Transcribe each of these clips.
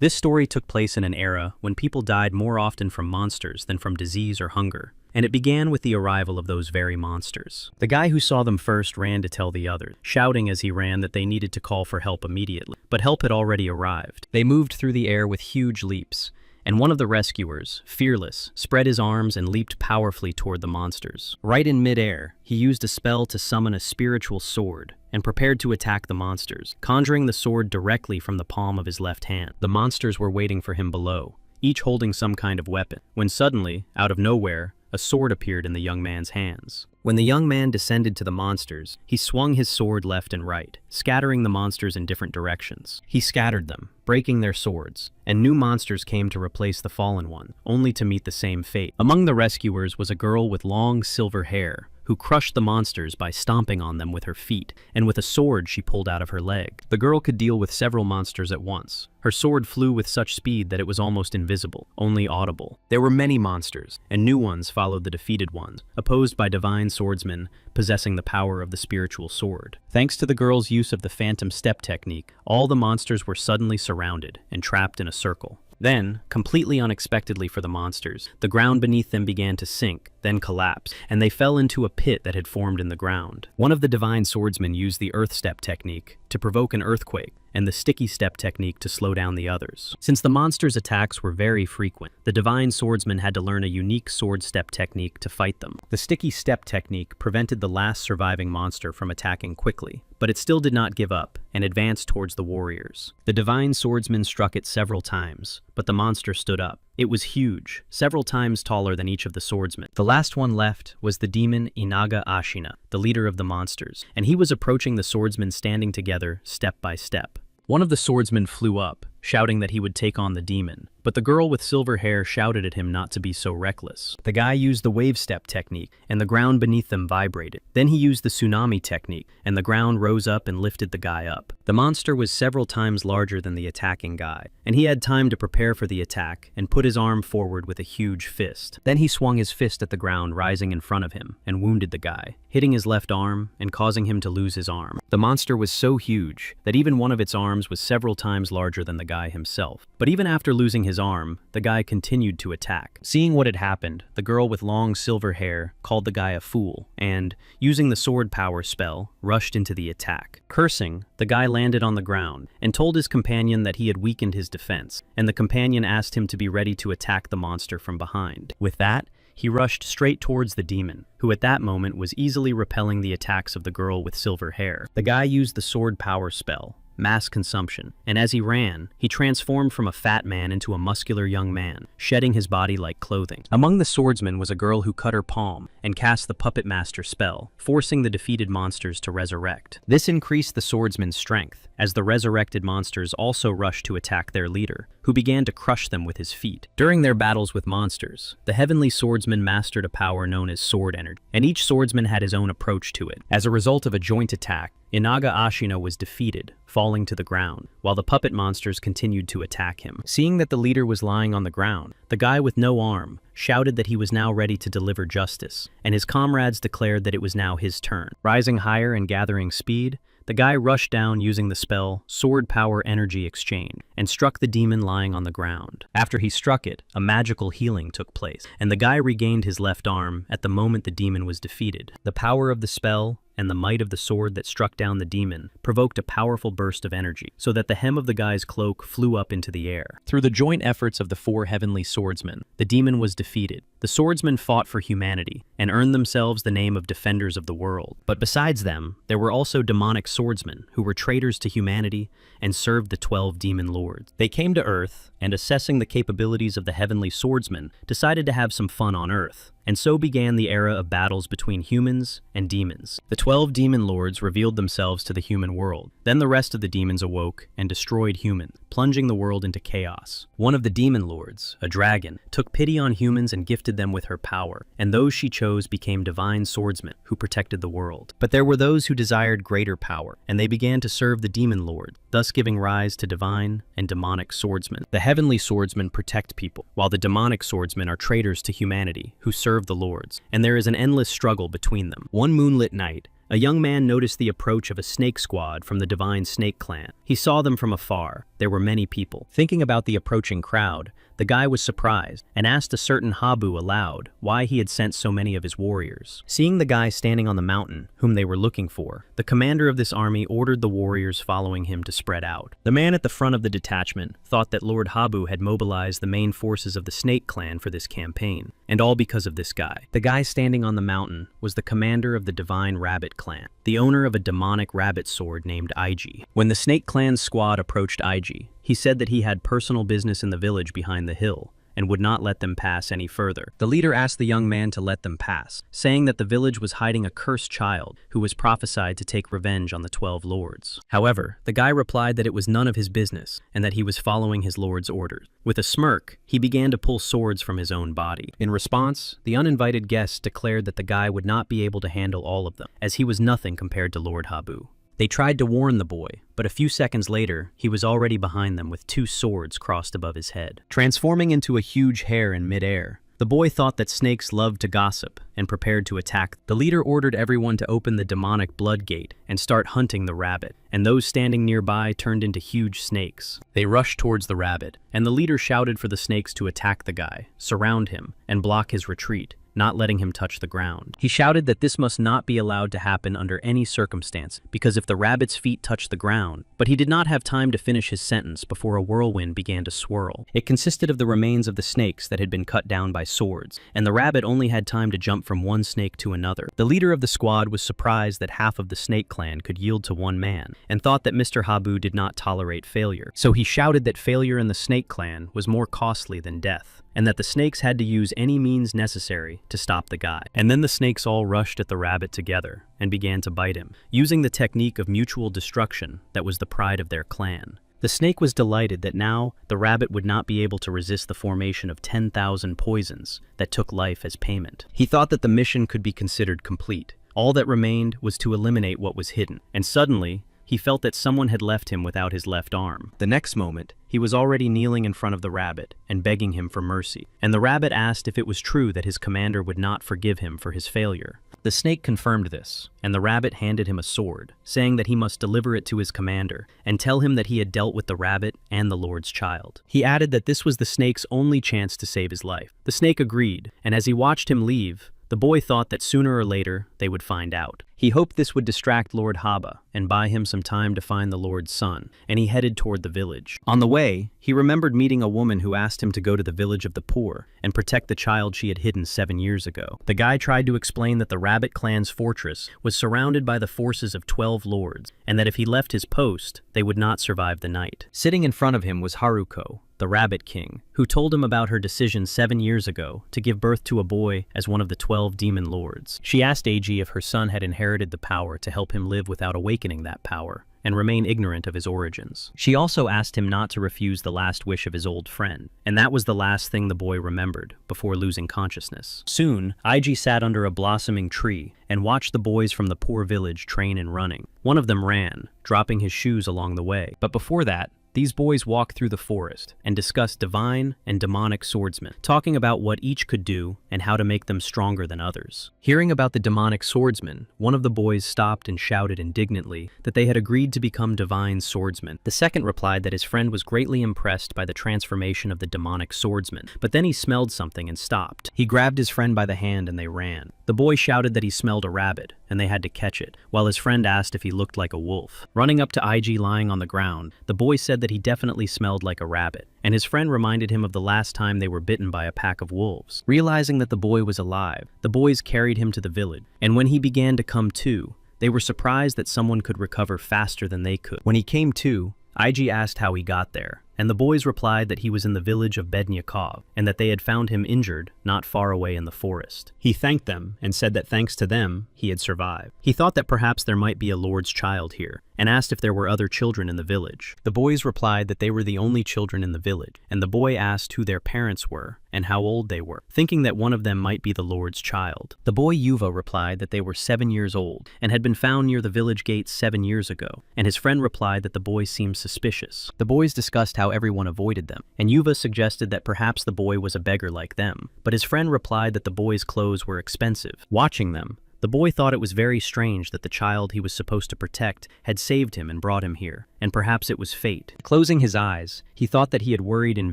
This story took place in an era when people died more often from monsters than from disease or hunger, and it began with the arrival of those very monsters. The guy who saw them first ran to tell the others, shouting as he ran that they needed to call for help immediately. But help had already arrived. They moved through the air with huge leaps, and one of the rescuers, fearless, spread his arms and leaped powerfully toward the monsters. Right in midair, he used a spell to summon a spiritual sword and prepared to attack the monsters, conjuring the sword directly from the palm of his left hand. The monsters were waiting for him below, each holding some kind of weapon, when suddenly, out of nowhere, a sword appeared in the young man's hands. When the young man descended to the monsters, he swung his sword left and right, scattering the monsters in different directions. He scattered them, breaking their swords, and new monsters came to replace the fallen one, only to meet the same fate. Among the rescuers was a girl with long silver hair, who crushed the monsters by stomping on them with her feet, and with a sword she pulled out of her leg. The girl could deal with several monsters at once. Her sword flew with such speed that it was almost invisible, only audible. There were many monsters, and new ones followed the defeated ones, opposed by divine swordsmen possessing the power of the spiritual sword. Thanks to the girl's use of the phantom step technique, all the monsters were suddenly surrounded and trapped in a circle. Then, completely unexpectedly for the monsters, the ground beneath them began to sink, then collapse, and they fell into a pit that had formed in the ground. One of the divine swordsmen used the earth step technique to provoke an earthquake, and the sticky step technique to slow down the others. Since the monsters' attacks were very frequent, the divine swordsman had to learn a unique sword step technique to fight them. The sticky step technique prevented the last surviving monster from attacking quickly, but it still did not give up and advanced towards the warriors. The divine swordsman struck it several times, but the monster stood up. It was huge, several times taller than each of the swordsmen. The last one left was the demon Inaga Ashina, the leader of the monsters, and he was approaching the swordsmen standing together step by step. One of the swordsmen flew up, shouting that he would take on the demon, but the girl with silver hair shouted at him not to be so reckless. The guy used the wave step technique, and the ground beneath them vibrated. Then he used the tsunami technique, and the ground rose up and lifted the guy up. The monster was several times larger than the attacking guy, and he had time to prepare for the attack and put his arm forward with a huge fist. Then he swung his fist at the ground rising in front of him and wounded the guy, hitting his left arm and causing him to lose his arm. The monster was so huge that even one of its arms was several times larger than the guy himself. But even after losing his arm, the guy continued to attack. Seeing what had happened, the girl with long silver hair called the guy a fool and, using the sword power spell, rushed into the attack. Cursing, the guy landed on the ground and told his companion that he had weakened his defense, and the companion asked him to be ready to attack the monster from behind. With that, he rushed straight towards the demon, who at that moment was easily repelling the attacks of the girl with silver hair. The guy used the sword power spell, mass consumption, and as he ran, he transformed from a fat man into a muscular young man, shedding his body like clothing. Among the swordsmen was a girl who cut her palm and cast the puppet master spell, forcing the defeated monsters to resurrect. This increased the swordsman's strength, as the resurrected monsters also rushed to attack their leader, who began to crush them with his feet. During their battles with monsters, the heavenly swordsman mastered a power known as sword energy, and each swordsman had his own approach to it. As a result of a joint attack, Inaga Ashina was defeated, falling to the ground, while the puppet monsters continued to attack him. Seeing that the leader was lying on the ground, the guy with no arm shouted that he was now ready to deliver justice, and his comrades declared that it was now his turn. Rising higher and gathering speed, the guy rushed down using the spell Sword Power Energy Exchange and struck the demon lying on the ground. After he struck it, a magical healing took place, and the guy regained his left arm at the moment the demon was defeated. The power of the spell and the might of the sword that struck down the demon provoked a powerful burst of energy, so that the hem of the guy's cloak flew up into the air. Through the joint efforts of the four heavenly swordsmen, the demon was defeated. The swordsmen fought for humanity and earned themselves the name of defenders of the world. But besides them, there were also demonic swordsmen who were traitors to humanity and served the 12 demon lords. They came to Earth and, assessing the capabilities of the heavenly swordsmen, decided to have some fun on Earth. And so began the era of battles between humans and demons. The 12 demon lords revealed themselves to the human world. Then the rest of the demons awoke and destroyed humans, plunging the world into chaos. One of the demon lords, a dragon, took pity on humans and gifted them with her power, and those she chose became divine swordsmen who protected the world. But there were those who desired greater power, and they began to serve the demon lord, thus giving rise to divine and demonic swordsmen. The heavenly swordsmen protect people, while the demonic swordsmen are traitors to humanity who serve the lords, and there is an endless struggle between them. One moonlit night, a young man noticed the approach of a snake squad from the Divine Snake Clan. He saw them from afar. There were many people. Thinking about the approaching crowd, the guy was surprised and asked a certain Habu aloud why he had sent so many of his warriors. Seeing the guy standing on the mountain, whom they were looking for, the commander of this army ordered the warriors following him to spread out. The man at the front of the detachment thought that Lord Habu had mobilized the main forces of the Snake Clan for this campaign, and all because of this guy. The guy standing on the mountain was the commander of the Divine Rabbit Clan, the owner of a demonic rabbit sword named Ig. When the Snake Clan's squad approached Ig, he said that he had personal business in the village behind the hill and would not let them pass any further. The leader asked the young man to let them pass, saying that the village was hiding a cursed child who was prophesied to take revenge on the 12 lords. However, the guy replied that it was none of his business and that he was following his lord's orders. With a smirk, he began to pull swords from his own body. In response, the uninvited guests declared that the guy would not be able to handle all of them, as he was nothing compared to Lord Habu. They tried to warn the boy, but a few seconds later, he was already behind them with 2 swords crossed above his head. Transforming into a huge hare in midair, the boy thought that snakes loved to gossip and prepared to attack. The leader ordered everyone to open the demonic blood gate and start hunting the rabbit, and those standing nearby turned into huge snakes. They rushed towards the rabbit, and the leader shouted for the snakes to attack the guy, surround him, and block his retreat, not letting him touch the ground. He shouted that this must not be allowed to happen under any circumstance, because if the rabbit's feet touched the ground, but he did not have time to finish his sentence before a whirlwind began to swirl. It consisted of the remains of the snakes that had been cut down by swords, and the rabbit only had time to jump from one snake to another. The leader of the squad was surprised that half of the Snake Clan could yield to one man, and thought that Mr. Habu did not tolerate failure. So he shouted that failure in the Snake Clan was more costly than death, and that the snakes had to use any means necessary to stop the guy. And then the snakes all rushed at the rabbit together and began to bite him, using the technique of mutual destruction that was the pride of their clan. The snake was delighted that now the rabbit would not be able to resist the formation of 10,000 poisons that took life as payment. He thought that the mission could be considered complete. All that remained was to eliminate what was hidden, and suddenly, he felt that someone had left him without his left arm. The next moment, he was already kneeling in front of the rabbit and begging him for mercy, and the rabbit asked if it was true that his commander would not forgive him for his failure. The snake confirmed this, and the rabbit handed him a sword, saying that he must deliver it to his commander and tell him that he had dealt with the rabbit and the Lord's child. He added that this was the snake's only chance to save his life. The snake agreed, and as he watched him leave, the boy thought that sooner or later they would find out. He hoped this would distract Lord Haba and buy him some time to find the Lord's son, and he headed toward the village. On the way, he remembered meeting a woman who asked him to go to the village of the poor and protect the child she had hidden 7 years ago. The guy tried to explain that the Rabbit Clan's fortress was surrounded by the forces of 12 lords, and that if he left his post, they would not survive the night. Sitting in front of him was Haruko, the Rabbit King, who told him about her decision 7 years ago to give birth to a boy as one of the 12 demon lords. She asked Eiji if her son had inherited the power to help him live without awakening that power, and remain ignorant of his origins. She also asked him not to refuse the last wish of his old friend, and that was the last thing the boy remembered before losing consciousness. Soon, Eiji sat under a blossoming tree and watched the boys from the poor village train in running. One of them ran, dropping his shoes along the way. But before that, these boys walked through the forest and discussed divine and demonic swordsmen, talking about what each could do and how to make them stronger than others. Hearing about the demonic swordsmen, one of the boys stopped and shouted indignantly that they had agreed to become divine swordsmen. The second replied that his friend was greatly impressed by the transformation of the demonic swordsman, but then he smelled something and stopped. He grabbed his friend by the hand and they ran. The boy shouted that he smelled a rabbit, and they had to catch it, while his friend asked if he looked like a wolf. Running up to Ig lying on the ground, the boy said that he definitely smelled like a rabbit, and his friend reminded him of the last time they were bitten by a pack of wolves. Realizing that the boy was alive, the boys carried him to the village, and when he began to come to, they were surprised that someone could recover faster than they could. When he came to, Ig asked how he got there, and the boys replied that he was in the village of Bednyakov, and that they had found him injured not far away in the forest. He thanked them and said that thanks to them, he had survived. He thought that perhaps there might be a lord's child here, and asked if there were other children in the village. The boys replied that they were the only children in the village, and the boy asked who their parents were and how old they were, thinking that one of them might be the lord's child. The boy Yuva replied that they were 7 years old and had been found near the village gate 7 years ago, and his friend replied that the boy seemed suspicious. The boys discussed how everyone avoided them, and Yuva suggested that perhaps the boy was a beggar like them, but his friend replied that the boy's clothes were expensive. Watching them, The boy thought it was very strange that the child he was supposed to protect had saved him and brought him here, and perhaps it was fate. Closing his eyes, he thought that he had worried in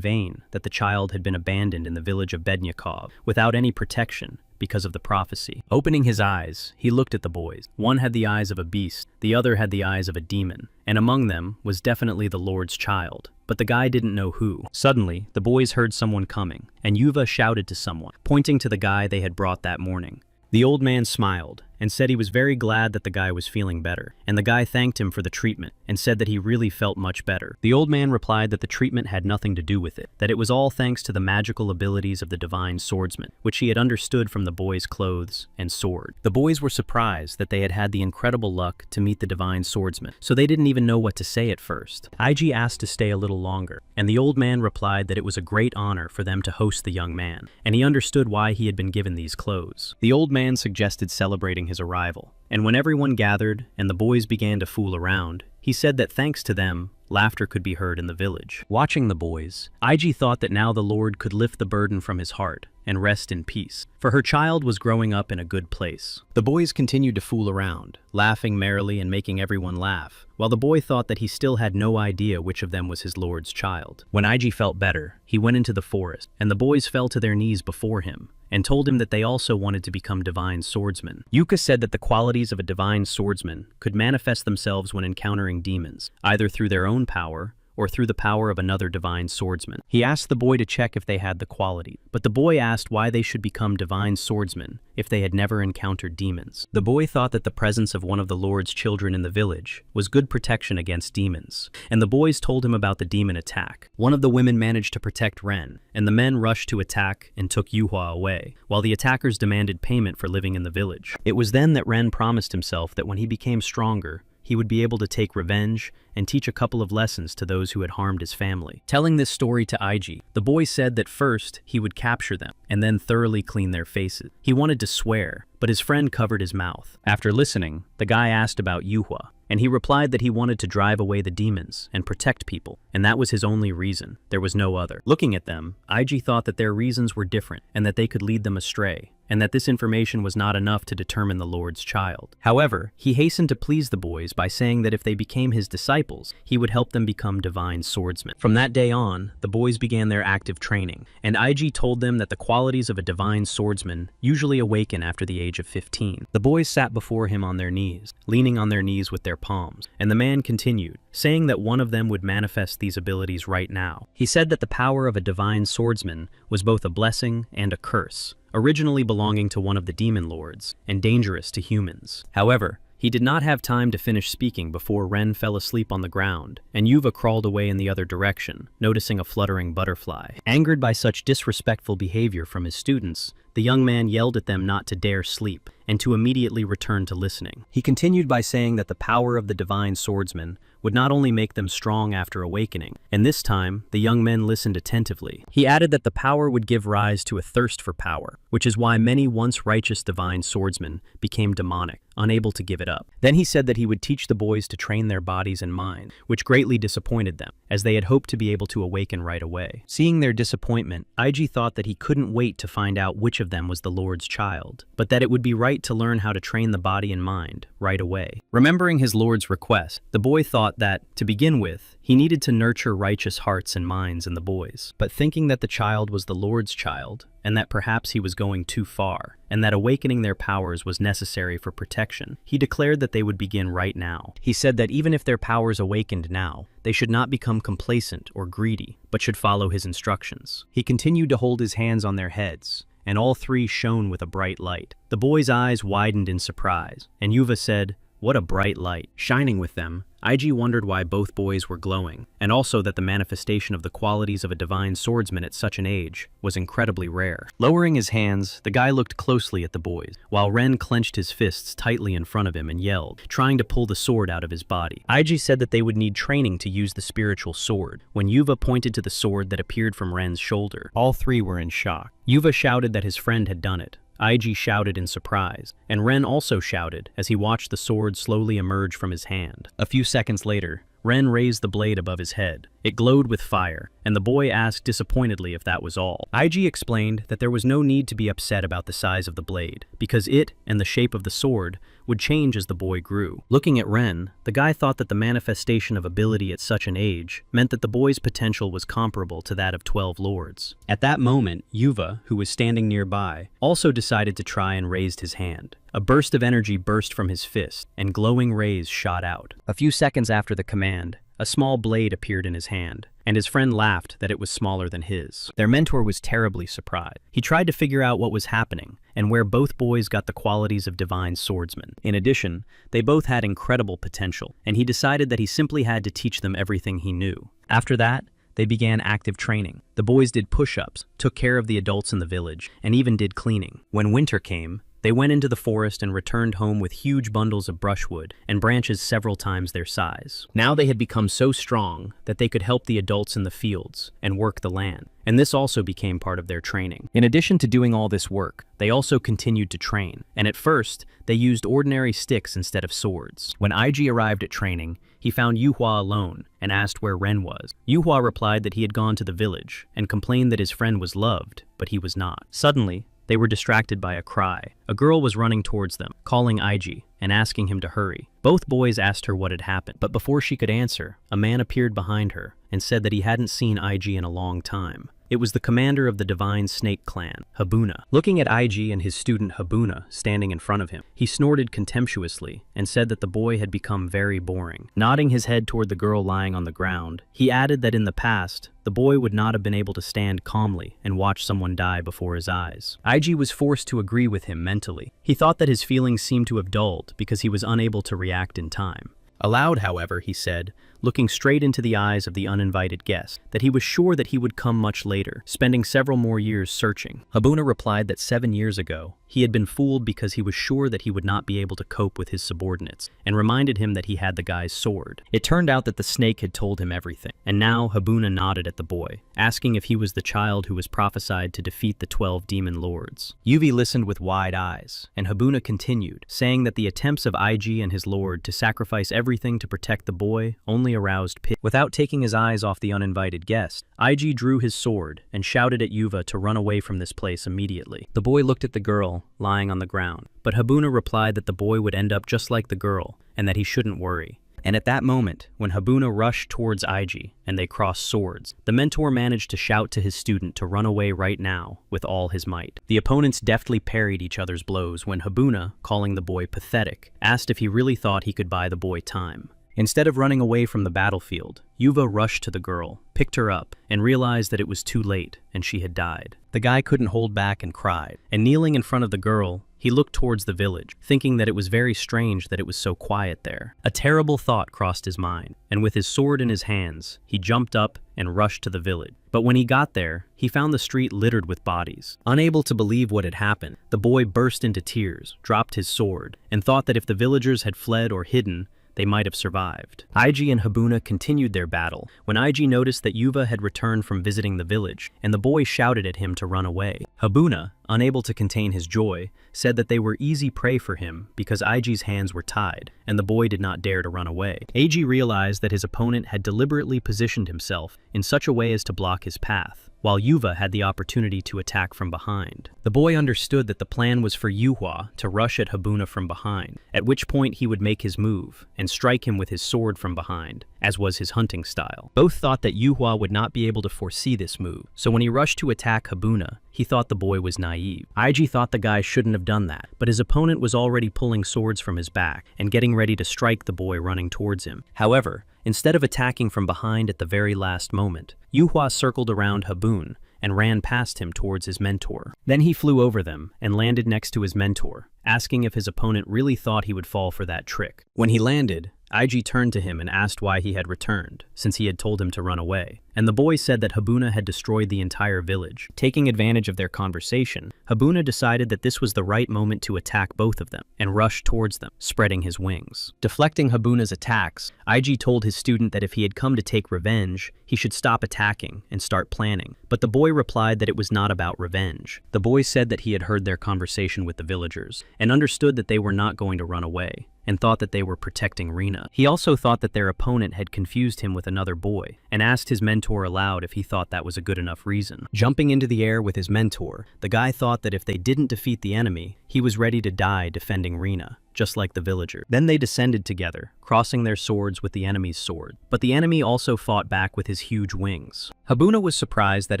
vain that the child had been abandoned in the village of Bednyakov without any protection because of the prophecy. Opening his eyes, he looked at the boys. One had the eyes of a beast, the other had the eyes of a demon, and among them was definitely the Lord's child. But the guy didn't know who. Suddenly, the boys heard someone coming, and Yuva shouted to someone, pointing to the guy they had brought that morning. The old man smiled and said he was very glad that the guy was feeling better, and the guy thanked him for the treatment and said that he really felt much better. The old man replied that the treatment had nothing to do with it, that it was all thanks to the magical abilities of the divine swordsman, which he had understood from the boy's clothes and sword. The boys were surprised that they had had the incredible luck to meet the divine swordsman, so they didn't even know what to say at first. Ig asked to stay a little longer, and the old man replied that it was a great honor for them to host the young man, and he understood why he had been given these clothes. The old man suggested celebrating his arrival, and when everyone gathered and the boys began to fool around, he said that thanks to them, laughter could be heard in the village. Watching the boys, Ig thought that now the Lord could lift the burden from his heart and rest in peace, for her child was growing up in a good place. The boys continued to fool around, laughing merrily and making everyone laugh, while the boy thought that he still had no idea which of them was his Lord's child. When Ig felt better, he went into the forest, and the boys fell to their knees before him, and told him that they also wanted to become divine swordsmen. Yuka said that the qualities of a divine swordsman could manifest themselves when encountering demons, either through their own power or through the power of another divine swordsman. He asked the boy to check if they had the quality, but the boy asked why they should become divine swordsmen if they had never encountered demons. The boy thought that the presence of one of the Lord's children in the village was good protection against demons, and the boys told him about the demon attack. One of the women managed to protect Ren, and the men rushed to attack and took Yuhua away, while the attackers demanded payment for living in the village. It was then that Ren promised himself that when he became stronger, he would be able to take revenge and teach a couple of lessons to those who had harmed his family. Telling this story to Ig, the boy said that first he would capture them and then thoroughly clean their faces. He wanted to swear, but his friend covered his mouth. After listening, the guy asked about Yuhua, and he replied that he wanted to drive away the demons and protect people, and that was his only reason. There was no other. Looking at them, Ig thought that their reasons were different and that they could lead them astray, and that this information was not enough to determine the Lord's child. However, he hastened to please the boys by saying that if they became his disciples, he would help them become divine swordsmen. From that day on, the boys began their active training, and Ig told them that the qualities of a divine swordsman usually awaken after the age of 15. The boys sat before him on their knees, leaning on their knees with their palms, and the man continued, saying that one of them would manifest these abilities right now. He said that the power of a divine swordsman was both a blessing and a curse, originally belonging to one of the demon lords, and dangerous to humans. However, he did not have time to finish speaking before Ren fell asleep on the ground, and Yuva crawled away in the other direction, noticing a fluttering butterfly. Angered by such disrespectful behavior from his students, the young man yelled at them not to dare sleep, and to immediately return to listening. He continued by saying that the power of the divine swordsman would not only make them strong after awakening, and this time, the young men listened attentively. He added that the power would give rise to a thirst for power, which is why many once righteous divine swordsmen became demonic, unable to give it up. Then he said that he would teach the boys to train their bodies and minds, which greatly disappointed them, as they had hoped to be able to awaken right away. Seeing their disappointment, Ig thought that he couldn't wait to find out which of them was the Lord's child, but that it would be right to learn how to train the body and mind right away. Remembering his Lord's request, the boy thought that, to begin with, he needed to nurture righteous hearts and minds in the boys. But thinking that the child was the Lord's child, and that perhaps he was going too far, and that awakening their powers was necessary for protection, he declared that they would begin right now. He said that even if their powers awakened now, they should not become complacent or greedy, but should follow his instructions. He continued to hold his hands on their heads, and all three shone with a bright light. The boys' eyes widened in surprise, and Yuva said, "What a bright light." Shining with them, Ig wondered why both boys were glowing, and also that the manifestation of the qualities of a divine swordsman at such an age was incredibly rare. Lowering his hands, the guy looked closely at the boys, while Ren clenched his fists tightly in front of him and yelled, trying to pull the sword out of his body. Ig said that they would need training to use the spiritual sword, when Yuva pointed to the sword that appeared from Ren's shoulder. All three were in shock. Yuva shouted that his friend had done it. Ig shouted in surprise, and Ren also shouted as he watched the sword slowly emerge from his hand. A few seconds later, Ren raised the blade above his head, It glowed with fire, and the boy asked disappointedly if that was all. IG explained that there was no need to be upset about the size of the blade, because it and the shape of the sword would change as the boy grew. Looking at Ren, the guy thought that the manifestation of ability at such an age meant that the boy's potential was comparable to that of 12 lords. At that moment, Yuva, who was standing nearby, also decided to try and raised his hand. A burst of energy burst from his fist, and glowing rays shot out. A few seconds after the command, a small blade appeared in his hand, and his friend laughed that it was smaller than his. Their mentor was terribly surprised. He tried to figure out what was happening, and where both boys got the qualities of divine swordsmen. In addition, they both had incredible potential, and he decided that he simply had to teach them everything he knew. After that, they began active training. The boys did push-ups, took care of the adults in the village, and even did cleaning. When winter came, they went into the forest and returned home with huge bundles of brushwood and branches several times their size. Now they had become so strong that they could help the adults in the fields and work the land, and this also became part of their training. In addition to doing all this work, they also continued to train, and at first, they used ordinary sticks instead of swords. When IG arrived at training, he found Yuhua alone and asked where Ren was. Yuhua replied that he had gone to the village and complained that his friend was loved, but he was not. Suddenly, they were distracted by a cry. A girl was running towards them, calling IG and asking him to hurry. Both boys asked her what had happened, but before she could answer, a man appeared behind her and said that he hadn't seen IG in a long time. It was the commander of the Divine Snake Clan, Habuna. Looking at IG and his student Habuna standing in front of him, he snorted contemptuously and said that the boy had become very boring. Nodding his head toward the girl lying on the ground, he added that in the past, the boy would not have been able to stand calmly and watch someone die before his eyes. IG was forced to agree with him mentally. He thought that his feelings seemed to have dulled because he was unable to react in time. Aloud, however, he said, looking straight into the eyes of the uninvited guest, that he was sure that he would come much later, spending several more years searching. Habuna replied that 7 years ago, he had been fooled because he was sure that he would not be able to cope with his subordinates, and reminded him that he had the guy's sword. It turned out that the snake had told him everything, and now Habuna nodded at the boy, asking if he was the child who was prophesied to defeat the 12 demon lords. Yuvi listened with wide eyes, and Habuna continued, saying that the attempts of IG and his lord to sacrifice everything to protect the boy only aroused pity. Without taking his eyes off the uninvited guest, IG drew his sword and shouted at Yuva to run away from this place immediately. The boy looked at the girl, lying on the ground, but Habuna replied that the boy would end up just like the girl, and that he shouldn't worry. And at that moment, when Habuna rushed towards IG and they crossed swords, the mentor managed to shout to his student to run away right now with all his might. The opponents deftly parried each other's blows when Habuna, calling the boy pathetic, asked if he really thought he could buy the boy time. Instead of running away from the battlefield, Yuva rushed to the girl, picked her up, and realized that it was too late and she had died. The guy couldn't hold back and cried, and kneeling in front of the girl, he looked towards the village, thinking that it was very strange that it was so quiet there. A terrible thought crossed his mind, and with his sword in his hands, he jumped up and rushed to the village. But when he got there, he found the street littered with bodies. Unable to believe what had happened, the boy burst into tears, dropped his sword, and thought that if the villagers had fled or hidden, they might have survived. IG and Habuna continued their battle when IG noticed that Yuva had returned from visiting the village, and the boy shouted at him to run away. Habuna, unable to contain his joy, said that they were easy prey for him because IG's hands were tied, and the boy did not dare to run away. IG realized that his opponent had deliberately positioned himself in such a way as to block his path, while Yuva had the opportunity to attack from behind. The boy understood that the plan was for Yuhua to rush at Habuna from behind, at which point he would make his move and strike him with his sword from behind, as was his hunting style. Both thought that Yuhua would not be able to foresee this move, so when he rushed to attack Habuna, he thought the boy was naive. IG thought the guy shouldn't have done that, but his opponent was already pulling swords from his back and getting ready to strike the boy running towards him. However, instead of attacking from behind at the very last moment, Yuhua circled around Habun and ran past him towards his mentor. Then he flew over them and landed next to his mentor, asking if his opponent really thought he would fall for that trick. When he landed, IG turned to him and asked why he had returned, since he had told him to run away. And the boy said that Habuna had destroyed the entire village. Taking advantage of their conversation, Habuna decided that this was the right moment to attack both of them, and rushed towards them, spreading his wings. Deflecting Habuna's attacks, IG told his student that if he had come to take revenge, he should stop attacking and start planning. But the boy replied that it was not about revenge. The boy said that he had heard their conversation with the villagers, and understood that they were not going to run away. and thought that they were protecting Rina. He also thought that their opponent had confused him with another boy, and asked his mentor aloud if he thought that was a good enough reason. Jumping into the air with his mentor, the guy thought that if they didn't defeat the enemy, he was ready to die defending Rina, just like the villager. Then they descended together, crossing their swords with the enemy's sword. But the enemy also fought back with his huge wings. Habuna was surprised that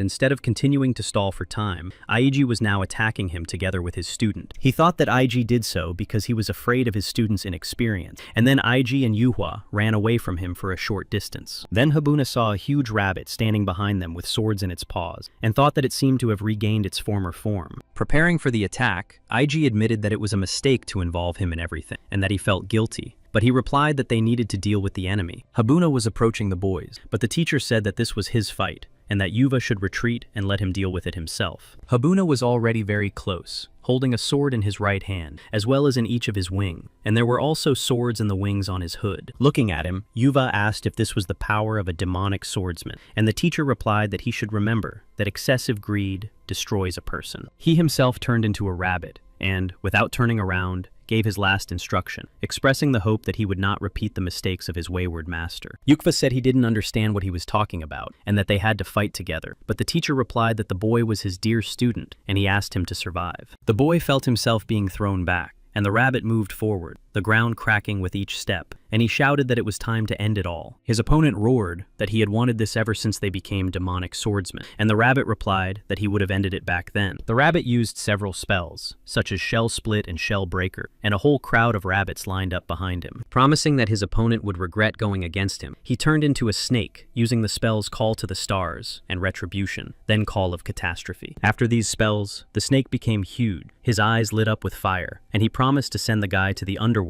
instead of continuing to stall for time, Aiji was now attacking him together with his student. He thought that Aiji did so because he was afraid of his student's inexperience, and then Aiji and Yuhua ran away from him for a short distance. Then Habuna saw a huge rabbit standing behind them with swords in its paws, and thought that it seemed to have regained its former form. Preparing for the attack, Aiji admitted that it was a mistake to involve him in everything, and that he felt guilty. But he replied that they needed to deal with the enemy. Habuna was approaching the boys, but the teacher said that this was his fight, and that Yuva should retreat and let him deal with it himself. Habuna was already very close, holding a sword in his right hand, as well as in each of his wings, and there were also swords in the wings on his hood. Looking at him, Yuva asked if this was the power of a demonic swordsman, and the teacher replied that he should remember that excessive greed destroys a person. He himself turned into a rabbit, and, without turning around, gave his last instruction, expressing the hope that he would not repeat the mistakes of his wayward master. Yukva said he didn't understand what he was talking about, and that they had to fight together, but the teacher replied that the boy was his dear student, and he asked him to survive. The boy felt himself being thrown back, and the rabbit moved forward, the ground cracking with each step, and he shouted that it was time to end it all. His opponent roared that he had wanted this ever since they became demonic swordsmen, and the rabbit replied that he would have ended it back then. The rabbit used several spells, such as Shell Split and Shell Breaker, and a whole crowd of rabbits lined up behind him. Promising that his opponent would regret going against him, he turned into a snake, using the spells Call to the Stars and Retribution, then Call of Catastrophe. After these spells, the snake became huge, his eyes lit up with fire, and he promised to send the guy to the underworld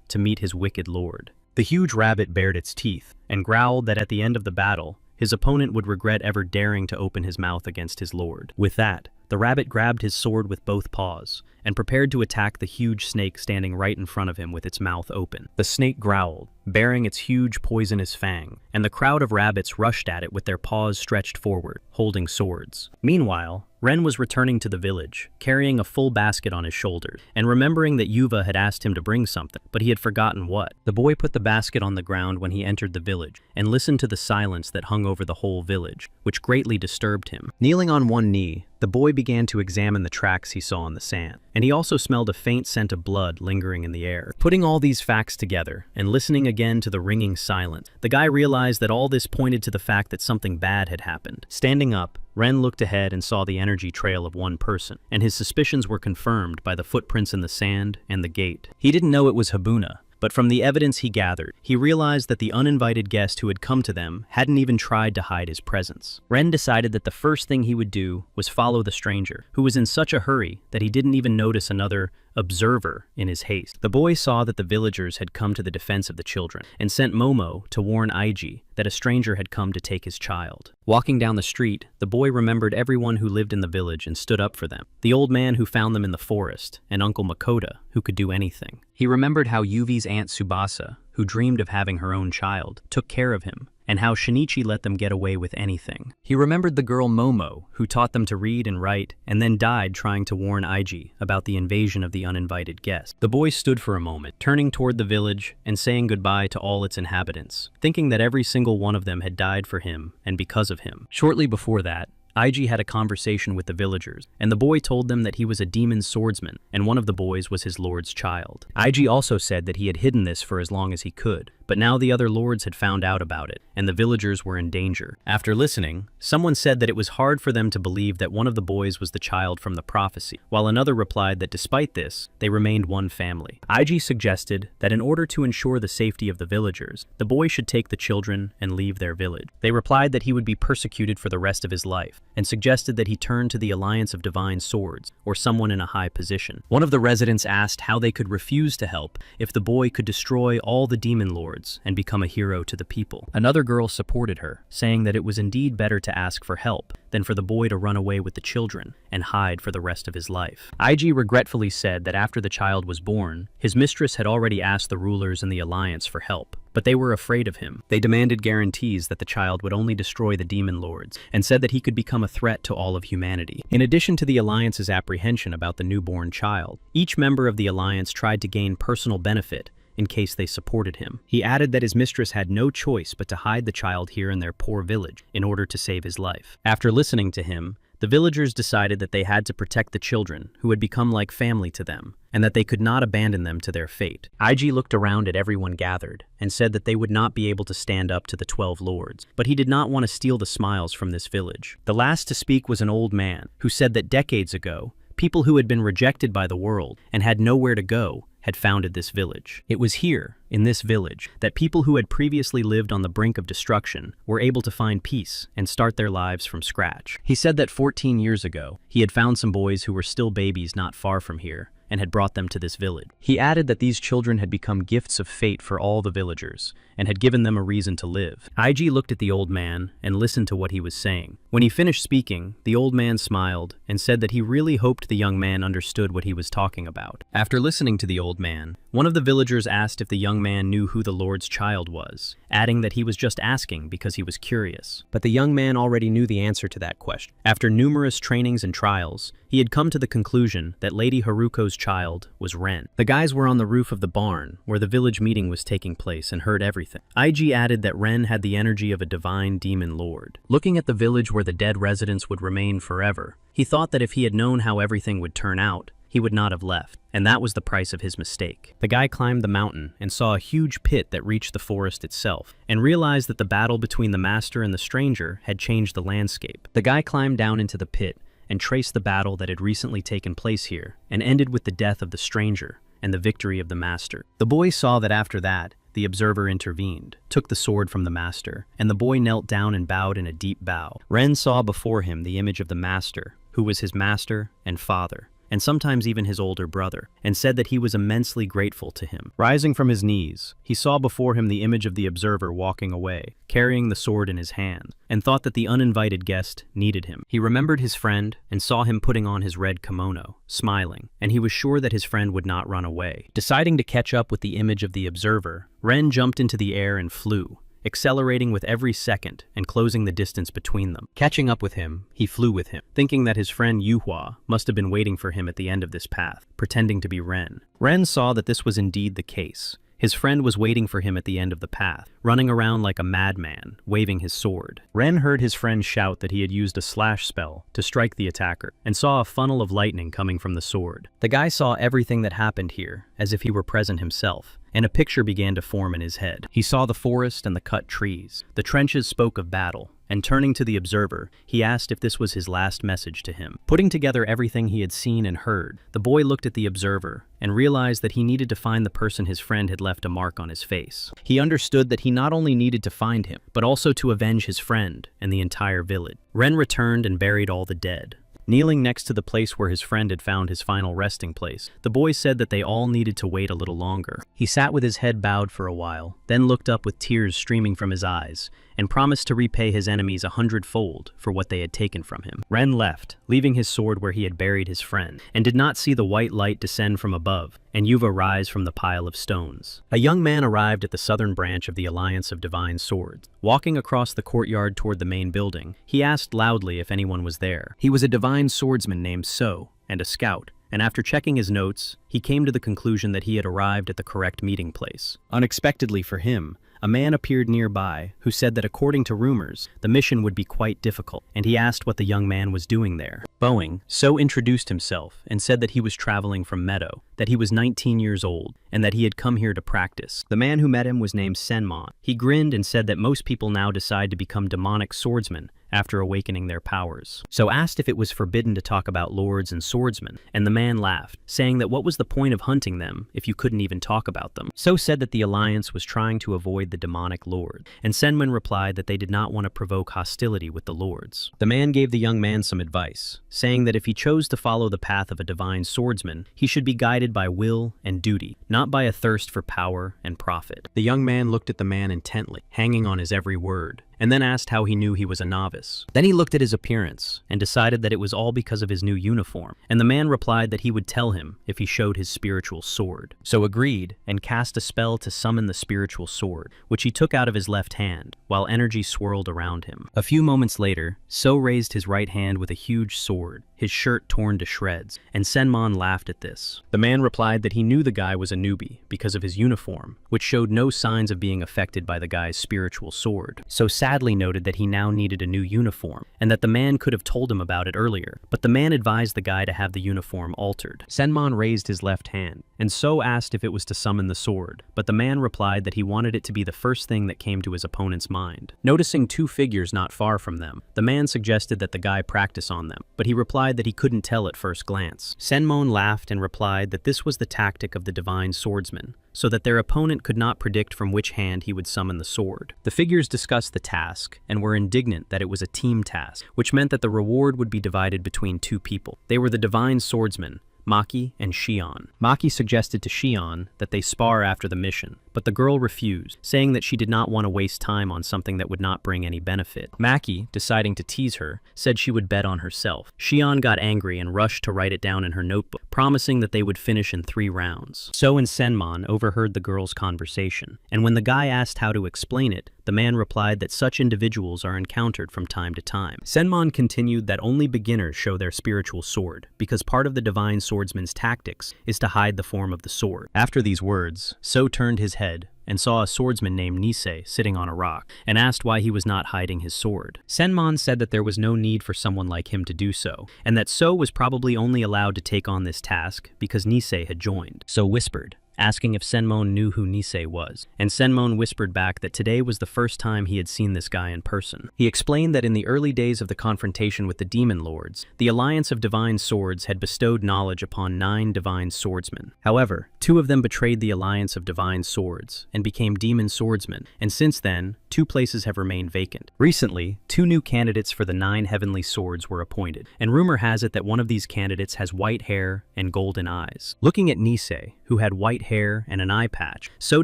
to meet his wicked lord. The huge rabbit bared its teeth and growled that at the end of the battle, his opponent would regret ever daring to open his mouth against his lord. With that, the rabbit grabbed his sword with both paws and prepared to attack the huge snake standing right in front of him with its mouth open. The snake growled, baring its huge poisonous fang, and the crowd of rabbits rushed at it with their paws stretched forward, holding swords. Meanwhile, Ren was returning to the village, carrying a full basket on his shoulders, and remembering that Yuva had asked him to bring something, but he had forgotten what. The boy put the basket on the ground when he entered the village, and listened to the silence that hung over the whole village, which greatly disturbed him. Kneeling on one knee, the boy began to examine the tracks he saw on the sand, and he also smelled a faint scent of blood lingering in the air. Putting all these facts together, and listening again to the ringing silence, the guy realized that all this pointed to the fact that something bad had happened. Standing up, Ren looked ahead and saw the energy trail of one person, and his suspicions were confirmed by the footprints in the sand and the gate. He didn't know it was Habuna, but from the evidence he gathered, he realized that the uninvited guest who had come to them hadn't even tried to hide his presence. Ren decided that the first thing he would do was follow the stranger, who was in such a hurry that he didn't even notice another observer in his haste. The boy saw that the villagers had come to the defense of the children, and sent Momo to warn Aiji that a stranger had come to take his child. Walking down the street, the boy remembered everyone who lived in the village and stood up for them. The old man who found them in the forest, and Uncle Makoto, who could do anything. He remembered how Yuvi's aunt Tsubasa, who dreamed of having her own child, took care of him, and how Shinichi let them get away with anything. He remembered the girl Momo, who taught them to read and write, and then died trying to warn Aiji about the invasion of the uninvited guest. The boy stood for a moment, turning toward the village and saying goodbye to all its inhabitants, thinking that every single one of them had died for him and because of him. Shortly before that, Aiji had a conversation with the villagers, and the boy told them that he was a demon swordsman, and one of the boys was his lord's child. Aiji also said that he had hidden this for as long as he could, but now the other lords had found out about it, and the villagers were in danger. After listening, someone said that it was hard for them to believe that one of the boys was the child from the prophecy, while another replied that despite this, they remained one family. Aiji suggested that in order to ensure the safety of the villagers, the boy should take the children and leave their village. They replied that he would be persecuted for the rest of his life, and suggested that he turn to the Alliance of Divine Swords, or someone in a high position. One of the residents asked how they could refuse to help if the boy could destroy all the demon lords and become a hero to the people. Another girl supported her, saying that it was indeed better to ask for help than for the boy to run away with the children and hide for the rest of his life. Aiji regretfully said that after the child was born, his mistress had already asked the rulers in the Alliance for help, but they were afraid of him. They demanded guarantees that the child would only destroy the demon lords, and said that he could become a threat to all of humanity. In addition to the Alliance's apprehension about the newborn child, each member of the Alliance tried to gain personal benefit in case they supported him. He added that his mistress had no choice but to hide the child here in their poor village in order to save his life. After listening to him, the villagers decided that they had to protect the children, who had become like family to them, and that they could not abandon them to their fate. IG looked around at everyone gathered and said that they would not be able to stand up to the 12 lords, but he did not want to steal the smiles from this village. The last to speak was an old man who said that decades ago, people who had been rejected by the world and had nowhere to go had founded this village. It was here, in this village, that people who had previously lived on the brink of destruction were able to find peace and start their lives from scratch. He said that 14 years ago, he had found some boys who were still babies not far from here, and had brought them to this village. He added that these children had become gifts of fate for all the villagers, and had given them a reason to live. IG looked at the old man and listened to what he was saying. When he finished speaking, the old man smiled and said that he really hoped the young man understood what he was talking about. After listening to the old man, one of the villagers asked if the young man knew who the Lord's child was, adding that he was just asking because he was curious. But the young man already knew the answer to that question. After numerous trainings and trials, he had come to the conclusion that Lady Haruko's child was Ren. The guys were on the roof of the barn, where the village meeting was taking place, and heard everything. IG added that Ren had the energy of a divine demon lord. Looking at the village where the dead residents would remain forever, he thought that if he had known how everything would turn out, he would not have left, and that was the price of his mistake. The guy climbed the mountain and saw a huge pit that reached the forest itself, and realized that the battle between the master and the stranger had changed the landscape. The guy climbed down into the pit and traced the battle that had recently taken place here, and ended with the death of the stranger and the victory of the master. The boy saw that after that, the observer intervened, took the sword from the master, and the boy knelt down and bowed in a deep bow. Ren saw before him the image of the master, who was his master and father, and sometimes even his older brother, and said that he was immensely grateful to him. Rising from his knees, he saw before him the image of the observer walking away, carrying the sword in his hand, and thought that the uninvited guest needed him. He remembered his friend and saw him putting on his red kimono, smiling, and he was sure that his friend would not run away. Deciding to catch up with the image of the observer, Ren jumped into the air and flew, accelerating with every second and closing the distance between them. Catching up with him, he flew with him, thinking that his friend Yuhua must have been waiting for him at the end of this path, pretending to be Ren. Ren saw that this was indeed the case. His friend was waiting for him at the end of the path, running around like a madman, waving his sword. Ren heard his friend shout that he had used a slash spell to strike the attacker, and saw a funnel of lightning coming from the sword. The guy saw everything that happened here, as if he were present himself, and a picture began to form in his head. He saw the forest and the cut trees. The trenches spoke of battle, and turning to the observer, he asked if this was his last message to him. Putting together everything he had seen and heard, the boy looked at the observer and realized that he needed to find the person his friend had left a mark on his face. He understood that he not only needed to find him, but also to avenge his friend and the entire village. Ren returned and buried all the dead. Kneeling next to the place where his friend had found his final resting place, the boy said that they all needed to wait a little longer. He sat with his head bowed for a while, then looked up with tears streaming from his eyes, and promised to repay his enemies 100-fold for what they had taken from him. Ren left, leaving his sword where he had buried his friend, and did not see the white light descend from above, and Yuva rise from the pile of stones. A young man arrived at the southern branch of the Alliance of Divine Swords. Walking across the courtyard toward the main building, he asked loudly if anyone was there. He was a divine swordsman named So, and a scout, and after checking his notes, he came to the conclusion that he had arrived at the correct meeting place. Unexpectedly for him, a man appeared nearby who said that according to rumors, the mission would be quite difficult, and he asked what the young man was doing there. Bowing, So introduced himself and said that he was traveling from Meadow, that he was 19 years old, and that he had come here to practice. The man who met him was named Senmon. He grinned and said that most people now decide to become demonic swordsmen after awakening their powers. So asked if it was forbidden to talk about lords and swordsmen, and the man laughed, saying that what was the point of hunting them if you couldn't even talk about them. So said that the Alliance was trying to avoid the demonic lord, and Senmon replied that they did not want to provoke hostility with the lords. The man gave the young man some advice, saying that if he chose to follow the path of a divine swordsman, he should be guided by will and duty, not by a thirst for power and profit. The young man looked at the man intently, hanging on his every word, and then asked how he knew he was a novice. Then he looked at his appearance and decided that it was all because of his new uniform, and the man replied that he would tell him if he showed his spiritual sword. So agreed and cast a spell to summon the spiritual sword, which he took out of his left hand, while energy swirled around him. A few moments later, So raised his right hand with a huge sword, his shirt torn to shreds, and Senmon laughed at this. The man replied that he knew the guy was a newbie because of his uniform, which showed no signs of being affected by the guy's spiritual sword. So sadly noted that he now needed a new uniform, and that the man could have told him about it earlier, but the man advised the guy to have the uniform altered. Senmon raised his left hand, and So asked if it was to summon the sword, but the man replied that he wanted it to be the first thing that came to his opponent's mind. Noticing two figures not far from them, the man suggested that the guy practice on them, but he replied that he couldn't tell at first glance. Senmon laughed and replied that this was the tactic of the divine swordsman, so that their opponent could not predict from which hand he would summon the sword. The figures discussed the task, and were indignant that it was a team task, which meant that the reward would be divided between two people. They were the divine swordsmen, Maki and Cheon. Maki suggested to Cheon that they spar after the mission, but the girl refused, saying that she did not want to waste time on something that would not bring any benefit. Maki, deciding to tease her, said she would bet on herself. Cheon got angry and rushed to write it down in her notebook, promising that they would finish in 3 rounds. So and Senmon overheard the girl's conversation, and when the guy asked how to explain it, the man replied that such individuals are encountered from time to time. Senmon continued that only beginners show their spiritual sword, because part of the divine swordsman's tactics is to hide the form of the sword. After these words, So turned his head and saw a swordsman named Nisei sitting on a rock, and asked why he was not hiding his sword. Senmon said that there was no need for someone like him to do so, and that So was probably only allowed to take on this task because Nisei had joined. So whispered, asking if Senmon knew who Nisei was, and Senmon whispered back that today was the first time he had seen this guy in person. He explained that in the early days of the confrontation with the demon lords, the Alliance of Divine Swords had bestowed knowledge upon 9 divine swordsmen. However, 2 of them betrayed the Alliance of Divine Swords and became demon swordsmen, and since then, 2 places have remained vacant. Recently, 2 new candidates for the 9 heavenly swords were appointed, and rumor has it that one of these candidates has white hair and golden eyes. Looking at Nisei, who had white hair and an eye patch, So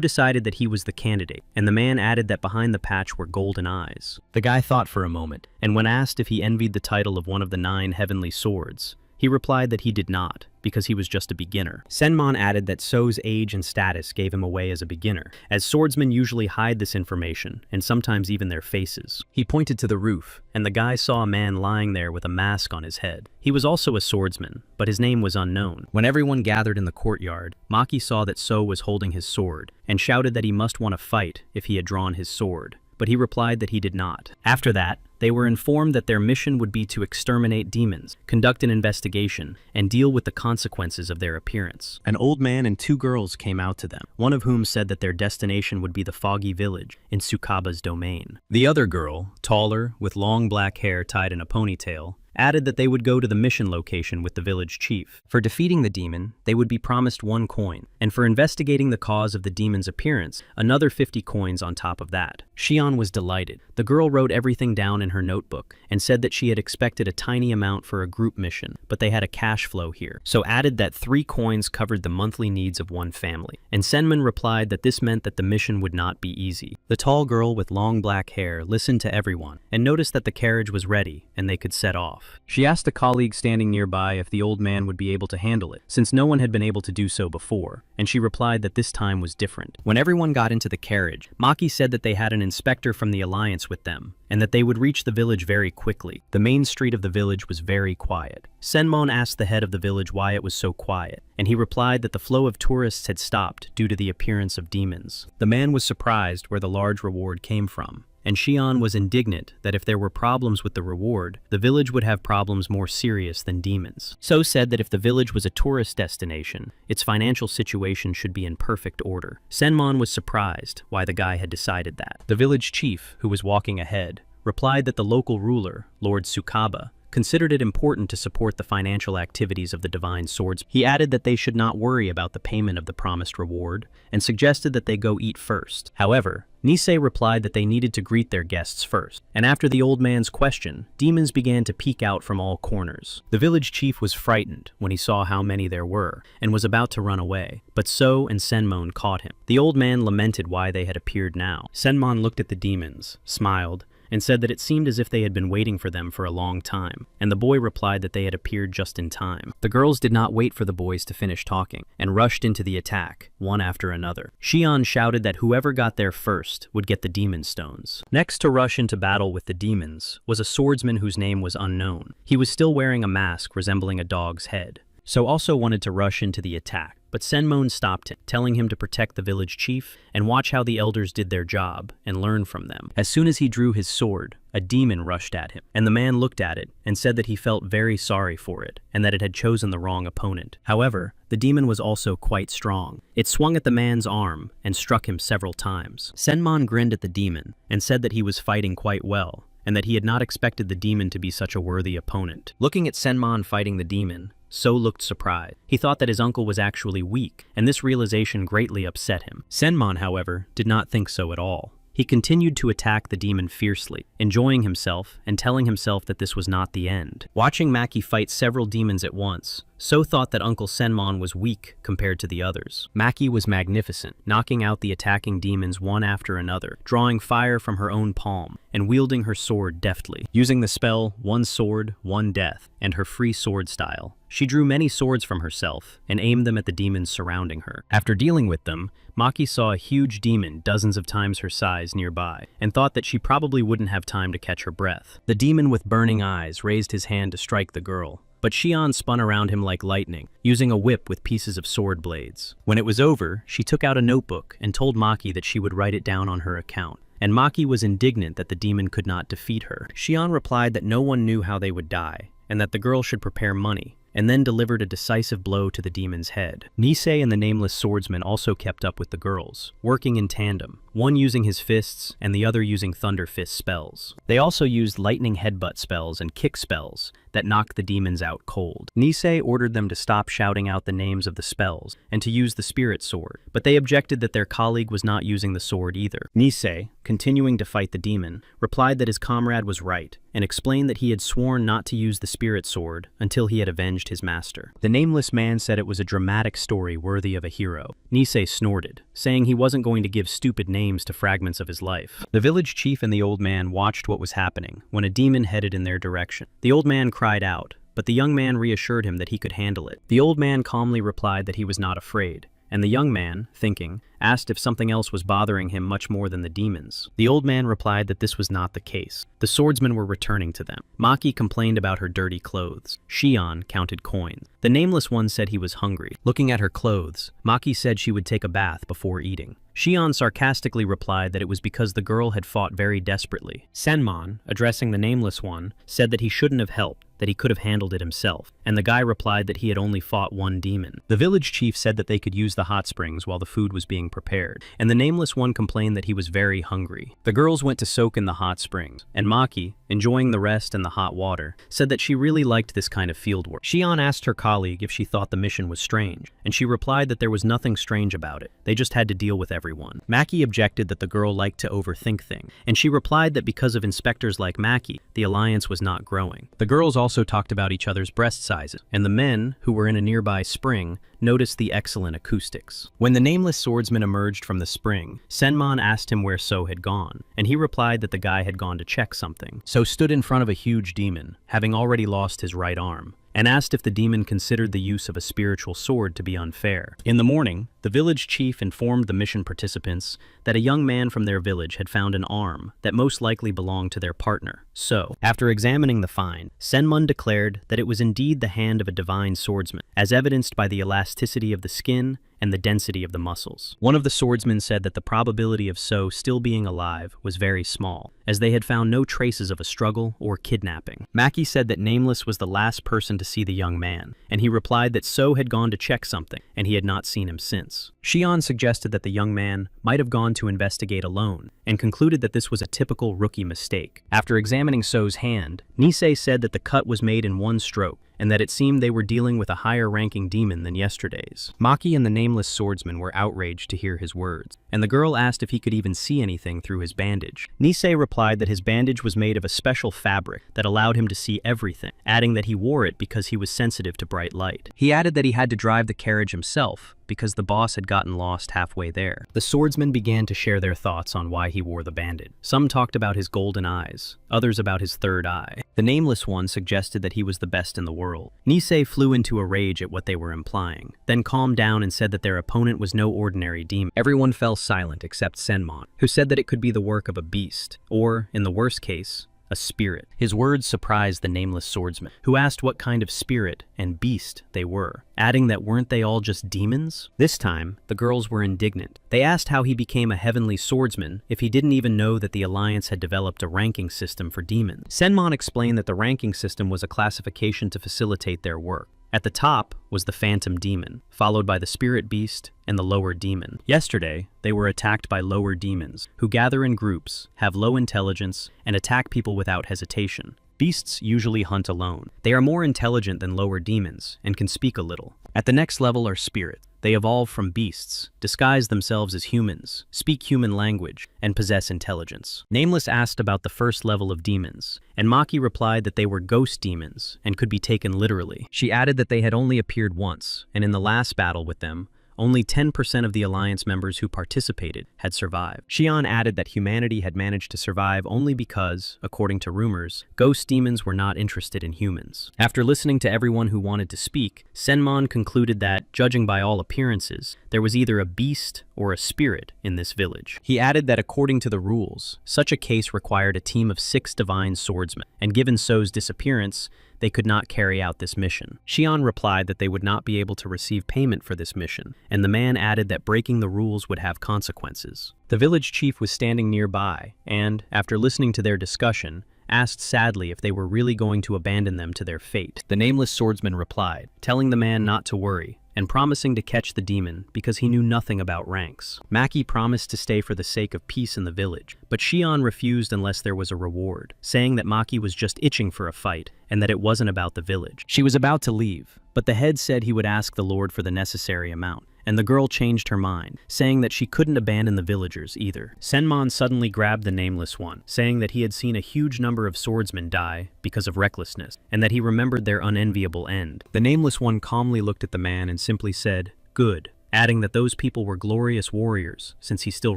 decided that he was the candidate, and the man added that behind the patch were golden eyes. The guy thought for a moment, and when asked if he envied the title of one of the 9 heavenly swords, he replied that he did not, because he was just a beginner. Senmon added that So's age and status gave him away as a beginner, as swordsmen usually hide this information, and sometimes even their faces. He pointed to the roof, and the guy saw a man lying there with a mask on his head. He was also a swordsman, but his name was unknown. When everyone gathered in the courtyard, Maki saw that So was holding his sword, and shouted that he must want to fight if he had drawn his sword, but he replied that he did not. After that, they were informed that their mission would be to exterminate demons, conduct an investigation, and deal with the consequences of their appearance. An old man and 2 girls came out to them, one of whom said that their destination would be the Foggy Village in Tsukaba's domain. The other girl, taller, with long black hair tied in a ponytail, added that they would go to the mission location with the village chief. For defeating the demon, they would be promised 1 coin, and for investigating the cause of the demon's appearance, another 50 coins on top of that. Cheon was delighted. The girl wrote everything down in her notebook, and said that she had expected a tiny amount for a group mission, but they had a cash flow here, so added that 3 coins covered the monthly needs of 1 family. And Senmon replied that this meant that the mission would not be easy. The tall girl with long black hair listened to everyone, and noticed that the carriage was ready, and they could set off. She asked a colleague standing nearby if the old man would be able to handle it, since no one had been able to do so before, and she replied that this time was different. When everyone got into the carriage, Maki said that they had an inspector from the Alliance with them, and that they would reach the village very quickly. The main street of the village was very quiet. Senmon asked the head of the village why it was so quiet, and he replied that the flow of tourists had stopped due to the appearance of demons. The man was surprised where the large reward came from, and Cheon was indignant that if there were problems with the reward, the village would have problems more serious than demons. So said that if the village was a tourist destination, its financial situation should be in perfect order. Senmon was surprised why the guy had decided that. The village chief, who was walking ahead, replied that the local ruler, Lord Tsukaba, considered it important to support the financial activities of the divine swords. He added that they should not worry about the payment of the promised reward, and suggested that they go eat first. However, Nisei replied that they needed to greet their guests first, and after the old man's question, demons began to peek out from all corners. The village chief was frightened when he saw how many there were, and was about to run away, but So and Senmon caught him. The old man lamented why they had appeared now. Senmon looked at the demons, smiled, and said that it seemed as if they had been waiting for them for a long time, and the boy replied that they had appeared just in time. The girls did not wait for the boys to finish talking, and rushed into the attack, one after another. Cheon shouted that whoever got there first would get the demon stones. Next to rush into battle with the demons was a swordsman whose name was unknown. He was still wearing a mask resembling a dog's head, so also wanted to rush into the attack. But Senmon stopped him, telling him to protect the village chief and watch how the elders did their job and learn from them. As soon as he drew his sword, a demon rushed at him, and the man looked at it and said that he felt very sorry for it and that it had chosen the wrong opponent. However, the demon was also quite strong. It swung at the man's arm and struck him several times. Senmon grinned at the demon and said that he was fighting quite well and that he had not expected the demon to be such a worthy opponent. Looking at Senmon fighting the demon, So looked surprised. He thought that his uncle was actually weak, and this realization greatly upset him. Senmon, however, did not think so at all. He continued to attack the demon fiercely, enjoying himself and telling himself that this was not the end. Watching Maki fight several demons at once, So thought that Uncle Senmon was weak compared to the others. Maki was magnificent, knocking out the attacking demons one after another, drawing fire from her own palm, and wielding her sword deftly. Using the spell, One Sword, One Death, and her free sword style, she drew many swords from herself and aimed them at the demons surrounding her. After dealing with them, Maki saw a huge demon dozens of times her size nearby, and thought that she probably wouldn't have time to catch her breath. The demon with burning eyes raised his hand to strike the girl, but Cheon spun around him like lightning, using a whip with pieces of sword blades. When it was over, she took out a notebook and told Maki that she would write it down on her account, and Maki was indignant that the demon could not defeat her. Cheon replied that no one knew how they would die, and that the girl should prepare money, and then delivered a decisive blow to the demon's head. Nisei and the nameless swordsman also kept up with the girls, working in tandem, one using his fists and the other using thunder fist spells. They also used lightning headbutt spells and kick spells that knocked the demons out cold. Nisei ordered them to stop shouting out the names of the spells and to use the spirit sword, but they objected that their colleague was not using the sword either. Nisei, continuing to fight the demon, replied that his comrade was right and explained that he had sworn not to use the spirit sword until he had avenged his master. The nameless man said it was a dramatic story worthy of a hero. Nisei snorted, saying he wasn't going to give stupid names to fragments of his life. The village chief and the old man watched what was happening when a demon headed in their direction. The old man cried out, but the young man reassured him that he could handle it. The old man calmly replied that he was not afraid, and the young man, thinking, asked if something else was bothering him much more than the demons. The old man replied that this was not the case. The swordsmen were returning to them. Maki complained about her dirty clothes. Cheon counted coins. The nameless one said he was hungry. Looking at her clothes, Maki said she would take a bath before eating. Cheon sarcastically replied that it was because the girl had fought very desperately. Senmon, addressing the nameless one, said that he shouldn't have helped, that he could have handled it himself, and the guy replied that he had only fought one demon. The village chief said that they could use the hot springs while the food was being prepared, and the nameless one complained that he was very hungry. The girls went to soak in the hot springs, and Maki, enjoying the rest and the hot water, said that she really liked this kind of field work. Cheon asked her colleague if she thought the mission was strange, and she replied that there was nothing strange about it. They just had to deal with everyone. Maki objected that the girl liked to overthink things, and she replied that because of inspectors like Maki, the alliance was not growing. The girls also talked about each other's breast sizes, and the men, who were in a nearby spring, noticed the excellent acoustics. When the nameless swordsman emerged from the spring, Senmon asked him where So had gone, and he replied that the guy had gone to check something. So stood in front of a huge demon, having already lost his right arm, and asked if the demon considered the use of a spiritual sword to be unfair. In the morning, the village chief informed the mission participants that a young man from their village had found an arm that most likely belonged to their partner. So, after examining the find, Senmon declared that it was indeed the hand of a divine swordsman, as evidenced by the elasticity of the skin and the density of the muscles. One of the swordsmen said that the probability of So still being alive was very small, as they had found no traces of a struggle or kidnapping. Maki said that Nameless was the last person to see the young man, and he replied that So had gone to check something, and he had not seen him since. Cheon suggested that the young man might have gone to investigate alone, and concluded that this was a typical rookie mistake. After examining So's hand, Nisei said that the cut was made in one stroke, and that it seemed they were dealing with a higher-ranking demon than yesterday's. Maki and the nameless swordsman were outraged to hear his words, and the girl asked if he could even see anything through his bandage. Nisei replied that his bandage was made of a special fabric that allowed him to see everything, adding that he wore it because he was sensitive to bright light. He added that he had to drive the carriage himself, because the boss had gotten lost halfway there. The swordsmen began to share their thoughts on why he wore the bandage. Some talked about his golden eyes, others about his third eye. The nameless one suggested that he was the best in the world. Nisei flew into a rage at what they were implying, then calmed down and said that their opponent was no ordinary demon. Everyone fell silent except Senmon, who said that it could be the work of a beast, or, in the worst case, a spirit. His words surprised the nameless swordsman, who asked what kind of spirit and beast they were, adding that weren't they all just demons? This time, the girls were indignant. They asked how he became a heavenly swordsman if he didn't even know that the Alliance had developed a ranking system for demons. Senmon explained that the ranking system was a classification to facilitate their work. At the top was the Phantom Demon, followed by the Spirit Beast and the Lower Demon. Yesterday, they were attacked by Lower Demons, who gather in groups, have low intelligence, and attack people without hesitation. Beasts usually hunt alone. They are more intelligent than Lower Demons and can speak a little. At the next level are spirits. They evolve from beasts, disguise themselves as humans, speak human language, and possess intelligence. Nameless asked about the first level of demons, and Maki replied that they were ghost demons and could be taken literally. She added that they had only appeared once, and in the last battle with them, only 10% of the Alliance members who participated had survived. Cheon added that humanity had managed to survive only because, according to rumors, ghost demons were not interested in humans. After listening to everyone who wanted to speak, Senmon concluded that, judging by all appearances, there was either a beast or a spirit in this village. He added that according to the rules, such a case required a team of 6 divine swordsmen, and given So's disappearance, they could not carry out this mission. Cheon replied that they would not be able to receive payment for this mission, and the man added that breaking the rules would have consequences. The village chief was standing nearby, and, after listening to their discussion, asked sadly if they were really going to abandon them to their fate. The nameless swordsman replied, telling the man not to worry, and promising to catch the demon because he knew nothing about ranks. Maki promised to stay for the sake of peace in the village, but Cheon refused unless there was a reward, saying that Maki was just itching for a fight and that it wasn't about the village. She was about to leave, but the head said he would ask the Lord for the necessary amount, and the girl changed her mind, saying that she couldn't abandon the villagers either. Senmon suddenly grabbed the nameless one, saying that he had seen a huge number of swordsmen die because of recklessness, and that he remembered their unenviable end. The nameless one calmly looked at the man and simply said, "Good," adding that those people were glorious warriors, since he still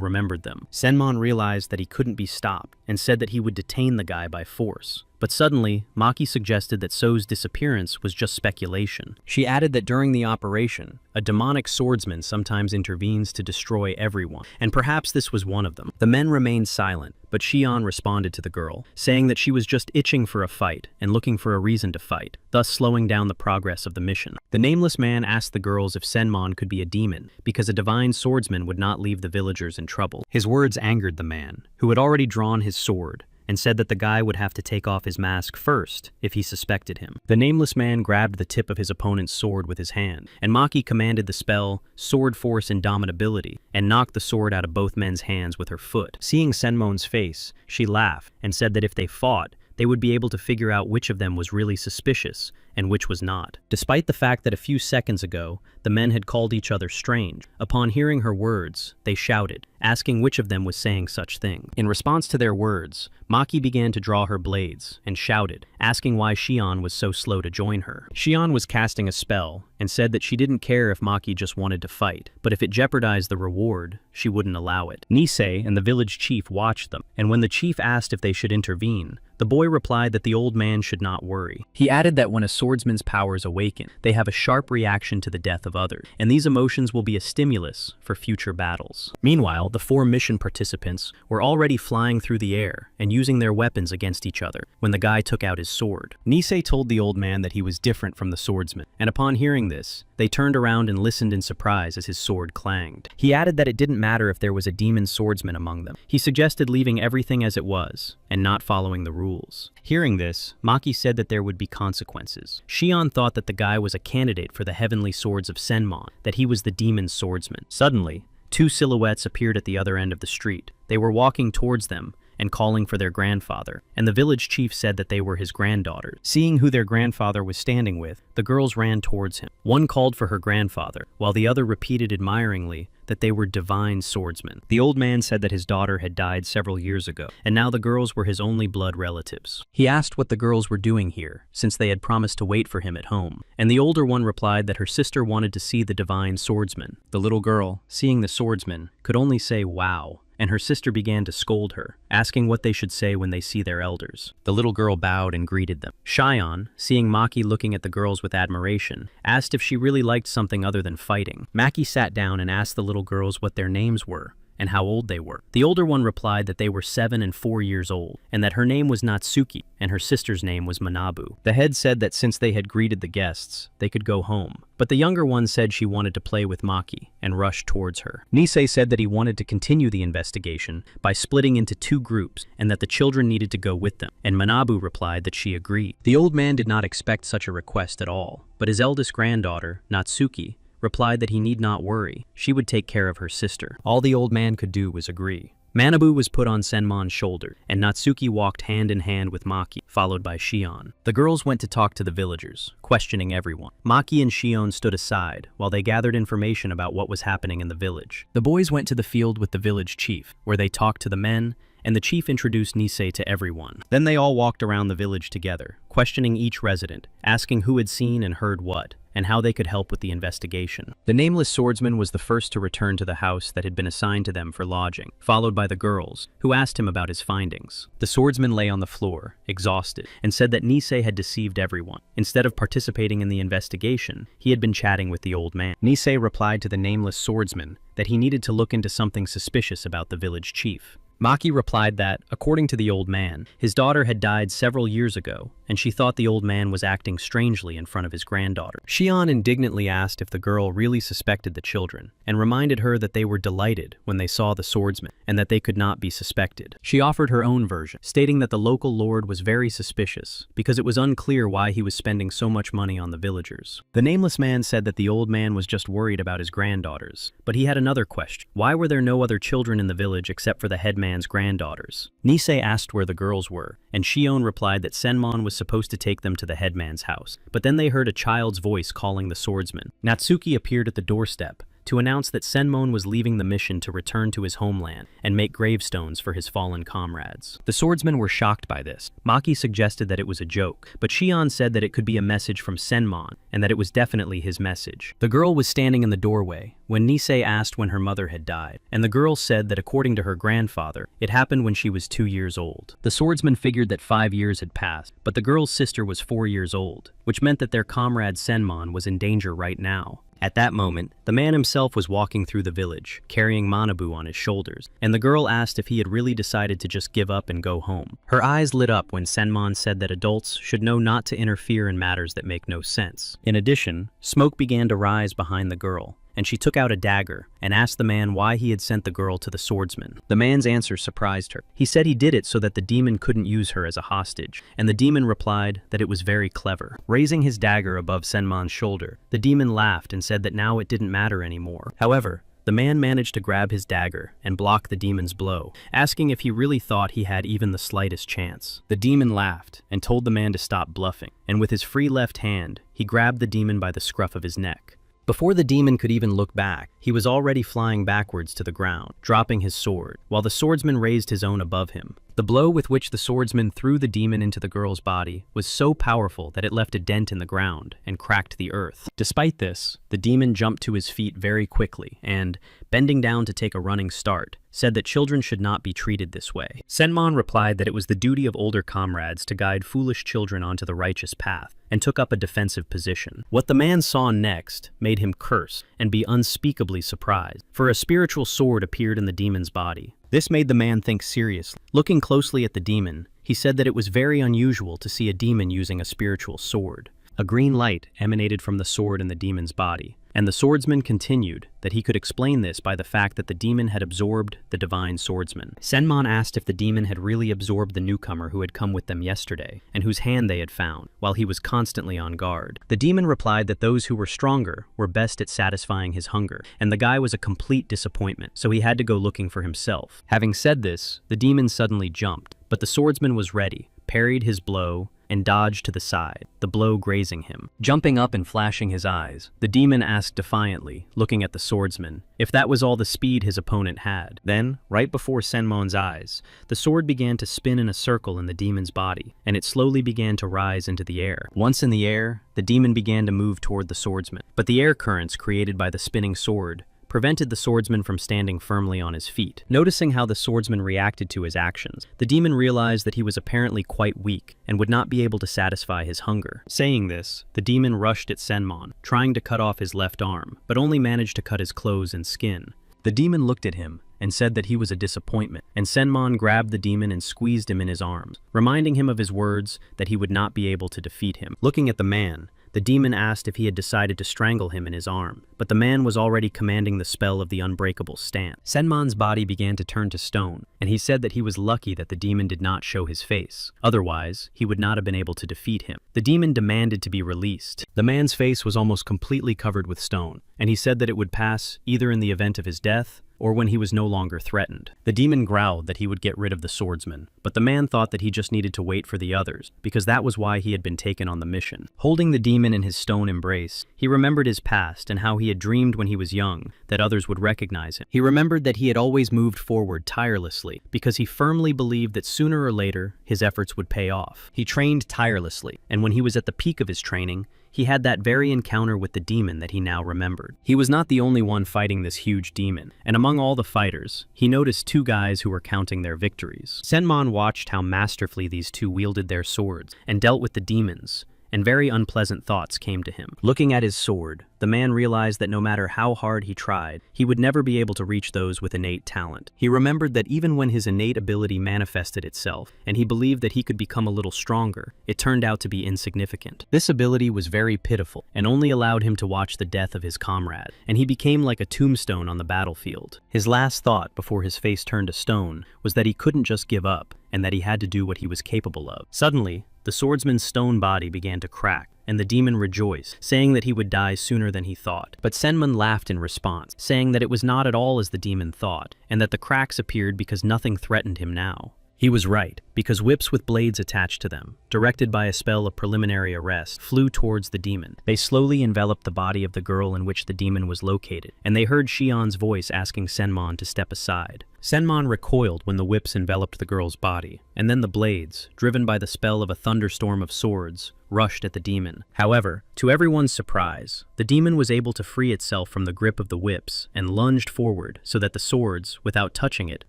remembered them. Senmon realized that he couldn't be stopped, and said that he would detain the guy by force. But suddenly, Maki suggested that So's disappearance was just speculation. She added that during the operation, a demonic swordsman sometimes intervenes to destroy everyone, and perhaps this was one of them. The men remained silent, but Cheon responded to the girl, saying that she was just itching for a fight and looking for a reason to fight, thus slowing down the progress of the mission. The nameless man asked the girls if Senmon could be a demon, because a divine swordsman would not leave the villagers in trouble. His words angered the man, who had already drawn his sword, and said that the guy would have to take off his mask first if he suspected him. The nameless man grabbed the tip of his opponent's sword with his hand, and Maki commanded the spell Sword Force Indomitability and knocked the sword out of both men's hands with her foot. Seeing Senmon's face, she laughed and said that if they fought, they would be able to figure out which of them was really suspicious and which was not. Despite the fact that a few seconds ago, the men had called each other strange, upon hearing her words, they shouted, asking which of them was saying such things. In response to their words, Maki began to draw her blades and shouted, asking why Cheon was so slow to join her. Cheon was casting a spell and said that she didn't care if Maki just wanted to fight, but if it jeopardized the reward, she wouldn't allow it. Nisei and the village chief watched them, and when the chief asked if they should intervene, the boy replied that the old man should not worry. He added that when a swordsman's powers awaken, they have a sharp reaction to the death of others, and these emotions will be a stimulus for future battles. Meanwhile, the 4 mission participants were already flying through the air and using their weapons against each other when the guy took out his sword. Nisei told the old man that he was different from the swordsman, and upon hearing this, they turned around and listened in surprise as his sword clanged. He added that it didn't matter if there was a demon swordsman among them. He suggested leaving everything as it was and not following the rules. Hearing this, Maki said that there would be consequences. Cheon thought that the guy was a candidate for the heavenly swords of Senmon, that he was the demon swordsman. Suddenly, 2 silhouettes appeared at the other end of the street. They were walking towards them and calling for their grandfather, and the village chief said that they were his granddaughters. Seeing who their grandfather was standing with, the girls ran towards him. One called for her grandfather, while the other repeated admiringly that they were divine swordsmen. The old man said that his daughter had died several years ago, and now the girls were his only blood relatives. He asked what the girls were doing here, since they had promised to wait for him at home, and the older one replied that her sister wanted to see the divine swordsman. The little girl, seeing the swordsman, could only say wow, and her sister began to scold her, asking what they should say when they see their elders. The little girl bowed and greeted them. Cheon, seeing Maki looking at the girls with admiration, asked if she really liked something other than fighting. Maki sat down and asked the little girls what their names were and how old they were. The older one replied that they were 7 and 4 years old, and that her name was Natsuki, and her sister's name was Manabu. The head said that since they had greeted the guests, they could go home. But the younger one said she wanted to play with Maki, and rushed towards her. Nisei said that he wanted to continue the investigation by splitting into 2 groups, and that the children needed to go with them, and Manabu replied that she agreed. The old man did not expect such a request at all, but his eldest granddaughter, Natsuki, replied that he need not worry, she would take care of her sister. All the old man could do was agree. Manabu was put on Senmon's shoulder, and Natsuki walked hand in hand with Maki, followed by Cheon. The girls went to talk to the villagers, questioning everyone. Maki and Cheon stood aside, while they gathered information about what was happening in the village. The boys went to the field with the village chief, where they talked to the men, and the chief introduced Nisei to everyone. Then they all walked around the village together, questioning each resident, asking who had seen and heard what, and how they could help with the investigation. The nameless swordsman was the first to return to the house that had been assigned to them for lodging, followed by the girls, who asked him about his findings. The swordsman lay on the floor, exhausted, and said that Nisei had deceived everyone. Instead of participating in the investigation, he had been chatting with the old man. Nisei replied to the nameless swordsman that he needed to look into something suspicious about the village chief. Maki replied that, according to the old man, his daughter had died several years ago, and she thought the old man was acting strangely in front of his granddaughter. Cheon indignantly asked if the girl really suspected the children, and reminded her that they were delighted when they saw the swordsman, and that they could not be suspected. She offered her own version, stating that the local lord was very suspicious, because it was unclear why he was spending so much money on the villagers. The nameless man said that the old man was just worried about his granddaughters, but he had another question. Why were there no other children in the village except for the headman's granddaughters? Nisei asked where the girls were, and Cheon replied that Senmon was supposed to take them to the headman's house, but then they heard a child's voice calling the swordsman. Natsuki appeared at the doorstep to announce that Senmon was leaving the mission to return to his homeland and make gravestones for his fallen comrades. The swordsmen were shocked by this. Maki suggested that it was a joke, but Cheon said that it could be a message from Senmon, and that it was definitely his message. The girl was standing in the doorway when Nisei asked when her mother had died, and the girl said that according to her grandfather, it happened when she was 2 years old. The swordsman figured that 5 years had passed, but the girl's sister was 4 years old, which meant that their comrade Senmon was in danger right now. At that moment, the man himself was walking through the village, carrying Manabu on his shoulders, and the girl asked if he had really decided to just give up and go home. Her eyes lit up when Senmon said that adults should know not to interfere in matters that make no sense. In addition, smoke began to rise behind the girl, and she took out a dagger and asked the man why he had sent the girl to the swordsman. The man's answer surprised her. He said he did it so that the demon couldn't use her as a hostage, and the demon replied that it was very clever. Raising his dagger above Senmon's shoulder, the demon laughed and said that now it didn't matter anymore. However, the man managed to grab his dagger and block the demon's blow, asking if he really thought he had even the slightest chance. The demon laughed and told the man to stop bluffing, and with his free left hand, he grabbed the demon by the scruff of his neck. Before the demon could even look back, he was already flying backwards to the ground, dropping his sword, while the swordsman raised his own above him. The blow with which the swordsman threw the demon into the girl's body was so powerful that it left a dent in the ground and cracked the earth. Despite this, the demon jumped to his feet very quickly and, bending down to take a running start, said that children should not be treated this way. Senmon replied that it was the duty of older comrades to guide foolish children onto the righteous path, and took up a defensive position. What the man saw next made him curse and be unspeakably surprised, for a spiritual sword appeared in the demon's body. This made the man think seriously. Looking closely at the demon, he said that it was very unusual to see a demon using a spiritual sword. A green light emanated from the sword in the demon's body, and the swordsman continued that he could explain this by the fact that the demon had absorbed the divine swordsman. Senmon asked if the demon had really absorbed the newcomer who had come with them yesterday, and whose hand they had found, while he was constantly on guard. The demon replied that those who were stronger were best at satisfying his hunger, and the guy was a complete disappointment, so he had to go looking for himself. Having said this, the demon suddenly jumped, but the swordsman was ready, parried his blow, and dodged to the side, the blow grazing him. Jumping up and flashing his eyes, the demon asked defiantly, looking at the swordsman, if that was all the speed his opponent had. Then, right before Senmon's eyes, the sword began to spin in a circle in the demon's body, and it slowly began to rise into the air. Once in the air, the demon began to move toward the swordsman, but the air currents created by the spinning sword prevented the swordsman from standing firmly on his feet. Noticing how the swordsman reacted to his actions, the demon realized that he was apparently quite weak and would not be able to satisfy his hunger. Saying this, the demon rushed at Senmon, trying to cut off his left arm, but only managed to cut his clothes and skin. The demon looked at him and said that he was a disappointment, and Senmon grabbed the demon and squeezed him in his arms, reminding him of his words that he would not be able to defeat him. Looking at the man, the demon asked if he had decided to strangle him in his arm, but the man was already commanding the spell of the unbreakable stance. Senmon's body began to turn to stone, and he said that he was lucky that the demon did not show his face. Otherwise, he would not have been able to defeat him. The demon demanded to be released. The man's face was almost completely covered with stone, and he said that it would pass either in the event of his death or when he was no longer threatened. The demon growled that he would get rid of the swordsman, but the man thought that he just needed to wait for the others, because that was why he had been taken on the mission. Holding the demon in his stone embrace, he remembered his past and how he had dreamed when he was young that others would recognize him. He remembered that he had always moved forward tirelessly, because he firmly believed that sooner or later, his efforts would pay off. He trained tirelessly, and when he was at the peak of his training, he had that very encounter with the demon that he now remembered. He was not the only one fighting this huge demon, and among all the fighters, he noticed two guys who were counting their victories. Senmon watched how masterfully these two wielded their swords and dealt with the demons, and very unpleasant thoughts came to him. Looking at his sword, the man realized that no matter how hard he tried, he would never be able to reach those with innate talent. He remembered that even when his innate ability manifested itself, and he believed that he could become a little stronger, it turned out to be insignificant. This ability was very pitiful, and only allowed him to watch the death of his comrade, and he became like a tombstone on the battlefield. His last thought before his face turned to stone was that he couldn't just give up, and that he had to do what he was capable of. Suddenly, the swordsman's stone body began to crack, and the demon rejoiced, saying that he would die sooner than he thought. But Senmon laughed in response, saying that it was not at all as the demon thought, and that the cracks appeared because nothing threatened him now. He was right, because whips with blades attached to them, directed by a spell of preliminary arrest, flew towards the demon. They slowly enveloped the body of the girl in which the demon was located, and they heard Cheon's voice asking Senmon to step aside. Senmon recoiled when the whips enveloped the girl's body, and then the blades, driven by the spell of a thunderstorm of swords, rushed at the demon. However, to everyone's surprise, the demon was able to free itself from the grip of the whips and lunged forward so that the swords, without touching it,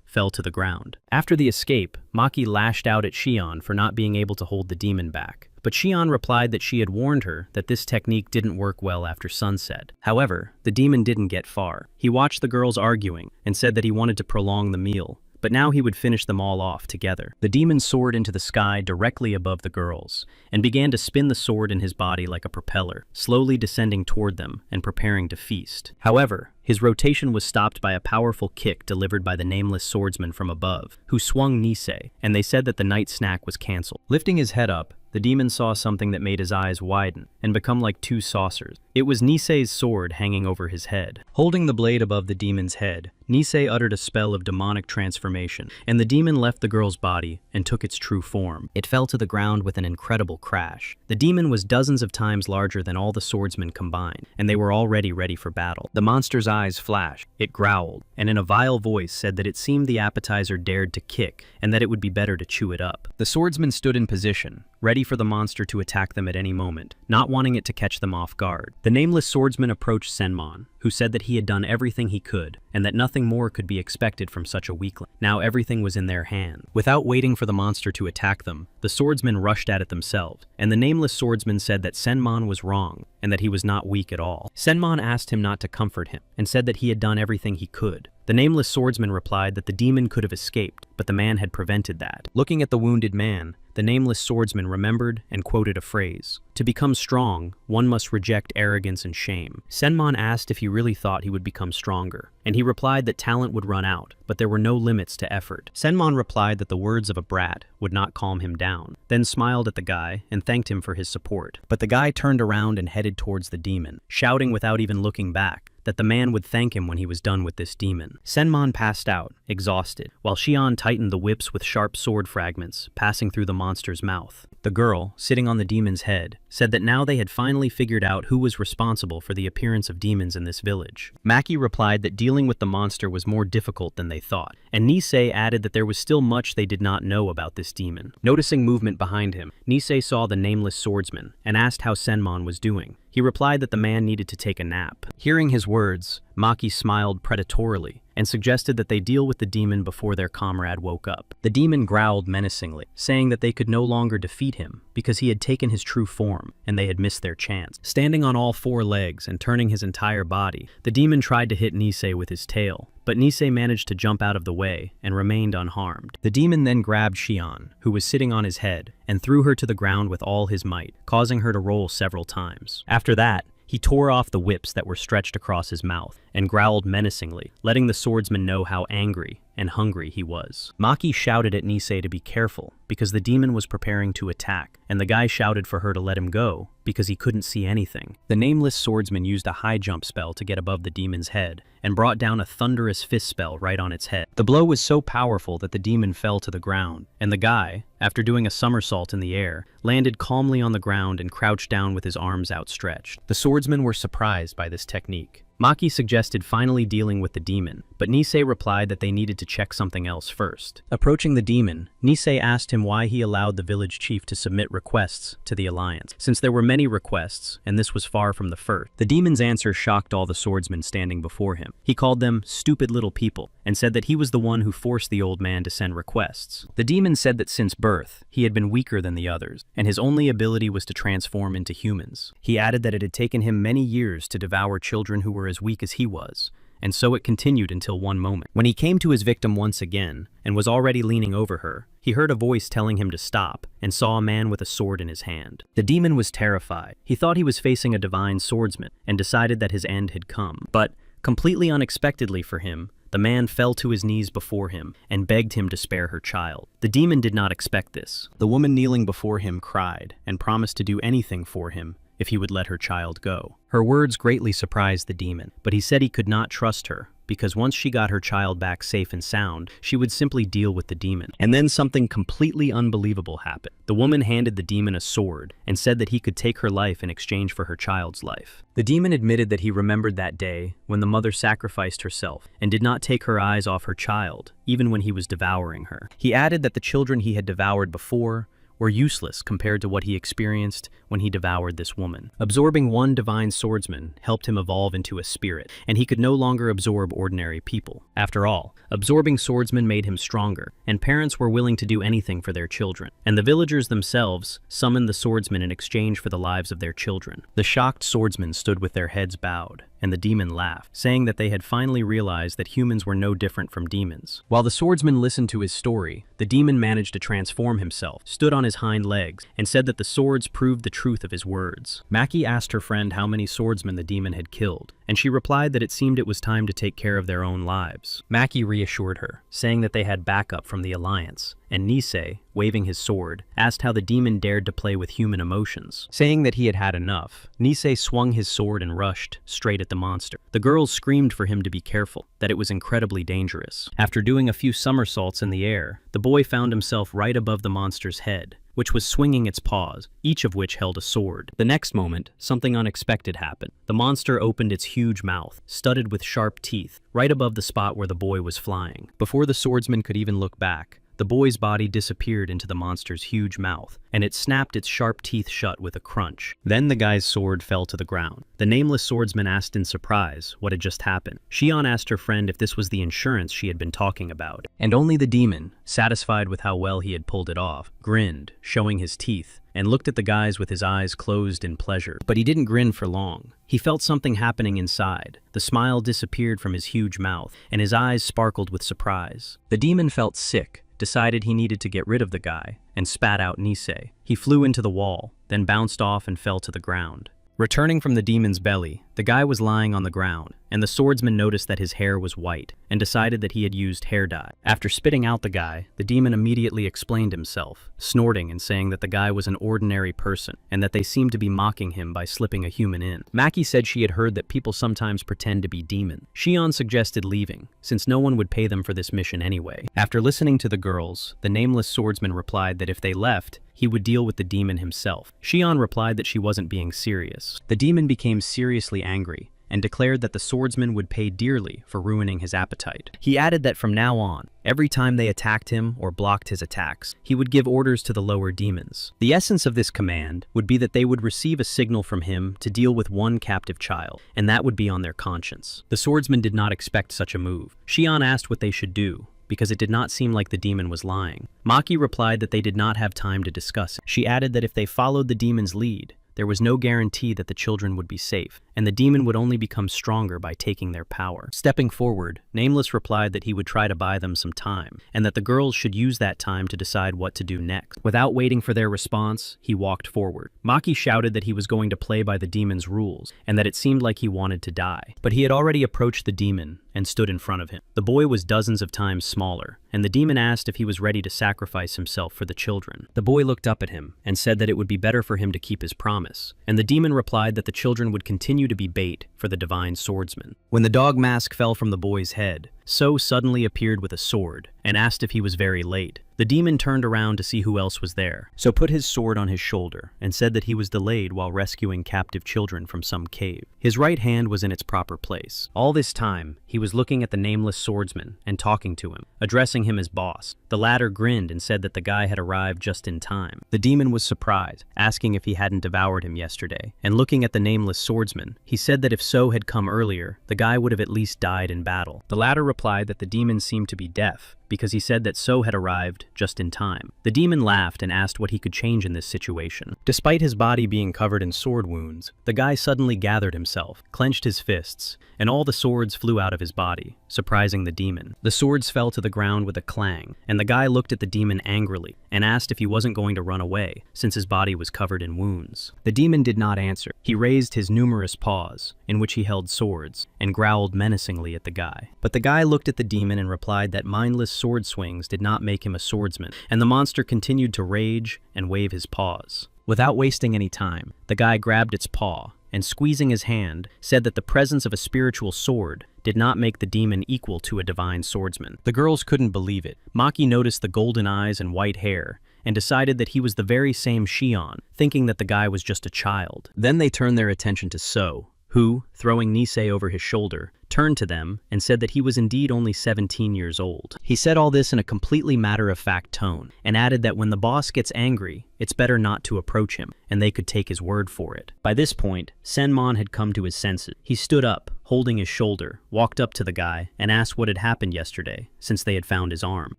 fell to the ground. After the escape, Maki lashed out at Cheon for not being able to hold the demon back. But Cheon replied that she had warned her that this technique didn't work well after sunset. However, the demon didn't get far. He watched the girls arguing and said that he wanted to prolong the meal, but now he would finish them all off together. The demon soared into the sky directly above the girls and began to spin the sword in his body like a propeller, slowly descending toward them and preparing to feast. However, his rotation was stopped by a powerful kick delivered by the nameless swordsman from above, who swung Nisei, and they said that the night snack was cancelled. Lifting his head up, the demon saw something that made his eyes widen and become like two saucers. It was Nisei's sword hanging over his head. Holding the blade above the demon's head, Nisei uttered a spell of demonic transformation, and the demon left the girl's body and took its true form. It fell to the ground with an incredible crash. The demon was dozens of times larger than all the swordsmen combined, and they were already ready for battle. The monster's eyes flashed, it growled, and in a vile voice said that it seemed the appetizer dared to kick, and that it would be better to chew it up. The swordsmen stood in position, ready for the monster to attack them at any moment, not wanting it to catch them off guard. The nameless swordsman approached Senmon, who said that he had done everything he could, and that nothing more could be expected from such a weakling. Now everything was in their hand. Without waiting for the monster to attack them, the swordsmen rushed at it themselves, and the nameless swordsman said that Senmon was wrong, and that he was not weak at all. Senmon asked him not to comfort him, and said that he had done everything he could. The nameless swordsman replied that the demon could have escaped, but the man had prevented that. Looking at the wounded man, the nameless swordsman remembered and quoted a phrase. To become strong, one must reject arrogance and shame. Senmon asked if he really thought he would become stronger, and he replied that talent would run out, but there were no limits to effort. Senmon replied that the words of a brat would not calm him down, then smiled at the guy and thanked him for his support. But the guy turned around and headed towards the demon, shouting without even looking back that the man would thank him when he was done with this demon. Senmon passed out, exhausted, while Cheon tightened the whips with sharp sword fragments, passing through the monster's mouth. The girl, sitting on the demon's head, said that now they had finally figured out who was responsible for the appearance of demons in this village. Maki replied that dealing with the monster was more difficult than they thought, and Nisei added that there was still much they did not know about this demon. Noticing movement behind him, Nisei saw the nameless swordsman and asked how Senmon was doing. He replied that the man needed to take a nap. Hearing his words, Maki smiled predatorily and suggested that they deal with the demon before their comrade woke up. The demon growled menacingly, saying that they could no longer defeat him because he had taken his true form and they had missed their chance. Standing on all four legs and turning his entire body, the demon tried to hit Nisei with his tail, but Nisei managed to jump out of the way and remained unharmed. The demon then grabbed Cheon, who was sitting on his head, and threw her to the ground with all his might, causing her to roll several times. After that, he tore off the whips that were stretched across his mouth and growled menacingly, letting the swordsman know how angry and hungry he was. Maki shouted at Nisei to be careful because the demon was preparing to attack, and the guy shouted for her to let him go because he couldn't see anything. The nameless swordsman used a high jump spell to get above the demon's head and brought down a thunderous fist spell right on its head. The blow was so powerful that the demon fell to the ground, and the guy, after doing a somersault in the air, landed calmly on the ground and crouched down with his arms outstretched. The swordsmen were surprised by this technique. Maki suggested finally dealing with the demon, but Nisei replied that they needed to check something else first. Approaching the demon, Nisei asked him why he allowed the village chief to submit requests to the alliance, since there were many requests, and this was far from the first. The demon's answer shocked all the swordsmen standing before him. He called them stupid little people, and said that he was the one who forced the old man to send requests. The demon said that since birth, he had been weaker than the others, and his only ability was to transform into humans. He added that it had taken him many years to devour children who were as weak as he was, and so it continued until one moment. When he came to his victim once again, and was already leaning over her, he heard a voice telling him to stop, and saw a man with a sword in his hand. The demon was terrified. He thought he was facing a divine swordsman, and decided that his end had come. But, completely unexpectedly for him, the man fell to his knees before him and begged him to spare her child. The demon did not expect this. The woman kneeling before him cried and promised to do anything for him if he would let her child go. Her words greatly surprised the demon, but he said he could not trust her because once she got her child back safe and sound, she would simply deal with the demon. And then something completely unbelievable happened. The woman handed the demon a sword and said that he could take her life in exchange for her child's life. The demon admitted that he remembered that day when the mother sacrificed herself and did not take her eyes off her child, even when he was devouring her. He added that the children he had devoured before were useless compared to what he experienced when he devoured this woman. Absorbing one divine swordsman helped him evolve into a spirit, and he could no longer absorb ordinary people. After all, absorbing swordsmen made him stronger, and parents were willing to do anything for their children. And the villagers themselves summoned the swordsman in exchange for the lives of their children. The shocked swordsmen stood with their heads bowed, and the demon laughed, saying that they had finally realized that humans were no different from demons. While the swordsman listened to his story, the demon managed to transform himself, stood on his hind legs, and said that the swords proved the truth of his words. Maki asked her friend how many swordsmen the demon had killed, and she replied that it seemed it was time to take care of their own lives. Maki reassured her, saying that they had backup from the alliance, and Nisei, waving his sword, asked how the demon dared to play with human emotions. Saying that he had had enough, Nisei swung his sword and rushed straight at the monster. The girls screamed for him to be careful, that it was incredibly dangerous. After doing a few somersaults in the air, the boy found himself right above the monster's head, which was swinging its paws, each of which held a sword. The next moment, something unexpected happened. The monster opened its huge mouth, studded with sharp teeth, right above the spot where the boy was flying. Before the swordsman could even look back, the boy's body disappeared into the monster's huge mouth, and it snapped its sharp teeth shut with a crunch. Then the guy's sword fell to the ground. The nameless swordsman asked in surprise what had just happened. Cheon asked her friend if this was the insurance she had been talking about, and only the demon, satisfied with how well he had pulled it off, grinned, showing his teeth, and looked at the guys with his eyes closed in pleasure. But he didn't grin for long. He felt something happening inside. The smile disappeared from his huge mouth, and his eyes sparkled with surprise. The demon felt sick, decided he needed to get rid of the guy, and spat out Nisei. He flew into the wall, then bounced off and fell to the ground. Returning from the demon's belly, The guy was lying on the ground, and the swordsman noticed that his hair was white, and decided that he had used hair dye. After spitting out the guy, the demon immediately explained himself, snorting and saying that the guy was an ordinary person, and that they seemed to be mocking him by slipping a human in. Maki said she had heard that people sometimes pretend to be demons. Cheon suggested leaving, since no one would pay them for this mission anyway. After listening to the girls, the nameless swordsman replied that if they left, he would deal with the demon himself. Cheon replied that she wasn't being serious. The demon became seriously angry and declared that the swordsman would pay dearly for ruining his appetite. He added that from now on, every time they attacked him or blocked his attacks, he would give orders to the lower demons. The essence of this command would be that they would receive a signal from him to deal with one captive child, and that would be on their conscience. The swordsman did not expect such a move. Cheon asked what they should do, because it did not seem like the demon was lying. Maki replied that they did not have time to discuss it. She added that if they followed the demon's lead, there was no guarantee that the children would be safe, and the demon would only become stronger by taking their power. Stepping forward, Nameless replied that he would try to buy them some time, and that the girls should use that time to decide what to do next. Without waiting for their response, he walked forward. Maki shouted that he was going to play by the demon's rules, and that it seemed like he wanted to die. But he had already approached the demon and stood in front of him. The boy was dozens of times smaller, and the demon asked if he was ready to sacrifice himself for the children. The boy looked up at him and said that it would be better for him to keep his promise, and the demon replied that the children would continue to be bait for the divine swordsman. When the dog mask fell from the boy's head, So suddenly appeared with a sword and asked if he was very late. The demon turned around to see who else was there, so put his sword on his shoulder and said that he was delayed while rescuing captive children from some cave. His right hand was in its proper place. All this time, he was looking at the nameless swordsman and talking to him, addressing him as boss. The latter grinned and said that the guy had arrived just in time. The demon was surprised, asking if he hadn't devoured him yesterday, and looking at the nameless swordsman, he said that if So had come earlier, the guy would have at least died in battle. The latter replied that the demon seemed to be deaf, because he said that So had arrived just in time. The demon laughed and asked what he could change in this situation. Despite his body being covered in sword wounds, the guy suddenly gathered himself, clenched his fists, and all the swords flew out of his body, surprising the demon. The swords fell to the ground with a clang, and the guy looked at the demon angrily and asked if he wasn't going to run away, since his body was covered in wounds. The demon did not answer. He raised his numerous paws, in which he held swords, and growled menacingly at the guy. But the guy looked at the demon and replied that mindless sword swings did not make him a swordsman, and the monster continued to rage and wave his paws. Without wasting any time, the guy grabbed its paw, and squeezing his hand, said that the presence of a spiritual sword did not make the demon equal to a divine swordsman. The girls couldn't believe it. Maki noticed the golden eyes and white hair, and decided that he was the very same Cheon, thinking that the guy was just a child. Then they turned their attention to So, who, throwing Nisei over his shoulder, turned to them and said that he was indeed only 17 years old. He said all this in a completely matter-of-fact tone, and added that when the boss gets angry, it's better not to approach him, and they could take his word for it. By this point, Senmon had come to his senses. He stood up, holding his shoulder, walked up to the guy, and asked what had happened yesterday, since they had found his arm.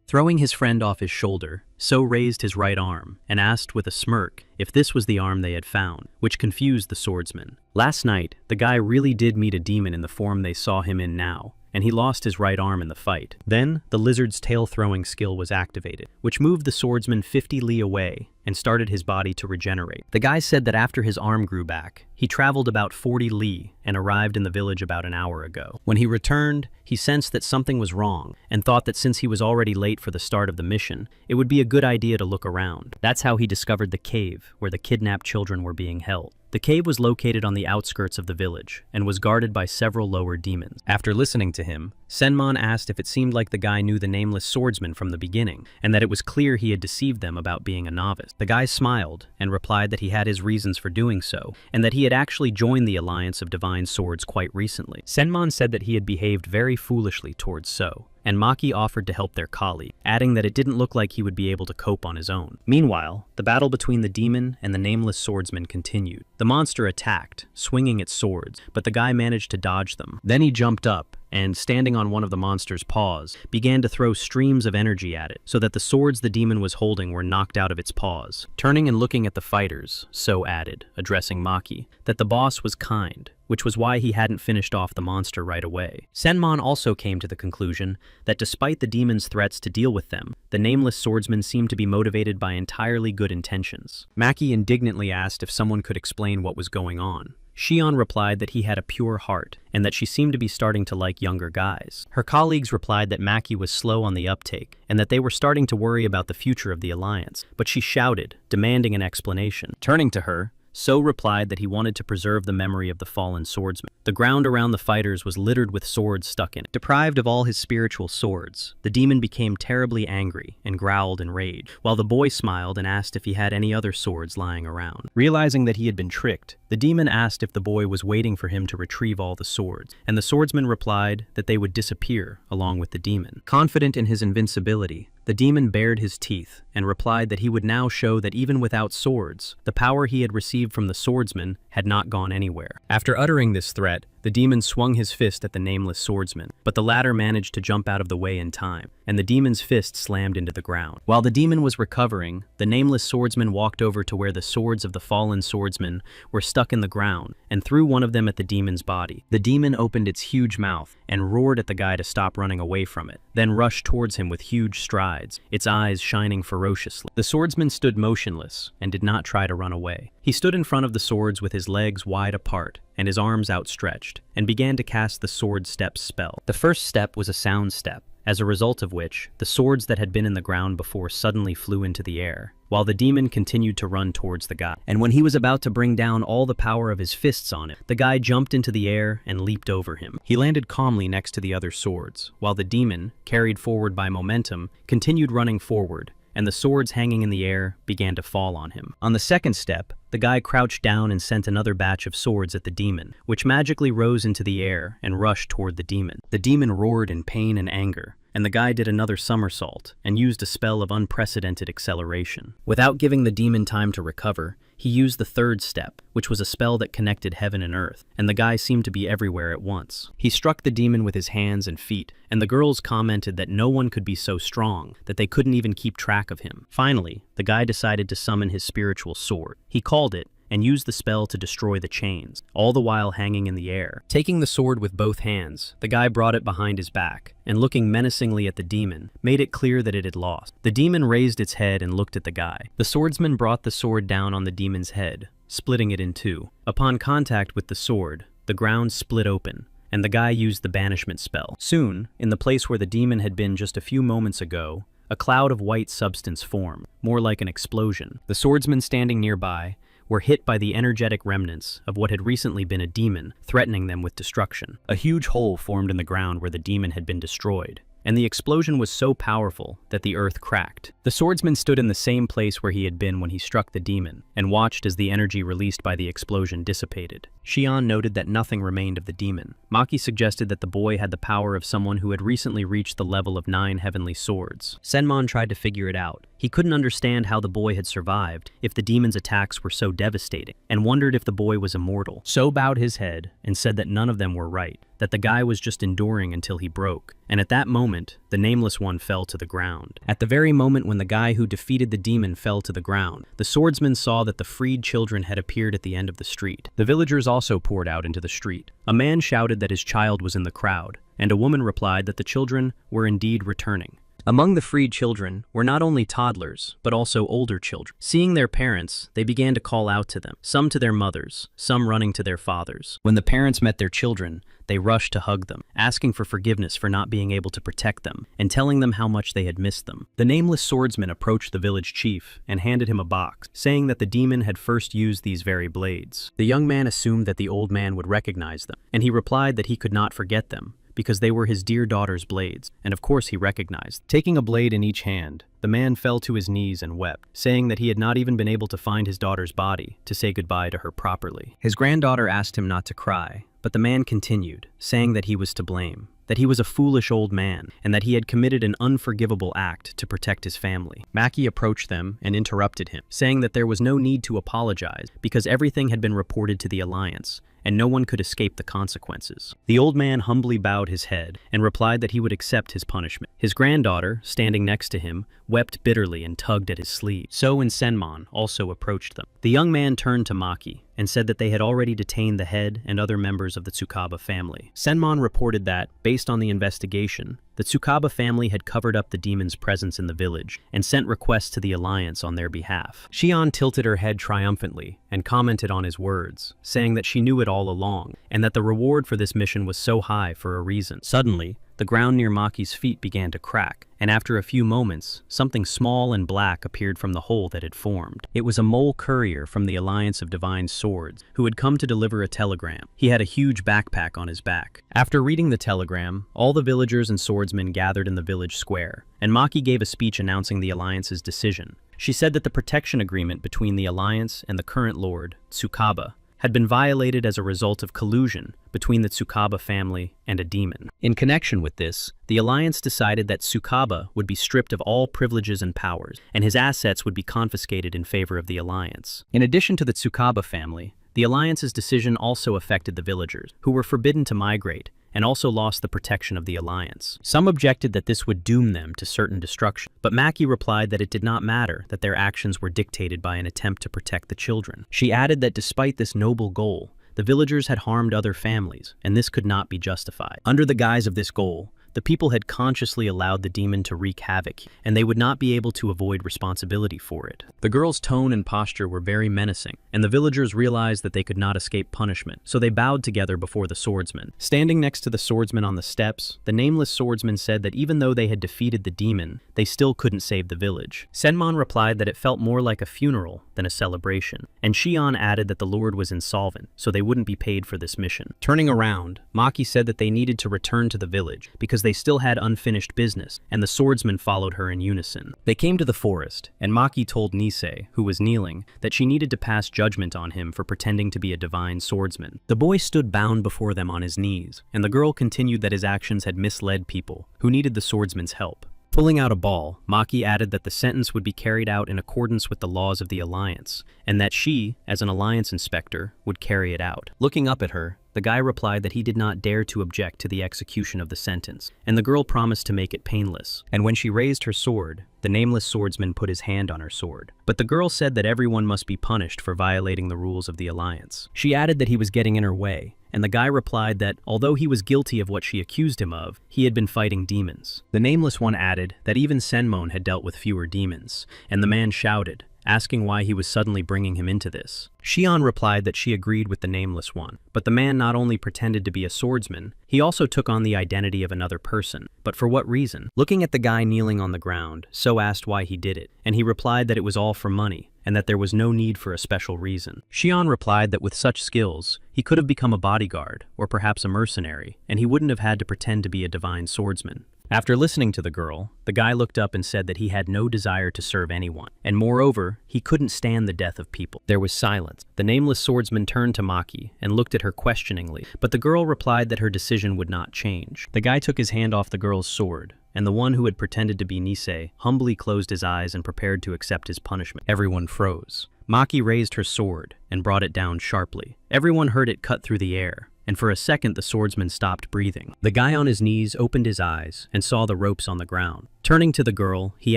Throwing his friend off his shoulder, So raised his right arm, and asked with a smirk if this was the arm they had found, which confused the swordsman. Last night, the guy really did meet a demon in the form they saw him in now, and he lost his right arm in the fight. Then, the lizard's tail-throwing skill was activated, which moved the swordsman 50 li away and started his body to regenerate. The guy said that after his arm grew back, he traveled about 40 li and arrived in the village about an hour ago. When he returned, he sensed that something was wrong and thought that since he was already late for the start of the mission, it would be a good idea to look around. That's how he discovered the cave where the kidnapped children were being held. The cave was located on the outskirts of the village and was guarded by several lower demons. After listening to him, Senmon asked if it seemed like the guy knew the nameless swordsman from the beginning, and that it was clear he had deceived them about being a novice. The guy smiled and replied that he had his reasons for doing so, and that he had actually joined the Alliance of Divine Swords quite recently. Senmon said that he had behaved very foolishly towards So, and Maki offered to help their colleague, adding that it didn't look like he would be able to cope on his own. Meanwhile, the battle between the demon and the nameless swordsman continued. The monster attacked, swinging its swords, but the guy managed to dodge them. Then he jumped up, and, standing on one of the monster's paws, began to throw streams of energy at it, so that the swords the demon was holding were knocked out of its paws. Turning and looking at the fighters, So added, addressing Maki, that the boss was kind, which was why he hadn't finished off the monster right away. Senmon also came to the conclusion that despite the demon's threats to deal with them, the nameless swordsman seemed to be motivated by entirely good intentions. Maki indignantly asked if someone could explain what was going on, Cheon replied that he had a pure heart, and that she seemed to be starting to like younger guys. Her colleagues replied that Maki was slow on the uptake, and that they were starting to worry about the future of the alliance, but she shouted, demanding an explanation. Turning to her, So replied that he wanted to preserve the memory of the fallen swordsman. The ground around the fighters was littered with swords stuck in it. Deprived of all his spiritual swords, the demon became terribly angry and growled in rage, while the boy smiled and asked if he had any other swords lying around. Realizing that he had been tricked, the demon asked if the boy was waiting for him to retrieve all the swords, and the swordsman replied that they would disappear along with the demon. Confident in his invincibility, the demon bared his teeth and replied that he would now show that even without swords, the power he had received from the swordsman had not gone anywhere. After uttering this threat, the demon swung his fist at the nameless swordsman, but the latter managed to jump out of the way in time, and the demon's fist slammed into the ground. While the demon was recovering, the nameless swordsman walked over to where the swords of the fallen swordsman were stuck in the ground and threw one of them at the demon's body. The demon opened its huge mouth and roared at the guy to stop running away from it, then rushed towards him with huge strides, its eyes shining ferociously. The swordsman stood motionless and did not try to run away. He stood in front of the swords with his legs wide apart and his arms outstretched, and began to cast the sword step spell. The first step was a sound step, as a result of which, the swords that had been in the ground before suddenly flew into the air, while the demon continued to run towards the guy. And when he was about to bring down all the power of his fists on it, the guy jumped into the air and leaped over him. He landed calmly next to the other swords, while the demon, carried forward by momentum, continued running forward, and the swords hanging in the air began to fall on him. On the second step, the guy crouched down and sent another batch of swords at the demon, which magically rose into the air and rushed toward the demon. The demon roared in pain and anger, and the guy did another somersault and used a spell of unprecedented acceleration. Without giving the demon time to recover, he used the third step, which was a spell that connected heaven and earth, and the guy seemed to be everywhere at once. He struck the demon with his hands and feet, and the girls commented that no one could be so strong that they couldn't even keep track of him. Finally, the guy decided to summon his spiritual sword. He called it, and used the spell to destroy the chains, all the while hanging in the air. Taking the sword with both hands, the guy brought it behind his back, and looking menacingly at the demon, made it clear that it had lost. The demon raised its head and looked at the guy. The swordsman brought the sword down on the demon's head, splitting it in two. Upon contact with the sword, the ground split open, and the guy used the banishment spell. Soon, in the place where the demon had been just a few moments ago, a cloud of white substance formed, more like an explosion. The swordsman standing nearby were hit by the energetic remnants of what had recently been a demon, threatening them with destruction. A huge hole formed in the ground where the demon had been destroyed, and the explosion was so powerful that the earth cracked. The swordsman stood in the same place where he had been when he struck the demon, and watched as the energy released by the explosion dissipated. Cheon noted that nothing remained of the demon. Maki suggested that the boy had the power of someone who had recently reached the level of 9 heavenly swords. Senmon tried to figure it out. He couldn't understand how the boy had survived if the demon's attacks were so devastating, and wondered if the boy was immortal. So bowed his head and said that none of them were right, that the guy was just enduring until he broke. And at that moment, the nameless one fell to the ground. At the very moment when the guy who defeated the demon fell to the ground, the swordsman saw that the freed children had appeared at the end of the street. The villagers also poured out into the street. A man shouted that his child was in the crowd, and a woman replied that the children were indeed returning. Among the freed children were not only toddlers, but also older children. Seeing their parents, they began to call out to them, some to their mothers, some running to their fathers. When the parents met their children, they rushed to hug them, asking for forgiveness for not being able to protect them, and telling them how much they had missed them. The nameless swordsman approached the village chief and handed him a box, saying that the demon had first used these very blades. The young man assumed that the old man would recognize them, and he replied that he could not forget them, because they were his dear daughter's blades, and of course he recognized. Taking a blade in each hand, the man fell to his knees and wept, saying that he had not even been able to find his daughter's body to say goodbye to her properly. His granddaughter asked him not to cry, but the man continued, saying that he was to blame, that he was a foolish old man, and that he had committed an unforgivable act to protect his family. Maki approached them and interrupted him, saying that there was no need to apologize because everything had been reported to the Alliance, and no one could escape the consequences. The old man humbly bowed his head and replied that he would accept his punishment. His granddaughter, standing next to him, wept bitterly and tugged at his sleeve. So and Senmon also approached them. The young man turned to Maki and said that they had already detained the head and other members of the Tsukaba family. Senmon reported that, based on the investigation, the Tsukaba family had covered up the demon's presence in the village and sent requests to the Alliance on their behalf. Cheon tilted her head triumphantly and commented on his words, saying that she knew it all along and that the reward for this mission was so high for a reason. Suddenly, the ground near Maki's feet began to crack, and after a few moments, something small and black appeared from the hole that had formed. It was a mole courier from the Alliance of Divine Swords, who had come to deliver a telegram. He had a huge backpack on his back. After reading the telegram, all the villagers and swordsmen gathered in the village square, and Maki gave a speech announcing the Alliance's decision. She said that the protection agreement between the Alliance and the current lord, Tsukaba, had been violated as a result of collusion between the Tsukaba family and a demon. In connection with this, the Alliance decided that Tsukaba would be stripped of all privileges and powers, and his assets would be confiscated in favor of the Alliance. In addition to the Tsukaba family, the Alliance's decision also affected the villagers, who were forbidden to migrate, and also lost the protection of the Alliance. Some objected that this would doom them to certain destruction, but Maki replied that it did not matter that their actions were dictated by an attempt to protect the children. She added that despite this noble goal, the villagers had harmed other families, and this could not be justified. Under the guise of this goal, the people had consciously allowed the demon to wreak havoc, and they would not be able to avoid responsibility for it. The girl's tone and posture were very menacing, and the villagers realized that they could not escape punishment, so they bowed together before the swordsman. Standing next to the swordsman on the steps, the nameless swordsman said that even though they had defeated the demon, they still couldn't save the village. Senmon replied that it felt more like a funeral than a celebration, and Cheon added that the lord was insolvent, so they wouldn't be paid for this mission. Turning around, Maki said that they needed to return to the village, because they still had unfinished business, and the swordsman followed her in unison. They came to the forest, and Maki told Nisei, who was kneeling, that she needed to pass judgment on him for pretending to be a divine swordsman. The boy stood bound before them on his knees, and the girl continued that his actions had misled people who needed the swordsman's help. Pulling out a ball, Maki added that the sentence would be carried out in accordance with the laws of the Alliance, and that she, as an Alliance inspector, would carry it out. Looking up at her, the guy replied that he did not dare to object to the execution of the sentence, and the girl promised to make it painless. And when she raised her sword, the nameless swordsman put his hand on her sword. But the girl said that everyone must be punished for violating the rules of the Alliance. She added that he was getting in her way, and the guy replied that, although he was guilty of what she accused him of, he had been fighting demons. The nameless one added that even Senmon had dealt with fewer demons, and the man shouted, asking why he was suddenly bringing him into this. Cheon replied that she agreed with the nameless one, but the man not only pretended to be a swordsman, he also took on the identity of another person. But for what reason? Looking at the guy kneeling on the ground, So asked why he did it, and he replied that it was all for money, and that there was no need for a special reason. Cheon replied that with such skills, he could have become a bodyguard, or perhaps a mercenary, and he wouldn't have had to pretend to be a divine swordsman. After listening to the girl, the guy looked up and said that he had no desire to serve anyone, and moreover, he couldn't stand the death of people. There was silence. The nameless swordsman turned to Maki and looked at her questioningly, but the girl replied that her decision would not change. The guy took his hand off the girl's sword, and the one who had pretended to be Nisei humbly closed his eyes and prepared to accept his punishment. Everyone froze. Maki raised her sword and brought it down sharply. Everyone heard it cut through the air, and for a second the swordsman stopped breathing. The guy on his knees opened his eyes and saw the ropes on the ground. Turning to the girl, he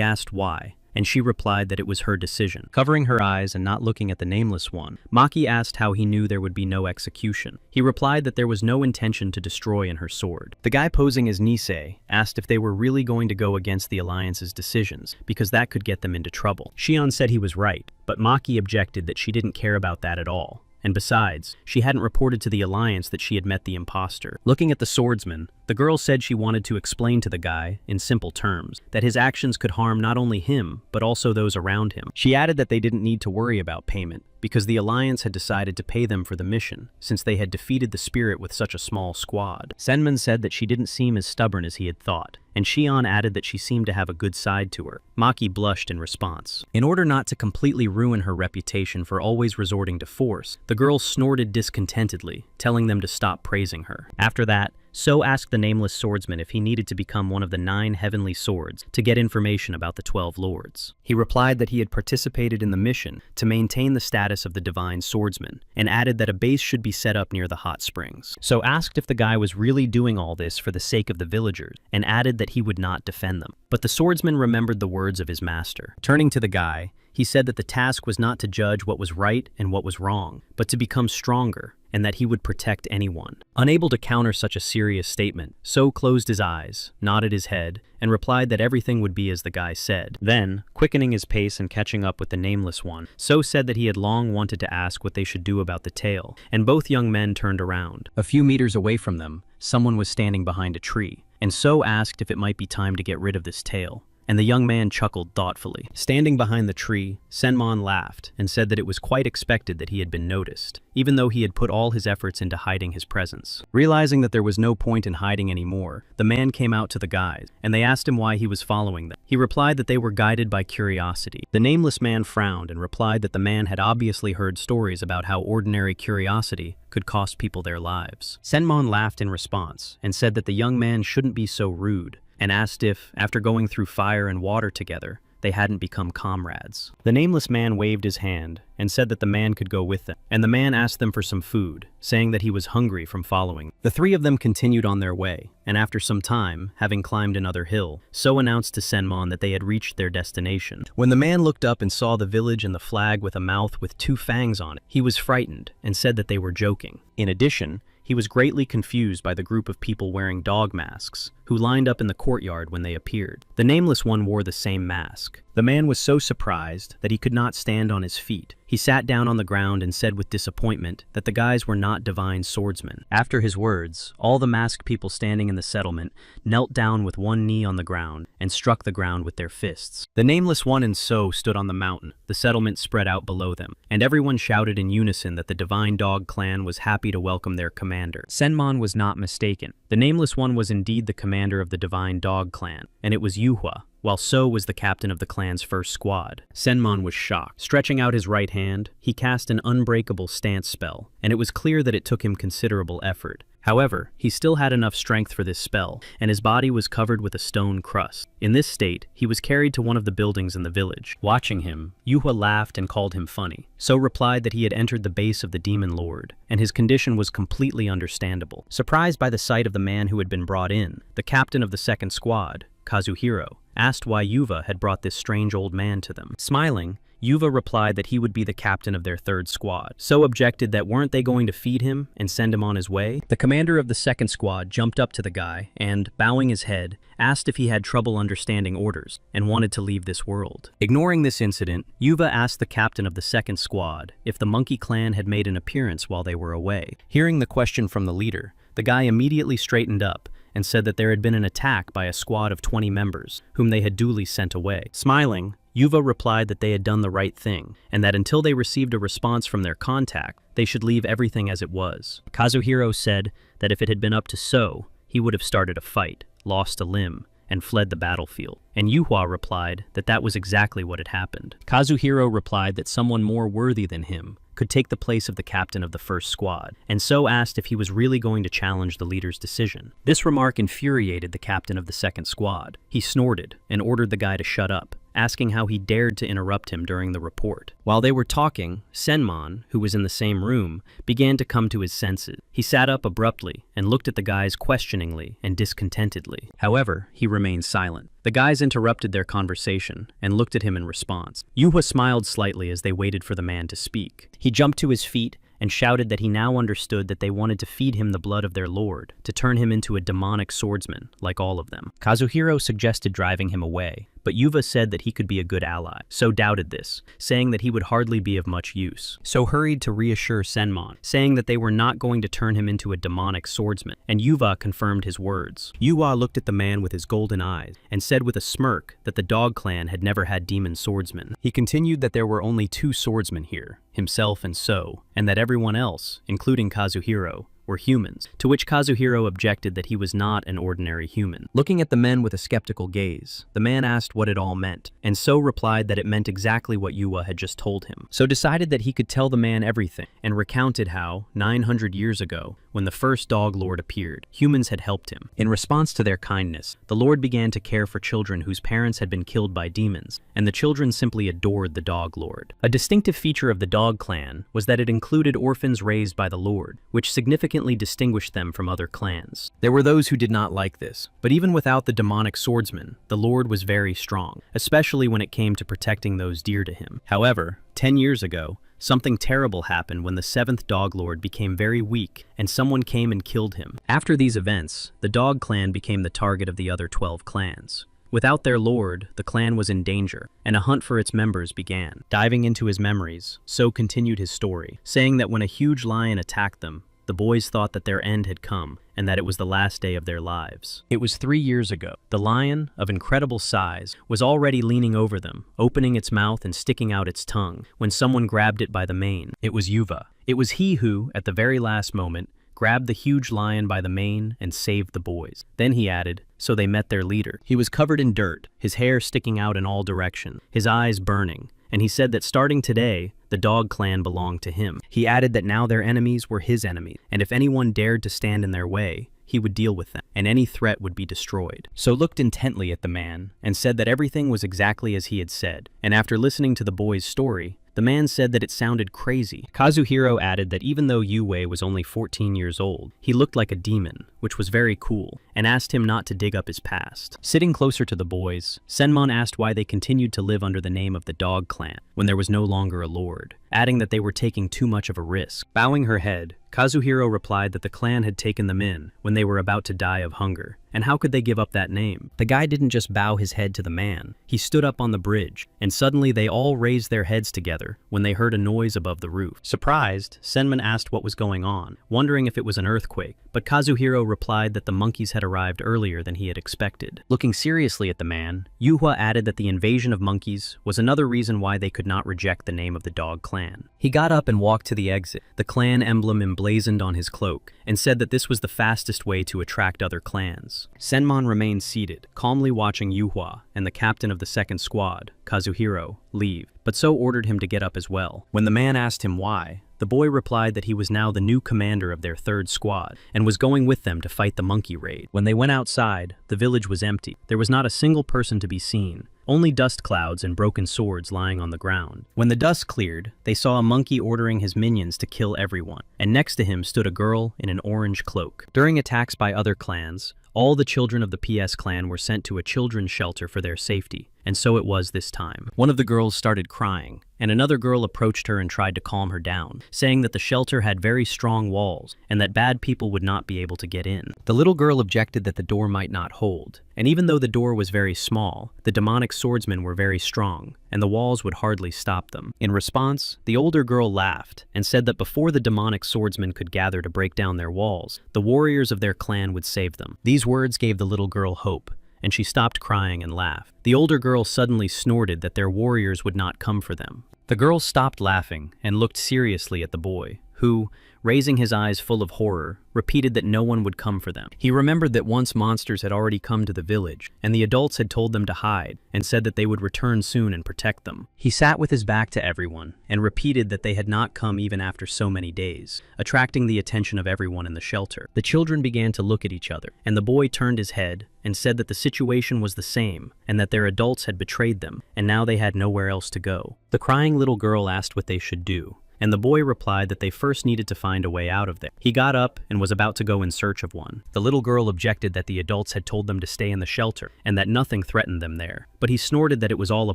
asked why, and she replied that it was her decision. Covering her eyes and not looking at the nameless one, Maki asked how he knew there would be no execution. He replied that there was no intention to destroy in her sword. The guy posing as Nisei asked if they were really going to go against the Alliance's decisions, because that could get them into trouble. Cheon said he was right, but Maki objected that she didn't care about that at all. And besides, she hadn't reported to the Alliance that she had met the imposter. Looking at the swordsman, the girl said she wanted to explain to the guy, in simple terms, that his actions could harm not only him, but also those around him. She added that they didn't need to worry about payment, because the Alliance had decided to pay them for the mission, since they had defeated the spirit with such a small squad. Senmon said that she didn't seem as stubborn as he had thought, and Cheon added that she seemed to have a good side to her. Maki blushed in response. In order not to completely ruin her reputation for always resorting to force, the girl snorted discontentedly, telling them to stop praising her. After that, So asked the nameless swordsman if he needed to become one of the 9 heavenly swords to get information about the 12 lords. He replied that he had participated in the mission to maintain the status of the divine swordsman, and added that a base should be set up near the hot springs. So asked if the guy was really doing all this for the sake of the villagers, and added that he would not defend them. But the swordsman remembered the words of his master. Turning to the guy, He said that the task was not to judge what was right and what was wrong, but to become stronger, and that he would protect anyone. Unable to counter such a serious statement, So closed his eyes, nodded his head, and replied that everything would be as the guy said. Then, quickening his pace and catching up with the nameless one, So said that he had long wanted to ask what they should do about the tale, and both young men turned around. A few meters away from them, someone was standing behind a tree, and So asked if it might be time to get rid of this tale. And the young man chuckled thoughtfully. Standing behind the tree, Senmon laughed and said that it was quite expected that he had been noticed, even though he had put all his efforts into hiding his presence. Realizing that there was no point in hiding anymore, the man came out to the guys, and they asked him why he was following them. He replied that they were guided by curiosity. The nameless man frowned and replied that the man had obviously heard stories about how ordinary curiosity could cost people their lives. Senmon laughed in response and said that the young man shouldn't be so rude, and asked if, after going through fire and water together, they hadn't become comrades. The nameless man waved his hand and said that the man could go with them, and the man asked them for some food, saying that he was hungry from following. The three of them continued on their way, and after some time, having climbed another hill, So announced to Senmon that they had reached their destination. When the man looked up and saw the village and the flag with a mouth with 2 fangs on it, he was frightened and said that they were joking. In addition, he was greatly confused by the group of people wearing dog masks, who lined up in the courtyard when they appeared. The nameless one wore the same mask. The man was so surprised that he could not stand on his feet. He sat down on the ground and said with disappointment that the guys were not divine swordsmen. After his words, all the masked people standing in the settlement knelt down with one knee on the ground and struck the ground with their fists. The nameless one and So stood on the mountain, the settlement spread out below them, and everyone shouted in unison that the divine dog clan was happy to welcome their commander. Senmon was not mistaken. The nameless one was indeed the commander of the divine dog clan, and it was Yuhua, while So was the captain of the clan's first squad. Senmon was shocked. Stretching out his right hand, he cast an unbreakable stance spell, and it was clear that it took him considerable effort. However, he still had enough strength for this spell, and his body was covered with a stone crust. In this state, he was carried to one of the buildings in the village. Watching him, Yuhua laughed and called him funny. So replied that he had entered the base of the demon lord, and his condition was completely understandable. Surprised by the sight of the man who had been brought in, the captain of the second squad, Kazuhiro, asked why Yuva had brought this strange old man to them. Smiling, Yuva replied that he would be the captain of their third squad. So objected that weren't they going to feed him and send him on his way? The commander of the second squad jumped up to the guy and, bowing his head, asked if he had trouble understanding orders and wanted to leave this world. Ignoring this incident, Yuva asked the captain of the second squad if the monkey clan had made an appearance while they were away. Hearing the question from the leader, the guy immediately straightened up and said that there had been an attack by a squad of 20 members, whom they had duly sent away. Smiling, Yuva replied that they had done the right thing, and that until they received a response from their contact, they should leave everything as it was. Kazuhiro said that if it had been up to So, he would have started a fight, lost a limb, and fled the battlefield. And Yuhua replied that that was exactly what had happened. Kazuhiro replied that someone more worthy than him could take the place of the captain of the first squad, and So asked if he was really going to challenge the leader's decision. This remark infuriated the captain of the second squad. He snorted and ordered the guy to shut up, asking how he dared to interrupt him during the report. While they were talking, Senmon, who was in the same room, began to come to his senses. He sat up abruptly and looked at the guys questioningly and discontentedly. However, he remained silent. The guys interrupted their conversation and looked at him in response. Yuhua smiled slightly as they waited for the man to speak. He jumped to his feet and shouted that he now understood that they wanted to feed him the blood of their lord, to turn him into a demonic swordsman, like all of them. Kazuhiro suggested driving him away, but Yuva said that he could be a good ally. So doubted this, saying that he would hardly be of much use. So hurried to reassure Senmon, saying that they were not going to turn him into a demonic swordsman, and Yuva confirmed his words. Yuva looked at the man with his golden eyes and said with a smirk that the dog clan had never had demon swordsmen. He continued that there were only 2 swordsmen here, himself and So, and that everyone else, including Kazuhiro, were humans, to which Kazuhiro objected that he was not an ordinary human. Looking at the men with a skeptical gaze, the man asked what it all meant, and So replied that it meant exactly what Yuwa had just told him. So decided that he could tell the man everything, and recounted how, 900 years ago, when the first dog lord appeared, humans had helped him. In response to their kindness, the lord began to care for children whose parents had been killed by demons, and the children simply adored the dog lord. A distinctive feature of the dog clan was that it included orphans raised by the lord, which significantly significantly distinguished them from other clans. There were those who did not like this, but even without the demonic swordsman, the Lord was very strong, especially when it came to protecting those dear to him. However, 10 years ago, something terrible happened when the 7th Dog Lord became very weak and someone came and killed him. After these events, the Dog Clan became the target of the other 12 clans. Without their lord, the clan was in danger, and a hunt for its members began. Diving into his memories, So continued his story, saying that when a huge lion attacked them, the boys thought that their end had come and that it was the last day of their lives. It was 3 years ago. The lion, of incredible size, was already leaning over them, opening its mouth and sticking out its tongue, when someone grabbed it by the mane. It was Yuva. It was he who, at the very last moment, grabbed the huge lion by the mane and saved the boys. Then he added, so they met their leader. He was covered in dirt, his hair sticking out in all directions, his eyes burning, and he said that starting today, the Dog Clan belonged to him. He added that now their enemies were his enemies, and if anyone dared to stand in their way, he would deal with them, and any threat would be destroyed. So looked intently at the man, and said that everything was exactly as he had said, and after listening to the boy's story, the man said that it sounded crazy. Kazuhiro added that even though Yue was only 14 years old, he looked like a demon, which was very cool, and asked him not to dig up his past. Sitting closer to the boys, Senmon asked why they continued to live under the name of the Dog Clan when there was no longer a lord, adding that they were taking too much of a risk. Bowing her head, Kazuhiro replied that the clan had taken them in when they were about to die of hunger, and how could they give up that name? The guy didn't just bow his head to the man, he stood up on the bridge, and suddenly they all raised their heads together when they heard a noise above the roof. Surprised, Senmon asked what was going on, wondering if it was an earthquake, but Kazuhiro replied that the monkeys had arrived earlier than he had expected. Looking seriously at the man, Yuhua added that the invasion of monkeys was another reason why they could not reject the name of the Dog Clan. He got up and walked to the exit, the clan emblem emblazoned on his cloak, and said that this was the fastest way to attract other clans. Senmon remained seated, calmly watching Yuhua and the captain of the second squad, Kazuhiro, leave, but So ordered him to get up as well. When the man asked him why, the boy replied that he was now the new commander of their third squad and was going with them to fight the monkey raid. When they went outside, the village was empty. There was not a single person to be seen, only dust clouds and broken swords lying on the ground. When the dust cleared, they saw a monkey ordering his minions to kill everyone, and next to him stood a girl in an orange cloak. During attacks by other clans, all the children of the PS clan were sent to a children's shelter for their safety, and so it was this time. One of the girls started crying, and another girl approached her and tried to calm her down, saying that the shelter had very strong walls and that bad people would not be able to get in. The little girl objected that the door might not hold, and even though the door was very small, the demonic swordsmen were very strong, and the walls would hardly stop them. In response, the older girl laughed and said that before the demonic swordsmen could gather to break down their walls, the warriors of their clan would save them. These words gave the little girl hope, and she stopped crying and laughed. The older girl suddenly snorted that their warriors would not come for them. The girl stopped laughing and looked seriously at the boy, who, raising his eyes full of horror, repeated that no one would come for them. He remembered that once monsters had already come to the village, and the adults had told them to hide, and said that they would return soon and protect them. He sat with his back to everyone, and repeated that they had not come even after so many days, attracting the attention of everyone in the shelter. The children began to look at each other, and the boy turned his head and said that the situation was the same, and that their adults had betrayed them, and now they had nowhere else to go. The crying little girl asked what they should do, and the boy replied that they first needed to find a way out of there. He got up and was about to go in search of one. The little girl objected that the adults had told them to stay in the shelter and that nothing threatened them there, but he snorted that it was all a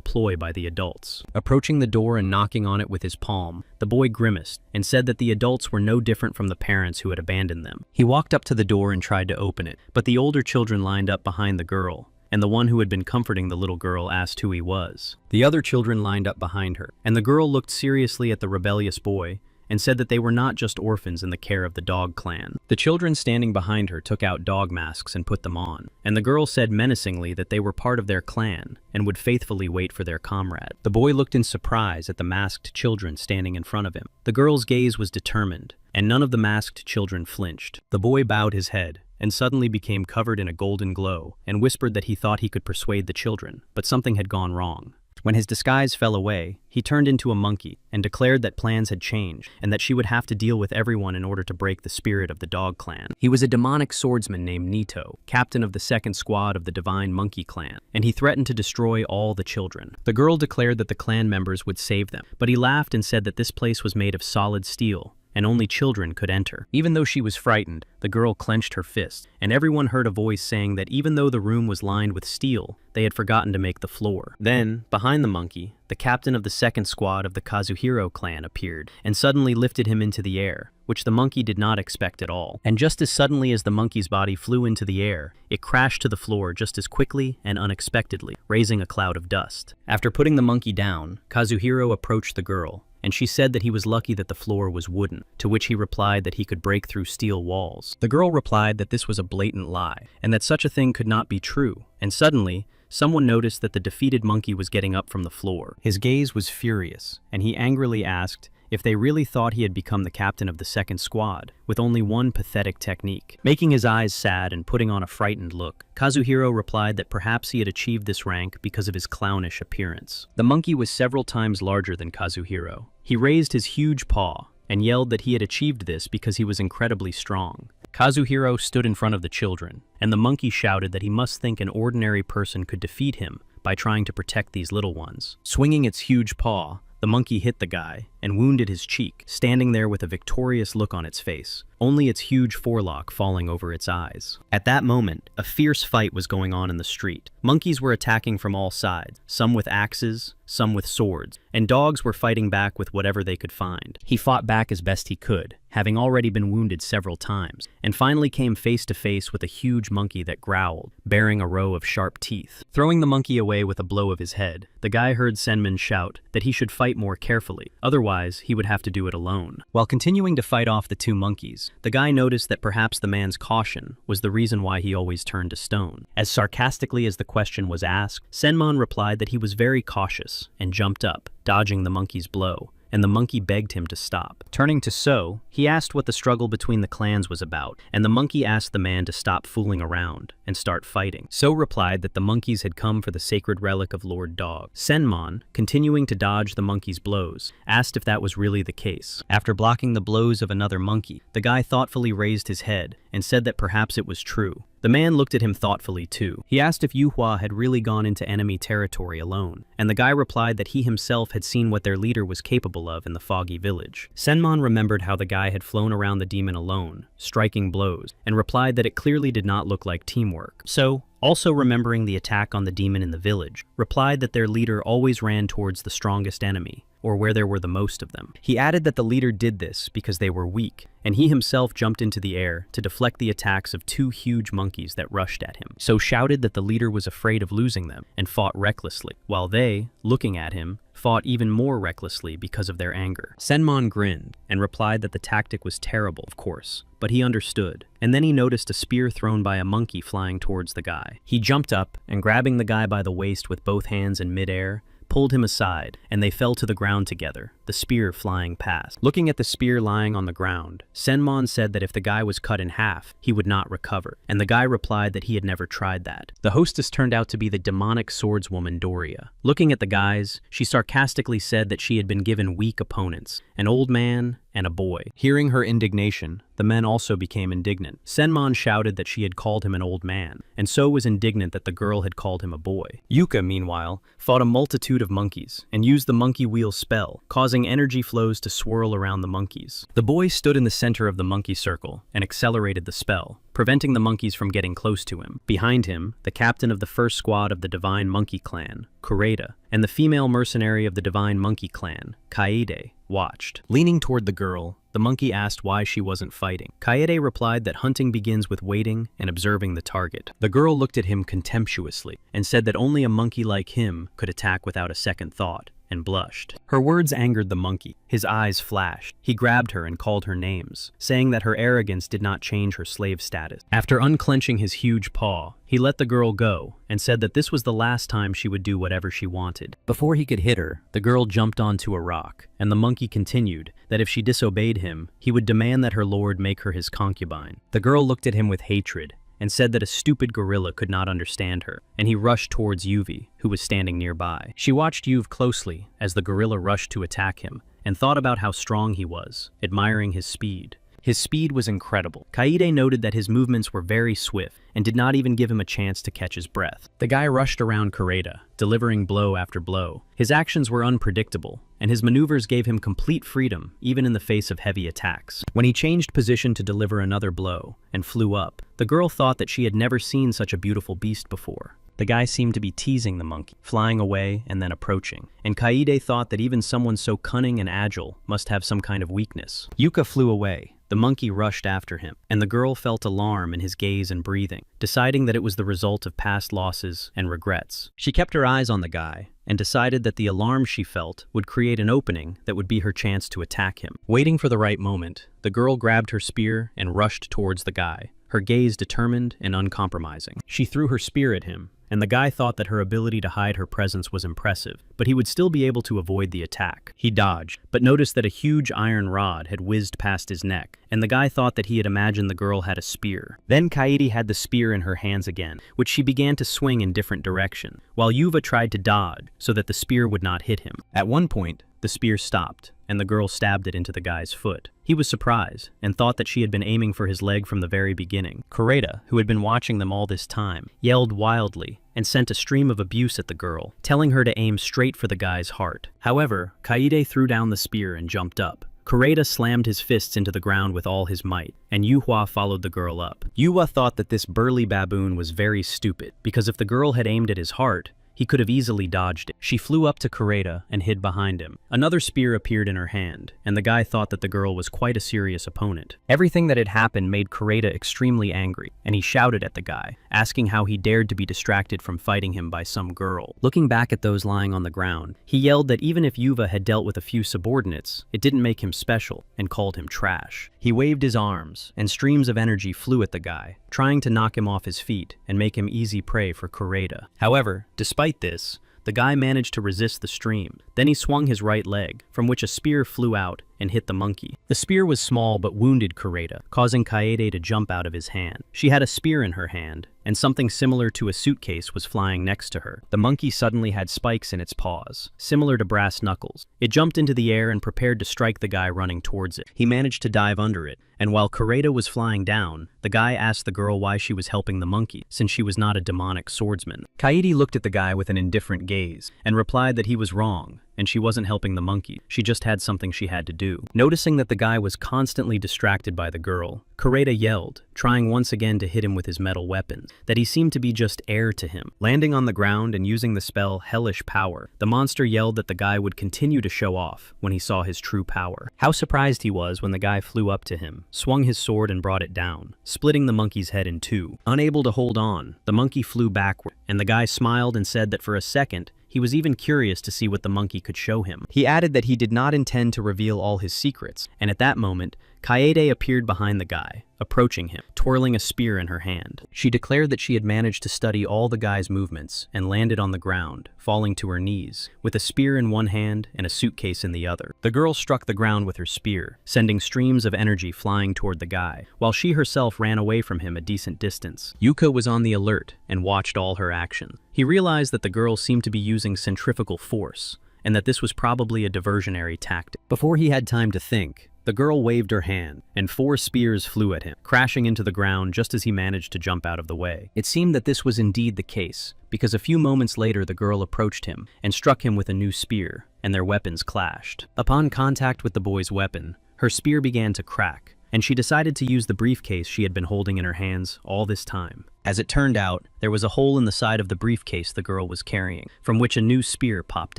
ploy by the adults. Approaching the door and knocking on it with his palm, the boy grimaced and said that the adults were no different from the parents who had abandoned them. He walked up to the door and tried to open it, but the older children lined up behind the girl, and the one who had been comforting the little girl asked who he was. The other children lined up behind her, and the girl looked seriously at the rebellious boy and said that they were not just orphans in the care of the Dog Clan. The children standing behind her took out dog masks and put them on, and the girl said menacingly that they were part of their clan and would faithfully wait for their comrade. The boy looked in surprise at the masked children standing in front of him. The girl's gaze was determined, and none of the masked children flinched. The boy bowed his head and suddenly became covered in a golden glow, and whispered that he thought he could persuade the children, but something had gone wrong. When his disguise fell away, he turned into a monkey and declared that plans had changed and that she would have to deal with everyone in order to break the spirit of the Dog Clan. He was a demonic swordsman named Nito, captain of the second squad of the Divine Monkey Clan, and he threatened to destroy all the children. The girl declared that the clan members would save them, but he laughed and said that this place was made of solid steel, and only children could enter. Even though she was frightened, the girl clenched her fist, and everyone heard a voice saying that even though the room was lined with steel, they had forgotten to make the floor. Then, behind the monkey, the captain of the second squad of the Kazuhiro clan appeared and suddenly lifted him into the air, which the monkey did not expect at all. And just as suddenly as the monkey's body flew into the air, it crashed to the floor just as quickly and unexpectedly, raising a cloud of dust. After putting the monkey down, Kazuhiro approached the girl, and she said that he was lucky that the floor was wooden, to which he replied that he could break through steel walls. The girl replied that this was a blatant lie, and that such a thing could not be true, and suddenly, someone noticed that the defeated monkey was getting up from the floor. His gaze was furious, and he angrily asked if they really thought he had become the captain of the second squad, with only one pathetic technique. Making his eyes sad and putting on a frightened look, Kazuhiro replied that perhaps he had achieved this rank because of his clownish appearance. The monkey was several times larger than Kazuhiro. He raised his huge paw and yelled that he had achieved this because he was incredibly strong. Kazuhiro stood in front of the children, and the monkey shouted that he must think an ordinary person could defeat him by trying to protect these little ones. Swinging its huge paw, the monkey hit the guy and wounded his cheek, standing there with a victorious look on its face, only its huge forelock falling over its eyes. At that moment, a fierce fight was going on in the street. Monkeys were attacking from all sides, some with axes, some with swords, and dogs were fighting back with whatever they could find. He fought back as best he could, having already been wounded several times, and finally came face to face with a huge monkey that growled, bearing a row of sharp teeth. Throwing the monkey away with a blow of his head, the guy heard Senman shout that he should fight more carefully, otherwise he would have to do it alone. While continuing to fight off the two monkeys, the guy noticed that perhaps the man's caution was the reason why he always turned to stone. As sarcastically as the question was asked, Senman replied that he was very cautious and jumped up, dodging the monkey's blow, and the monkey begged him to stop. Turning to So, he asked what the struggle between the clans was about, and the monkey asked the man to stop fooling around and start fighting. So replied that the monkeys had come for the sacred relic of Lord Dog. Senman, continuing to dodge the monkey's blows, asked if that was really the case. After blocking the blows of another monkey, the guy thoughtfully raised his head and said that perhaps it was true. The man looked at him thoughtfully too. He asked if Yuhua had really gone into enemy territory alone, and the guy replied that he himself had seen what their leader was capable of in the foggy village. Senman remembered how the guy had flown around the demon alone, striking blows, and replied that it clearly did not look like teamwork. So, also remembering the attack on the demon in the village, replied that their leader always ran towards the strongest enemy, or where there were the most of them. He added that the leader did this because they were weak, and he himself jumped into the air to deflect the attacks of two huge monkeys that rushed at him. So shouted that the leader was afraid of losing them and fought recklessly, while they, looking at him, fought even more recklessly because of their anger. Senman grinned and replied that the tactic was terrible, of course, but he understood. And then he noticed a spear thrown by a monkey flying towards the guy. He jumped up and grabbing the guy by the waist with both hands in midair, pulled him aside, and they fell to the ground together, the spear flying past. Looking at the spear lying on the ground, Senman said that if the guy was cut in half, he would not recover, and the guy replied that he had never tried that. The hostess turned out to be the demonic swordswoman Doria. Looking at the guys, she sarcastically said that she had been given weak opponents, an old man and a boy. Hearing her indignation, the men also became indignant. Senman shouted that she had called him an old man, and So was indignant that the girl had called him a boy. Yuka, meanwhile, fought a multitude of monkeys and used the monkey wheel spell, causing energy flows to swirl around the monkeys. The boy stood in the center of the monkey circle and accelerated the spell, preventing the monkeys from getting close to him. Behind him, the captain of the first squad of the Divine Monkey Clan, Kureda, and the female mercenary of the Divine Monkey Clan, Kaede, watched. Leaning toward the girl, the monkey asked why she wasn't fighting. Kaede replied that hunting begins with waiting and observing the target. The girl looked at him contemptuously and said that only a monkey like him could attack without a second thought, and blushed. Her words angered the monkey. His eyes flashed. He grabbed her and called her names, saying that her arrogance did not change her slave status. After unclenching his huge paw, he let the girl go and said that this was the last time she would do whatever she wanted. Before he could hit her, the girl jumped onto a rock, and the monkey continued that if she disobeyed him, he would demand that her lord make her his concubine. The girl looked at him with hatred and said that a stupid gorilla could not understand her, and he rushed towards Yuvi, who was standing nearby. She watched Yuv closely as the gorilla rushed to attack him, and thought about how strong he was, admiring his speed. His speed was incredible. Kaede noted that his movements were very swift and did not even give him a chance to catch his breath. The guy rushed around Kureta, delivering blow after blow. His actions were unpredictable, and his maneuvers gave him complete freedom, even in the face of heavy attacks. When he changed position to deliver another blow and flew up, the girl thought that she had never seen such a beautiful beast before. The guy seemed to be teasing the monkey, flying away and then approaching. And Kaede thought that even someone so cunning and agile must have some kind of weakness. Yuka flew away. The monkey rushed after him, and the girl felt alarm in his gaze and breathing, deciding that it was the result of past losses and regrets. She kept her eyes on the guy and decided that the alarm she felt would create an opening that would be her chance to attack him. Waiting for the right moment, the girl grabbed her spear and rushed towards the guy, her gaze determined and uncompromising. She threw her spear at him, and the guy thought that her ability to hide her presence was impressive, but he would still be able to avoid the attack. He dodged, but noticed that a huge iron rod had whizzed past his neck, and the guy thought that he had imagined the girl had a spear. Then Kaede had the spear in her hands again, which she began to swing in different directions, while Yuva tried to dodge so that the spear would not hit him. At one point, the spear stopped, and the girl stabbed it into the guy's foot. He was surprised, and thought that she had been aiming for his leg from the very beginning. Kureta, who had been watching them all this time, yelled wildly and sent a stream of abuse at the girl, telling her to aim straight for the guy's heart. However, Kaede threw down the spear and jumped up. Kureta slammed his fists into the ground with all his might, and Yuhua followed the girl up. Yuhua thought that this burly baboon was very stupid, because if the girl had aimed at his heart, he could have easily dodged it. She flew up to Kureta and hid behind him. Another spear appeared in her hand, and the guy thought that the girl was quite a serious opponent. Everything that had happened made Kureta extremely angry, and he shouted at the guy, asking how he dared to be distracted from fighting him by some girl. Looking back at those lying on the ground, he yelled that even if Yuva had dealt with a few subordinates, it didn't make him special, and called him trash. He waved his arms, and streams of energy flew at the guy, trying to knock him off his feet and make him easy prey for Kureta. However, despite this, the guy managed to resist the stream. Then he swung his right leg, from which a spear flew out and hit the monkey. The spear was small but wounded Kureta, causing Kaede to jump out of his hand. She had a spear in her hand, and something similar to a suitcase was flying next to her. The monkey suddenly had spikes in its paws, similar to brass knuckles. It jumped into the air and prepared to strike the guy running towards it. He managed to dive under it, and while Kureta was flying down, the guy asked the girl why she was helping the monkey, since she was not a demonic swordsman. Kaede looked at the guy with an indifferent gaze, and replied that he was wrong, and she wasn't helping the monkey. She just had something she had to do. Noticing that the guy was constantly distracted by the girl, Kureta yelled, trying once again to hit him with his metal weapons, that he seemed to be just air to him. Landing on the ground and using the spell Hellish Power, the monster yelled that the guy would continue to show off when he saw his true power. How surprised he was when the guy flew up to him, swung his sword and brought it down, splitting the monkey's head in two. Unable to hold on, the monkey flew backward, and the guy smiled and said that for a second, he was even curious to see what the monkey could show him. He added that he did not intend to reveal all his secrets, and at that moment, Kaede appeared behind the guy, approaching him, twirling a spear in her hand. She declared that she had managed to study all the guy's movements and landed on the ground, falling to her knees, with a spear in one hand and a suitcase in the other. The girl struck the ground with her spear, sending streams of energy flying toward the guy, while she herself ran away from him a decent distance. Yuka was on the alert and watched all her actions. He realized that the girl seemed to be using centrifugal force, and that this was probably a diversionary tactic. Before he had time to think, the girl waved her hand, and 4 spears flew at him, crashing into the ground just as he managed to jump out of the way. It seemed that this was indeed the case, because a few moments later the girl approached him and struck him with a new spear, and their weapons clashed. Upon contact with the boy's weapon, her spear began to crack, and she decided to use the briefcase she had been holding in her hands all this time. As it turned out, there was a hole in the side of the briefcase the girl was carrying, from which a new spear popped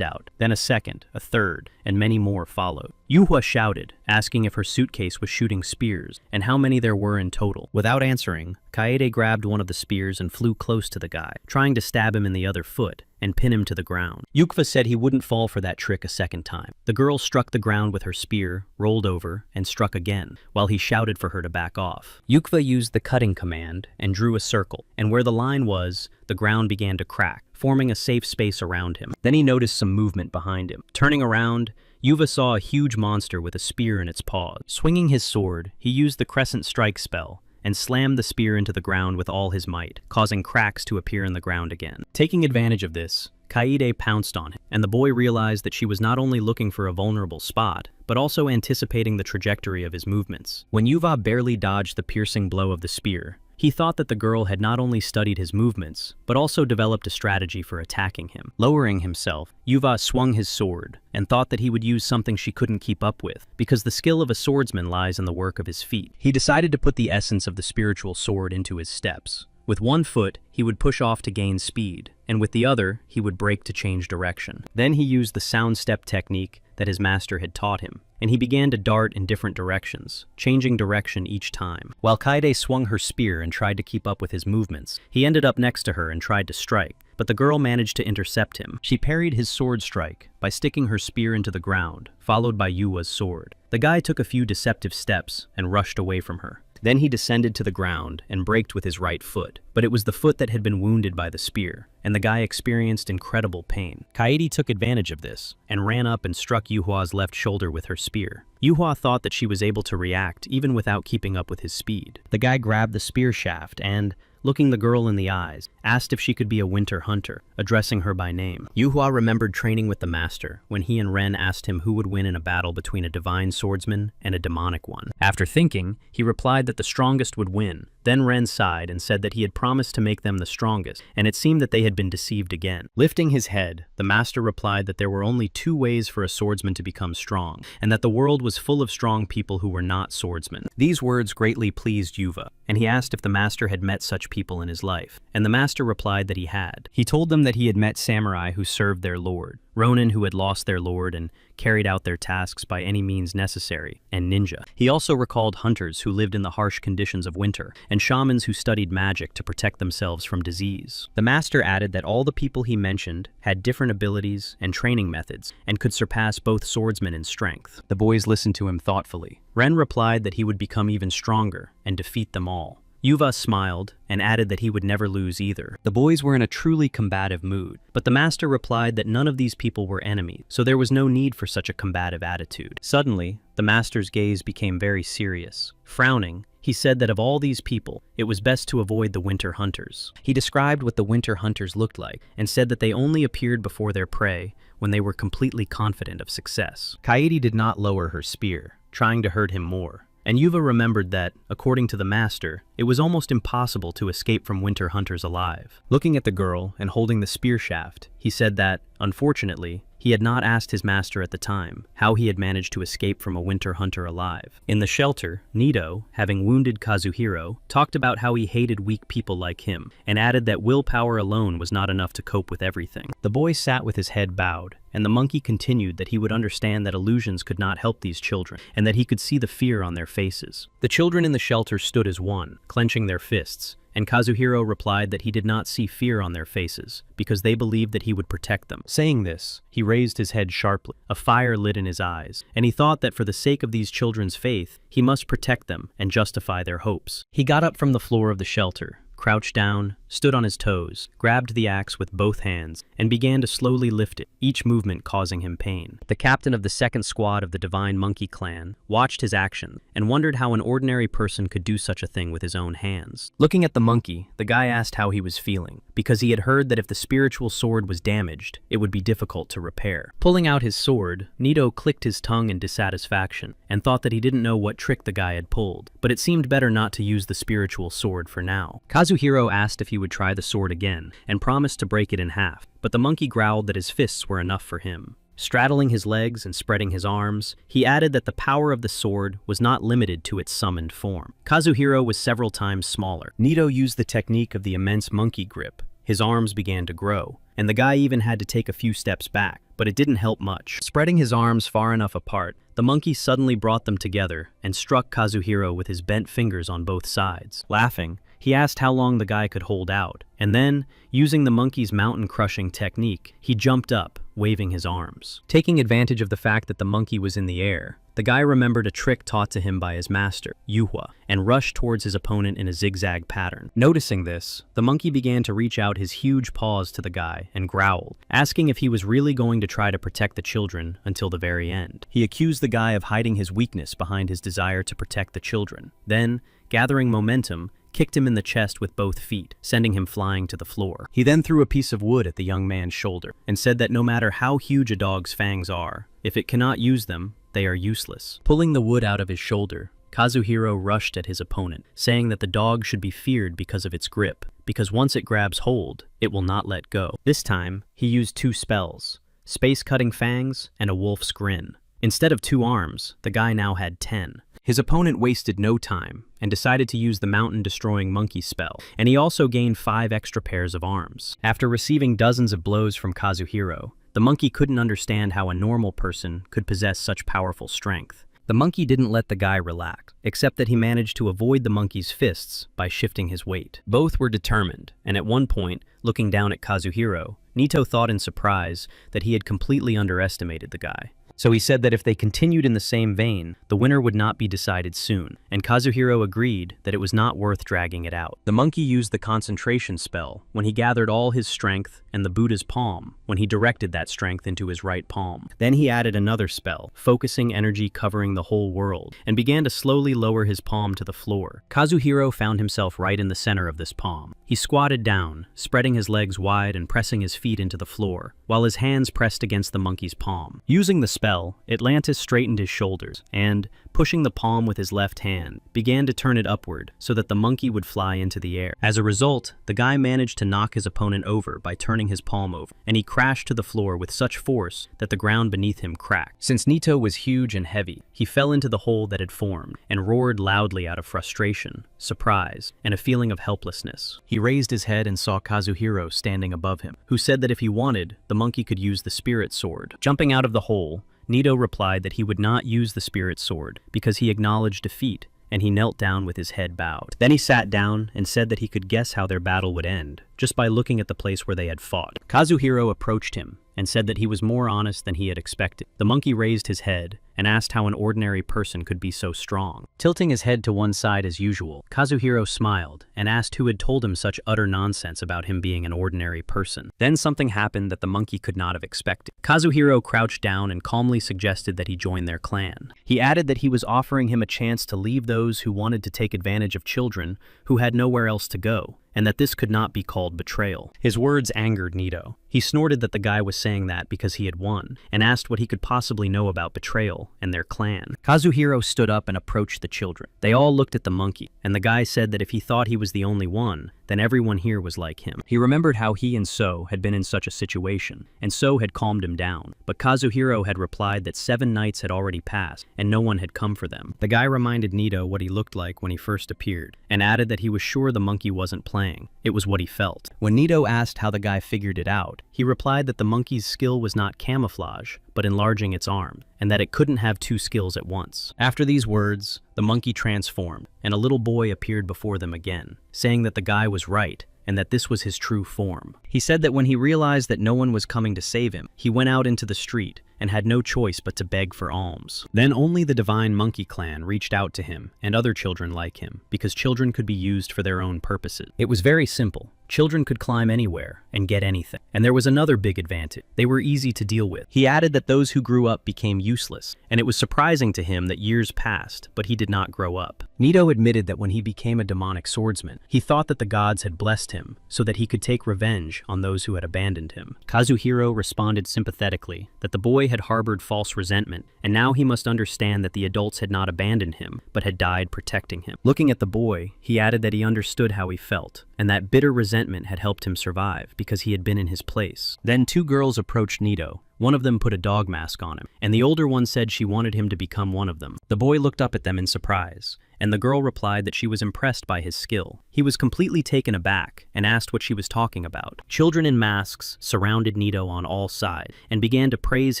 out. Then a second, a third, and many more followed. Yuhua shouted, asking if her suitcase was shooting spears, and how many there were in total. Without answering, Kaede grabbed one of the spears and flew close to the guy, trying to stab him in the other foot and pin him to the ground. Yukva said he wouldn't fall for that trick a second time. The girl struck the ground with her spear, rolled over, and struck again, while he shouted for her to back off. Yukva used the cutting command and drew a circle, and where the line was, the ground began to crack, forming a safe space around him. Then he noticed some movement behind him. Turning around, Yuva saw a huge monster with a spear in its paws. Swinging his sword, he used the Crescent Strike spell and slammed the spear into the ground with all his might, causing cracks to appear in the ground again. Taking advantage of this, Kaede pounced on him, and the boy realized that she was not only looking for a vulnerable spot, but also anticipating the trajectory of his movements. When Yuva barely dodged the piercing blow of the spear, he thought that the girl had not only studied his movements, but also developed a strategy for attacking him. Lowering himself, Yuva swung his sword, and thought that he would use something she couldn't keep up with, because the skill of a swordsman lies in the work of his feet. He decided to put the essence of the spiritual sword into his steps. With one foot, he would push off to gain speed, and with the other, he would break to change direction. Then he used the sound step technique that his master had taught him, and he began to dart in different directions, changing direction each time. While Kaede swung her spear and tried to keep up with his movements, he ended up next to her and tried to strike, but the girl managed to intercept him. She parried his sword strike by sticking her spear into the ground, followed by Yuwa's sword. The guy took a few deceptive steps and rushed away from her. Then he descended to the ground and braked with his right foot, but it was the foot that had been wounded by the spear, and the guy experienced incredible pain. Kaede took advantage of this and ran up and struck Yuhua's left shoulder with her spear. Yuhua thought that she was able to react even without keeping up with his speed. The guy grabbed the spear shaft and, looking the girl in the eyes, asked if she could be a winter hunter, addressing her by name. Yuhua remembered training with the master when he and Ren asked him who would win in a battle between a divine swordsman and a demonic one. After thinking, he replied that the strongest would win. Then Ren sighed and said that he had promised to make them the strongest, and it seemed that they had been deceived again. Lifting his head, the master replied that there were only 2 ways for a swordsman to become strong, and that the world was full of strong people who were not swordsmen. These words greatly pleased Yuva, and he asked if the master had met such people in his life, and the master replied that he had. He told them that he had met samurai who served their lord, ronin who had lost their lord and carried out their tasks by any means necessary, and ninja. He also recalled hunters who lived in the harsh conditions of winter, and shamans who studied magic to protect themselves from disease. The master added that all the people he mentioned had different abilities and training methods, and could surpass both swordsmen in strength. The boys listened to him thoughtfully. Ren replied that he would become even stronger and defeat them all. Yuva smiled and added that he would never lose either. The boys were in a truly combative mood, but the master replied that none of these people were enemies, so there was no need for such a combative attitude. Suddenly, the master's gaze became very serious. Frowning, he said that of all these people, it was best to avoid the winter hunters. He described what the winter hunters looked like and said that they only appeared before their prey when they were completely confident of success. Kaede did not lower her spear, trying to hurt him more. And Yuva remembered that, according to the master, it was almost impossible to escape from winter hunters alive. Looking at the girl and holding the spear shaft, he said that, unfortunately, he had not asked his master at the time how he had managed to escape from a winter hunter alive. In the shelter, Nido, having wounded Kazuhiro, talked about how he hated weak people like him, and added that willpower alone was not enough to cope with everything. The boy sat with his head bowed, and the monkey continued that he would understand that illusions could not help these children, and that he could see the fear on their faces. The children in the shelter stood as one, clenching their fists, and Kazuhiro replied that he did not see fear on their faces, because they believed that he would protect them. Saying this, he raised his head sharply. A fire lit in his eyes, and he thought that for the sake of these children's faith, he must protect them and justify their hopes. He got up from the floor of the shelter, crouched down, stood on his toes, grabbed the axe with both hands, and began to slowly lift it, each movement causing him pain. The captain of the second squad of the Divine Monkey Clan watched his actions and wondered how an ordinary person could do such a thing with his own hands. Looking at the monkey, the guy asked how he was feeling, because he had heard that if the spiritual sword was damaged, it would be difficult to repair. Pulling out his sword, Nido clicked his tongue in dissatisfaction and thought that he didn't know what trick the guy had pulled, but it seemed better not to use the spiritual sword for now. Kazuhiro asked if he would try the sword again and promised to break it in half, but the monkey growled that his fists were enough for him. Straddling his legs and spreading his arms, he added that the power of the sword was not limited to its summoned form. Kazuhiro was several times smaller. Nido used the technique of the immense monkey grip. His arms began to grow, and the guy even had to take a few steps back, but it didn't help much. Spreading his arms far enough apart, the monkey suddenly brought them together and struck Kazuhiro with his bent fingers on both sides. Laughing, he asked how long the guy could hold out, and then, using the monkey's mountain-crushing technique, he jumped up, waving his arms. Taking advantage of the fact that the monkey was in the air, the guy remembered a trick taught to him by his master, Yuhua, and rushed towards his opponent in a zigzag pattern. Noticing this, the monkey began to reach out his huge paws to the guy and growled, asking if he was really going to try to protect the children until the very end. He accused the guy of hiding his weakness behind his desire to protect the children. Then, gathering momentum, kicked him in the chest with both feet, sending him flying to the floor. He then threw a piece of wood at the young man's shoulder and said that no matter how huge a dog's fangs are, if it cannot use them, they are useless. Pulling the wood out of his shoulder, Kazuhiro rushed at his opponent, saying that the dog should be feared because of its grip, because once it grabs hold, it will not let go. This time, he used 2 spells, Space-Cutting Fangs and a Wolf's Grin. Instead of 2 arms, the guy now had 10. His opponent wasted no time and decided to use the mountain-destroying monkey spell, and he also gained 5 extra pairs of arms. After receiving dozens of blows from Kazuhiro, the monkey couldn't understand how a normal person could possess such powerful strength. The monkey didn't let the guy relax, except that he managed to avoid the monkey's fists by shifting his weight. Both were determined, and at one point, looking down at Kazuhiro, Nito thought in surprise that he had completely underestimated the guy. So he said that if they continued in the same vein, the winner would not be decided soon, and Kazuhiro agreed that it was not worth dragging it out. The monkey used the concentration spell when he gathered all his strength and the Buddha's palm when he directed that strength into his right palm. Then he added another spell, focusing energy covering the whole world, and began to slowly lower his palm to the floor. Kazuhiro found himself right in the center of this palm. He squatted down, spreading his legs wide and pressing his feet into the floor, while his hands pressed against the monkey's palm. Using the spell, Atlantis straightened his shoulders and, pushing the palm with his left hand, began to turn it upward so that the monkey would fly into the air. As a result, the guy managed to knock his opponent over by turning his palm over, and he crashed to the floor with such force that the ground beneath him cracked. Since Nito was huge and heavy, he fell into the hole that had formed and roared loudly out of frustration, surprise, and a feeling of helplessness. He raised his head and saw Kazuhiro standing above him, who said that if he wanted, the monkey could use the spirit sword. Jumping out of the hole, Nito replied that he would not use the spirit sword because he acknowledged defeat, and he knelt down with his head bowed. Then he sat down and said that he could guess how their battle would end, just by looking at the place where they had fought. Kazuhiro approached him and said that he was more honest than he had expected. The monkey raised his head and asked how an ordinary person could be so strong. Tilting his head to one side as usual, Kazuhiro smiled and asked who had told him such utter nonsense about him being an ordinary person. Then something happened that the monkey could not have expected. Kazuhiro crouched down and calmly suggested that he join their clan. He added that he was offering him a chance to leave those who wanted to take advantage of children who had nowhere else to go, and that this could not be called betrayal. His words angered Nito. He snorted that the guy was saying that because he had won, and asked what he could possibly know about betrayal and their clan. Kazuhiro stood up and approached the children. They all looked at the monkey, and the guy said that if he thought he was the only one, then everyone here was like him. He remembered how he and So had been in such a situation, and So had calmed him down, but Kazuhiro had replied that 7 nights had already passed, and no one had come for them. The guy reminded Nito what he looked like when he first appeared, and added that he was sure the monkey wasn't playing. It was what he felt. When Nito asked how the guy figured it out, he replied that the monkey's skill was not camouflage, but enlarging its arm, and that it couldn't have 2 skills at once. After these words, the monkey transformed, and a little boy appeared before them again, saying that the guy was right, and that this was his true form. He said that when he realized that no one was coming to save him, he went out into the street and had no choice but to beg for alms. Then only the Divine Monkey Clan reached out to him and other children like him, because children could be used for their own purposes. It was very simple. Children could climb anywhere and get anything. And there was another big advantage. They were easy to deal with. He added that those who grew up became useless, and it was surprising to him that years passed, but he did not grow up. Nito admitted that when he became a demonic swordsman, he thought that the gods had blessed him so that he could take revenge on those who had abandoned him. Kazuhiro responded sympathetically that the boy had harbored false resentment, and now he must understand that the adults had not abandoned him, but had died protecting him. Looking at the boy, he added that he understood how he felt, and that bitter resentment had helped him survive because he had been in his place. Then 2 girls approached Nito. One of them put a dog mask on him, and the older one said she wanted him to become one of them. The boy looked up at them in surprise, and the girl replied that she was impressed by his skill. He was completely taken aback and asked what she was talking about. Children in masks surrounded Nito on all sides and began to praise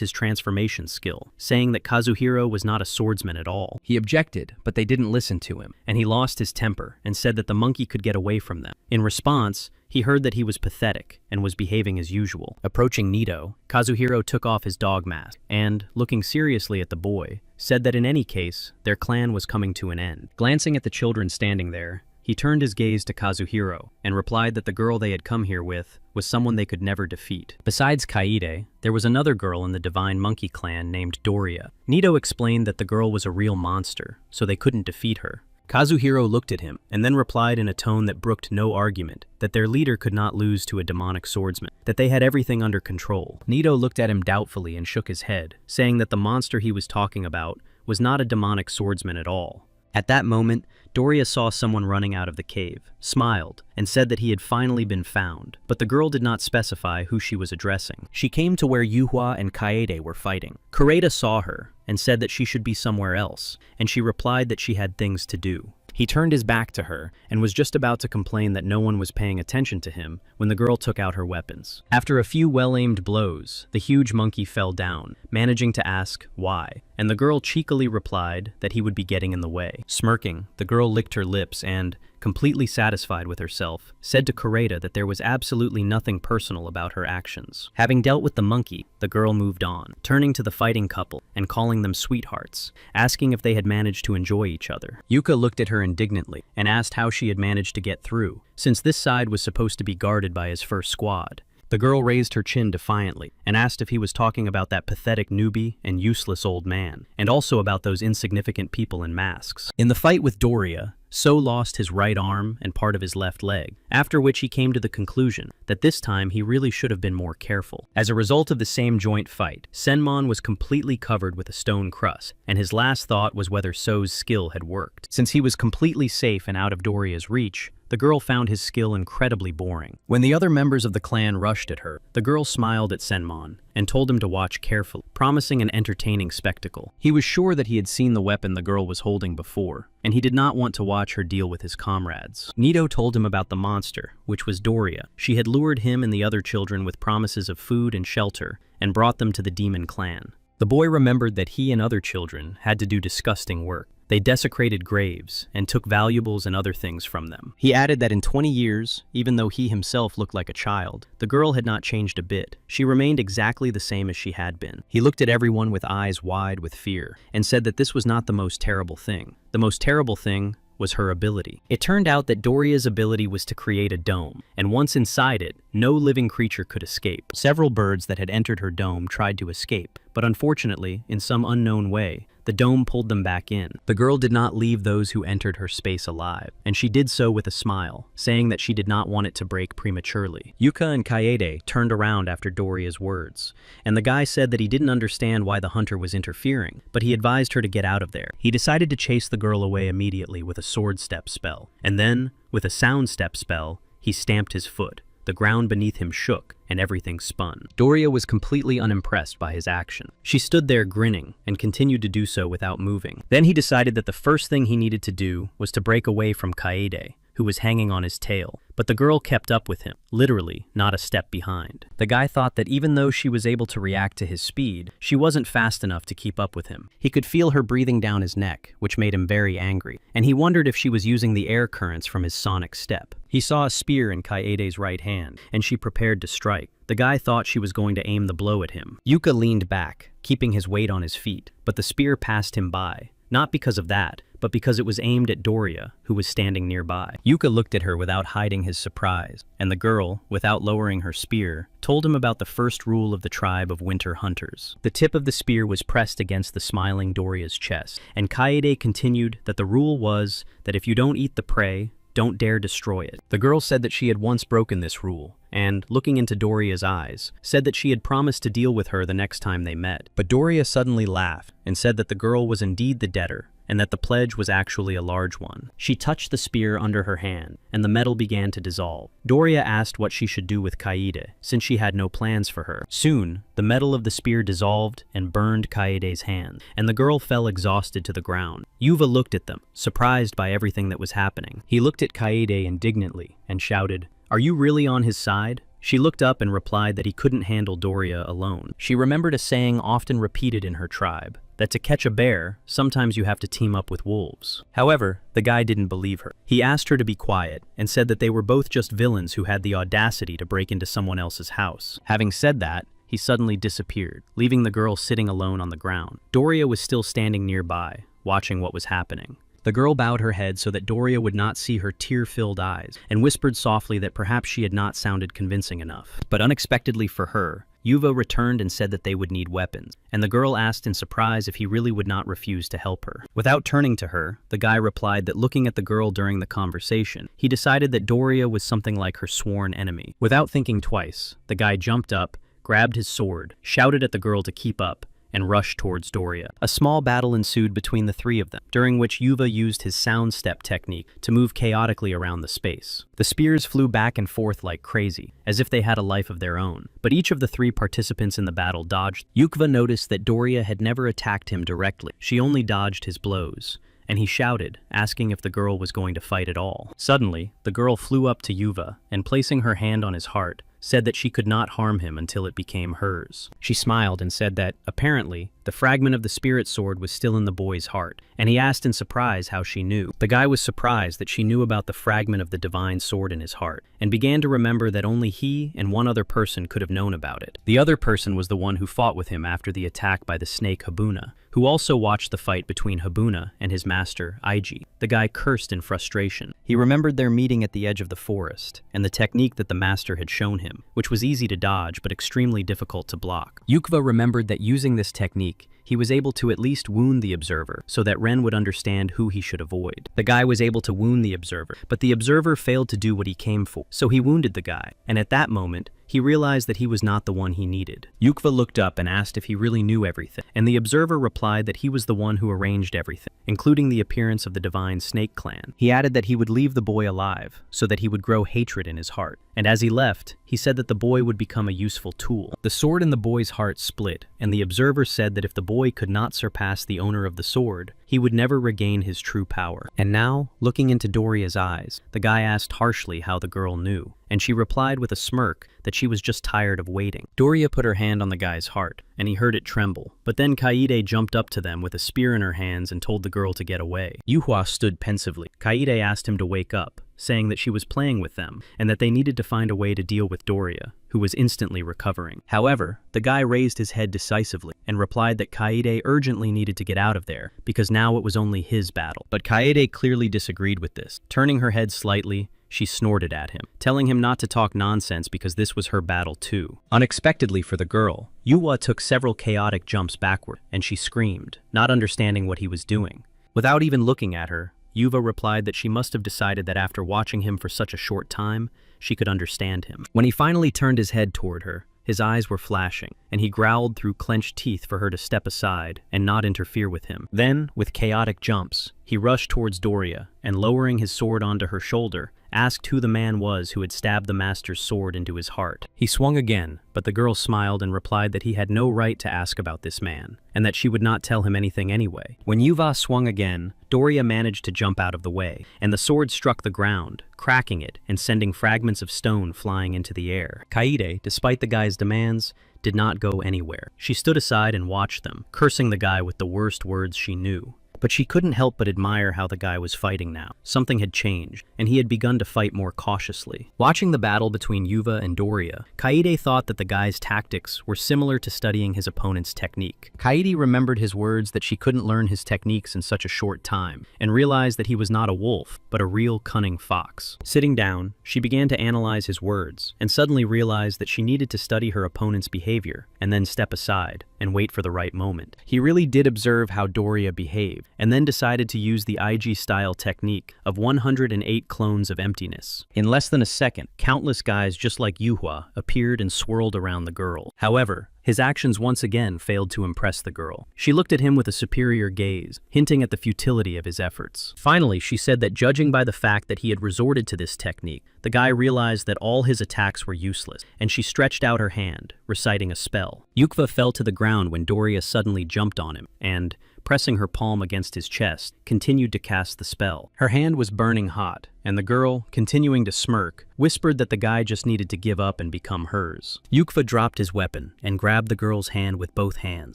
his transformation skill, saying that Kazuhiro was not a swordsman at all. He objected, but they didn't listen to him, and he lost his temper and said that the monkey could get away from them. In response, he heard that he was pathetic and was behaving as usual. Approaching Nito, Kazuhiro took off his dog mask and, looking seriously at the boy, said that in any case, their clan was coming to an end. Glancing at the children standing there, he turned his gaze to Kazuhiro and replied that the girl they had come here with was someone they could never defeat. Besides Kaede, there was another girl in the Divine Monkey Clan named Doria. Nito explained that the girl was a real monster, so they couldn't defeat her, Kazuhiro looked at him, and then replied in a tone that brooked no argument, that their leader could not lose to a demonic swordsman, that they had everything under control. Nito looked at him doubtfully and shook his head, saying that the monster he was talking about was not a demonic swordsman at all. At that moment, Doria saw someone running out of the cave, smiled, and said that he had finally been found, but the girl did not specify who she was addressing. She came to where Yuhua and Kaede were fighting. Kureta saw her and said that she should be somewhere else, and she replied that she had things to do. He turned his back to her and was just about to complain that no one was paying attention to him when the girl took out her weapons. After a few well-aimed blows, the huge monkey fell down, managing to ask why, and the girl cheekily replied that he would be getting in the way. Smirking, the girl licked her lips and, completely satisfied with herself, said to Kureta that there was absolutely nothing personal about her actions. Having dealt with the monkey, the girl moved on, turning to the fighting couple and calling them sweethearts, asking if they had managed to enjoy each other. Yuka looked at her indignantly and asked how she had managed to get through, since this side was supposed to be guarded by his first squad. The girl raised her chin defiantly and asked if he was talking about that pathetic newbie and useless old man, and also about those insignificant people in masks. In the fight with Doria, So lost his right arm and part of his left leg, after which he came to the conclusion that this time he really should have been more careful. As a result of the same joint fight, Senmon was completely covered with a stone crust, and his last thought was whether So's skill had worked. Since he was completely safe and out of Doria's reach, the girl found his skill incredibly boring. When the other members of the clan rushed at her, the girl smiled at Senmon and told him to watch carefully, promising an entertaining spectacle. He was sure that he had seen the weapon the girl was holding before, and he did not want to watch her deal with his comrades. Nito told him about the monster, which was Doria. She had lured him and the other children with promises of food and shelter, and brought them to the demon clan. The boy remembered that he and other children had to do disgusting work. They desecrated graves and took valuables and other things from them. He added that in 20 years, even though he himself looked like a child, the girl had not changed a bit. She remained exactly the same as she had been. He looked at everyone with eyes wide with fear and said that this was not the most terrible thing. The most terrible thing was her ability. It turned out that Doria's ability was to create a dome, and once inside it, no living creature could escape. Several birds that had entered her dome tried to escape, but unfortunately, in some unknown way, the dome pulled them back in. The girl did not leave those who entered her space alive, and she did so with a smile, saying that she did not want it to break prematurely. Yuka and Kaede turned around after Doria's words, and the guy said that he didn't understand why the hunter was interfering, but he advised her to get out of there. He decided to chase the girl away immediately with a sword step spell, and then, with a sound step spell, he stamped his foot. The ground beneath him shook, and everything spun. Doria was completely unimpressed by his action. She stood there grinning, and continued to do so without moving. Then he decided that the first thing he needed to do was to break away from Kaede, who was hanging on his tail. But the girl kept up with him, literally not a step behind. The guy thought that even though she was able to react to his speed, she wasn't fast enough to keep up with him. He could feel her breathing down his neck, which made him very angry, and he wondered if she was using the air currents from his sonic step. He saw a spear in Kaede's right hand, and she prepared to strike. The guy thought she was going to aim the blow at him. Yuka leaned back, keeping his weight on his feet, but the spear passed him by. Not because of that, but because it was aimed at Doria, who was standing nearby. Yuka looked at her without hiding his surprise, and the girl, without lowering her spear, told him about the first rule of the tribe of winter hunters. The tip of the spear was pressed against the smiling Doria's chest, and Kaede continued that the rule was that if you don't eat the prey, don't dare destroy it. The girl said that she had once broken this rule, and, looking into Doria's eyes, said that she had promised to deal with her the next time they met. But Doria suddenly laughed and said that the girl was indeed the debtor, and that the pledge was actually a large one. She touched the spear under her hand, and the metal began to dissolve. Doria asked what she should do with Kaede, since she had no plans for her. Soon, the metal of the spear dissolved and burned Kaede's hand, and the girl fell exhausted to the ground. Yuva looked at them, surprised by everything that was happening. He looked at Kaede indignantly and shouted, "Are you really on his side?" She looked up and replied that he couldn't handle Doria alone. She remembered a saying often repeated in her tribe, that to catch a bear, sometimes you have to team up with wolves. However, the guy didn't believe her. He asked her to be quiet and said that they were both just villains who had the audacity to break into someone else's house. Having said that, he suddenly disappeared, leaving the girl sitting alone on the ground. Doria was still standing nearby, watching what was happening. The girl bowed her head so that Doria would not see her tear-filled eyes, and whispered softly that perhaps she had not sounded convincing enough. But unexpectedly for her, Yuva returned and said that they would need weapons, and the girl asked in surprise if he really would not refuse to help her. Without turning to her, the guy replied that looking at the girl during the conversation, he decided that Doria was something like her sworn enemy. Without thinking twice, the guy jumped up, grabbed his sword, shouted at the girl to keep up, and rushed towards Doria. A small battle ensued between the three of them, during which Yuva used his sound step technique to move chaotically around the space. The spears flew back and forth like crazy, as if they had a life of their own, but each of the three participants in the battle dodged. Yuva noticed that Doria had never attacked him directly. She only dodged his blows, and he shouted, asking if the girl was going to fight at all. Suddenly, the girl flew up to Yuva, and placing her hand on his heart, said that she could not harm him until it became hers. She smiled and said that, apparently, the fragment of the spirit sword was still in the boy's heart, and he asked in surprise how she knew. The guy was surprised that she knew about the fragment of the divine sword in his heart, and began to remember that only he and one other person could have known about it. The other person was the one who fought with him after the attack by the snake Habuna, who also watched the fight between Habuna and his master, Iji. The guy cursed in frustration. He remembered their meeting at the edge of the forest, and the technique that the master had shown him, which was easy to dodge but extremely difficult to block. Yukva remembered that using this technique, he was able to at least wound the observer so that Ren would understand who he should avoid. The guy was able to wound the observer, but the observer failed to do what he came for, so he wounded the guy, and at that moment, he realized that he was not the one he needed. Yukva looked up and asked if he really knew everything, and the observer replied that he was the one who arranged everything, including the appearance of the divine snake clan. He added that he would leave the boy alive, so that he would grow hatred in his heart, and as he left, he said that the boy would become a useful tool. The sword in the boy's heart split, and the observer said that if the boy could not surpass the owner of the sword, he would never regain his true power. And now, looking into Doria's eyes, the guy asked harshly how the girl knew, and she replied with a smirk that she was just tired of waiting. Doria put her hand on the guy's heart, and he heard it tremble, but then Kaede jumped up to them with a spear in her hands and told the girl to get away. Yuhua stood pensively. Kaede asked him to wake up, saying that she was playing with them, and that they needed to find a way to deal with Doria, who was instantly recovering. However, the guy raised his head decisively, and replied that Kaede urgently needed to get out of there, because now it was only his battle. But Kaede clearly disagreed with this. Turning her head slightly, she snorted at him, telling him not to talk nonsense because this was her battle too. Unexpectedly for the girl, Yuhua took several chaotic jumps backward, and she screamed, not understanding what he was doing. Without even looking at her, Yuva replied that she must have decided that after watching him for such a short time, she could understand him. When he finally turned his head toward her, his eyes were flashing, and he growled through clenched teeth for her to step aside and not interfere with him. Then, with chaotic jumps, he rushed towards Doria, and lowering his sword onto her shoulder, asked who the man was who had stabbed the master's sword into his heart. He swung again, but the girl smiled and replied that he had no right to ask about this man, and that she would not tell him anything anyway. When Yuva swung again, Doria managed to jump out of the way, and the sword struck the ground, cracking it and sending fragments of stone flying into the air. Kaede, despite the guy's demands, did not go anywhere. She stood aside and watched them, cursing the guy with the worst words she knew. But she couldn't help but admire how the guy was fighting now. Something had changed, and he had begun to fight more cautiously. Watching the battle between Yuva and Doria, Kaede thought that the guy's tactics were similar to studying his opponent's technique. Kaede remembered his words that she couldn't learn his techniques in such a short time, and realized that he was not a wolf, but a real cunning fox. Sitting down, she began to analyze his words, and suddenly realized that she needed to study her opponent's behavior, and then step aside, and wait for the right moment. He really did observe how Doria behaved, and then decided to use the IG-style technique of 108 clones of emptiness. In less than a second, countless guys just like Yuhua appeared and swirled around the girl. However, his actions once again failed to impress the girl. She looked at him with a superior gaze, hinting at the futility of his efforts. Finally, she said that judging by the fact that he had resorted to this technique, the guy realized that all his attacks were useless, and she stretched out her hand, reciting a spell. Yukva fell to the ground when Doria suddenly jumped on him, and, pressing her palm against his chest, continued to cast the spell. Her hand was burning hot, and the girl, continuing to smirk, whispered that the guy just needed to give up and become hers. Yukva dropped his weapon and grabbed the girl's hand with both hands,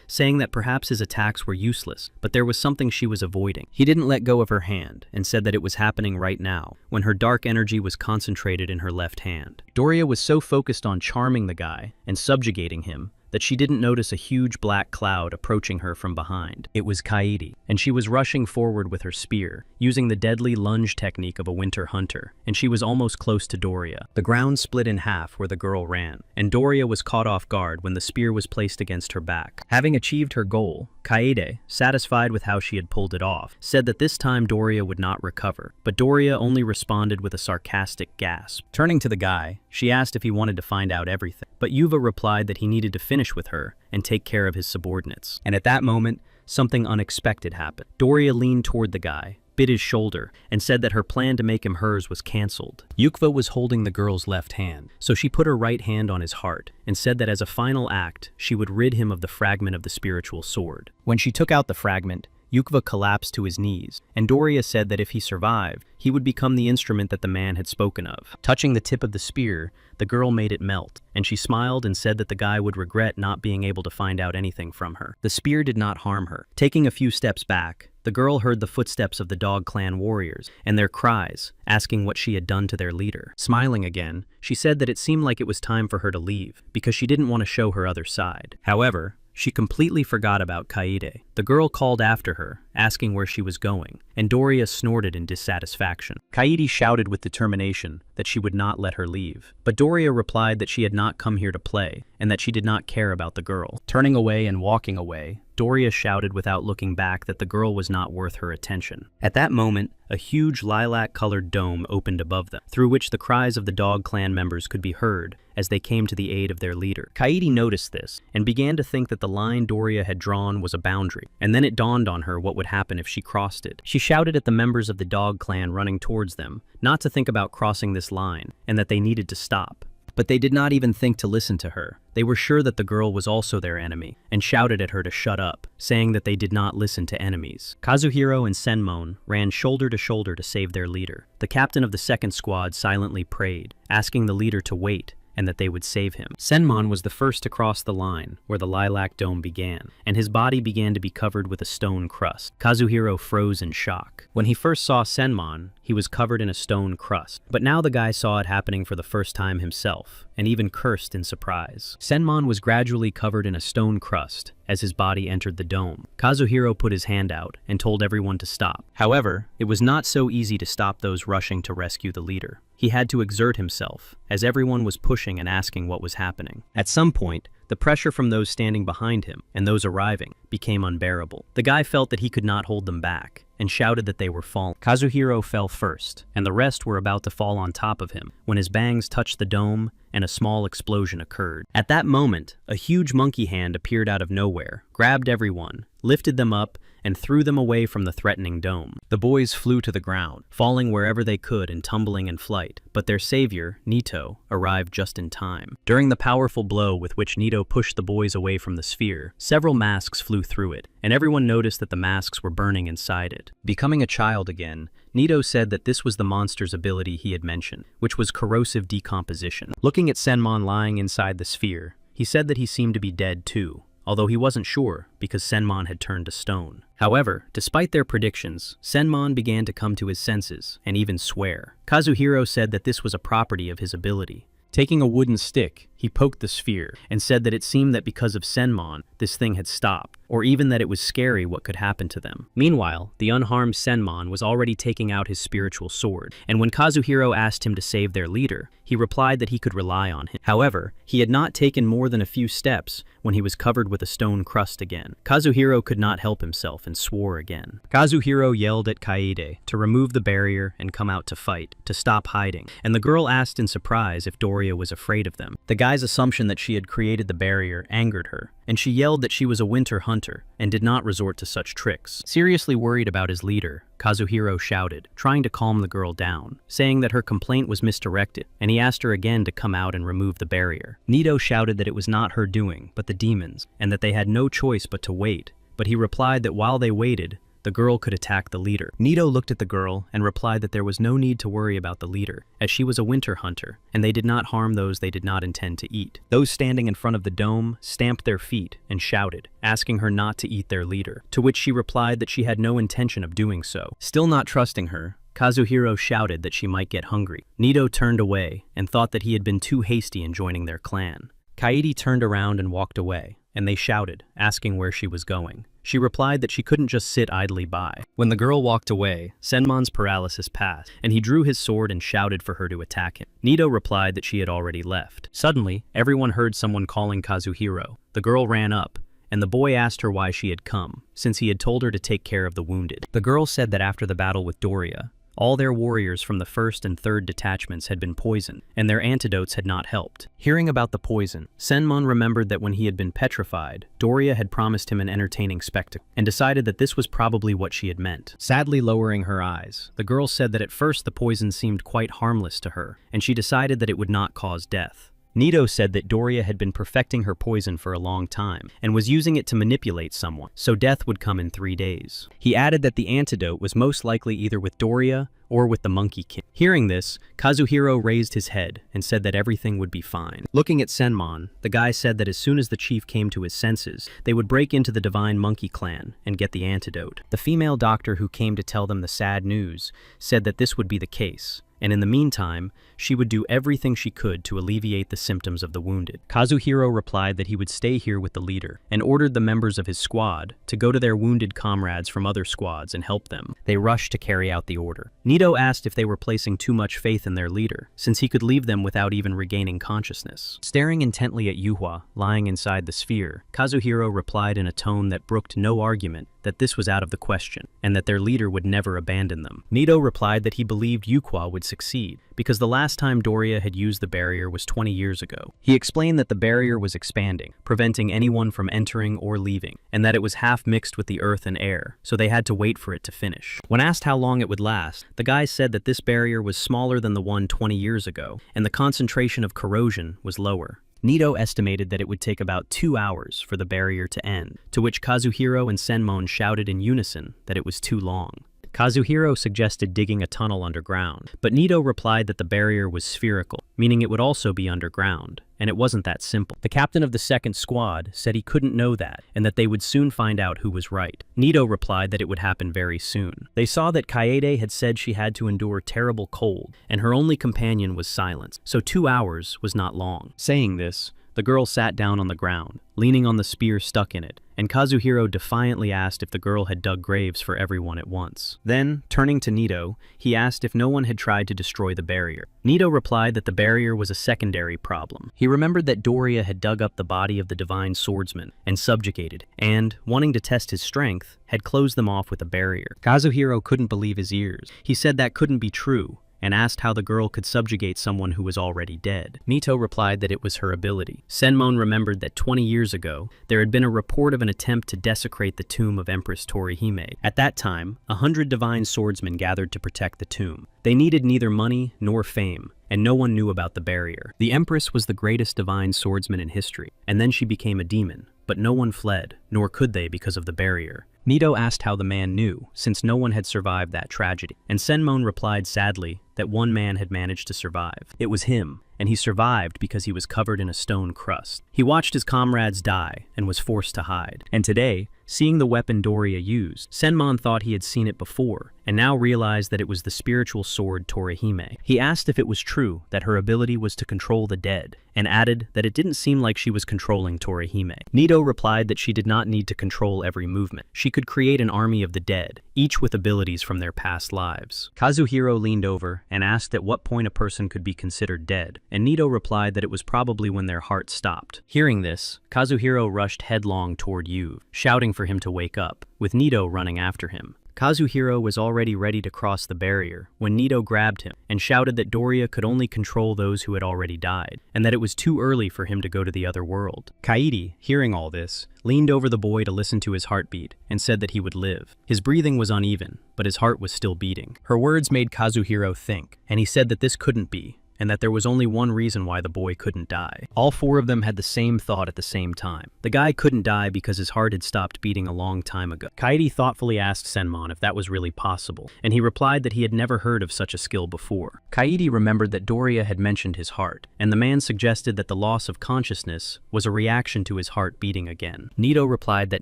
saying that perhaps his attacks were useless, but there was something she was avoiding. He didn't let go of her hand and said that it was happening right now, when her dark energy was concentrated in her left hand. Doria was so focused on charming the guy and subjugating him that she didn't notice a huge black cloud approaching her from behind. It was Kaede, and she was rushing forward with her spear, using the deadly lunge technique of a winter hunter, and she was almost close to Doria. The ground split in half where the girl ran, and Doria was caught off guard when the spear was placed against her back. Having achieved her goal, Kaede, satisfied with how she had pulled it off, said that this time Doria would not recover, but Doria only responded with a sarcastic gasp. Turning to the guy, she asked if he wanted to find out everything, but Yuva replied that he needed to finish with her and take care of his subordinates. And at that moment, something unexpected happened. Doria leaned toward the guy, bit his shoulder, and said that her plan to make him hers was cancelled. Yukva was holding the girl's left hand, so she put her right hand on his heart and said that as a final act, she would rid him of the fragment of the spiritual sword. When she took out the fragment, Yukva collapsed to his knees, and Doria said that if he survived, he would become the instrument that the man had spoken of. Touching the tip of the spear, the girl made it melt, and she smiled and said that the guy would regret not being able to find out anything from her. The spear did not harm her. Taking a few steps back, the girl heard the footsteps of the Dog Clan warriors and their cries, asking what she had done to their leader. Smiling again, she said that it seemed like it was time for her to leave, because she didn't want to show her other side. However, she completely forgot about Kaede. The girl called after her, asking where she was going, and Doria snorted in dissatisfaction. Kaede shouted with determination that she would not let her leave, but Doria replied that she had not come here to play, and that she did not care about the girl. Turning away and walking away, Doria shouted without looking back that the girl was not worth her attention. At that moment, a huge lilac-colored dome opened above them, through which the cries of the Dog Clan members could be heard as they came to the aid of their leader. Kaede noticed this and began to think that the line Doria had drawn was a boundary, and then it dawned on her what would happen if she crossed it. She shouted at the members of the Dog Clan running towards them not to think about crossing this line and that they needed to stop. But they did not even think to listen to her. They were sure that the girl was also their enemy, and shouted at her to shut up, saying that they did not listen to enemies. Kazuhiro and Senmon ran shoulder to shoulder to save their leader. The captain of the second squad silently prayed, asking the leader to wait, and that they would save him. Senmon was the first to cross the line, where the lilac dome began, and his body began to be covered with a stone crust. Kazuhiro froze in shock. When he first saw Senmon, he was covered in a stone crust, but now the guy saw it happening for the first time himself, and even cursed in surprise. Senmon was gradually covered in a stone crust as his body entered the dome. Kazuhiro put his hand out and told everyone to stop. However, it was not so easy to stop those rushing to rescue the leader. He had to exert himself, as everyone was pushing and asking what was happening. At some point, the pressure from those standing behind him and those arriving became unbearable. The guy felt that he could not hold them back and shouted that they were falling. Kazuhiro fell first, and the rest were about to fall on top of him when his bangs touched the dome and a small explosion occurred. At that moment, a huge monkey hand appeared out of nowhere, grabbed everyone, lifted them up, and threw them away from the threatening dome. The boys flew to the ground, falling wherever they could and tumbling in flight, but their savior, Nito, arrived just in time. During the powerful blow with which Nito pushed the boys away from the sphere, several masks flew through it, and everyone noticed that the masks were burning inside it. Becoming a child again, Nito said that this was the monster's ability he had mentioned, which was corrosive decomposition. Looking at Senmon lying inside the sphere, he said that he seemed to be dead too, although he wasn't sure because Senmon had turned to stone. However, despite their predictions, Senmon began to come to his senses and even swear. Kazuhiro said that this was a property of his ability. Taking a wooden stick, he poked the sphere and said that it seemed that because of Senmon, this thing had stopped, or even that it was scary what could happen to them. Meanwhile, the unharmed Senmon was already taking out his spiritual sword, and when Kazuhiro asked him to save their leader, he replied that he could rely on him. However, he had not taken more than a few steps when he was covered with a stone crust again. Kazuhiro could not help himself and swore again. Kazuhiro yelled at Kaede to remove the barrier and come out to fight, to stop hiding, and the girl asked in surprise if Doria was afraid of them. The guy's assumption that she had created the barrier angered her, and she yelled that she was a winter hunter and did not resort to such tricks. Seriously worried about his leader, Kazuhiro shouted, trying to calm the girl down, saying that her complaint was misdirected, and he asked her again to come out and remove the barrier. Nito shouted that it was not her doing, but the demons, and that they had no choice but to wait, but he replied that while they waited, the girl could attack the leader. Nito looked at the girl and replied that there was no need to worry about the leader, as she was a winter hunter, and they did not harm those they did not intend to eat. Those standing in front of the dome stamped their feet and shouted, asking her not to eat their leader, to which she replied that she had no intention of doing so. Still not trusting her, Kazuhiro shouted that she might get hungry. Nito turned away and thought that he had been too hasty in joining their clan. Kaede turned around and walked away, and they shouted, asking where she was going. She replied that she couldn't just sit idly by. When the girl walked away, Senmon's paralysis passed, and he drew his sword and shouted for her to attack him. Nido replied that she had already left. Suddenly, everyone heard someone calling Kazuhiro. The girl ran up, and the boy asked her why she had come, since he had told her to take care of the wounded. The girl said that after the battle with Doria, all their warriors from the 1st and 3rd detachments had been poisoned, and their antidotes had not helped. Hearing about the poison, Senmon remembered that when he had been petrified, Doria had promised him an entertaining spectacle, and decided that this was probably what she had meant. Sadly lowering her eyes, the girl said that at first the poison seemed quite harmless to her, and she decided that it would not cause death. Nido said that Doria had been perfecting her poison for a long time, and was using it to manipulate someone, so death would come in 3 days. He added that the antidote was most likely either with Doria or with the Monkey King. Hearing this, Kazuhiro raised his head and said that everything would be fine. Looking at Senmon, the guy said that as soon as the chief came to his senses, they would break into the Divine Monkey Clan and get the antidote. The female doctor who came to tell them the sad news said that this would be the case, and in the meantime, she would do everything she could to alleviate the symptoms of the wounded. Kazuhiro replied that he would stay here with the leader, and ordered the members of his squad to go to their wounded comrades from other squads and help them. They rushed to carry out the order. Nido asked if they were placing too much faith in their leader, since he could leave them without even regaining consciousness. Staring intently at Yuhua, lying inside the sphere, Kazuhiro replied in a tone that brooked no argument that this was out of the question, and that their leader would never abandon them. Nido replied that he believed Yuhua would succeed, because the last time Doria had used the barrier was 20 years ago. He explained that the barrier was expanding, preventing anyone from entering or leaving, and that it was half mixed with the earth and air, so they had to wait for it to finish. When asked how long it would last, the guy said that this barrier was smaller than the one 20 years ago, and the concentration of corrosion was lower. Nido estimated that it would take about 2 hours for the barrier to end, to which Kazuhiro and Senmon shouted in unison that it was too long. Kazuhiro suggested digging a tunnel underground, but Nido replied that the barrier was spherical, meaning it would also be underground, and it wasn't that simple. The captain of the 2nd squad said he couldn't know that, and that they would soon find out who was right. Nido replied that it would happen very soon. They saw that Kaede had said she had to endure terrible cold, and her only companion was silence, so 2 hours was not long. Saying this, the girl sat down on the ground, leaning on the spear stuck in it, and Kazuhiro defiantly asked if the girl had dug graves for everyone at once. Then, turning to Nido, he asked if no one had tried to destroy the barrier. Nido replied that the barrier was a secondary problem. He remembered that Doria had dug up the body of the Divine Swordsman and subjugated, and, wanting to test his strength, had closed them off with a barrier. Kazuhiro couldn't believe his ears. He said that couldn't be true, and asked how the girl could subjugate someone who was already dead. Nito replied that it was her ability. Senmon remembered that 20 years ago, there had been a report of an attempt to desecrate the tomb of Empress Torihime. At that time, 100 divine swordsmen gathered to protect the tomb. They needed neither money nor fame, and no one knew about the barrier. The Empress was the greatest divine swordsman in history, and then she became a demon, but no one fled, nor could they because of the barrier. Nito asked how the man knew, since no one had survived that tragedy, and Senmon replied sadly that one man had managed to survive. It was him, and he survived because he was covered in a stone crust. He watched his comrades die and was forced to hide. And today, seeing the weapon Doria used, Senmon thought he had seen it before, and now realized that it was the spiritual sword Torihime. He asked if it was true that her ability was to control the dead, and added that it didn't seem like she was controlling Torihime. Nito replied that she did not need to control every movement. She could create an army of the dead, each with abilities from their past lives. Kazuhiro leaned over and asked at what point a person could be considered dead, and Nito replied that it was probably when their heart stopped. Hearing this, Kazuhiro rushed headlong toward Yuve, shouting for him to wake up, with Nito running after him. Kazuhiro was already ready to cross the barrier when Nito grabbed him and shouted that Doria could only control those who had already died, and that it was too early for him to go to the other world. Kaede, hearing all this, leaned over the boy to listen to his heartbeat and said that he would live. His breathing was uneven, but his heart was still beating. Her words made Kazuhiro think, and he said that this couldn't be, and that there was only one reason why the boy couldn't die. All four of them had the same thought at the same time. The guy couldn't die because his heart had stopped beating a long time ago. Kaede thoughtfully asked Senmon if that was really possible, and he replied that he had never heard of such a skill before. Kaede remembered that Doria had mentioned his heart, and the man suggested that the loss of consciousness was a reaction to his heart beating again. Nito replied that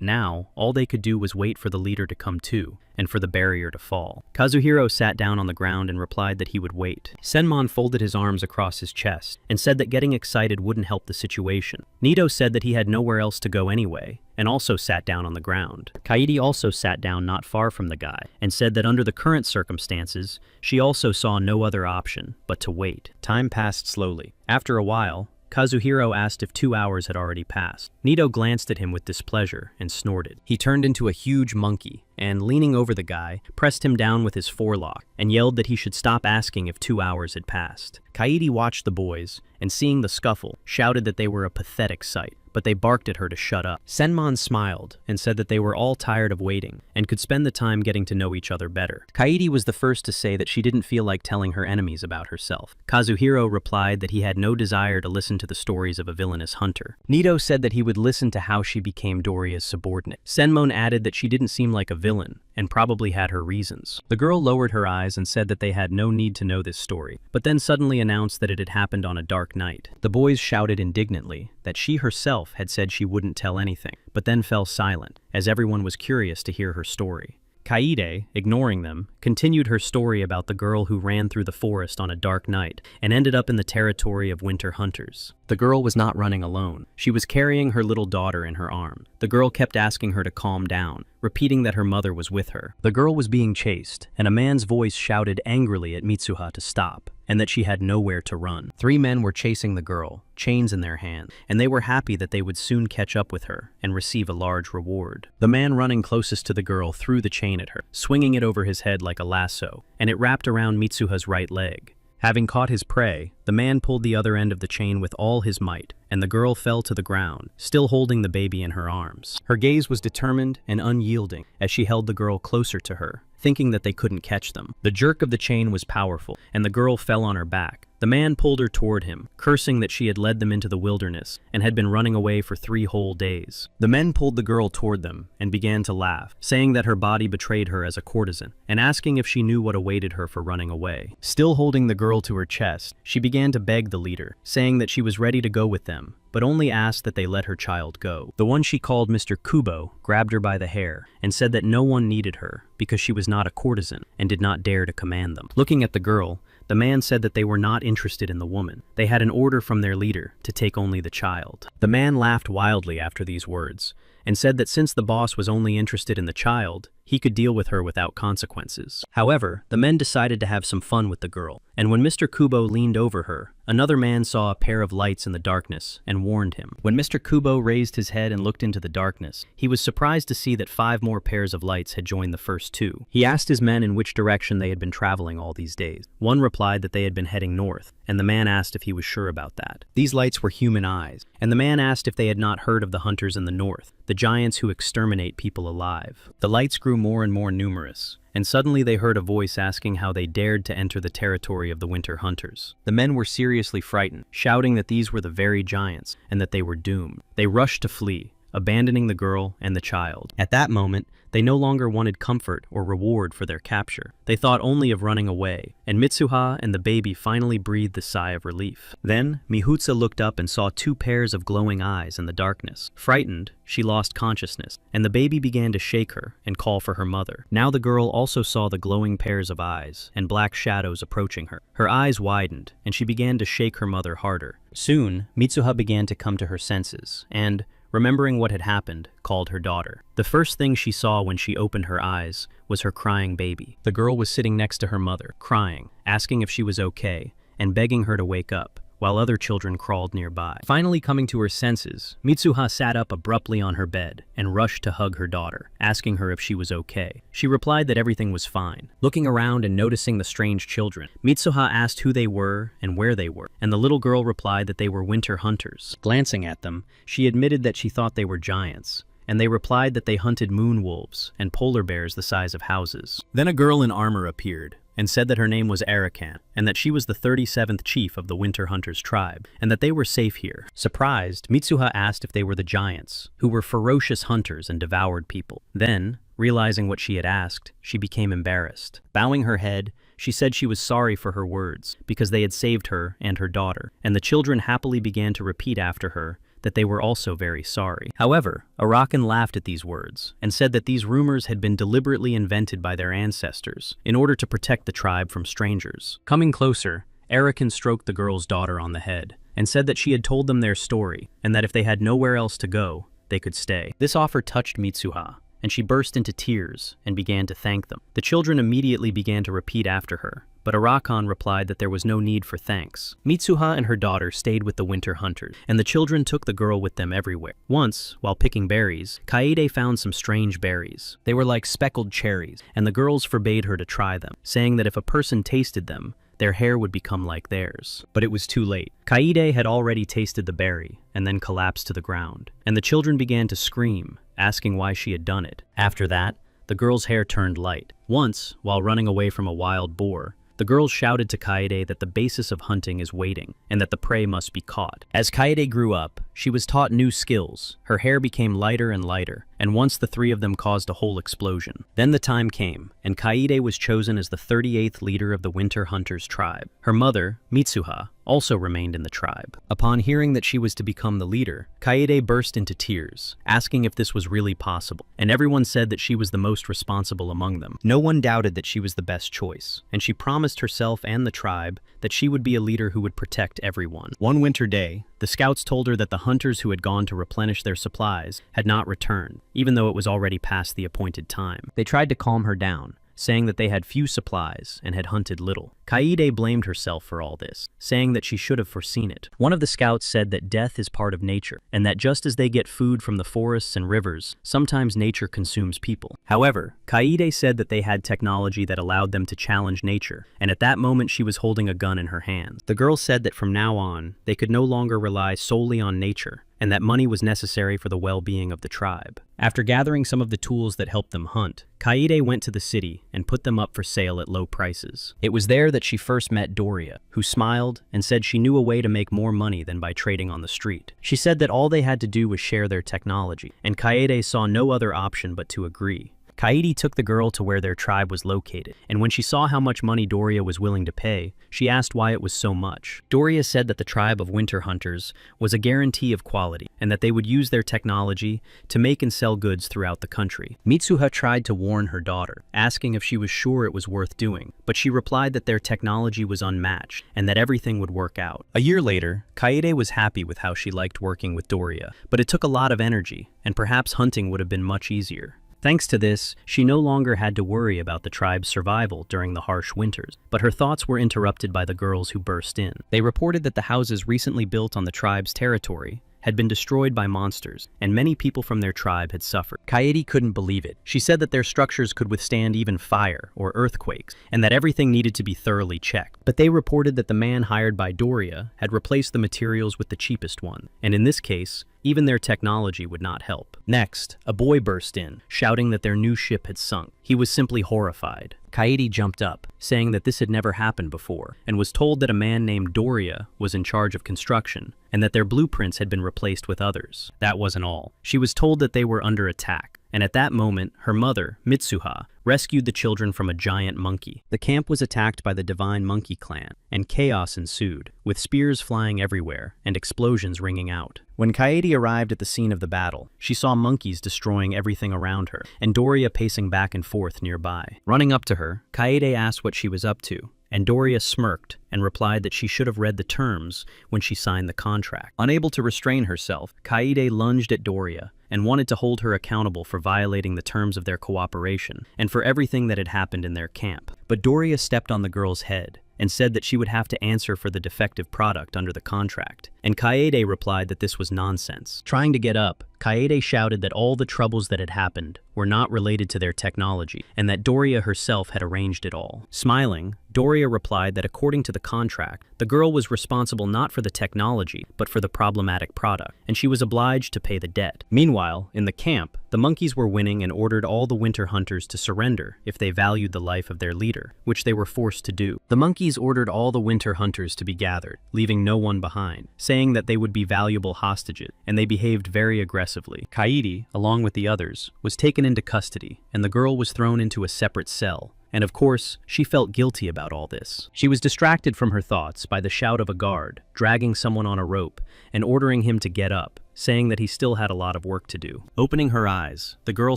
now, all they could do was wait for the leader to come to, and for the barrier to fall. Kazuhiro sat down on the ground and replied that he would wait. Senmon folded his arms across his chest and said that getting excited wouldn't help the situation. Nito said that he had nowhere else to go anyway, and also sat down on the ground. Kaede also sat down not far from the guy, and said that under the current circumstances, she also saw no other option but to wait. Time passed slowly. After a while, Kazuhiro asked if 2 hours had already passed. Nito glanced at him with displeasure and snorted. He turned into a huge monkey and, leaning over the guy, pressed him down with his forelock and yelled that he should stop asking if 2 hours had passed. Kaede watched the boys and, seeing the scuffle, shouted that they were a pathetic sight, but they barked at her to shut up. Senmon smiled and said that they were all tired of waiting and could spend the time getting to know each other better. Kaede was the first to say that she didn't feel like telling her enemies about herself. Kazuhiro replied that he had no desire to listen to the stories of a villainous hunter. Nito said that he would listen to how she became Doria's subordinate. Senmon added that she didn't seem like a villain and probably had her reasons. The girl lowered her eyes and said that they had no need to know this story, but then suddenly announced that it had happened on a dark night. The boys shouted indignantly that she herself had said she wouldn't tell anything, but then fell silent, as everyone was curious to hear her story. Kaede, ignoring them, continued her story about the girl who ran through the forest on a dark night and ended up in the territory of winter hunters. The girl was not running alone. She was carrying her little daughter in her arms. The girl kept asking her to calm down, repeating that her mother was with her. The girl was being chased, and a man's voice shouted angrily at Mitsuha to stop, and that she had nowhere to run. 3 men were chasing the girl, chains in their hands, and they were happy that they would soon catch up with her and receive a large reward. The man running closest to the girl threw the chain at her, swinging it over his head like a lasso, and it wrapped around Mitsuha's right leg. Having caught his prey, the man pulled the other end of the chain with all his might, and the girl fell to the ground, still holding the baby in her arms. Her gaze was determined and unyielding as she held the girl closer to her, thinking that they couldn't catch them. The jerk of the chain was powerful, and the girl fell on her back. The man pulled her toward him, cursing that she had led them into the wilderness and had been running away for 3 whole days. The men pulled the girl toward them and began to laugh, saying that her body betrayed her as a courtesan, and asking if she knew what awaited her for running away. Still holding the girl to her chest, she began to beg the leader, saying that she was ready to go with them, but only asked that they let her child go. The one she called Mr. Kubo grabbed her by the hair and said that no one needed her because she was not a courtesan and did not dare to command them. Looking at the girl, the man said that they were not interested in the woman. They had an order from their leader to take only the child. The man laughed wildly after these words and said that since the boss was only interested in the child, he could deal with her without consequences. However, the men decided to have some fun with the girl, and when Mr. Kubo leaned over her, another man saw a pair of lights in the darkness and warned him. When Mr. Kubo raised his head and looked into the darkness, he was surprised to see that 5 more pairs of lights had joined the first 2. He asked his men in which direction they had been traveling all these days. One replied that they had been heading north, and the man asked if he was sure about that. These lights were human eyes, and the man asked if they had not heard of the hunters in the north, the giants who exterminate people alive. The lights grew more and more numerous, and suddenly they heard a voice asking how they dared to enter the territory of the winter hunters. The men were seriously frightened, shouting that these were the very giants and that they were doomed. They rushed to flee, abandoning the girl and the child. At that moment, they no longer wanted comfort or reward for their capture. They thought only of running away, and Mitsuha and the baby finally breathed a sigh of relief. Then, Mihutsa looked up and saw 2 pairs of glowing eyes in the darkness. Frightened, she lost consciousness, and the baby began to shake her and call for her mother. Now the girl also saw the glowing pairs of eyes and black shadows approaching her. Her eyes widened, and she began to shake her mother harder. Soon, Mitsuha began to come to her senses, and, remembering what had happened, called her daughter. The first thing she saw when she opened her eyes was her crying baby. The girl was sitting next to her mother, crying, asking if she was okay, and begging her to wake up, while other children crawled nearby. Finally coming to her senses, Mitsuha sat up abruptly on her bed and rushed to hug her daughter, asking her if she was okay. She replied that everything was fine. Looking around and noticing the strange children, Mitsuha asked who they were and where they were, and the little girl replied that they were winter hunters. Glancing at them, she admitted that she thought they were giants, and they replied that they hunted moon wolves and polar bears the size of houses. Then a girl in armor appeared and said that her name was Arakan, and that she was the 37th chief of the Winter Hunters tribe, and that they were safe here. Surprised, Mitsuha asked if they were the giants, who were ferocious hunters and devoured people. Then, realizing what she had asked, she became embarrassed. Bowing her head, she said she was sorry for her words, because they had saved her and her daughter, and the children happily began to repeat after her that they were also very sorry. However, Arakan laughed at these words and said that these rumors had been deliberately invented by their ancestors in order to protect the tribe from strangers. Coming closer, Arakan stroked the girl's daughter on the head and said that she had told them their story and that if they had nowhere else to go, they could stay. This offer touched Mitsuha, and she burst into tears and began to thank them. The children immediately began to repeat after her, but Arakan replied that there was no need for thanks. Mitsuha and her daughter stayed with the winter hunters, and the children took the girl with them everywhere. Once, while picking berries, Kaede found some strange berries. They were like speckled cherries, and the girls forbade her to try them, saying that if a person tasted them, their hair would become like theirs. But it was too late. Kaede had already tasted the berry and then collapsed to the ground, and the children began to scream, asking why she had done it. After that, the girl's hair turned light. Once, while running away from a wild boar, the girls shouted to Kaede that the basis of hunting is waiting, and that the prey must be caught. As Kaede grew up, she was taught new skills. Her hair became lighter and lighter, and once the three of them caused a whole explosion. Then the time came, and Kaede was chosen as the 38th leader of the Winter Hunters tribe. Her mother, Mitsuha, also remained in the tribe. Upon hearing that she was to become the leader, Kaede burst into tears, asking if this was really possible, and everyone said that she was the most responsible among them. No one doubted that she was the best choice, and she promised herself and the tribe that she would be a leader who would protect everyone. One winter day, the scouts told her that the hunters who had gone to replenish their supplies had not returned, even though it was already past the appointed time. They tried to calm her down, saying that they had few supplies and had hunted little. Kaede blamed herself for all this, saying that she should have foreseen it. One of the scouts said that death is part of nature, and that just as they get food from the forests and rivers, sometimes nature consumes people. However, Kaede said that they had technology that allowed them to challenge nature, and at that moment she was holding a gun in her hand. The girl said that from now on, they could no longer rely solely on nature, and that money was necessary for the well-being of the tribe. After gathering some of the tools that helped them hunt, Kaede went to the city and put them up for sale at low prices. It was there that she first met Doria, who smiled and said she knew a way to make more money than by trading on the street. She said that all they had to do was share their technology, and Kaede saw no other option but to agree. Kaede took the girl to where their tribe was located, and when she saw how much money Doria was willing to pay, she asked why it was so much. Doria said that the tribe of winter hunters was a guarantee of quality, and that they would use their technology to make and sell goods throughout the country. Mitsuha tried to warn her daughter, asking if she was sure it was worth doing, but she replied that their technology was unmatched, and that everything would work out. A year later, Kaede was happy with how she liked working with Doria, but it took a lot of energy, and perhaps hunting would have been much easier. Thanks to this, she no longer had to worry about the tribe's survival during the harsh winters, but her thoughts were interrupted by the girls who burst in. They reported that the houses recently built on the tribe's territory had been destroyed by monsters, and many people from their tribe had suffered. Kaede couldn't believe it. She said that their structures could withstand even fire or earthquakes, and that everything needed to be thoroughly checked. But they reported that the man hired by Doria had replaced the materials with the cheapest one, and in this case, even their technology would not help. Next, a boy burst in, shouting that their new ship had sunk. He was simply horrified. Kaede jumped up, saying that this had never happened before, and was told that a man named Doria was in charge of construction, and that their blueprints had been replaced with others. That wasn't all. She was told that they were under attack, and at that moment, her mother, Mitsuha, rescued the children from a giant monkey. The camp was attacked by the Divine Monkey Clan, and chaos ensued, with spears flying everywhere and explosions ringing out. When Kaede arrived at the scene of the battle, she saw monkeys destroying everything around her, and Doria pacing back and forth nearby. Running up to her, Kaede asked what she was up to, and Doria smirked and replied that she should have read the terms when she signed the contract. Unable to restrain herself, Kaede lunged at Doria and wanted to hold her accountable for violating the terms of their cooperation and for everything that had happened in their camp. But Doria stepped on the girl's head and said that she would have to answer for the defective product under the contract, and Kaede replied that this was nonsense. Trying to get up, Kaede shouted that all the troubles that had happened were not related to their technology, and that Doria herself had arranged it all. Smiling, Doria replied that according to the contract, the girl was responsible not for the technology, but for the problematic product, and she was obliged to pay the debt. Meanwhile, in the camp, the monkeys were winning and ordered all the winter hunters to surrender if they valued the life of their leader, which they were forced to do. The monkeys ordered all the winter hunters to be gathered, leaving no one behind, saying that they would be valuable hostages, and they behaved very aggressively. Kaede, along with the others, was taken into custody, and the girl was thrown into a separate cell, and of course, she felt guilty about all this. She was distracted from her thoughts by the shout of a guard, dragging someone on a rope, and ordering him to get up, saying that he still had a lot of work to do. Opening her eyes, the girl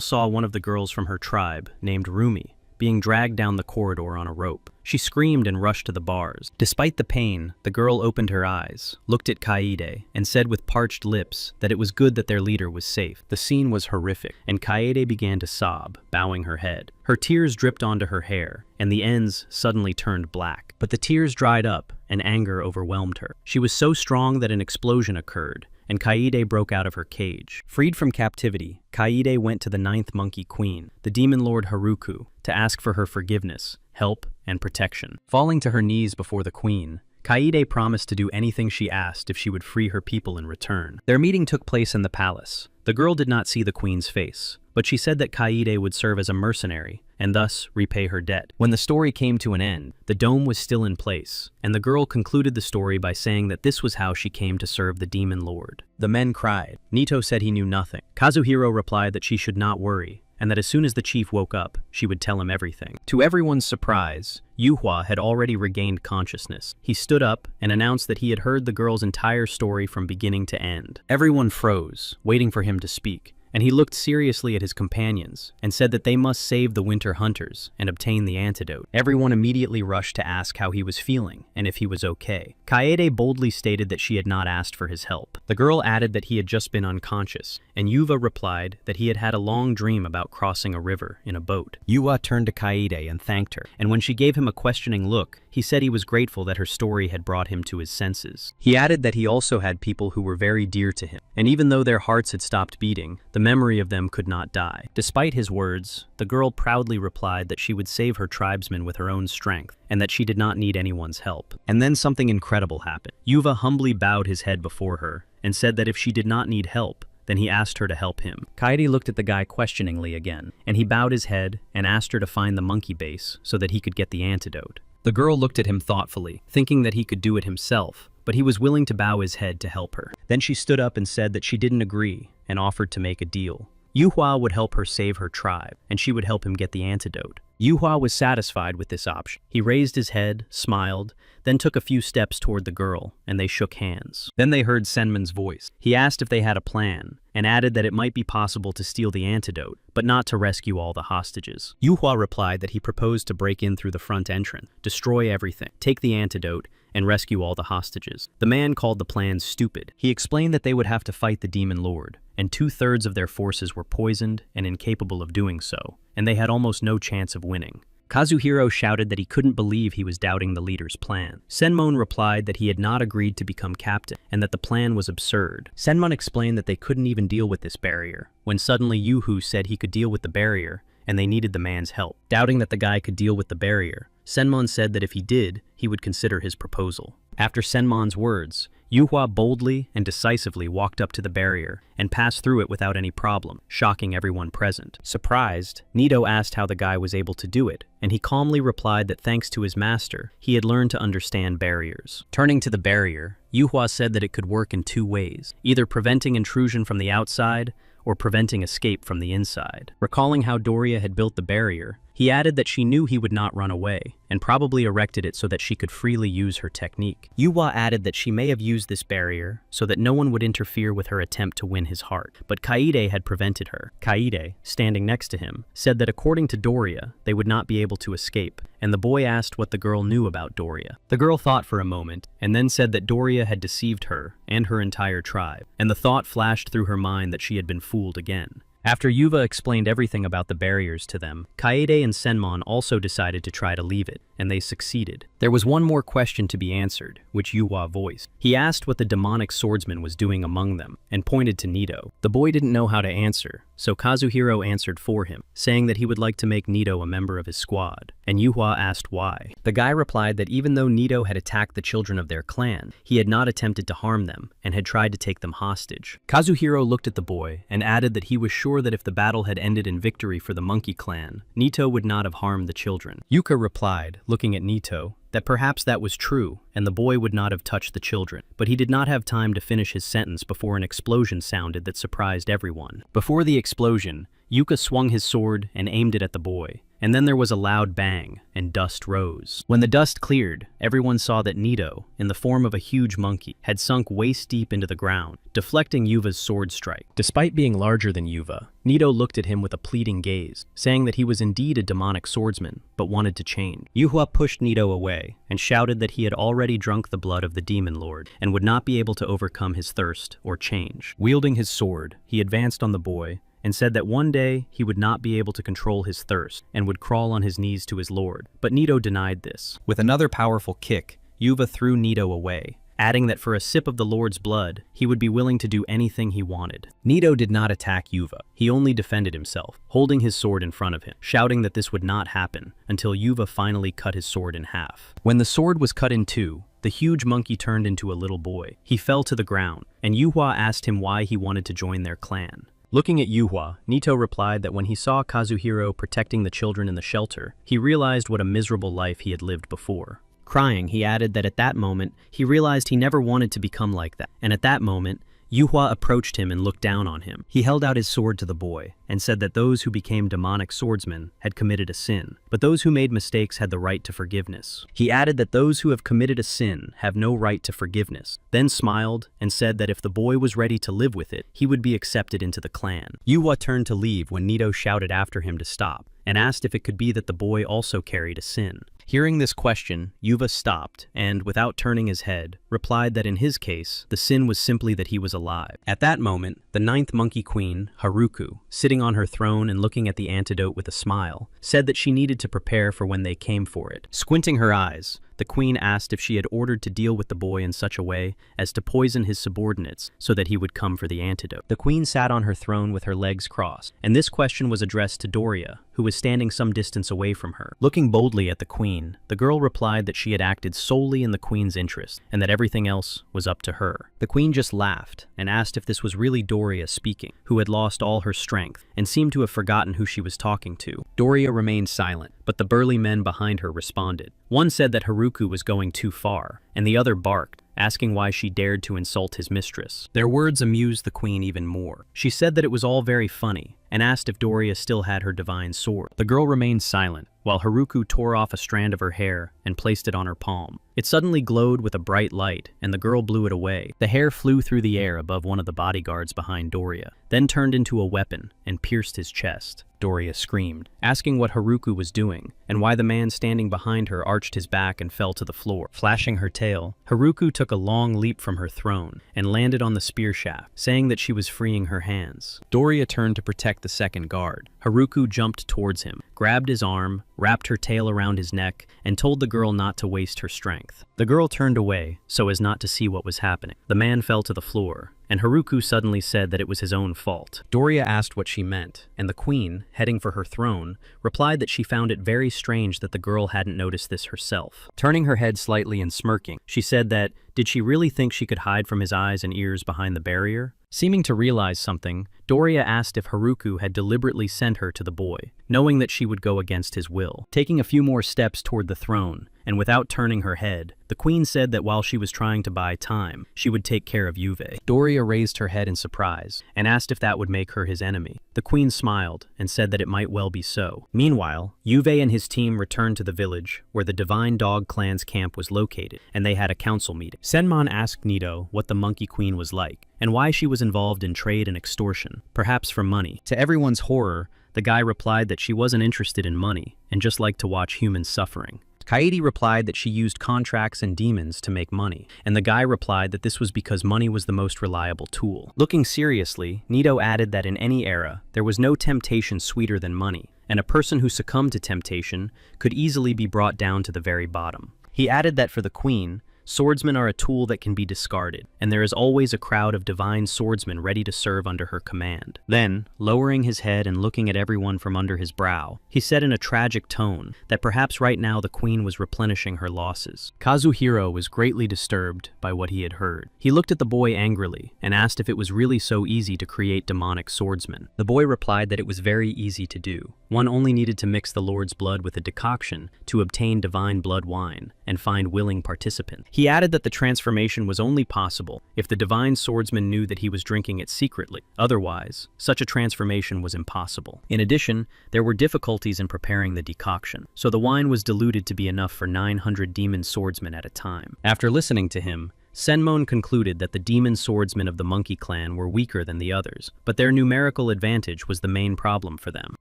saw one of the girls from her tribe, named Rumi, being dragged down the corridor on a rope. She screamed and rushed to the bars. Despite the pain, the girl opened her eyes, looked at Kaede, and said with parched lips that it was good that their leader was safe. The scene was horrific, and Kaede began to sob, bowing her head. Her tears dripped onto her hair, and the ends suddenly turned black. But the tears dried up, and anger overwhelmed her. She was so strong that an explosion occurred, and Kaede broke out of her cage. Freed from captivity, Kaede went to the 9th Monkey Queen, the demon lord Haruku, to ask for her forgiveness, help, and protection. Falling to her knees before the queen, Kaede promised to do anything she asked if she would free her people in return. Their meeting took place in the palace. The girl did not see the queen's face, but she said that Kaede would serve as a mercenary and thus repay her debt. When the story came to an end, the dome was still in place, and the girl concluded the story by saying that this was how she came to serve the demon lord. The men cried. Nito said he knew nothing. Kazuhiro replied that she should not worry, and that as soon as the chief woke up, she would tell him everything. To everyone's surprise, Yuhua had already regained consciousness. He stood up and announced that he had heard the girl's entire story from beginning to end. Everyone froze, waiting for him to speak, and he looked seriously at his companions and said that they must save the winter hunters and obtain the antidote. Everyone immediately rushed to ask how he was feeling and if he was okay. Kaede boldly stated that she had not asked for his help. The girl added that he had just been unconscious, and Yuva replied that he had had a long dream about crossing a river in a boat. Yuva turned to Kaede and thanked her, and when she gave him a questioning look, he said he was grateful that her story had brought him to his senses. He added that he also had people who were very dear to him, and even though their hearts had stopped beating, the memory of them could not die. Despite his words, the girl proudly replied that she would save her tribesmen with her own strength, and that she did not need anyone's help. And then something incredible happened. Yuva humbly bowed his head before her, and said that if she did not need help, then he asked her to help him. Kaede looked at the guy questioningly again, and he bowed his head and asked her to find the monkey base so that he could get the antidote. The girl looked at him thoughtfully, thinking that he could do it himself, but he was willing to bow his head to help her. Then she stood up and said that she didn't agree and offered to make a deal. Yuhua would help her save her tribe, and she would help him get the antidote. Yuhua was satisfied with this option. He raised his head, smiled, then took a few steps toward the girl, and they shook hands. Then they heard Senman's voice. He asked if they had a plan, and added that it might be possible to steal the antidote, but not to rescue all the hostages. Yuhua replied that he proposed to break in through the front entrance, destroy everything, take the antidote, and rescue all the hostages. The man called the plan stupid. He explained that they would have to fight the demon lord, and 2/3 of their forces were poisoned and incapable of doing so, and they had almost no chance of winning. Kazuhiro shouted that he couldn't believe he was doubting the leader's plan. Senmon replied that he had not agreed to become captain, and that the plan was absurd. Senmon explained that they couldn't even deal with this barrier, when suddenly Yuhu said he could deal with the barrier, and they needed the man's help. Doubting that the guy could deal with the barrier, Senmon said that if he did, he would consider his proposal. After Senmon's words, Yuhua boldly and decisively walked up to the barrier and passed through it without any problem, shocking everyone present. Surprised, Nito asked how the guy was able to do it, and he calmly replied that thanks to his master, he had learned to understand barriers. Turning to the barrier, Yuhua said that it could work in 2 ways, either preventing intrusion from the outside or preventing escape from the inside. Recalling how Doria had built the barrier, he added that she knew he would not run away, and probably erected it so that she could freely use her technique. Yuhua added that she may have used this barrier so that no one would interfere with her attempt to win his heart, but Kaede had prevented her. Kaede, standing next to him, said that according to Doria, they would not be able to escape, and the boy asked what the girl knew about Doria. The girl thought for a moment, and then said that Doria had deceived her and her entire tribe, and the thought flashed through her mind that she had been fooled again. After Yuva explained everything about the barriers to them, Kaede and Senmon also decided to try to leave it, and they succeeded. There was one more question to be answered, which Yuhua voiced. He asked what the demonic swordsman was doing among them, and pointed to Nito. The boy didn't know how to answer, so Kazuhiro answered for him, saying that he would like to make Nito a member of his squad, and Yuhua asked why. The guy replied that even though Nito had attacked the children of their clan, he had not attempted to harm them, and had tried to take them hostage. Kazuhiro looked at the boy, and added that he was sure that if the battle had ended in victory for the monkey clan, Nito would not have harmed the children. Yuka replied, looking at Nito, that perhaps that was true, and the boy would not have touched the children. But he did not have time to finish his sentence before an explosion sounded that surprised everyone. Before the explosion, Yuka swung his sword and aimed it at the boy, and then there was a loud bang, and dust rose. When the dust cleared, everyone saw that Nito, in the form of a huge monkey, had sunk waist-deep into the ground, deflecting Yuva's sword strike. Despite being larger than Yuva, Nito looked at him with a pleading gaze, saying that he was indeed a demonic swordsman, but wanted to change. Yuhua pushed Nito away, and shouted that he had already drunk the blood of the demon lord, and would not be able to overcome his thirst or change. Wielding his sword, he advanced on the boy, and said that one day he would not be able to control his thirst and would crawl on his knees to his lord, but Nito denied this. With another powerful kick, Yuva threw Nito away, adding that for a sip of the lord's blood, he would be willing to do anything he wanted. Nito did not attack Yuva, he only defended himself, holding his sword in front of him, shouting that this would not happen until Yuva finally cut his sword in half. When the sword was cut in two, the huge monkey turned into a little boy. He fell to the ground, and Yuhua asked him why he wanted to join their clan. Looking at Yuhua, Nito replied that when he saw Kazuhiro protecting the children in the shelter, he realized what a miserable life he had lived before. Crying, he added that at that moment, he realized he never wanted to become like that, and at that moment, Yuhua approached him and looked down on him. He held out his sword to the boy and said that those who became demonic swordsmen had committed a sin, but those who made mistakes had the right to forgiveness. He added that those who have committed a sin have no right to forgiveness, then smiled and said that if the boy was ready to live with it, he would be accepted into the clan. Yuhua turned to leave when Nito shouted after him to stop, and asked if it could be that the boy also carried a sin. Hearing this question, Yuva stopped and, without turning his head, replied that in his case, the sin was simply that he was alive. At that moment, the ninth monkey queen, Haruku, sitting on her throne and looking at the antidote with a smile, said that she needed to prepare for when they came for it. Squinting her eyes, the queen asked if she had ordered to deal with the boy in such a way as to poison his subordinates so that he would come for the antidote. The queen sat on her throne with her legs crossed, and this question was addressed to Doria, who was standing some distance away from her. Looking boldly at the queen, the girl replied that she had acted solely in the queen's interest, and that everything else was up to her. The queen just laughed, and asked if this was really Doria speaking, who had lost all her strength, and seemed to have forgotten who she was talking to. Doria remained silent, but the burly men behind her responded. One said that Haruku was going too far, and the other barked, asking why she dared to insult his mistress. Their words amused the queen even more. She said that it was all very funny, and asked if Doria still had her divine sword. The girl remained silent, while Haruku tore off a strand of her hair and placed it on her palm. It suddenly glowed with a bright light, and the girl blew it away. The hair flew through the air above one of the bodyguards behind Doria, then turned into a weapon and pierced his chest. Doria screamed, asking what Haruku was doing, and why the man standing behind her arched his back and fell to the floor. Flashing her tail, Haruku took a long leap from her throne and landed on the spear shaft, saying that she was freeing her hands. Doria turned to protect the second guard. Haruku jumped towards him, grabbed his arm, wrapped her tail around his neck, and told the girl not to waste her strength. The girl turned away so as not to see what was happening. The man fell to the floor, and Haruku suddenly said that it was his own fault. Doria asked what she meant, and the queen, heading for her throne, replied that she found it very strange that the girl hadn't noticed this herself. Turning her head slightly and smirking, she said that, did she really think she could hide from his eyes and ears behind the barrier? Seeming to realize something, Doria asked if Haruku had deliberately sent her to the boy, knowing that she would go against his will. Taking a few more steps toward the throne, and without turning her head, the queen said that while she was trying to buy time, she would take care of Yuve. Doria raised her head in surprise, and asked if that would make her his enemy. The queen smiled, and said that it might well be so. Meanwhile, Yuve and his team returned to the village, where the Divine Dog Clan's camp was located, and they had a council meeting. Senmon asked Nito what the Monkey Queen was like, and why she was involved in trade and extortion, perhaps for money. To everyone's horror, the guy replied that she wasn't interested in money, and just liked to watch humans suffering. Kaede replied that she used contracts and demons to make money, and the guy replied that this was because money was the most reliable tool. Looking seriously, Nito added that in any era, there was no temptation sweeter than money, and a person who succumbed to temptation could easily be brought down to the very bottom. He added that for the queen, swordsmen are a tool that can be discarded, and there is always a crowd of divine swordsmen ready to serve under her command. Then, lowering his head and looking at everyone from under his brow, he said in a tragic tone that perhaps right now the queen was replenishing her losses. Kazuhiro was greatly disturbed by what he had heard. He looked at the boy angrily and asked if it was really so easy to create demonic swordsmen. The boy replied that it was very easy to do. One only needed to mix the Lord's blood with a decoction to obtain divine blood wine and find willing participants. He added that the transformation was only possible if the divine swordsman knew that he was drinking it secretly. Otherwise, such a transformation was impossible. In addition, there were difficulties in preparing the decoction, so the wine was diluted to be enough for 900 demon swordsmen at a time. After listening to him, Senmon concluded that the demon swordsmen of the monkey clan were weaker than the others, but their numerical advantage was the main problem for them.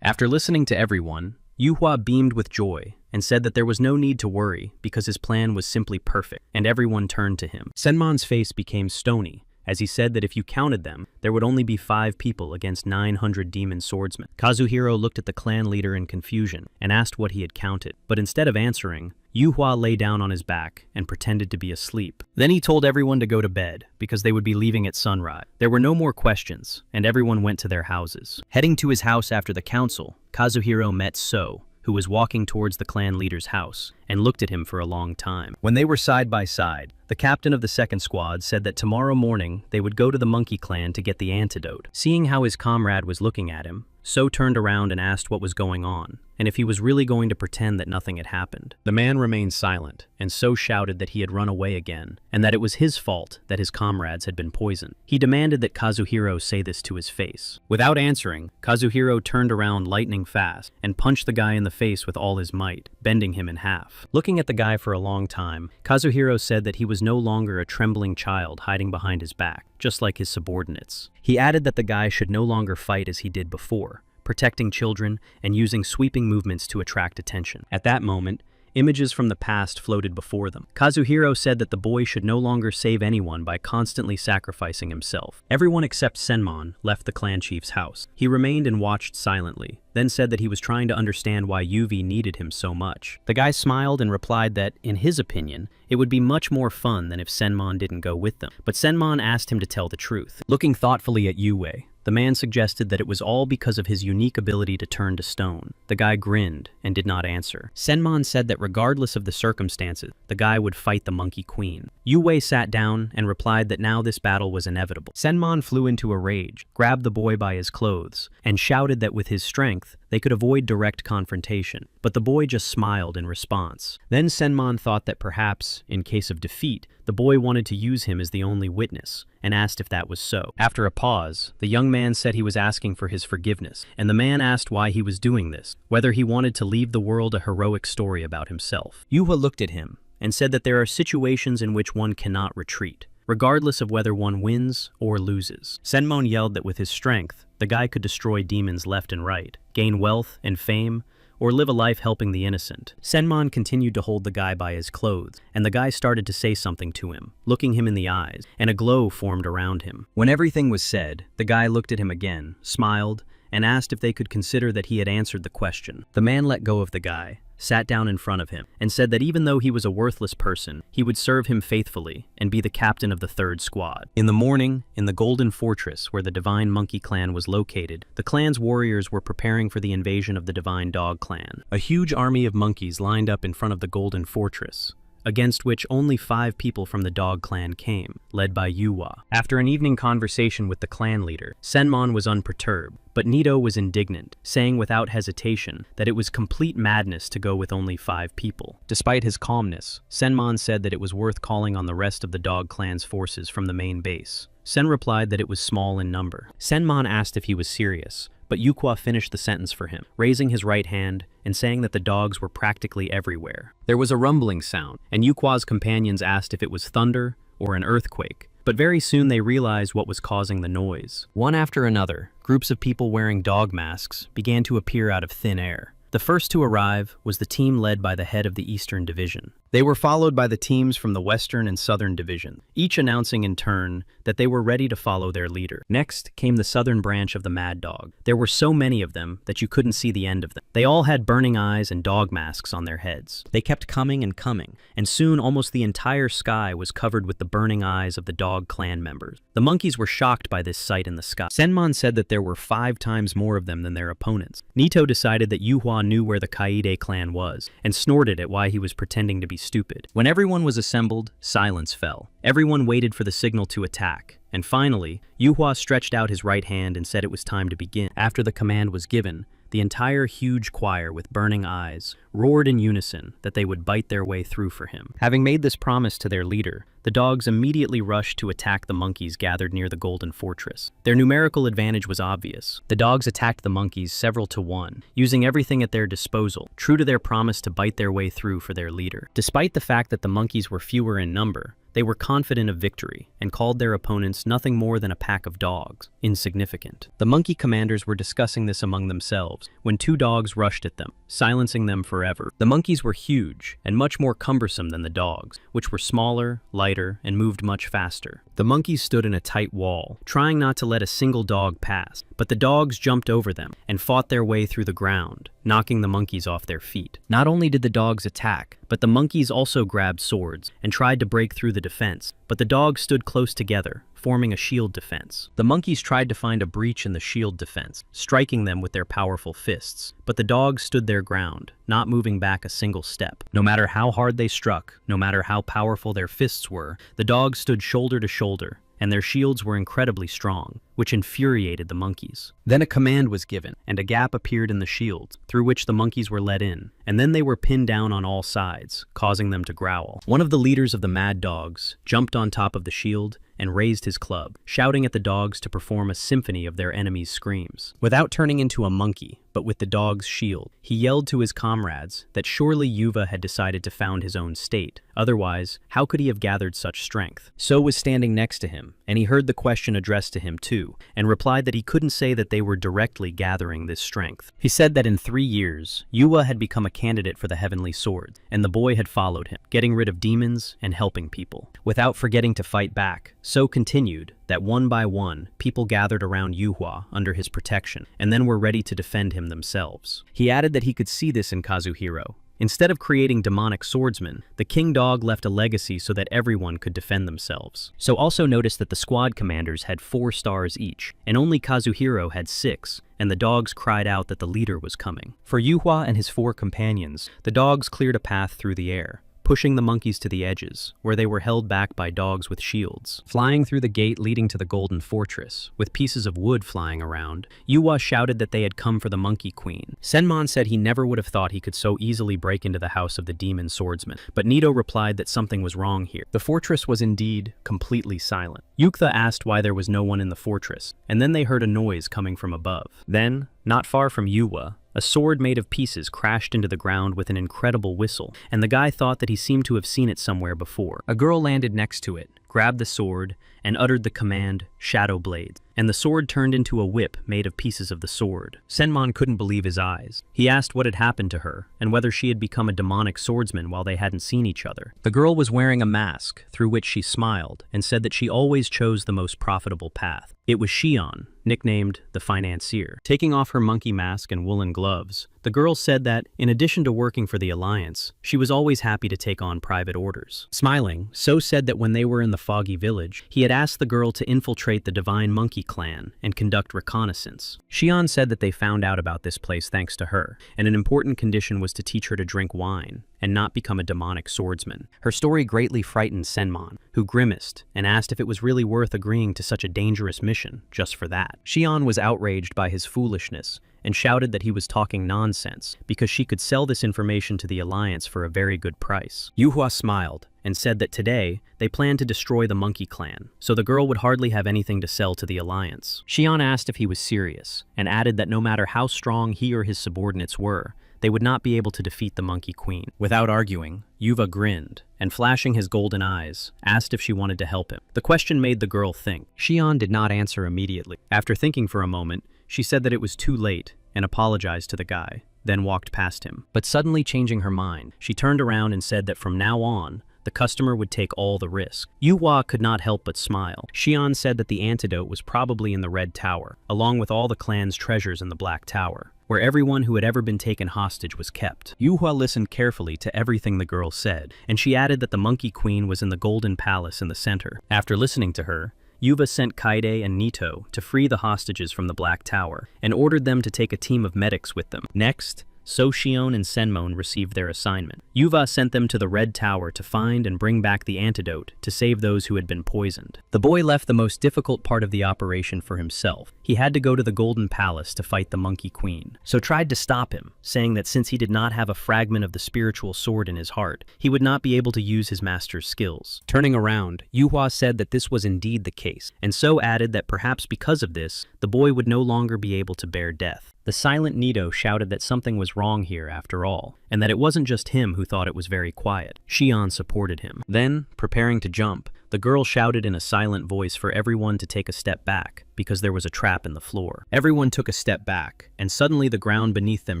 After listening to everyone, Yuhua beamed with joy and said that there was no need to worry because his plan was simply perfect, and everyone turned to him. Senmon's face became stony as he said that if you counted them, there would only be 5 people against 900 demon swordsmen. Kazuhiro looked at the clan leader in confusion and asked what he had counted, but instead of answering, Yuhua lay down on his back and pretended to be asleep. Then he told everyone to go to bed because they would be leaving at sunrise. There were no more questions, and everyone went to their houses. Heading to his house after the council, Kazuhiro met So, who was walking towards the clan leader's house, and looked at him for a long time. When they were side by side, the captain of the second squad said that tomorrow morning they would go to the monkey clan to get the antidote. Seeing how his comrade was looking at him, So turned around and asked what was going on, and if he was really going to pretend that nothing had happened. The man remained silent, and So shouted that he had run away again, and that it was his fault that his comrades had been poisoned. He demanded that Kazuhiro say this to his face. Without answering, Kazuhiro turned around lightning fast and punched the guy in the face with all his might, bending him in half. Looking at the guy for a long time, Kazuhiro said that he was no longer a trembling child hiding behind his back, just like his subordinates. He added that the guy should no longer fight as he did before, protecting children and using sweeping movements to attract attention. At that moment, images from the past floated before them. Kazuhiro said that the boy should no longer save anyone by constantly sacrificing himself. Everyone except Senmon left the clan chief's house. He remained and watched silently, then said that he was trying to understand why Yuvi needed him so much. The guy smiled and replied that, in his opinion, it would be much more fun than if Senmon didn't go with them. But Senmon asked him to tell the truth. Looking thoughtfully at Yue, the man suggested that it was all because of his unique ability to turn to stone. The guy grinned and did not answer. Senmon said that regardless of the circumstances, the guy would fight the monkey queen. Yue sat down and replied that now this battle was inevitable. Senmon flew into a rage, grabbed the boy by his clothes, and shouted that with his strength, they could avoid direct confrontation, but the boy just smiled in response. Then Senmon thought that perhaps, in case of defeat, the boy wanted to use him as the only witness, and asked if that was so. After a pause, the young man said he was asking for his forgiveness, and the man asked why he was doing this, whether he wanted to leave the world a heroic story about himself. Yuha looked at him and said that there are situations in which one cannot retreat, regardless of whether one wins or loses. Senmon yelled that with his strength, the guy could destroy demons left and right, gain wealth and fame, or live a life helping the innocent. Senmon continued to hold the guy by his clothes, and the guy started to say something to him, looking him in the eyes, and a glow formed around him. When everything was said, the guy looked at him again, smiled, and asked if they could consider that he had answered the question. The man let go of the guy, sat down in front of him, and said that even though he was a worthless person, he would serve him faithfully and be the captain of the third squad. In the morning, in the Golden Fortress where the Divine Monkey Clan was located, the clan's warriors were preparing for the invasion of the Divine Dog Clan. A huge army of monkeys lined up in front of the Golden Fortress, against which only 5 people from the Dog Clan came, led by Yuwa. After an evening conversation with the clan leader, Senmon was unperturbed, but Nito was indignant, saying without hesitation that it was complete madness to go with only 5 people. Despite his calmness, Senmon said that it was worth calling on the rest of the Dog Clan's forces from the main base. Sen replied that it was small in number. Senmon asked if he was serious, but Yukwa finished the sentence for him, raising his right hand and saying that the dogs were practically everywhere. There was a rumbling sound, and Yukwa's companions asked if it was thunder or an earthquake, but very soon they realized what was causing the noise. One after another, groups of people wearing dog masks began to appear out of thin air. The first to arrive was the team led by the head of the Eastern Division. They were followed by the teams from the Western and Southern Division, each announcing in turn that they were ready to follow their leader. Next came the Southern branch of the Mad Dog. There were so many of them that you couldn't see the end of them. They all had burning eyes and dog masks on their heads. They kept coming, and soon almost the entire sky was covered with the burning eyes of the Dog Clan members. The monkeys were shocked by this sight in the sky. Senmon said that there were 5 times more of them than their opponents. Nito decided that Yuhua knew where the Kaide clan was, and snorted at why he was pretending to be stupid. When everyone was assembled, silence fell. Everyone waited for the signal to attack, and finally, Yuhua stretched out his right hand and said it was time to begin. After the command was given, The entire huge choir with burning eyes roared in unison that they would bite their way through for him. Having made this promise to their leader, the dogs immediately rushed to attack the monkeys gathered near the Golden Fortress. Their numerical advantage was obvious. The dogs attacked the monkeys several to one, using everything at their disposal, true to their promise to bite their way through for their leader. Despite the fact that the monkeys were fewer in number, they were confident of victory and called their opponents nothing more than a pack of dogs, insignificant. The monkey commanders were discussing this among themselves when two dogs rushed at them, silencing them forever. The monkeys were huge and much more cumbersome than the dogs, which were smaller, lighter, and moved much faster. The monkeys stood in a tight wall, trying not to let a single dog pass, but the dogs jumped over them and fought their way through the ground, knocking the monkeys off their feet. Not only did the dogs attack, but the monkeys also grabbed swords and tried to break through the defense, but the dogs stood close together, forming a shield defense. The monkeys tried to find a breach in the shield defense, striking them with their powerful fists, but the dogs stood their ground, not moving back a single step. No matter how hard they struck, no matter how powerful their fists were, the dogs stood shoulder to shoulder, and their shields were incredibly strong, which infuriated the monkeys. Then a command was given, and a gap appeared in the shields, through which the monkeys were let in, and then they were pinned down on all sides, causing them to growl. One of the leaders of the mad dogs jumped on top of the shield and raised his club, shouting at the dogs to perform a symphony of their enemies' screams. Without turning into a monkey, but with the dog's shield, he yelled to his comrades that surely Yuva had decided to found his own state. Otherwise, how could he have gathered such strength? So was standing next to him, and he heard the question addressed to him too, and replied that he couldn't say that they were directly gathering this strength. He said that in 3 years, Yuva had become a candidate for the Heavenly Sword, and the boy had followed him, getting rid of demons and helping people, without forgetting to fight back. So continued that one by one, people gathered around Yuhua under his protection, and then were ready to defend him themselves. He added that he could see this in Kazuhiro. Instead of creating demonic swordsmen, the king dog left a legacy so that everyone could defend themselves. So also notice that the squad commanders had 4 stars each, and only Kazuhiro had 6, and the dogs cried out that the leader was coming. For Yuhua and his 4 companions, the dogs cleared a path through the air, pushing the monkeys to the edges, where they were held back by dogs with shields. Flying through the gate leading to the Golden Fortress, with pieces of wood flying around, Yuwa shouted that they had come for the Monkey Queen. Senmon said he never would have thought he could so easily break into the house of the demon swordsman, but Nito replied that something was wrong here. The fortress was indeed completely silent. Yuktha asked why there was no one in the fortress, and then they heard a noise coming from above. Then, not far from Yuwa, a sword made of pieces crashed into the ground with an incredible whistle, and the guy thought that he seemed to have seen it somewhere before. A girl landed next to it, grabbed the sword, and uttered the command, Shadow Blade, and the sword turned into a whip made of pieces of the sword. Senmon couldn't believe his eyes. He asked what had happened to her, and whether she had become a demonic swordsman while they hadn't seen each other. The girl was wearing a mask, through which she smiled, and said that she always chose the most profitable path. It was Cheon, nicknamed the Financier. Taking off her monkey mask and woolen gloves, the girl said that, in addition to working for the Alliance, she was always happy to take on private orders. Smiling, So said that when they were in the Foggy Village, he had asked the girl to infiltrate the Divine Monkey Clan and conduct reconnaissance. Cheon said that they found out about this place thanks to her, and an important condition was to teach her to drink wine and not become a demonic swordsman. Her story greatly frightened Senmon, who grimaced and asked if it was really worth agreeing to such a dangerous mission just for that. Cheon was outraged by his foolishness and shouted that he was talking nonsense because she could sell this information to the Alliance for a very good price. Yuhua smiled and said that today they planned to destroy the Monkey Clan, so the girl would hardly have anything to sell to the Alliance. Cheon asked if he was serious and added that no matter how strong he or his subordinates were, they would not be able to defeat the Monkey Queen. Without arguing, Yuva grinned, and flashing his golden eyes, asked if she wanted to help him. The question made the girl think. Cheon did not answer immediately. After thinking for a moment, she said that it was too late and apologized to the guy, then walked past him. But suddenly changing her mind, she turned around and said that from now on, the customer would take all the risk. Yuhua could not help but smile. Cheon said that the antidote was probably in the Red Tower, along with all the clan's treasures in the Black Tower, where everyone who had ever been taken hostage was kept. Yuhua listened carefully to everything the girl said, and she added that the Monkey Queen was in the Golden Palace in the center. After listening to her, Yuva sent Kaide and Nito to free the hostages from the Black Tower, and ordered them to take a team of medics with them. Next, so Cheon and Senmon received their assignment. Yuva sent them to the Red Tower to find and bring back the antidote to save those who had been poisoned. The boy left the most difficult part of the operation for himself. He had to go to the Golden Palace to fight the Monkey Queen, so tried to stop him, saying that since he did not have a fragment of the spiritual sword in his heart, he would not be able to use his master's skills. Turning around, Yuhua said that this was indeed the case, and so added that perhaps because of this, the boy would no longer be able to bear death. The silent Nito shouted that something was wrong here after all, and that it wasn't just him who thought it was very quiet. Cheon supported him. Then, preparing to jump, the girl shouted in a silent voice for everyone to take a step back, because there was a trap in the floor. Everyone took a step back, and suddenly the ground beneath them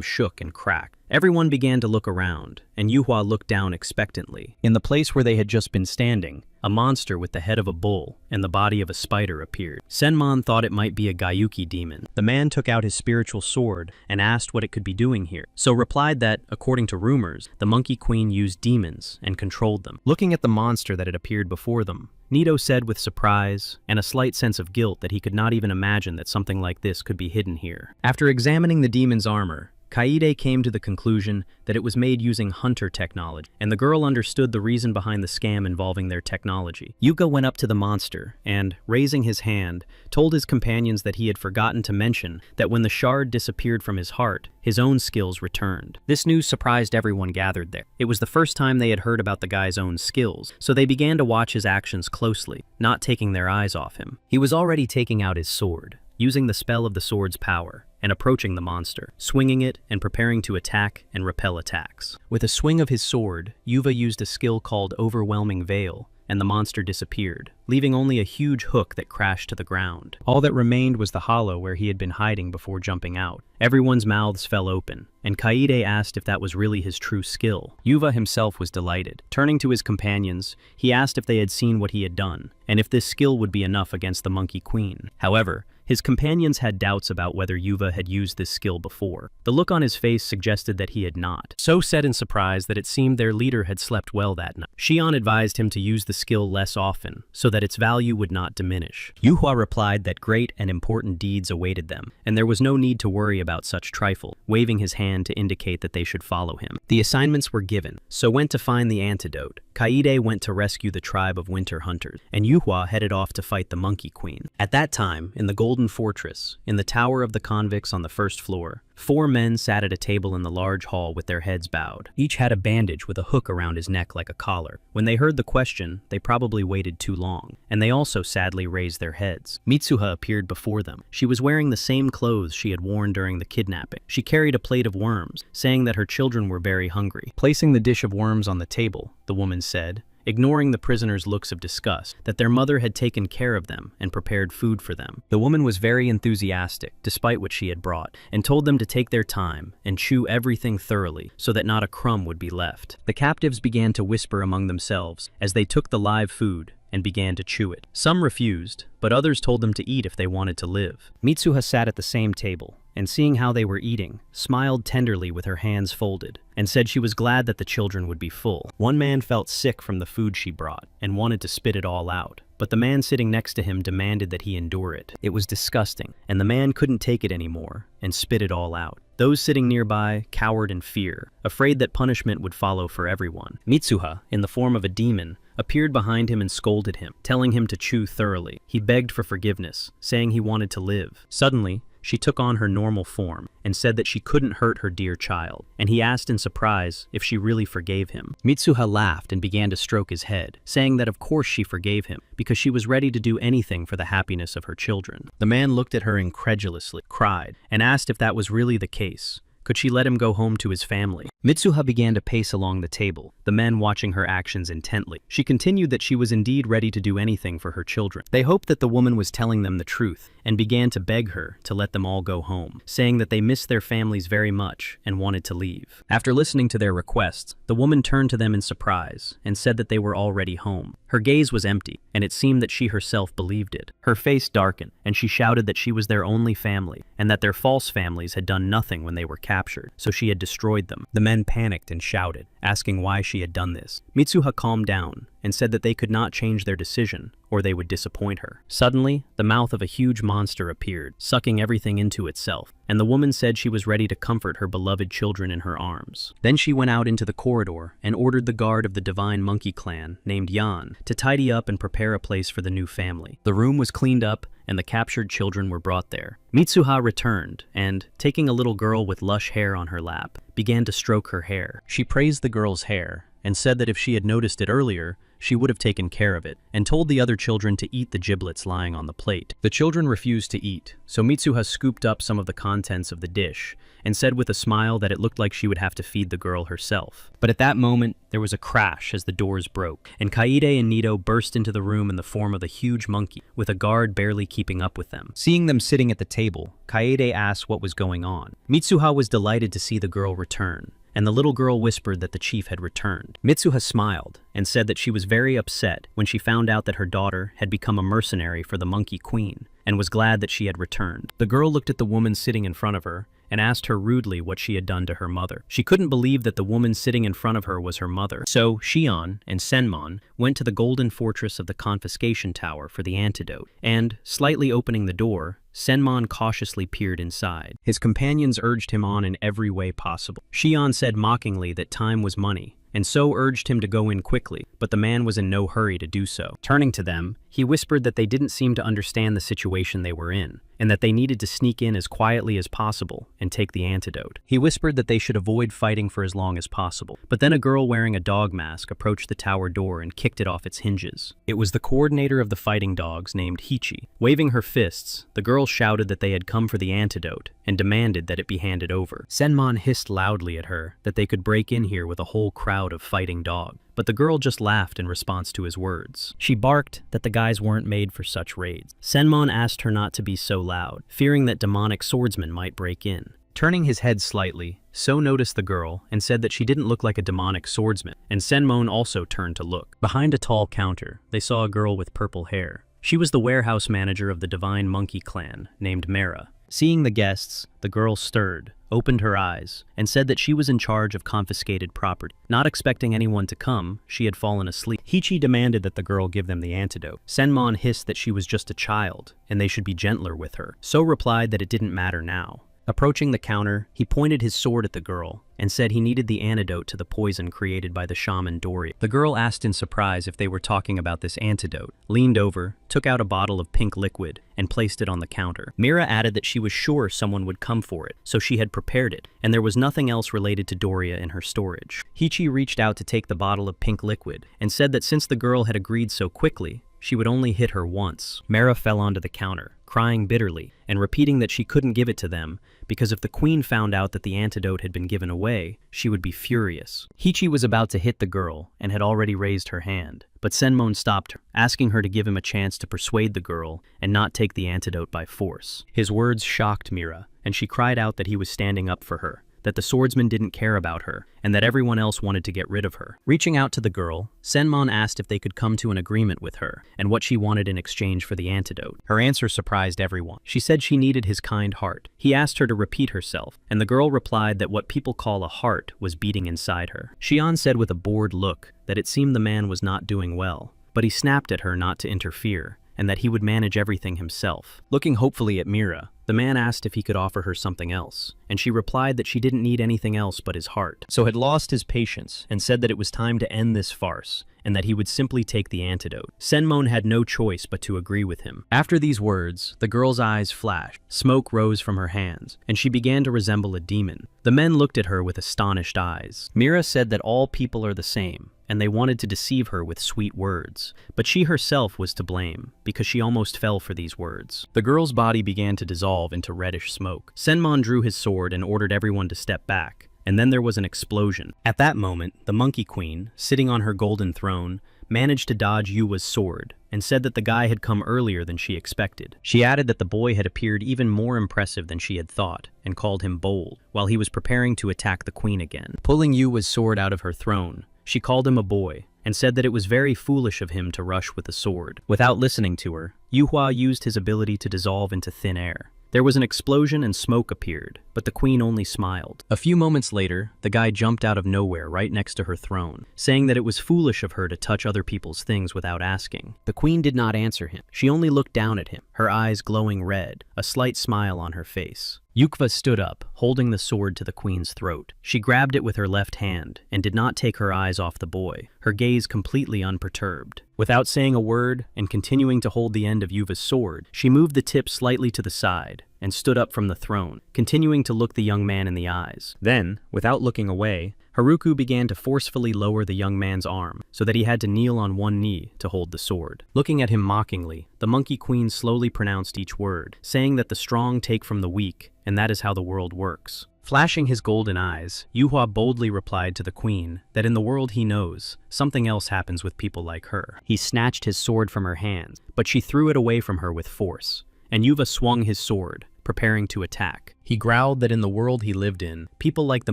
shook and cracked. Everyone began to look around, and Yuhua looked down expectantly. In the place where they had just been standing, a monster with the head of a bull and the body of a spider appeared. Senmon thought it might be a Gyuki demon. The man took out his spiritual sword and asked what it could be doing here, so replied that, according to rumors, the Monkey Queen used demons and controlled them. Looking at the monster that had appeared before them, Nito said with surprise and a slight sense of guilt that he could not even imagine that something like this could be hidden here. After examining the demon's armor, Kaede came to the conclusion that it was made using hunter technology, and the girl understood the reason behind the scam involving their technology. Yuka went up to the monster and, raising his hand, told his companions that he had forgotten to mention that when the shard disappeared from his heart, his own skills returned. This news surprised everyone gathered there. It was the first time they had heard about the guy's own skills, so they began to watch his actions closely, not taking their eyes off him. He was already taking out his sword, using the spell of the sword's power, and approaching the monster, swinging it and preparing to attack and repel attacks. With a swing of his sword, Yuva used a skill called Overwhelming Veil, and the monster disappeared, leaving only a huge hook that crashed to the ground. All that remained was the hollow where he had been hiding before jumping out. Everyone's mouths fell open, and Kaede asked if that was really his true skill. Yuva himself was delighted. Turning to his companions, he asked if they had seen what he had done, and if this skill would be enough against the Monkey Queen. However, his companions had doubts about whether Yuva had used this skill before. The look on his face suggested that he had not. So said in surprise that it seemed their leader had slept well that night. Cheon advised him to use the skill less often, so that its value would not diminish. Yuhua replied that great and important deeds awaited them, and there was no need to worry about such trifle, waving his hand to indicate that they should follow him. The assignments were given, so went to find the antidote. Kaede went to rescue the tribe of winter hunters, and Yuhua headed off to fight the Monkey Queen. At that time, in the Golden Fortress, in the tower of the convicts on the first floor, 4 men sat at a table in the large hall with their heads bowed. Each had a bandage with a hook around his neck like a collar. When they heard the question, they probably waited too long, and they also sadly raised their heads. Mitsuha appeared before them. She was wearing the same clothes she had worn during the kidnapping. She carried a plate of worms, saying that her children were very hungry. Placing the dish of worms on the table, the woman said, ignoring the prisoners' looks of disgust, that their mother had taken care of them and prepared food for them. The woman was very enthusiastic, despite what she had brought, and told them to take their time and chew everything thoroughly so that not a crumb would be left. The captives began to whisper among themselves as they took the live food and began to chew it. Some refused, but others told them to eat if they wanted to live. Mitsuha sat at the same table, and seeing how they were eating, smiled tenderly with her hands folded, and said she was glad that the children would be full. One man felt sick from the food she brought, and wanted to spit it all out, but the man sitting next to him demanded that he endure it. It was disgusting, and the man couldn't take it anymore, and spit it all out. Those sitting nearby cowered in fear, afraid that punishment would follow for everyone. Mitsuha, in the form of a demon, appeared behind him and scolded him, telling him to chew thoroughly. He begged for forgiveness, saying he wanted to live. Suddenly, she took on her normal form and said that she couldn't hurt her dear child, and he asked in surprise if she really forgave him. Mitsuha laughed and began to stroke his head, saying that of course she forgave him, because she was ready to do anything for the happiness of her children. The man looked at her incredulously, cried, and asked if that was really the case. Could she let him go home to his family? Mitsuha began to pace along the table, the men watching her actions intently. She continued that she was indeed ready to do anything for her children. They hoped that the woman was telling them the truth, and began to beg her to let them all go home, saying that they missed their families very much and wanted to leave. After listening to their requests, the woman turned to them in surprise and said that they were already home. Her gaze was empty, and it seemed that she herself believed it. Her face darkened, and she shouted that she was their only family, and that their false families had done nothing when they were captured. captured, so she had destroyed them. The men panicked and shouted, asking why she had done this. Mitsuha calmed down and said that they could not change their decision, or they would disappoint her. Suddenly, the mouth of a huge monster appeared, sucking everything into itself, and the woman said she was ready to comfort her beloved children in her arms. Then she went out into the corridor and ordered the guard of the divine monkey clan, named Yan, to tidy up and prepare a place for the new family. The room was cleaned up, and the captured children were brought there. Mitsuha returned and, taking a little girl with lush hair on her lap, began to stroke her hair. She praised the girl's hair and said that if she had noticed it earlier, she would have taken care of it, and told the other children to eat the giblets lying on the plate. The children refused to eat, so Mitsuha scooped up some of the contents of the dish and said with a smile that it looked like she would have to feed the girl herself. But at that moment, there was a crash as the doors broke, and Kaede and Nito burst into the room in the form of a huge monkey, with a guard barely keeping up with them. Seeing them sitting at the table, Kaede asked what was going on. Mitsuha was delighted to see the girl return, and the little girl whispered that the chief had returned. Mitsuha smiled and said that she was very upset when she found out that her daughter had become a mercenary for the Monkey Queen, and was glad that she had returned. The girl looked at the woman sitting in front of her and asked her rudely what she had done to her mother. She couldn't believe that the woman sitting in front of her was her mother. So Cheon and Senmon went to the golden fortress of the confiscation tower for the antidote, and, slightly opening the door, Senmon cautiously peered inside. His companions urged him on in every way possible. Cheon said mockingly that time was money, and so urged him to go in quickly, but the man was in no hurry to do so. Turning to them, he whispered that they didn't seem to understand the situation they were in, and that they needed to sneak in as quietly as possible and take the antidote. He whispered that they should avoid fighting for as long as possible. But then a girl wearing a dog mask approached the tower door and kicked it off its hinges. It was the coordinator of the fighting dogs named Hichi. Waving her fists, the girl shouted that they had come for the antidote and demanded that it be handed over. Senmon hissed loudly at her that they could break in here with a whole crowd of fighting dogs. But the girl just laughed in response to his words. She barked that the guys weren't made for such raids. Senmon asked her not to be so loud, fearing that demonic swordsmen might break in. Turning his head slightly, So noticed the girl and said that she didn't look like a demonic swordsman, and Senmon also turned to look. Behind a tall counter, they saw a girl with purple hair. She was the warehouse manager of the Divine Monkey Clan, named Mara. Seeing the guests, the girl stirred, opened her eyes, and said that she was in charge of confiscated property. Not expecting anyone to come, she had fallen asleep. Hichi demanded that the girl give them the antidote. Senmon hissed that she was just a child, and they should be gentler with her. So replied that it didn't matter now. Approaching the counter, he pointed his sword at the girl and said he needed the antidote to the poison created by the shaman Dory. The girl asked in surprise if they were talking about this antidote, leaned over, took out a bottle of pink liquid, and placed it on the counter. Mira added that she was sure someone would come for it, so she had prepared it, and there was nothing else related to Doria in her storage. Hichi reached out to take the bottle of pink liquid and said that since the girl had agreed so quickly, she would only hit her once. Mara fell onto the counter, crying bitterly, and repeating that she couldn't give it to them, because if the queen found out that the antidote had been given away, she would be furious. Hichi was about to hit the girl, and had already raised her hand, but Senmon stopped her, asking her to give him a chance to persuade the girl and not take the antidote by force. His words shocked Mira, and she cried out that he was standing up for her, that the swordsman didn't care about her, and that everyone else wanted to get rid of her. Reaching out to the girl, Senmon asked if they could come to an agreement with her, and what she wanted in exchange for the antidote. Her answer surprised everyone. She said she needed his kind heart. He asked her to repeat herself, and the girl replied that what people call a heart was beating inside her. Cheon said with a bored look that it seemed the man was not doing well, but he snapped at her not to interfere, and that he would manage everything himself. Looking hopefully at Mira, the man asked if he could offer her something else, and she replied that she didn't need anything else but his heart. So had lost his patience and said that it was time to end this farce, and that he would simply take the antidote. Senmon had no choice but to agree with him. After these words, the girl's eyes flashed, smoke rose from her hands, and she began to resemble a demon. The men looked at her with astonished eyes. Mira said that all people are the same, and they wanted to deceive her with sweet words, but she herself was to blame, because she almost fell for these words. The girl's body began to dissolve into reddish smoke. Senmon drew his sword and ordered everyone to step back, and then there was an explosion. At that moment, the Monkey Queen, sitting on her golden throne, managed to dodge Yua's sword, and said that the guy had come earlier than she expected. She added that the boy had appeared even more impressive than she had thought, and called him bold, while he was preparing to attack the queen again. Pulling Yua's sword out of her throne, she called him a boy, and said that it was very foolish of him to rush with the sword. Without listening to her, Yuhua used his ability to dissolve into thin air, There was an explosion and smoke appeared, but the queen only smiled. A few moments later, the guy jumped out of nowhere right next to her throne, saying that it was foolish of her to touch other people's things without asking. The queen did not answer him. She only looked down at him, her eyes glowing red, a slight smile on her face. Yukva stood up, holding the sword to the queen's throat. She grabbed it with her left hand and did not take her eyes off the boy, her gaze completely unperturbed. Without saying a word and continuing to hold the end of Yuva's sword, she moved the tip slightly to the side and stood up from the throne, continuing to look the young man in the eyes. Then, without looking away, Haruko began to forcefully lower the young man's arm so that he had to kneel on one knee to hold the sword. Looking at him mockingly, the Monkey Queen slowly pronounced each word, saying that the strong take from the weak, and that is how the world works. Flashing his golden eyes, Yuhua boldly replied to the queen that in the world he knows, something else happens with people like her. He snatched his sword from her hands, but she threw it away from her with force, and Yuva swung his sword, preparing to attack. He growled that in the world he lived in, people like the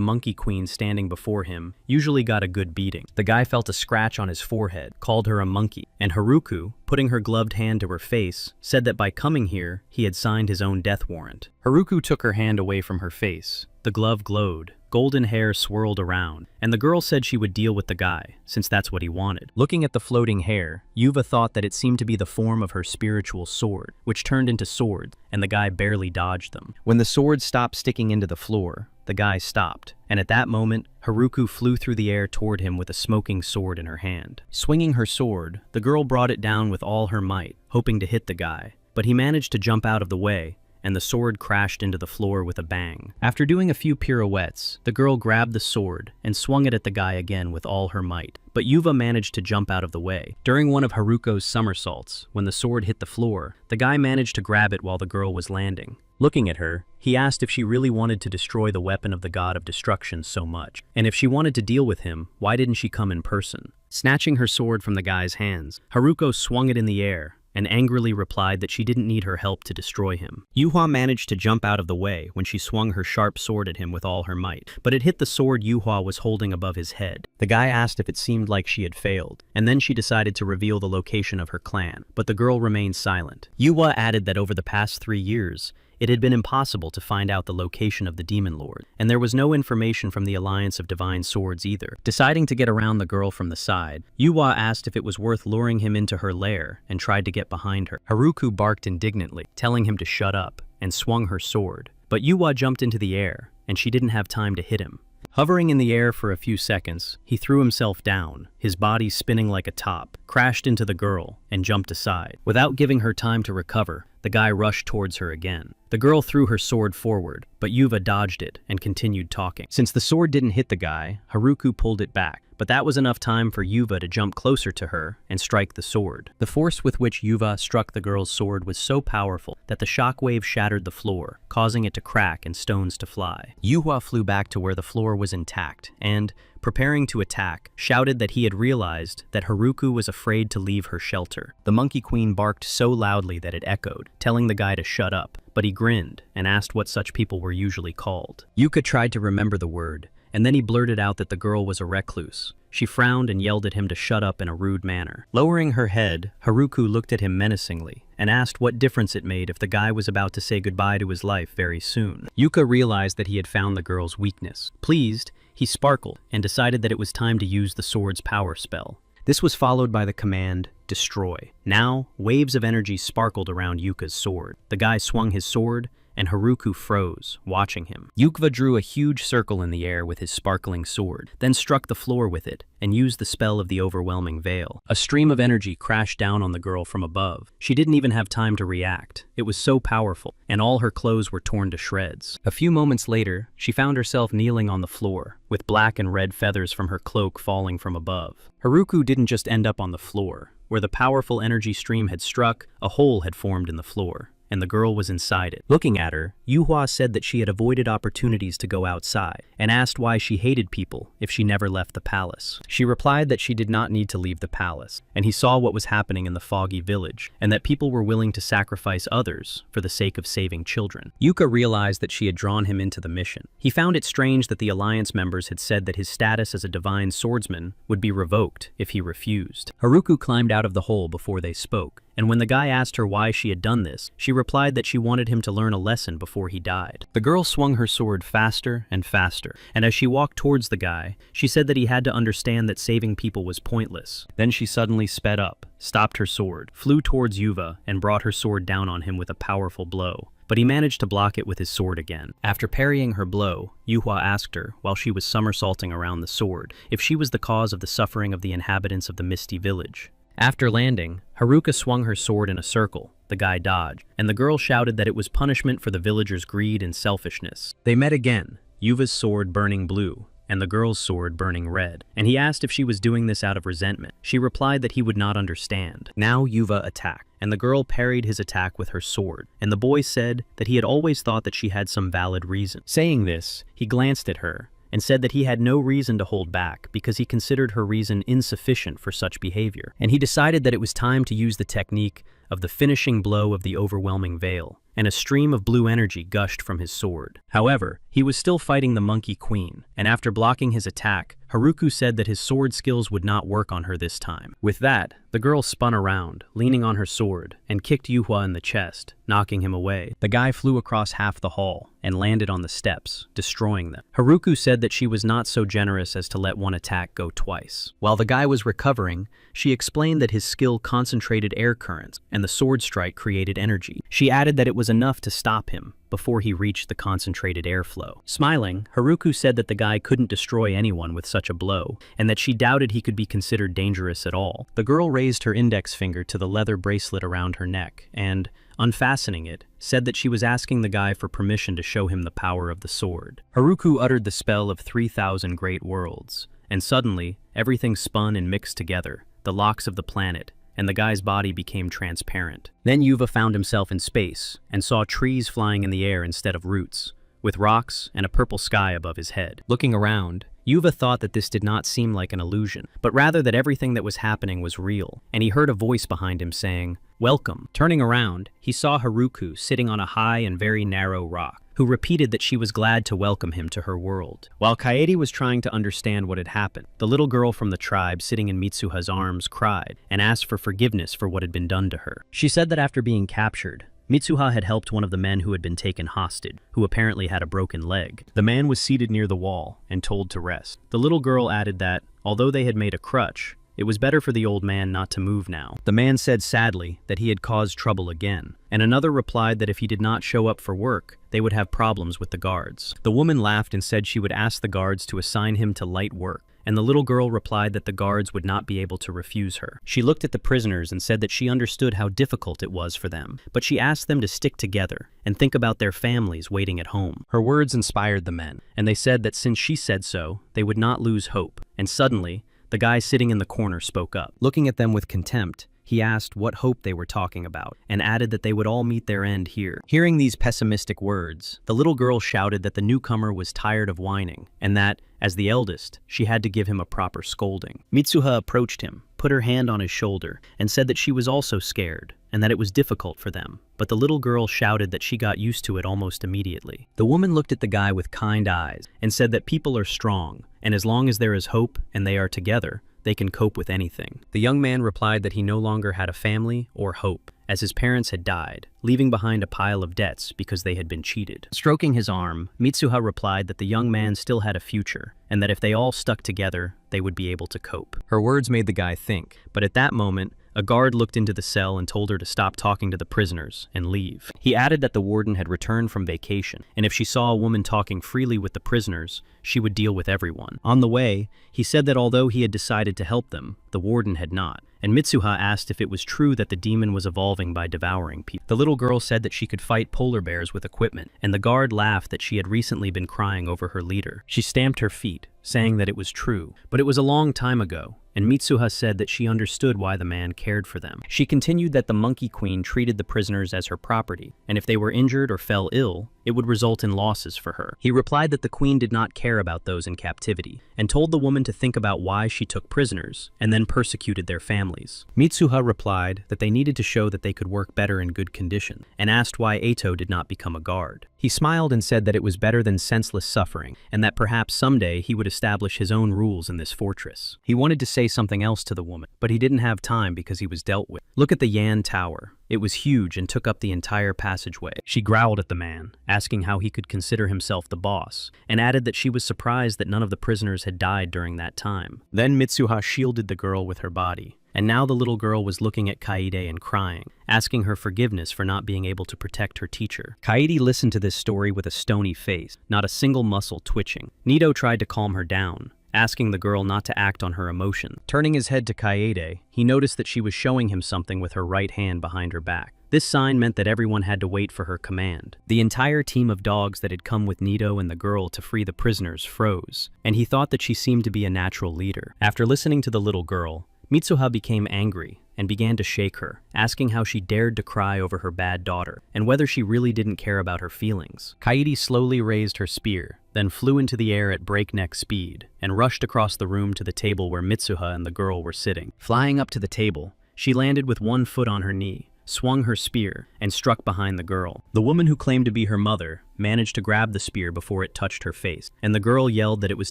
Monkey Queen standing before him usually got a good beating. The guy felt a scratch on his forehead, called her a monkey, and Haruko, putting her gloved hand to her face, said that by coming here, he had signed his own death warrant. Haruko took her hand away from her face. The glove glowed, golden hair swirled around, and the girl said she would deal with the guy, since that's what he wanted. Looking at the floating hair, Yuva thought that it seemed to be the form of her spiritual sword, which turned into swords, and the guy barely dodged them. When the swords stopped sticking into the floor, the guy stopped, and at that moment, Haruko flew through the air toward him with a smoking sword in her hand. Swinging her sword, the girl brought it down with all her might, hoping to hit the guy, but he managed to jump out of the way, and the sword crashed into the floor with a bang. After doing a few pirouettes, the girl grabbed the sword and swung it at the guy again with all her might. But Yuva managed to jump out of the way. During one of Haruko's somersaults, when the sword hit the floor, the guy managed to grab it while the girl was landing. Looking at her, he asked if she really wanted to destroy the weapon of the god of destruction so much. And if she wanted to deal with him, why didn't she come in person? Snatching her sword from the guy's hands, Haruko swung it in the air and angrily replied that she didn't need her help to destroy him. Yuhua managed to jump out of the way when she swung her sharp sword at him with all her might, but it hit the sword Yuhua was holding above his head. The guy asked if it seemed like she had failed, and then she decided to reveal the location of her clan, but the girl remained silent. Yuhua added that over the past 3 years, it had been impossible to find out the location of the Demon Lord, and there was no information from the Alliance of Divine Swords either. Deciding to get around the girl from the side, Yuhua asked if it was worth luring him into her lair and tried to get behind her. Haruko barked indignantly, telling him to shut up, and swung her sword. But Yuhua jumped into the air, and she didn't have time to hit him. Hovering in the air for a few seconds, he threw himself down, his body spinning like a top, crashed into the girl, and jumped aside. Without giving her time to recover, the guy rushed towards her again. The girl threw her sword forward, but Yuva dodged it and continued talking. Since the sword didn't hit the guy, Haruko pulled it back, but that was enough time for Yuva to jump closer to her and strike the sword. The force with which Yuva struck the girl's sword was so powerful that the shockwave shattered the floor, causing it to crack and stones to fly. Yuhua flew back to where the floor was intact and, preparing to attack, shouted that he had realized that Haruko was afraid to leave her shelter. The Monkey Queen barked so loudly that it echoed, telling the guy to shut up, but he grinned and asked what such people were usually called. Yuka tried to remember the word, and then he blurted out that the girl was a recluse. She frowned and yelled at him to shut up in a rude manner. Lowering her head, Haruko looked at him menacingly and asked what difference it made if the guy was about to say goodbye to his life very soon. Yuka realized that he had found the girl's weakness. Pleased, he sparkled and decided that it was time to use the sword's power spell. This was followed by the command, destroy. Now, waves of energy sparkled around Yuka's sword. The guy swung his sword, and Haruko froze, watching him. Yuka drew a huge circle in the air with his sparkling sword, then struck the floor with it, and used the spell of the overwhelming veil. A stream of energy crashed down on the girl from above. She didn't even have time to react. It was so powerful, and all her clothes were torn to shreds. A few moments later, she found herself kneeling on the floor, with black and red feathers from her cloak falling from above. Haruko didn't just end up on the floor. Where the powerful energy stream had struck, a hole had formed in the floor, and the girl was inside it. Looking at her, Yuhua said that she had avoided opportunities to go outside, and asked why she hated people if she never left the palace. She replied that she did not need to leave the palace, and he saw what was happening in the foggy village, and that people were willing to sacrifice others for the sake of saving children. Yuka realized that she had drawn him into the mission. He found it strange that the alliance members had said that his status as a divine swordsman would be revoked if he refused. Haruko climbed out of the hole before they spoke, and when the guy asked her why she had done this, she replied that she wanted him to learn a lesson before he died. The girl swung her sword faster and faster, and as she walked towards the guy, she said that he had to understand that saving people was pointless. Then she suddenly sped up, stopped her sword, flew towards Yuva, and brought her sword down on him with a powerful blow. But he managed to block it with his sword again. After parrying her blow, Yuhua asked her, while she was somersaulting around the sword, if she was the cause of the suffering of the inhabitants of the Misty Village. After landing, Haruka swung her sword in a circle. The guy dodged, and the girl shouted that it was punishment for the villagers' greed and selfishness. They met again, Yuva's sword burning blue, and the girl's sword burning red, and he asked if she was doing this out of resentment. She replied that he would not understand. Now Yuva attacked, and the girl parried his attack with her sword, and the boy said that he had always thought that she had some valid reason. Saying this, he glanced at her, and said that he had no reason to hold back because he considered her reason insufficient for such behavior, and he decided that it was time to use the technique of the finishing blow of the overwhelming veil, and a stream of blue energy gushed from his sword. However, he was still fighting the Monkey Queen, and after blocking his attack, Haruka said that his sword skills would not work on her this time. With that, the girl spun around, leaning on her sword, and kicked Yuhua in the chest, knocking him away. The guy flew across half the hall and landed on the steps, destroying them. Haruka said that she was not so generous as to let one attack go twice. While the guy was recovering, she explained that his skill concentrated air currents, and the sword strike created energy. She added that it was enough to stop him before he reached the concentrated airflow. Smiling, Haruka said that the guy couldn't destroy anyone with such a blow, and that she doubted he could be considered dangerous at all. The girl raised her index finger to the leather bracelet around her neck, and, unfastening it, said that she was asking the guy for permission to show him the power of the sword. Haruka uttered the spell of 3,000 great worlds, and suddenly, everything spun and mixed together, the locks of the planet, and the guy's body became transparent. Then Yuva found himself in space, and saw trees flying in the air instead of roots, with rocks and a purple sky above his head. Looking around, Yuva thought that this did not seem like an illusion, but rather that everything that was happening was real, and he heard a voice behind him saying, "Welcome." Turning around, he saw Haruka sitting on a high and very narrow rock, who repeated that she was glad to welcome him to her world. While Kaede was trying to understand what had happened, the little girl from the tribe sitting in Mitsuha's arms cried and asked for forgiveness for what had been done to her. She said that after being captured, Mitsuha had helped one of the men who had been taken hostage, who apparently had a broken leg. The man was seated near the wall and told to rest. The little girl added that, although they had made a crutch, it was better for the old man not to move now. The man said sadly that he had caused trouble again, and another replied that if he did not show up for work, they would have problems with the guards. The woman laughed and said she would ask the guards to assign him to light work, and the little girl replied that the guards would not be able to refuse her. She looked at the prisoners and said that she understood how difficult it was for them, but she asked them to stick together and think about their families waiting at home. Her words inspired the men, and they said that since she said so, they would not lose hope. And suddenly, the guy sitting in the corner spoke up. Looking at them with contempt, he asked what hope they were talking about, and added that they would all meet their end here. Hearing these pessimistic words, the little girl shouted that the newcomer was tired of whining, and that, as the eldest, she had to give him a proper scolding. Mitsuha approached him, put her hand on his shoulder, and said that she was also scared, and that it was difficult for them, but the little girl shouted that she got used to it almost immediately. The woman looked at the guy with kind eyes, and said that people are strong, and as long as there is hope and they are together, they can cope with anything. The young man replied that he no longer had a family or hope, as his parents had died, leaving behind a pile of debts because they had been cheated. Stroking his arm, Mitsuha replied that the young man still had a future, and that if they all stuck together, they would be able to cope. Her words made the guy think, but at that moment, a guard looked into the cell and told her to stop talking to the prisoners and leave. He added that the warden had returned from vacation, and if she saw a woman talking freely with the prisoners, she would deal with everyone. On the way, he said that although he had decided to help them, the warden had not, and Mitsuha asked if it was true that the demon was evolving by devouring people. The little girl said that she could fight polar bears with equipment, and the guard laughed that she had recently been crying over her leader. She stamped her feet, saying that it was true, but it was a long time ago, and Mitsuha said that she understood why the man cared for them. She continued that the Monkey Queen treated the prisoners as her property, and if they were injured or fell ill, it would result in losses for her. He replied that the queen did not care about those in captivity, and told the woman to think about why she took prisoners, and then persecuted their families. Mitsuha replied that they needed to show that they could work better in good condition, and asked why Eito did not become a guard. He smiled and said that it was better than senseless suffering, and that perhaps someday he would establish his own rules in this fortress. He wanted to say something else to the woman, but he didn't have time because he was dealt with. Look at the Yan Tower. It was huge and took up the entire passageway. She growled at the man, asking how he could consider himself the boss, and added that she was surprised that none of the prisoners had died during that time. Then Mitsuha shielded the girl with her body, and now the little girl was looking at Kaede and crying, asking her forgiveness for not being able to protect her teacher. Kaede listened to this story with a stony face, not a single muscle twitching. Nito tried to calm her down, asking the girl not to act on her emotion. Turning his head to Kaede, he noticed that she was showing him something with her right hand behind her back. This sign meant that everyone had to wait for her command. The entire team of dogs that had come with Nito and the girl to free the prisoners froze, and he thought that she seemed to be a natural leader. After listening to the little girl, Mitsuha became angry and began to shake her, asking how she dared to cry over her bad daughter, and whether she really didn't care about her feelings. Kaede slowly raised her spear, then flew into the air at breakneck speed, and rushed across the room to the table where Mitsuha and the girl were sitting. Flying up to the table, she landed with one foot on her knee, swung her spear, and struck behind the girl. The woman who claimed to be her mother managed to grab the spear before it touched her face, and the girl yelled that it was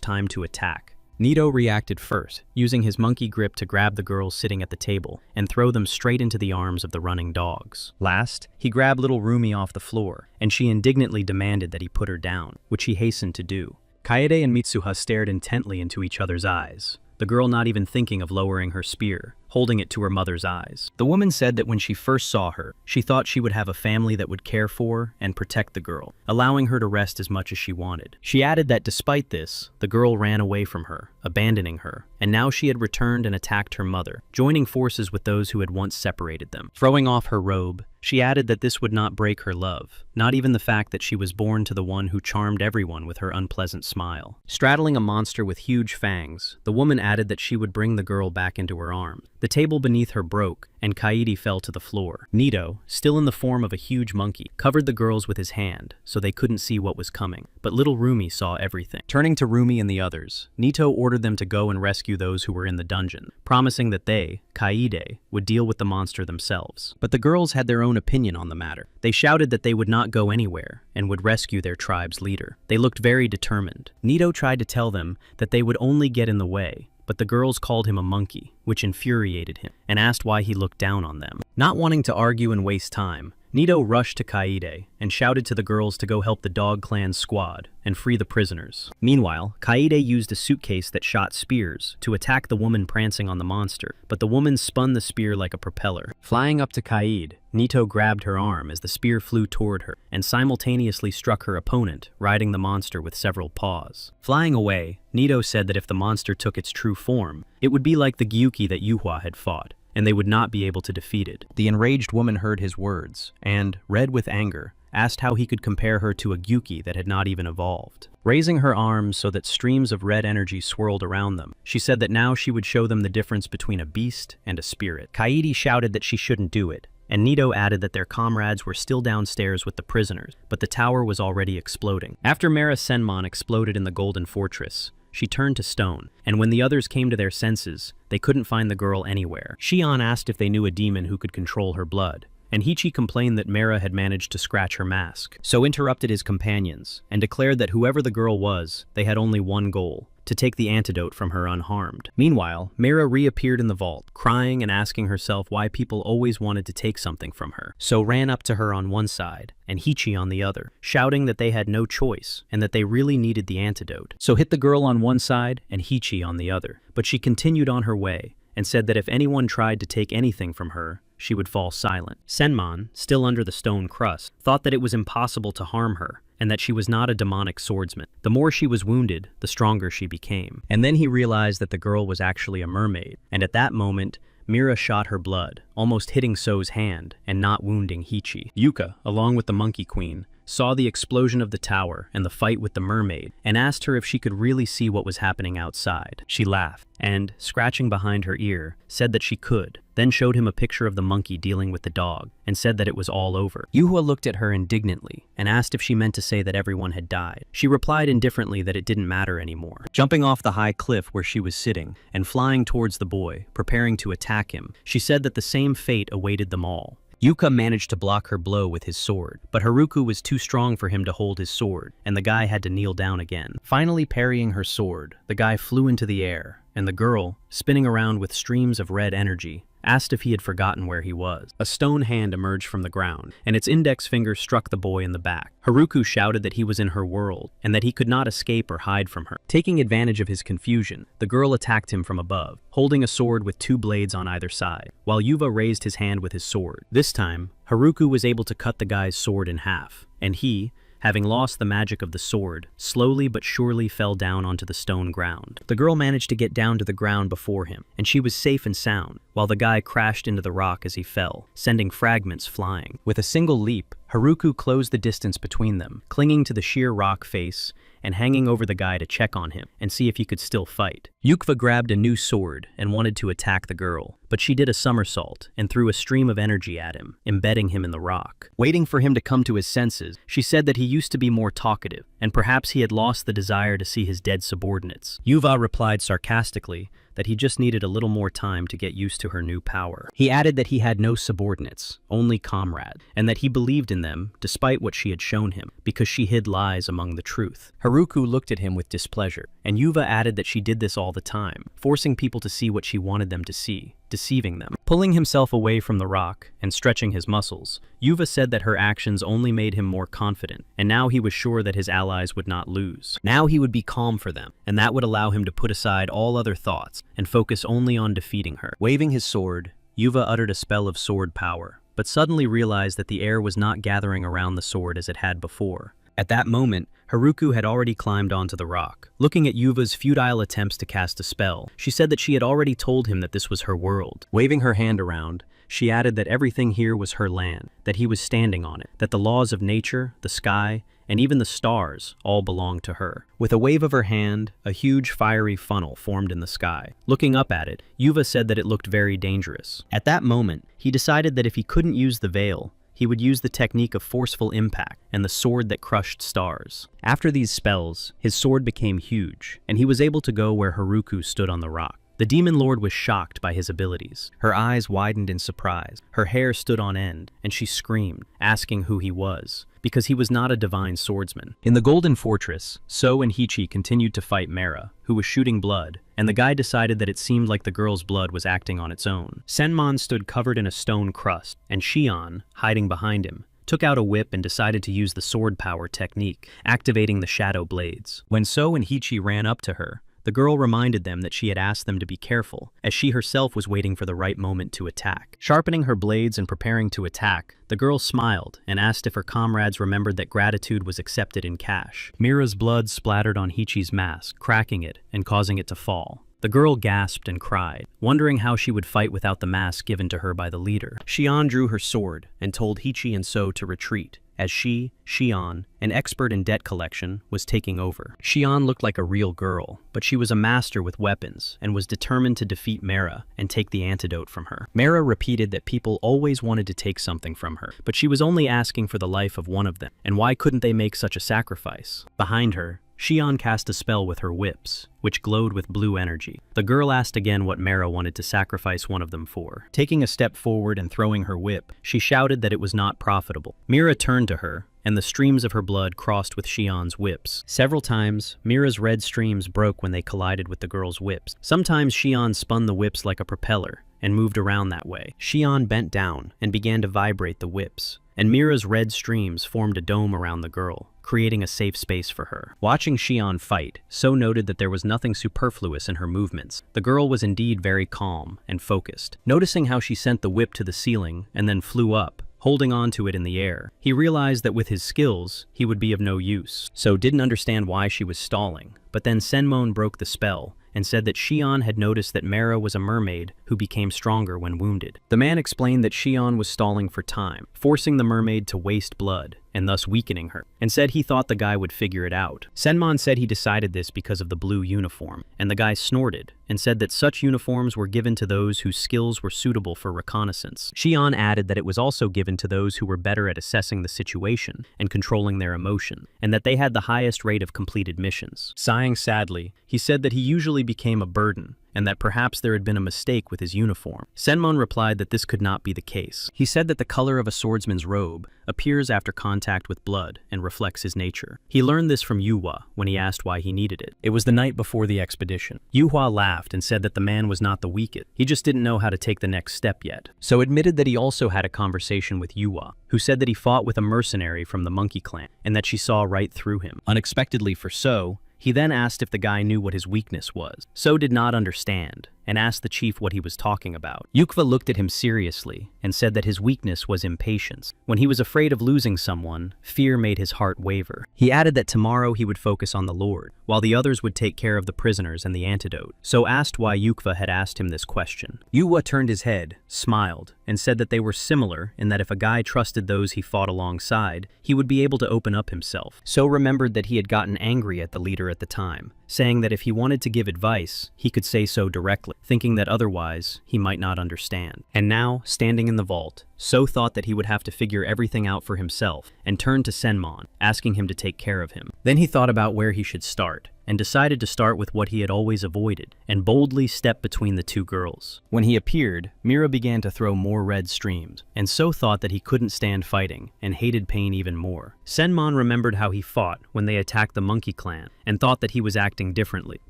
time to attack. Nito reacted first, using his monkey grip to grab the girls sitting at the table and throw them straight into the arms of the running dogs. Last, he grabbed little Rumi off the floor, and she indignantly demanded that he put her down, which he hastened to do. Kaede and Mitsuha stared intently into each other's eyes, the girl not even thinking of lowering her spear, holding it to her mother's eyes. The woman said that when she first saw her, she thought she would have a family that would care for and protect the girl, allowing her to rest as much as she wanted. She added that despite this, the girl ran away from her, abandoning her, and now she had returned and attacked her mother, joining forces with those who had once separated them. Throwing off her robe, she added that this would not break her love, not even the fact that she was born to the one who charmed everyone with her unpleasant smile. Straddling a monster with huge fangs, the woman added that she would bring the girl back into her arms. The table beneath her broke, and Kaede fell to the floor. Nito, still in the form of a huge monkey, covered the girls with his hand, so they couldn't see what was coming. But little Rumi saw everything. Turning to Rumi and the others, Nito ordered them to go and rescue those who were in the dungeon, promising that they, Kaede, would deal with the monster themselves. But the girls had their own opinion on the matter. They shouted that they would not go anywhere, and would rescue their tribe's leader. They looked very determined. Nito tried to tell them that they would only get in the way, but the girls called him a monkey, which infuriated him, and asked why he looked down on them. Not wanting to argue and waste time, Nito rushed to Kaede and shouted to the girls to go help the Dog Clan's squad and free the prisoners. Meanwhile, Kaede used a suitcase that shot spears to attack the woman prancing on the monster, but the woman spun the spear like a propeller. Flying up to Kaede, Nito grabbed her arm as the spear flew toward her and simultaneously struck her opponent, riding the monster with several paws. Flying away, Nito said that if the monster took its true form, it would be like the Gyuki that Yuhua had fought, and they would not be able to defeat it. The enraged woman heard his words, and, red with anger, asked how he could compare her to a Gyuki that had not even evolved. Raising her arms so that streams of red energy swirled around them, she said that now she would show them the difference between a beast and a spirit. Kaede shouted that she shouldn't do it, and Nito added that their comrades were still downstairs with the prisoners, but the tower was already exploding. After Mara Senmon exploded in the Golden Fortress, she turned to stone, and when the others came to their senses, they couldn't find the girl anywhere. Cheon asked if they knew a demon who could control her blood, and Hichi complained that Mara had managed to scratch her mask, so interrupted his companions, and declared that whoever the girl was, they had only one goal: to take the antidote from her unharmed. Meanwhile, Mira reappeared in the vault, crying and asking herself why people always wanted to take something from her, so ran up to her on one side, and Hichi on the other, shouting that they had no choice, and that they really needed the antidote. So hit the girl on one side, and Hichi on the other. But she continued on her way, and said that if anyone tried to take anything from her, she would fall silent. Senmon, still under the stone crust, thought that it was impossible to harm her, and that she was not a demonic swordsman. The more she was wounded, the stronger she became. And then he realized that the girl was actually a mermaid, and at that moment, Mira shot her blood, almost hitting So's hand and not wounding Hichi. Yuka, along with the Monkey Queen, saw the explosion of the tower and the fight with the mermaid, and asked her if she could really see what was happening outside. She laughed, and, scratching behind her ear, said that she could, then showed him a picture of the monkey dealing with the dog, and said that it was all over. Yuhua looked at her indignantly, and asked if she meant to say that everyone had died. She replied indifferently that it didn't matter anymore. Jumping off the high cliff where she was sitting, and flying towards the boy, preparing to attack him, she said that the same fate awaited them all. Yuka managed to block her blow with his sword, but Haruku was too strong for him to hold his sword, and the guy had to kneel down again. Finally parrying her sword, the guy flew into the air, and the girl, spinning around with streams of red energy, asked if he had forgotten where he was. A stone hand emerged from the ground, and its index finger struck the boy in the back. Haruku shouted that he was in her world, and that he could not escape or hide from her. Taking advantage of his confusion, the girl attacked him from above, holding a sword with 2 blades on either side, while Yuva raised his hand with his sword. This time, Haruku was able to cut the guy's sword in half, and he, having lost the magic of the sword, slowly but surely fell down onto the stone ground. The girl managed to get down to the ground before him, and she was safe and sound, while the guy crashed into the rock as he fell, sending fragments flying. With a single leap, Haruku closed the distance between them, clinging to the sheer rock face and hanging over the guy to check on him and see if he could still fight. Yukva grabbed a new sword and wanted to attack the girl, but she did a somersault and threw a stream of energy at him, embedding him in the rock. Waiting for him to come to his senses, she said that he used to be more talkative, and perhaps he had lost the desire to see his dead subordinates. Yuva replied sarcastically that he just needed a little more time to get used to her new power. He added that he had no subordinates, only comrades, and that he believed in them despite what she had shown him, because she hid lies among the truth. Haruku looked at him with displeasure, and Yuva added that she did this all the time, forcing people to see what she wanted them to see, deceiving them. Pulling himself away from the rock and stretching his muscles, Yuva said that her actions only made him more confident, and now he was sure that his allies would not lose. Now he would be calm for them, and that would allow him to put aside all other thoughts and focus only on defeating her. Waving his sword, Yuva uttered a spell of sword power, but suddenly realized that the air was not gathering around the sword as it had before. At that moment, Haruku had already climbed onto the rock. Looking at Yuva's futile attempts to cast a spell, she said that she had already told him that this was her world. Waving her hand around, she added that everything here was her land, that he was standing on it, that the laws of nature, the sky, and even the stars all belonged to her. With a wave of her hand, a huge fiery funnel formed in the sky. Looking up at it, Yuva said that it looked very dangerous. At that moment, he decided that if he couldn't use the veil, he would use the technique of forceful impact and the sword that crushed stars. After these spells, his sword became huge, and he was able to go where Haruku stood on the rock. The Demon Lord was shocked by his abilities. Her eyes widened in surprise, her hair stood on end, and she screamed, asking who he was, because he was not a divine swordsman. In the Golden Fortress, So and Hichi continued to fight Mera, who was shooting blood, and the guy decided that it seemed like the girl's blood was acting on its own. Senmon stood covered in a stone crust, and Cheon, hiding behind him, took out a whip and decided to use the sword power technique, activating the shadow blades. When So and Hichi ran up to her, the girl reminded them that she had asked them to be careful, as she herself was waiting for the right moment to attack. Sharpening her blades and preparing to attack, the girl smiled and asked if her comrades remembered that gratitude was accepted in cash. Mira's blood splattered on Hichi's mask, cracking it and causing it to fall. The girl gasped and cried, wondering how she would fight without the mask given to her by the leader. Cheon drew her sword and told Hichi and So to retreat, as she, Cheon, an expert in debt collection, was taking over. Cheon looked like a real girl, but she was a master with weapons and was determined to defeat Mera and take the antidote from her. Mera repeated that people always wanted to take something from her, but she was only asking for the life of one of them, and why couldn't they make such a sacrifice? Behind her, Cheon cast a spell with her whips, which glowed with blue energy. The girl asked again what Mera wanted to sacrifice one of them for. Taking a step forward and throwing her whip, she shouted that it was not profitable. Mera turned to her, and the streams of her blood crossed with Cheon's whips. Several times, Mira's red streams broke when they collided with the girl's whips. Sometimes Cheon spun the whips like a propeller and moved around that way. Cheon bent down and began to vibrate the whips, and Mira's red streams formed a dome around the girl, creating a safe space for her. Watching Cheon fight, So noted that there was nothing superfluous in her movements. The girl was indeed very calm and focused. Noticing how she sent the whip to the ceiling and then flew up, holding on to it in the air, he realized that with his skills, he would be of no use. So didn't understand why she was stalling, but then Senmon broke the spell and said that Cheon had noticed that Mera was a mermaid who became stronger when wounded. The man explained that Cheon was stalling for time, forcing the mermaid to waste blood, and thus weakening her, and said he thought the guy would figure it out. Senmon said he decided this because of the blue uniform, and the guy snorted and said that such uniforms were given to those whose skills were suitable for reconnaissance. Cheon added that it was also given to those who were better at assessing the situation and controlling their emotion, and that they had the highest rate of completed missions. Sighing sadly, he said that he usually became a burden, and that perhaps there had been a mistake with his uniform. Senmon replied that this could not be the case. He said that the color of a swordsman's robe appears after contact with blood and reflects his nature. He learned this from Yuhua when he asked why he needed it. It was the night before the expedition. Yuhua laughed and said that the man was not the weakest. He just didn't know how to take the next step yet. So admitted that he also had a conversation with Yuhua, who said that he fought with a mercenary from the monkey clan and that she saw right through him. Unexpectedly for So, he then asked if the guy knew what his weakness was. So did not understand, and asked the chief what he was talking about. Yukva looked at him seriously and said that his weakness was impatience. When he was afraid of losing someone, fear made his heart waver. He added that tomorrow he would focus on the Lord, while the others would take care of the prisoners and the antidote. So asked why Yukva had asked him this question. Yuhua turned his head, smiled, and said that they were similar in that if a guy trusted those he fought alongside, he would be able to open up himself. So remembered that he had gotten angry at the leader at the time, saying that if he wanted to give advice, he could say so directly, thinking that otherwise he might not understand. And now, standing in the vault, So thought that he would have to figure everything out for himself and turned to Senmon, asking him to take care of him. Then he thought about where he should start, and decided to start with what he had always avoided, and boldly stepped between the two girls. When he appeared, Mira began to throw more red streams, and So thought that he couldn't stand fighting, and hated pain even more. Senmon remembered how he fought when they attacked the monkey clan, and thought that he was acting differently.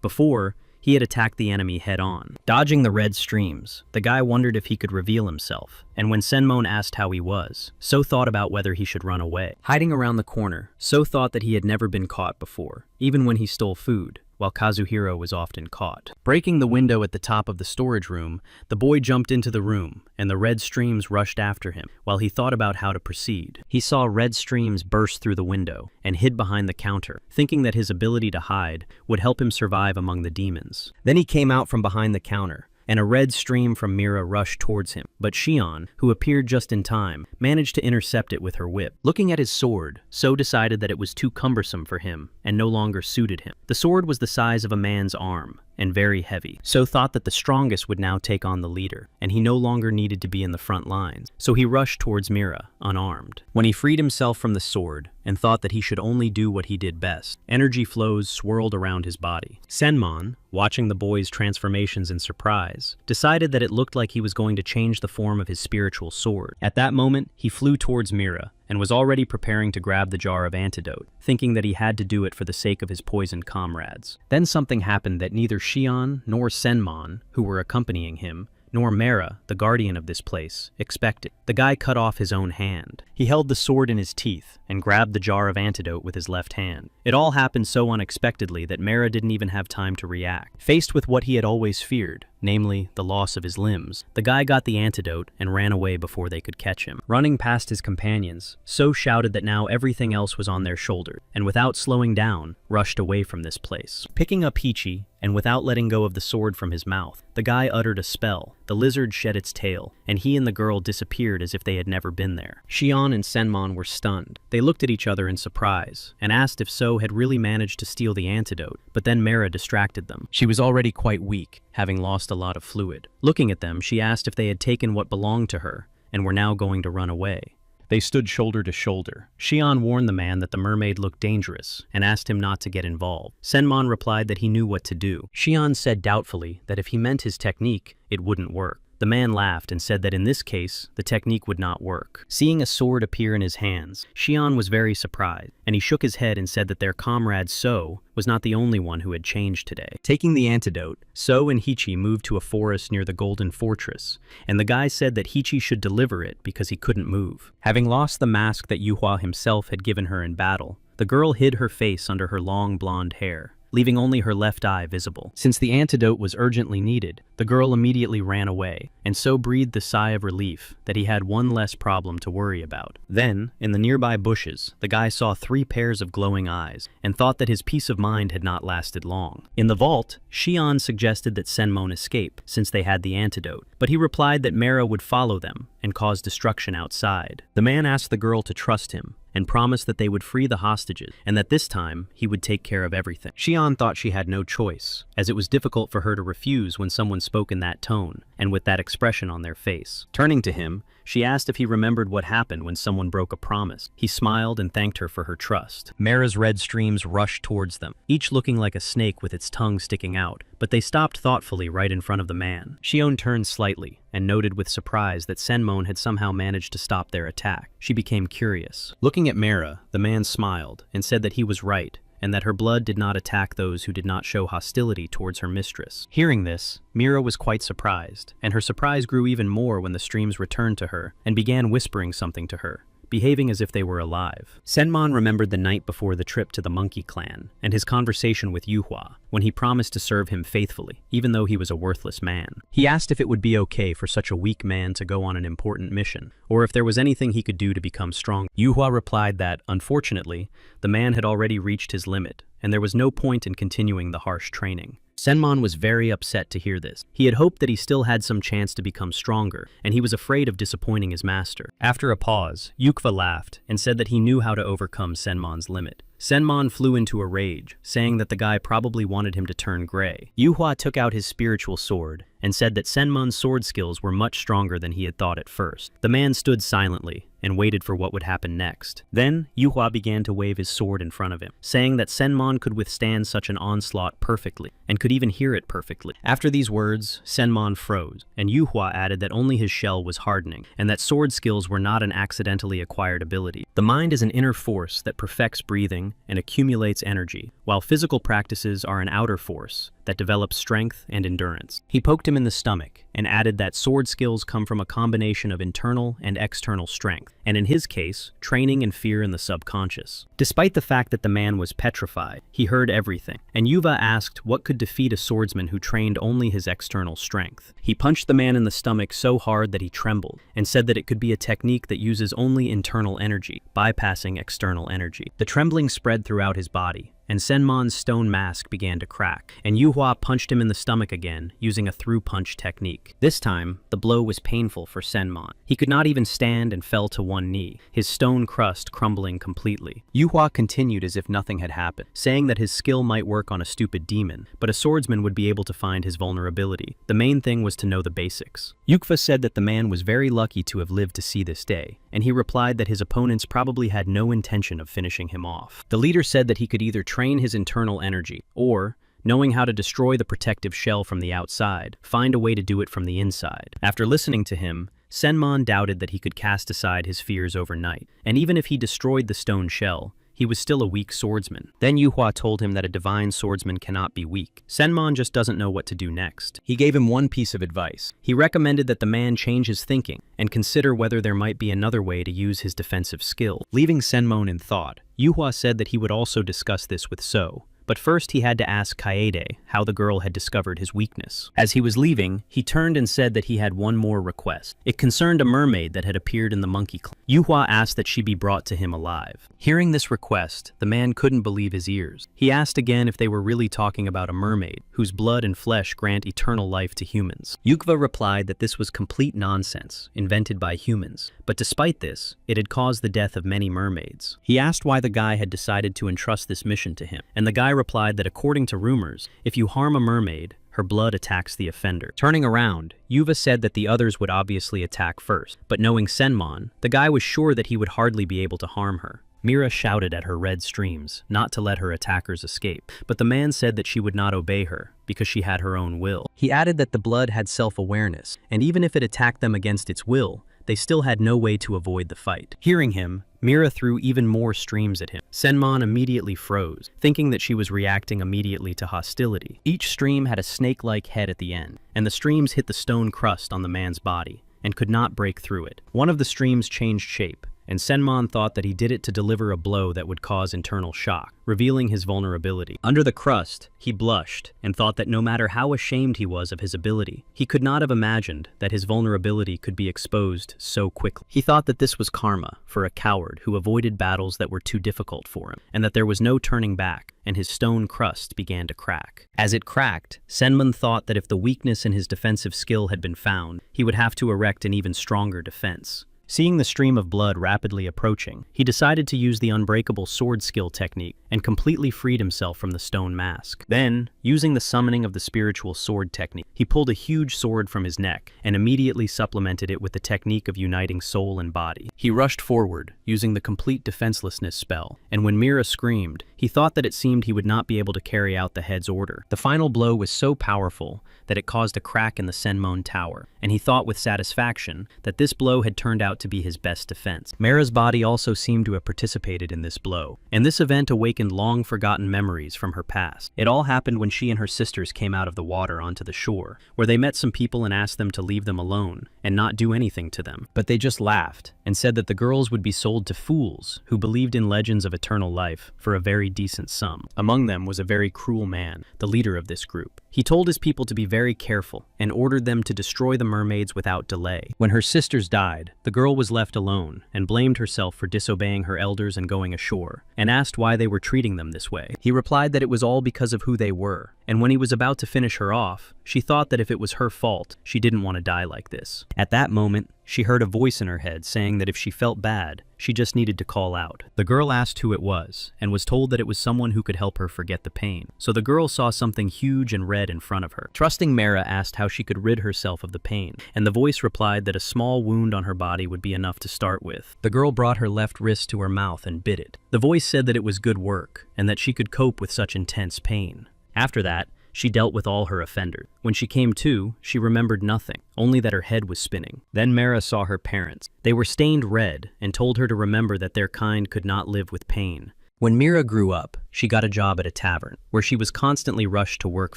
Before, he had attacked the enemy head-on. Dodging the red streams, the guy wondered if he could reveal himself, and when Senmon asked how he was, So thought about whether he should run away. Hiding around the corner, So thought that he had never been caught before, even when he stole food, while Kazuhiro was often caught. Breaking the window at the top of the storage room, the boy jumped into the room, and the red streams rushed after him, while he thought about how to proceed. He saw red streams burst through the window, and hid behind the counter, thinking that his ability to hide would help him survive among the demons. Then he came out from behind the counter, and a red stream from Mira rushed towards him, but Cheon, who appeared just in time, managed to intercept it with her whip. Looking at his sword, So decided that it was too cumbersome for him and no longer suited him. The sword was the size of a man's arm, and very heavy. So thought that the strongest would now take on the leader, and he no longer needed to be in the front lines. So he rushed towards Mira, unarmed. When he freed himself from the sword, and thought that he should only do what he did best, energy flows swirled around his body. Senmon, watching the boy's transformations in surprise, decided that it looked like he was going to change the form of his spiritual sword. At that moment, he flew towards Mira, and was already preparing to grab the jar of antidote, thinking that he had to do it for the sake of his poisoned comrades. Then something happened that neither Cheon nor Senmon, who were accompanying him, nor Mera, the guardian of this place, expected. The guy cut off his own hand. He held the sword in his teeth and grabbed the jar of antidote with his left hand. It all happened so unexpectedly that Mera didn't even have time to react. Faced with what he had always feared, namely the loss of his limbs, the guy got the antidote and ran away before they could catch him. Running past his companions, So shouted that now everything else was on their shoulders, and without slowing down, rushed away from this place. Picking up Hichi, and without letting go of the sword from his mouth, the guy uttered a spell. The lizard shed its tail, and he and the girl disappeared as if they had never been there. Cheon and Senmon were stunned. They looked at each other in surprise, and asked if So had really managed to steal the antidote, but then Mera distracted them. She was already quite weak, having lost a lot of fluid. Looking at them, she asked if they had taken what belonged to her, and were now going to run away. They stood shoulder to shoulder. Cheon warned the man that the mermaid looked dangerous and asked him not to get involved. Senmon replied that he knew what to do. Cheon said doubtfully that if he meant his technique, it wouldn't work. The man laughed and said that in this case, the technique would not work. Seeing a sword appear in his hands, Cheon was very surprised, and he shook his head and said that their comrade So was not the only one who had changed today. Taking the antidote, So and Hichi moved to a forest near the Golden Fortress, and the guy said that Hichi should deliver it because he couldn't move. Having lost the mask that Yuhua himself had given her in battle, the girl hid her face under her long blonde hair. leaving only her left eye visible. Since the antidote was urgently needed, the girl immediately ran away, and so breathed a sigh of relief that he had one less problem to worry about. Then, in the nearby bushes, the guy saw 3 pairs of glowing eyes, and thought that his peace of mind had not lasted long. In the vault, Cheon suggested that Senmon escape, since they had the antidote, but he replied that Mera would follow them and cause destruction outside. The man asked the girl to trust him, and promised that they would free the hostages, and that this time he would take care of everything. Cheon thought she had no choice, as it was difficult for her to refuse when someone spoke in that tone, and with that expression on their face. Turning to him, she asked if he remembered what happened when someone broke a promise. He smiled and thanked her for her trust. Mera's red streams rushed towards them, each looking like a snake with its tongue sticking out, but they stopped thoughtfully right in front of the man. Cheon turned slightly, and noted with surprise that Senmon had somehow managed to stop their attack. She became curious. Looking at Mera, the man smiled, and said that he was right, and that her blood did not attack those who did not show hostility towards her mistress. Hearing this, Mera was quite surprised, and her surprise grew even more when the streams returned to her and began whispering something to her, behaving as if they were alive. Senmon remembered the night before the trip to the monkey clan, and his conversation with Yuhua, when he promised to serve him faithfully, even though he was a worthless man. He asked if it would be okay for such a weak man to go on an important mission, or if there was anything he could do to become strong. Yuhua replied that, unfortunately, the man had already reached his limit, and there was no point in continuing the harsh training. Senmon was very upset to hear this. He had hoped that he still had some chance to become stronger, and he was afraid of disappointing his master. After a pause, Yukva laughed and said that he knew how to overcome Senmon's limit. Senmon flew into a rage, saying that the guy probably wanted him to turn gray. Yuhua took out his spiritual sword and said that Senmon's sword skills were much stronger than he had thought at first. The man stood silently and waited for what would happen next. Then, Yuhua began to wave his sword in front of him, saying that Senmon could withstand such an onslaught perfectly, and could even hear it perfectly. After these words, Senmon froze, and Yuhua added that only his shell was hardening, and that sword skills were not an accidentally acquired ability. The mind is an inner force that perfects breathing and accumulates energy, while physical practices are an outer force that develops strength and endurance. He poked him in the stomach and added that sword skills come from a combination of internal and external strength, and in his case, training and fear in the subconscious. Despite the fact that the man was petrified, he heard everything, and Yuva asked what could defeat a swordsman who trained only his external strength. He punched the man in the stomach so hard that he trembled, and said that it could be a technique that uses only internal energy, bypassing external energy. The trembling spread throughout his body, and Senmon's stone mask began to crack, and Yuhua punched him in the stomach again, using a through-punch technique. This time, the blow was painful for Senmon. He could not even stand and fell to one knee, his stone crust crumbling completely. Yuhua continued as if nothing had happened, saying that his skill might work on a stupid demon, but a swordsman would be able to find his vulnerability. The main thing was to know the basics. Yukva said that the man was very lucky to have lived to see this day, and he replied that his opponents probably had no intention of finishing him off. The leader said that he could either train his internal energy, or, knowing how to destroy the protective shell from the outside, find a way to do it from the inside. After listening to him, Senmon doubted that he could cast aside his fears overnight, and even if he destroyed the stone shell, he was still a weak swordsman. Then Yuhua told him that a divine swordsman cannot be weak. Senmon just doesn't know what to do next. He gave him one piece of advice. He recommended that the man change his thinking and consider whether there might be another way to use his defensive skill. Leaving Senmon in thought, Yuhua said that he would also discuss this with So. But first he had to ask Kaede how the girl had discovered his weakness. As he was leaving, he turned and said that he had one more request. It concerned a mermaid that had appeared in the monkey clan. Yuhua asked that she be brought to him alive. Hearing this request, the man couldn't believe his ears. He asked again if they were really talking about a mermaid, whose blood and flesh grant eternal life to humans. Yukva replied that this was complete nonsense, invented by humans. But despite this, it had caused the death of many mermaids. He asked why the guy had decided to entrust this mission to him, and the guy replied that according to rumors, if you harm a mermaid, her blood attacks the offender. Turning around, Yuva said that the others would obviously attack first, but knowing Senmon, the guy was sure that he would hardly be able to harm her. Mira shouted at her red streams, not to let her attackers escape, but the man said that she would not obey her, because she had her own will. He added that the blood had self-awareness, and even if it attacked them against its will, they still had no way to avoid the fight. Hearing him, Mira threw even more streams at him. Senmon immediately froze, thinking that she was reacting immediately to hostility. Each stream had a snake-like head at the end, and the streams hit the stone crust on the man's body, and could not break through it. One of the streams changed shape, and Senmon thought that he did it to deliver a blow that would cause internal shock, revealing his vulnerability. Under the crust, he blushed and thought that no matter how ashamed he was of his ability, he could not have imagined that his vulnerability could be exposed so quickly. He thought that this was karma for a coward who avoided battles that were too difficult for him, and that there was no turning back, and his stone crust began to crack. As it cracked, Senmon thought that if the weakness in his defensive skill had been found, he would have to erect an even stronger defense. Seeing the stream of blood rapidly approaching, he decided to use the unbreakable sword skill technique and completely freed himself from the stone mask. Then, using the summoning of the spiritual sword technique, he pulled a huge sword from his neck and immediately supplemented it with the technique of uniting soul and body. He rushed forward, using the complete defenselessness spell, and when Mira screamed, he thought that it seemed he would not be able to carry out the head's order. The final blow was so powerful that it caused a crack in the Senmon tower, and he thought with satisfaction that this blow had turned out to be his best defense. Mara's body also seemed to have participated in this blow, and this event awakened long-forgotten memories from her past. It all happened when she and her sisters came out of the water onto the shore, where they met some people and asked them to leave them alone and not do anything to them. But they just laughed and said that the girls would be sold to fools who believed in legends of eternal life for a very decent sum. Among them was a very cruel man, the leader of this group. He told his people to be very careful and ordered them to destroy the mermaids without delay. When her sisters died, the girl was left alone and blamed herself for disobeying her elders and going ashore, and asked why they were treating them this way. He replied that it was all because of who they were, and when he was about to finish her off, she thought that if it was her fault, she didn't want to die like this. At that moment, she heard a voice in her head saying that if she felt bad, she just needed to call out. The girl asked who it was, and was told that it was someone who could help her forget the pain. So the girl saw something huge and red in front of her. Trusting Mara asked how she could rid herself of the pain, and the voice replied that a small wound on her body would be enough to start with. The girl brought her left wrist to her mouth and bit it. The voice said that it was good work, and that she could cope with such intense pain. After that, she dealt with all her offenders. When she came to, she remembered nothing, only that her head was spinning. Then Mara saw her parents. They were stained red and told her to remember that their kind could not live with pain. When Mira grew up, she got a job at a tavern, where she was constantly rushed to work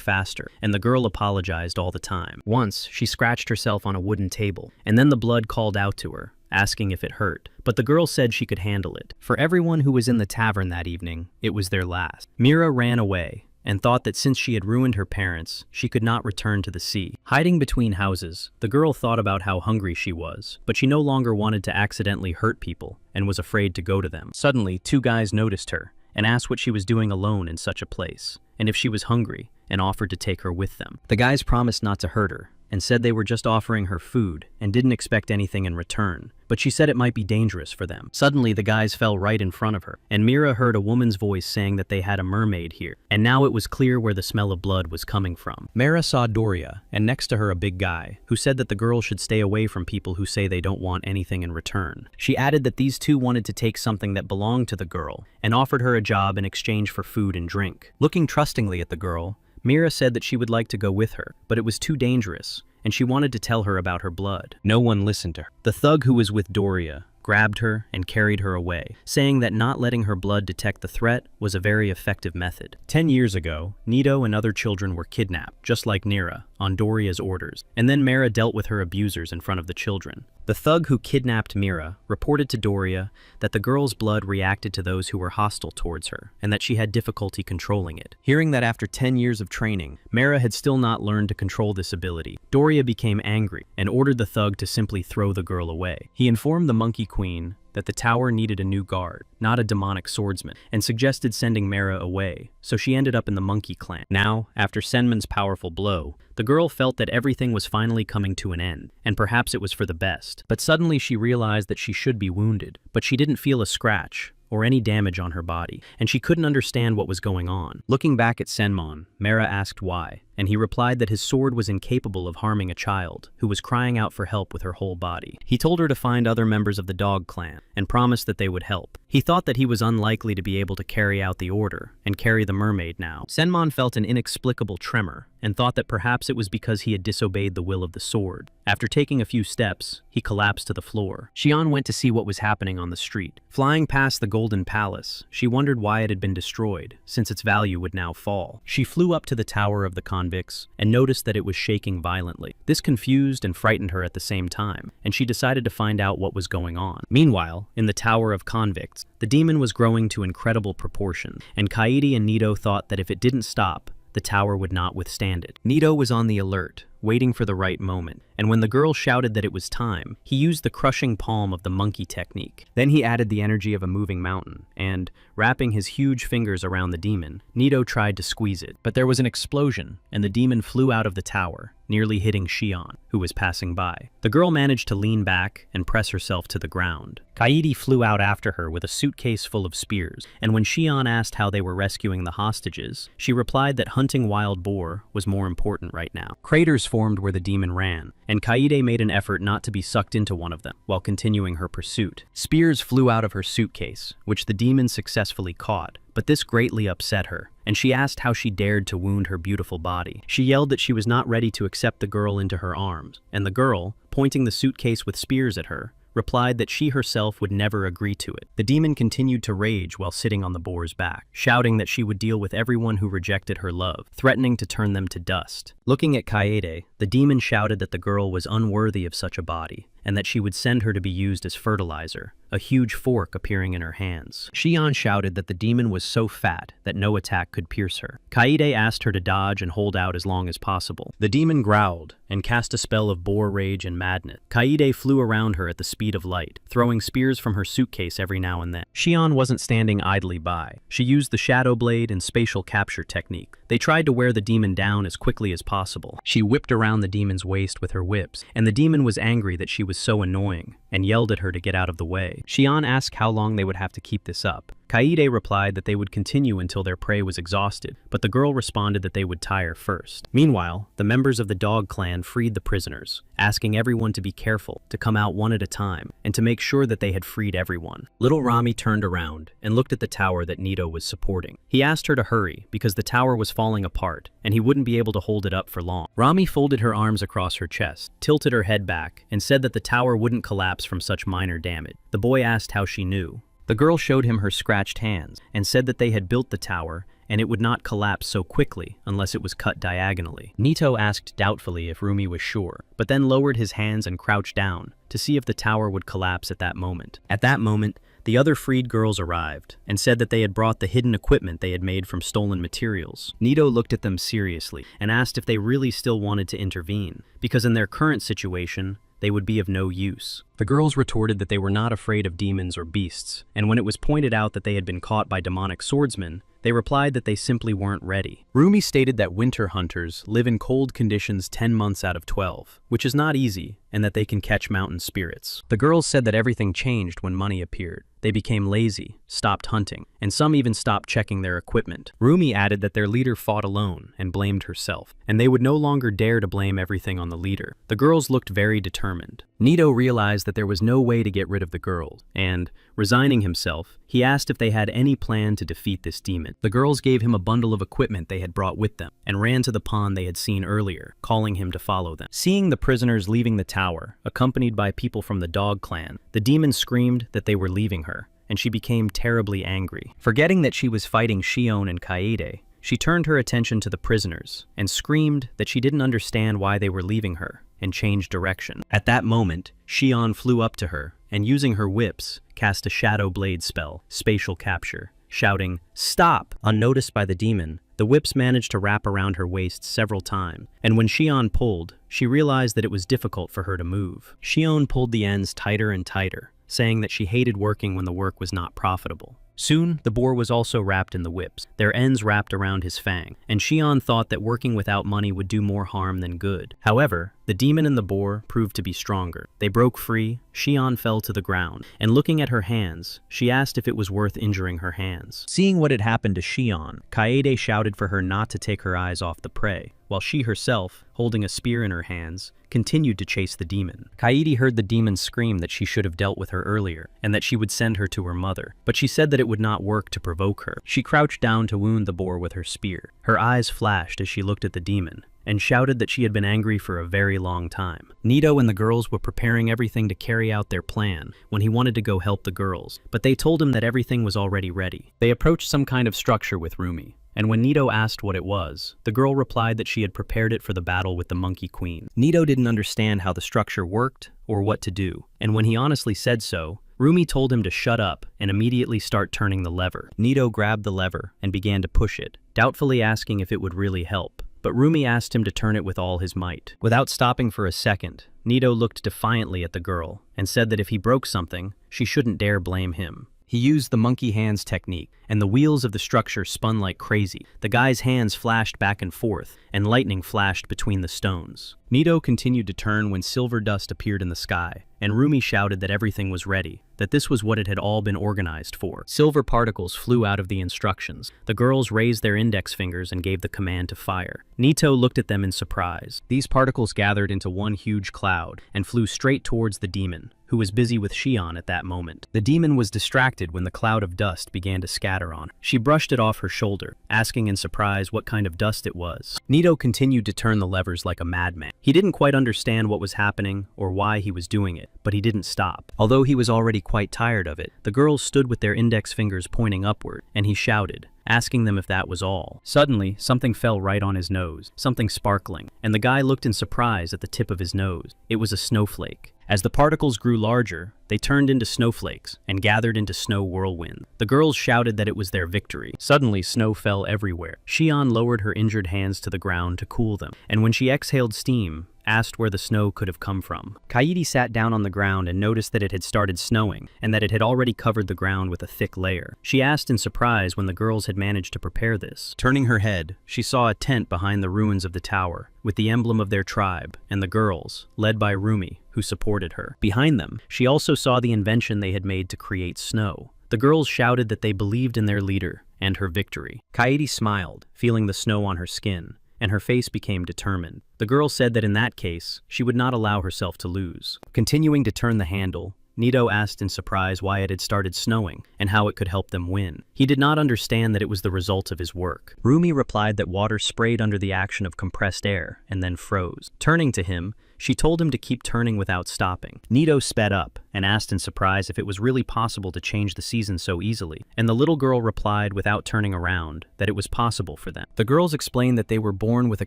faster, and the girl apologized all the time. Once, she scratched herself on a wooden table, and then the blood called out to her, asking if it hurt. But the girl said she could handle it. For everyone who was in the tavern that evening, it was their last. Mira ran away, and thought that since she had ruined her parents, she could not return to the sea. Hiding between houses, the girl thought about how hungry she was, but she no longer wanted to accidentally hurt people and was afraid to go to them. Suddenly, two guys noticed her and asked what she was doing alone in such a place, and if she was hungry, and offered to take her with them. The guys promised not to hurt her, and said they were just offering her food and didn't expect anything in return, but she said it might be dangerous for them. Suddenly, the guys fell right in front of her, and Mira heard a woman's voice saying that they had a mermaid here, and now it was clear where the smell of blood was coming from. Mira saw Doria, and next to her a big guy, who said that the girl should stay away from people who say they don't want anything in return. She added that these two wanted to take something that belonged to the girl, and offered her a job in exchange for food and drink. Looking trustingly at the girl, Mira said that she would like to go with her, but it was too dangerous, and she wanted to tell her about her blood. No one listened to her. The thug who was with Doria grabbed her and carried her away, saying that not letting her blood detect the threat was a very effective method. 10 years ago, Nito and other children were kidnapped, just like Nira, on Doria's orders, and then Mara dealt with her abusers in front of the children. The thug who kidnapped Mira reported to Doria that the girl's blood reacted to those who were hostile towards her, and that she had difficulty controlling it. Hearing that after 10 years of training, Mara had still not learned to control this ability, Doria became angry and ordered the thug to simply throw the girl away. He informed the Monkey Queen that the tower needed a new guard, not a demonic swordsman, and suggested sending Mara away, so she ended up in the Monkey Clan. Now, after Senman's powerful blow, the girl felt that everything was finally coming to an end, and perhaps it was for the best. But suddenly she realized that she should be wounded, but she didn't feel a scratch or any damage on her body, and she couldn't understand what was going on. Looking back at Senmon, Mara asked why, and he replied that his sword was incapable of harming a child who was crying out for help with her whole body. He told her to find other members of the dog clan and promised that they would help. He thought that he was unlikely to be able to carry out the order and carry the mermaid now. Senmon felt an inexplicable tremor and thought that perhaps it was because he had disobeyed the will of the sword. After taking a few steps, he collapsed to the floor. Cheon went to see what was happening on the street. Flying past the Golden Palace, she wondered why it had been destroyed, since its value would now fall. She flew up to the tower of the convent convicts and noticed that it was shaking violently. This confused and frightened her at the same time, and she decided to find out what was going on. Meanwhile, in the Tower of Convicts, the demon was growing to incredible proportions, and Kaede and Nito thought that if it didn't stop, the tower would not withstand it. Nito was on the alert, waiting for the right moment, and when the girl shouted that it was time, he used the crushing palm of the monkey technique. Then he added the energy of a moving mountain, and, wrapping his huge fingers around the demon, Nito tried to squeeze it. But there was an explosion, and the demon flew out of the tower, nearly hitting Cheon, who was passing by. The girl managed to lean back and press herself to the ground. Kaede flew out after her with a suitcase full of spears, and when Cheon asked how they were rescuing the hostages, she replied that hunting wild boar was more important right now. Craters formed where the demon ran, and Kaede made an effort not to be sucked into one of them while continuing her pursuit. Spears flew out of her suitcase, which the demon successfully caught, but this greatly upset her, and she asked how she dared to wound her beautiful body. She yelled that she was not ready to accept the girl into her arms, and the girl, pointing the suitcase with spears at her, replied that she herself would never agree to it. The demon continued to rage while sitting on the boar's back, shouting that she would deal with everyone who rejected her love, threatening to turn them to dust. Looking at Kaede, the demon shouted that the girl was unworthy of such a body, and that she would send her to be used as fertilizer, a huge fork appearing in her hands. Cheon shouted that the demon was so fat that no attack could pierce her. Kaede asked her to dodge and hold out as long as possible. The demon growled and cast a spell of boar rage and madness. Kaede flew around her at the speed of light, throwing spears from her suitcase every now and then. Cheon wasn't standing idly by. She used the shadow blade and spatial capture technique. They tried to wear the demon down as quickly as possible. She whipped around the demon's waist with her whips, and the demon was angry that she was so annoying and yelled at her to get out of the way. Cheon asked how long they would have to keep this up. Kaede replied that they would continue until their prey was exhausted, but the girl responded that they would tire first. Meanwhile, the members of the dog clan freed the prisoners, asking everyone to be careful, to come out one at a time, and to make sure that they had freed everyone. Little Rami turned around and looked at the tower that Nito was supporting. He asked her to hurry because the tower was falling apart, and he wouldn't be able to hold it up for long. Rami folded her arms across her chest, tilted her head back, and said that the tower wouldn't collapse from such minor damage. The boy asked how she knew. The girl showed him her scratched hands and said that they had built the tower and it would not collapse so quickly unless it was cut diagonally. Nito asked doubtfully if Rumi was sure, but then lowered his hands and crouched down to see if the tower would collapse at that moment. At that moment, the other freed girls arrived and said that they had brought the hidden equipment they had made from stolen materials. Nito looked at them seriously and asked if they really still wanted to intervene, because in their current situation, they would be of no use. The girls retorted that they were not afraid of demons or beasts, and when it was pointed out that they had been caught by demonic swordsmen, they replied that they simply weren't ready. Rumi stated that winter hunters live in cold conditions 10 months out of 12, which is not easy, and that they can catch mountain spirits. The girls said that everything changed when money appeared. They became lazy, stopped hunting, and some even stopped checking their equipment. Rumi added that their leader fought alone and blamed herself, and they would no longer dare to blame everything on the leader. The girls looked very determined. Nito realized that there was no way to get rid of the girls, and, resigning himself, he asked if they had any plan to defeat this demon. The girls gave him a bundle of equipment they had brought with them, and ran to the pond they had seen earlier, calling him to follow them. Seeing the prisoners leaving the tower, accompanied by people from the dog clan, the demon screamed that they were leaving her, and she became terribly angry. Forgetting that she was fighting Cheon and Kaede, she turned her attention to the prisoners and screamed that she didn't understand why they were leaving her and changed direction. At that moment, Cheon flew up to her and, using her whips, cast a shadow blade spell, spatial capture, shouting, "Stop!" Unnoticed by the demon, the whips managed to wrap around her waist several times, and when Cheon pulled, she realized that it was difficult for her to move. Cheon pulled the ends tighter and tighter, saying that she hated working when the work was not profitable. Soon, the boar was also wrapped in the whips, their ends wrapped around his fang, and Cheon thought that working without money would do more harm than good. However, the demon and the boar proved to be stronger. They broke free, Cheon fell to the ground, and looking at her hands, she asked if it was worth injuring her hands. Seeing what had happened to Cheon, Kaede shouted for her not to take her eyes off the prey, while she herself, holding a spear in her hands, continued to chase the demon. Kaede heard the demon scream that she should have dealt with her earlier, and that she would send her to her mother, but she said that it would not work to provoke her. She crouched down to wound the boar with her spear. Her eyes flashed as she looked at the demon, and shouted that she had been angry for a very long time. Nito and the girls were preparing everything to carry out their plan when he wanted to go help the girls, but they told him that everything was already ready. They approached some kind of structure with Rumi, and when Nito asked what it was, the girl replied that she had prepared it for the battle with the Monkey Queen. Nito didn't understand how the structure worked or what to do, and when he honestly said so, Rumi told him to shut up and immediately start turning the lever. Nito grabbed the lever and began to push it, doubtfully asking if it would really help. But Rumi asked him to turn it with all his might. Without stopping for a second, Nito looked defiantly at the girl and said that if he broke something, she shouldn't dare blame him. He used the monkey hands technique, and the wheels of the structure spun like crazy. The guy's hands flashed back and forth, and lightning flashed between the stones. Nito continued to turn when silver dust appeared in the sky, and Rumi shouted that everything was ready, that this was what it had all been organized for. Silver particles flew out of the instructions. The girls raised their index fingers and gave the command to fire. Nito looked at them in surprise. These particles gathered into one huge cloud and flew straight towards the demon, who was busy with Cheon at that moment. The demon was distracted when the cloud of dust began to scatter on her. She brushed it off her shoulder, asking in surprise what kind of dust it was. Nito continued to turn the levers like a madman. He didn't quite understand what was happening or why he was doing it, but he didn't stop. Although he was already quite tired of it, the girls stood with their index fingers pointing upward, and he shouted, asking them if that was all. Suddenly, something fell right on his nose, something sparkling, and the guy looked in surprise at the tip of his nose. It was a snowflake. As the particles grew larger, they turned into snowflakes and gathered into snow whirlwind. The girls shouted that it was their victory. Suddenly, snow fell everywhere. Cheon lowered her injured hands to the ground to cool them, and when she exhaled steam, asked where the snow could have come from. Kaede sat down on the ground and noticed that it had started snowing, and that it had already covered the ground with a thick layer. She asked in surprise when the girls had managed to prepare this. Turning her head, she saw a tent behind the ruins of the tower, with the emblem of their tribe, and the girls, led by Rumi, who supported her. Behind them, she also saw the invention they had made to create snow. The girls shouted that they believed in their leader and her victory. Kaede smiled, feeling the snow on her skin, and her face became determined. The girl said that in that case, she would not allow herself to lose. Continuing to turn the handle, Nito asked in surprise why it had started snowing and how it could help them win. He did not understand that it was the result of his work. Rumi replied that water sprayed under the action of compressed air and then froze. Turning to him, she told him to keep turning without stopping. Nito sped up and asked in surprise if it was really possible to change the season so easily, and the little girl replied without turning around that it was possible for them. The girls explained that they were born with a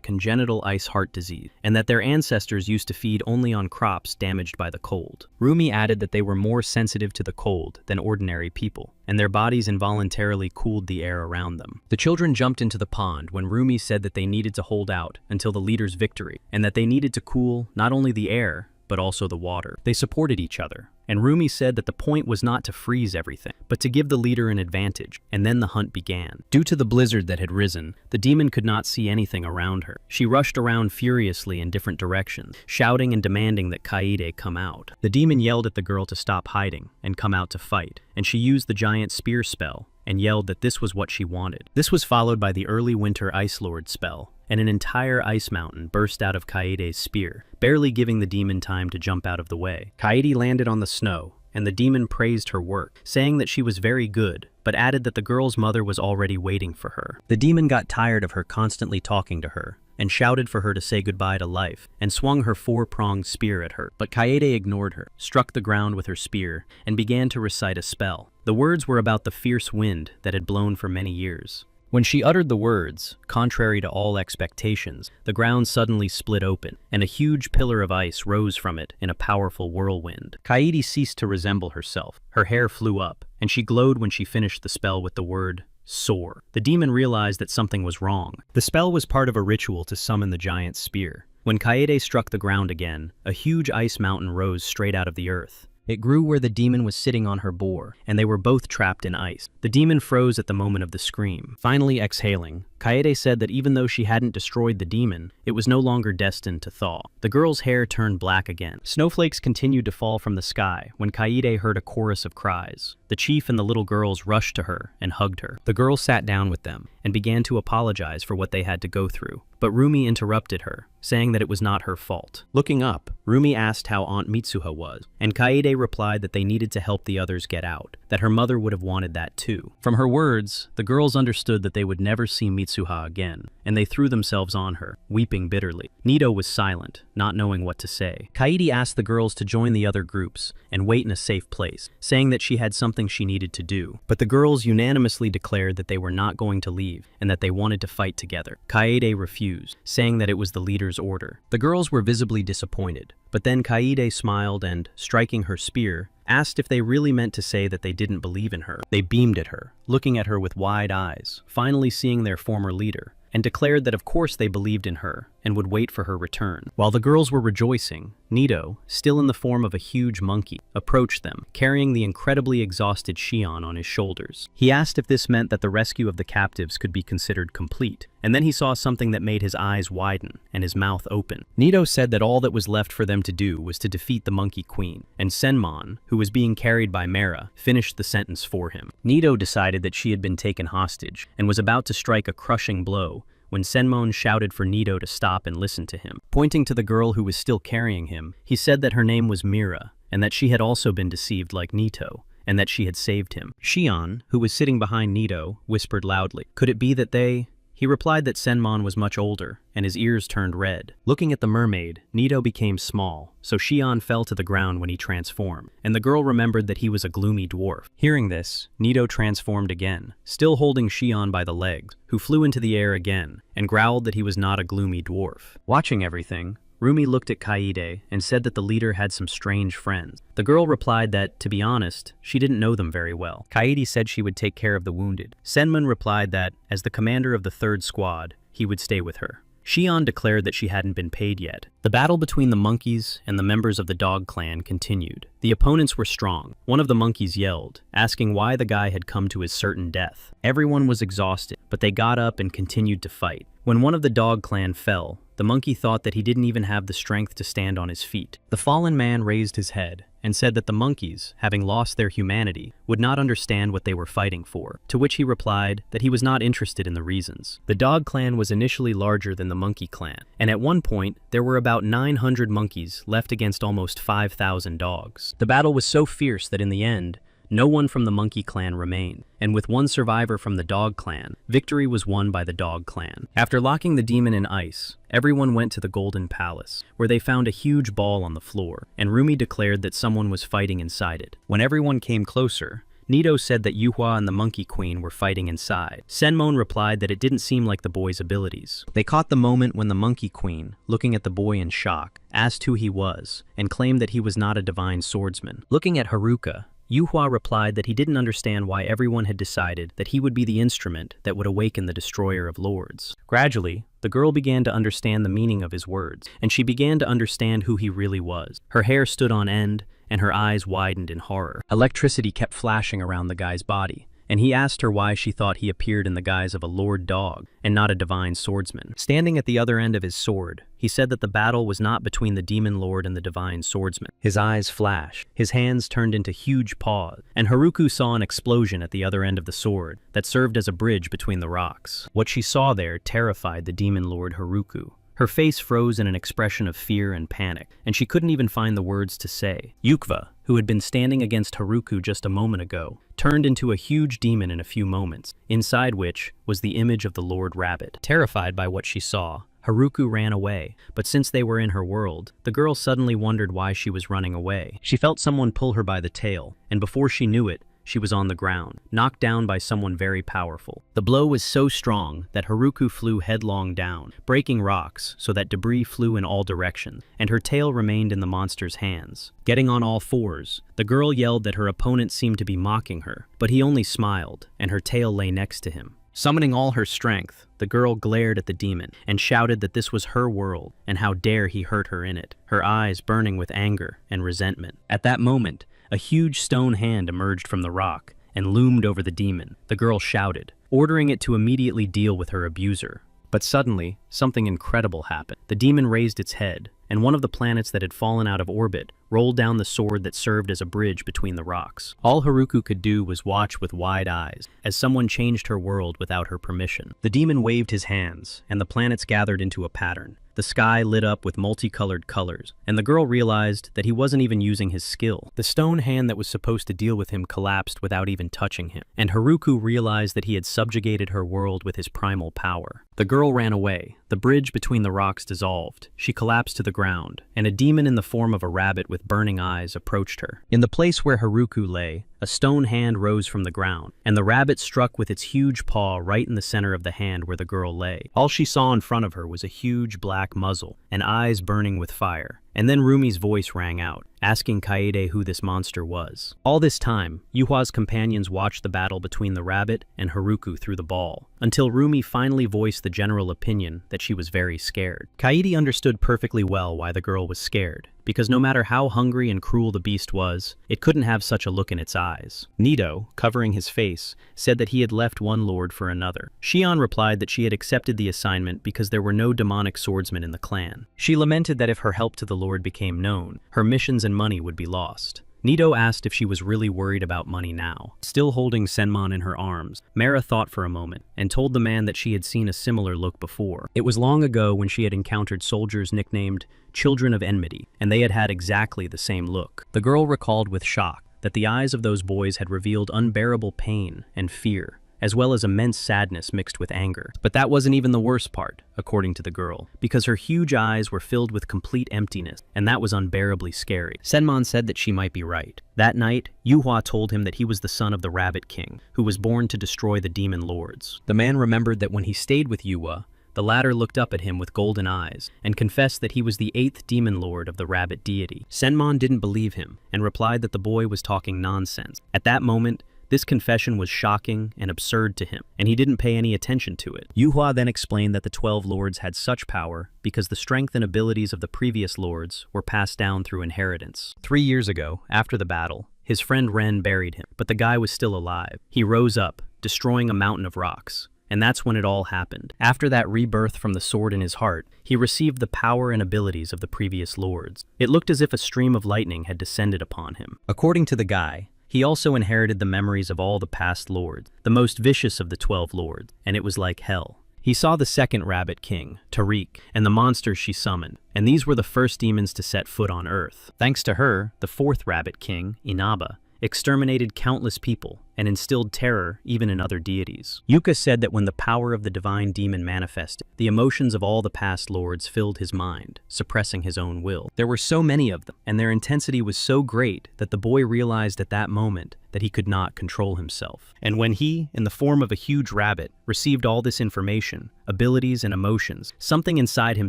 congenital ice heart disease, and that their ancestors used to feed only on crops damaged by the cold. Rumi added that they were more sensitive to the cold than ordinary people, and their bodies involuntarily cooled the air around them. The children jumped into the pond when Rumi said that they needed to hold out until the leader's victory, and that they needed to cool not only the air, but also the water. They supported each other, and Rumi said that the point was not to freeze everything, but to give the leader an advantage, and then the hunt began. Due to the blizzard that had risen, the demon could not see anything around her. She rushed around furiously in different directions, shouting and demanding that Kaede come out. The demon yelled at the girl to stop hiding and come out to fight, and she used the giant spear spell and yelled that this was what she wanted. This was followed by the early winter Ice Lord spell, and an entire ice mountain burst out of Kaede's spear, barely giving the demon time to jump out of the way. Kaede landed on the snow, and the demon praised her work, saying that she was very good, but added that the girl's mother was already waiting for her. The demon got tired of her constantly talking to her, and shouted for her to say goodbye to life, and swung her four-pronged spear at her. But Kaede ignored her, struck the ground with her spear, and began to recite a spell. The words were about the fierce wind that had blown for many years. When she uttered the words, contrary to all expectations, the ground suddenly split open, and a huge pillar of ice rose from it in a powerful whirlwind. Kaede ceased to resemble herself. Her hair flew up, and she glowed when she finished the spell with the word, soar. The demon realized that something was wrong. The spell was part of a ritual to summon the giant spear. When Kaede struck the ground again, a huge ice mountain rose straight out of the earth. It grew where the demon was sitting on her boar, and they were both trapped in ice. The demon froze at the moment of the scream. Finally exhaling, Kaede said that even though she hadn't destroyed the demon, it was no longer destined to thaw. The girl's hair turned black again. Snowflakes continued to fall from the sky when Kaede heard a chorus of cries. The chief and the little girls rushed to her and hugged her. The girl sat down with them and began to apologize for what they had to go through. But Rumi interrupted her, saying that it was not her fault. Looking up, Rumi asked how Aunt Mitsuha was, and Kaede replied that they needed to help the others get out, that her mother would have wanted that too. From her words, the girls understood that they would never see Mitsuha Mitsuha again, and they threw themselves on her, weeping bitterly. Nito was silent, not knowing what to say. Kaede asked the girls to join the other groups and wait in a safe place, saying that she had something she needed to do. But the girls unanimously declared that they were not going to leave and that they wanted to fight together. Kaede refused, saying that it was the leader's order. The girls were visibly disappointed, but then Kaede smiled and, striking her spear, asked if they really meant to say that they didn't believe in her. They beamed at her, looking at her with wide eyes, finally seeing their former leader, and declared that of course they believed in her and would wait for her return. While the girls were rejoicing, Nito, still in the form of a huge monkey, approached them, carrying the incredibly exhausted Cheon on his shoulders. He asked if this meant that the rescue of the captives could be considered complete, and then he saw something that made his eyes widen and his mouth open. Nito said that all that was left for them to do was to defeat the Monkey Queen, and Senmon, who was being carried by Mera, finished the sentence for him. Nito decided that she had been taken hostage and was about to strike a crushing blow when Senmon shouted for Nito to stop and listen to him. Pointing to the girl who was still carrying him, he said that her name was Mira, and that she had also been deceived like Nito, and that she had saved him. Cheon, who was sitting behind Nito, whispered loudly, "Could it be that they—" He replied that Senmon was much older, and his ears turned red. Looking at the mermaid, Nito became small, so Cheon fell to the ground when he transformed, and the girl remembered that he was a gloomy dwarf. Hearing this, Nito transformed again, still holding Cheon by the legs, who flew into the air again, and growled that he was not a gloomy dwarf. Watching everything, Rumi looked at Kaede and said that the leader had some strange friends. The girl replied that, to be honest, she didn't know them very well. Kaede said she would take care of the wounded. Senmon replied that, as the commander of the 3rd squad, he would stay with her. Cheon declared that she hadn't been paid yet. The battle between the monkeys and the members of the dog clan continued. The opponents were strong. One of the monkeys yelled, asking why the guy had come to his certain death. Everyone was exhausted, but they got up and continued to fight. When one of the dog clan fell, the monkey thought that he didn't even have the strength to stand on his feet. The fallen man raised his head and said that the monkeys, having lost their humanity, would not understand what they were fighting for, to which he replied that he was not interested in the reasons. The dog clan was initially larger than the monkey clan, and at one point, there were about 900 monkeys left against almost 5,000 dogs. The battle was so fierce that in the end, no one from the monkey clan remained, and with one survivor from the dog clan, victory was won by the dog clan. After locking the demon in ice, everyone went to the Golden Palace, where they found a huge ball on the floor, and Rumi declared that someone was fighting inside it. When everyone came closer, Nito said that Yuhua and the Monkey Queen were fighting inside. Senmon replied that it didn't seem like the boy's abilities. They caught the moment when the Monkey Queen, looking at the boy in shock, asked who he was, and claimed that he was not a divine swordsman. Looking at Haruka, Yuhua replied that he didn't understand why everyone had decided that he would be the instrument that would awaken the destroyer of lords. Gradually, the girl began to understand the meaning of his words, and she began to understand who he really was. Her hair stood on end, and her eyes widened in horror. Electricity kept flashing around the guy's body, and he asked her why she thought he appeared in the guise of a lord dog and not a divine swordsman. Standing at the other end of his sword, he said that the battle was not between the demon lord and the divine swordsman. His eyes flashed, his hands turned into huge paws, and Haruka saw an explosion at the other end of the sword that served as a bridge between the rocks. What she saw there terrified the demon lord Haruka. Her face froze in an expression of fear and panic, and she couldn't even find the words to say. Yukva, who had been standing against Haruka just a moment ago, turned into a huge demon in a few moments, inside which was the image of the Lord Rabbit. Terrified by what she saw, Haruka ran away, but since they were in her world, the girl suddenly wondered why she was running away. She felt someone pull her by the tail, and before she knew it, she was on the ground, knocked down by someone very powerful. The blow was so strong that Haruka flew headlong down, breaking rocks so that debris flew in all directions, and her tail remained in the monster's hands. Getting on all fours, the girl yelled that her opponent seemed to be mocking her, but he only smiled, and her tail lay next to him. Summoning all her strength, the girl glared at the demon and shouted that this was her world and how dare he hurt her in it, her eyes burning with anger and resentment. At that moment, a huge stone hand emerged from the rock and loomed over the demon. The girl shouted, ordering it to immediately deal with her abuser. But suddenly, something incredible happened. The demon raised its head, and one of the planets that had fallen out of orbit rolled down the sword that served as a bridge between the rocks. All Haruka could do was watch with wide eyes as someone changed her world without her permission. The demon waved his hands, and the planets gathered into a pattern, The sky lit up with multicolored colors, and the girl realized that he wasn't even using his skill. The stone hand that was supposed to deal with him collapsed without even touching him, and Haruko realized that he had subjugated her world with his primal power. The girl ran away. The bridge between the rocks dissolved. She collapsed to the ground, and a demon in the form of a rabbit with burning eyes approached her. In the place where Haruko lay, a stone hand rose from the ground, and the rabbit struck with its huge paw right in the center of the hand where the girl lay. All she saw in front of her was a huge black muzzle and eyes burning with fire. And then Rumi's voice rang out, asking Kaede who this monster was. All this time, Yuhua's companions watched the battle between the rabbit and Haruko through the ball, until Rumi finally voiced the general opinion that she was very scared. Kaede understood perfectly well why the girl was scared, because no matter how hungry and cruel the beast was, it couldn't have such a look in its eyes. Nido, covering his face, said that he had left one lord for another. Cheon replied that she had accepted the assignment because there were no demonic swordsmen in the clan. She lamented that if her help to the Lord became known, her missions and money would be lost. Nido asked if she was really worried about money now. Still holding Senmon in her arms, Mara thought for a moment and told the man that she had seen a similar look before. It was long ago when she had encountered soldiers nicknamed Children of Enmity, and they had had exactly the same look. The girl recalled with shock that the eyes of those boys had revealed unbearable pain and fear, as well as immense sadness mixed with anger. But that wasn't even the worst part, according to the girl, because her huge eyes were filled with complete emptiness, and that was unbearably scary. Senmon said that she might be right. That night, Yuhua told him that he was the son of the Rabbit King, who was born to destroy the demon lords. The man remembered that when he stayed with Yuhua, the latter looked up at him with golden eyes and confessed that he was the 8th demon lord of the rabbit deity. Senmon didn't believe him and replied that the boy was talking nonsense. At that moment, this confession was shocking and absurd to him, and he didn't pay any attention to it. Yuhua then explained that the 12 lords had such power because the strength and abilities of the previous lords were passed down through inheritance. 3 years ago, after the battle, his friend Ren buried him, but the guy was still alive. He rose up, destroying a mountain of rocks. And that's when it all happened. After that rebirth from the sword in his heart, he received the power and abilities of the previous lords. It looked as if a stream of lightning had descended upon him. According to the guy, he also inherited the memories of all the past lords, the most vicious of the 12 lords, and it was like hell. He saw the second Rabbit King, Tariq, and the monsters she summoned, and these were the first demons to set foot on Earth. Thanks to her, the fourth Rabbit King, Inaba, exterminated countless people and instilled terror even in other deities. Yuka said that when the power of the divine demon manifested, the emotions of all the past lords filled his mind, suppressing his own will. There were so many of them, and their intensity was so great that the boy realized at that moment that he could not control himself. And when he, in the form of a huge rabbit, received all this information, abilities and emotions, something inside him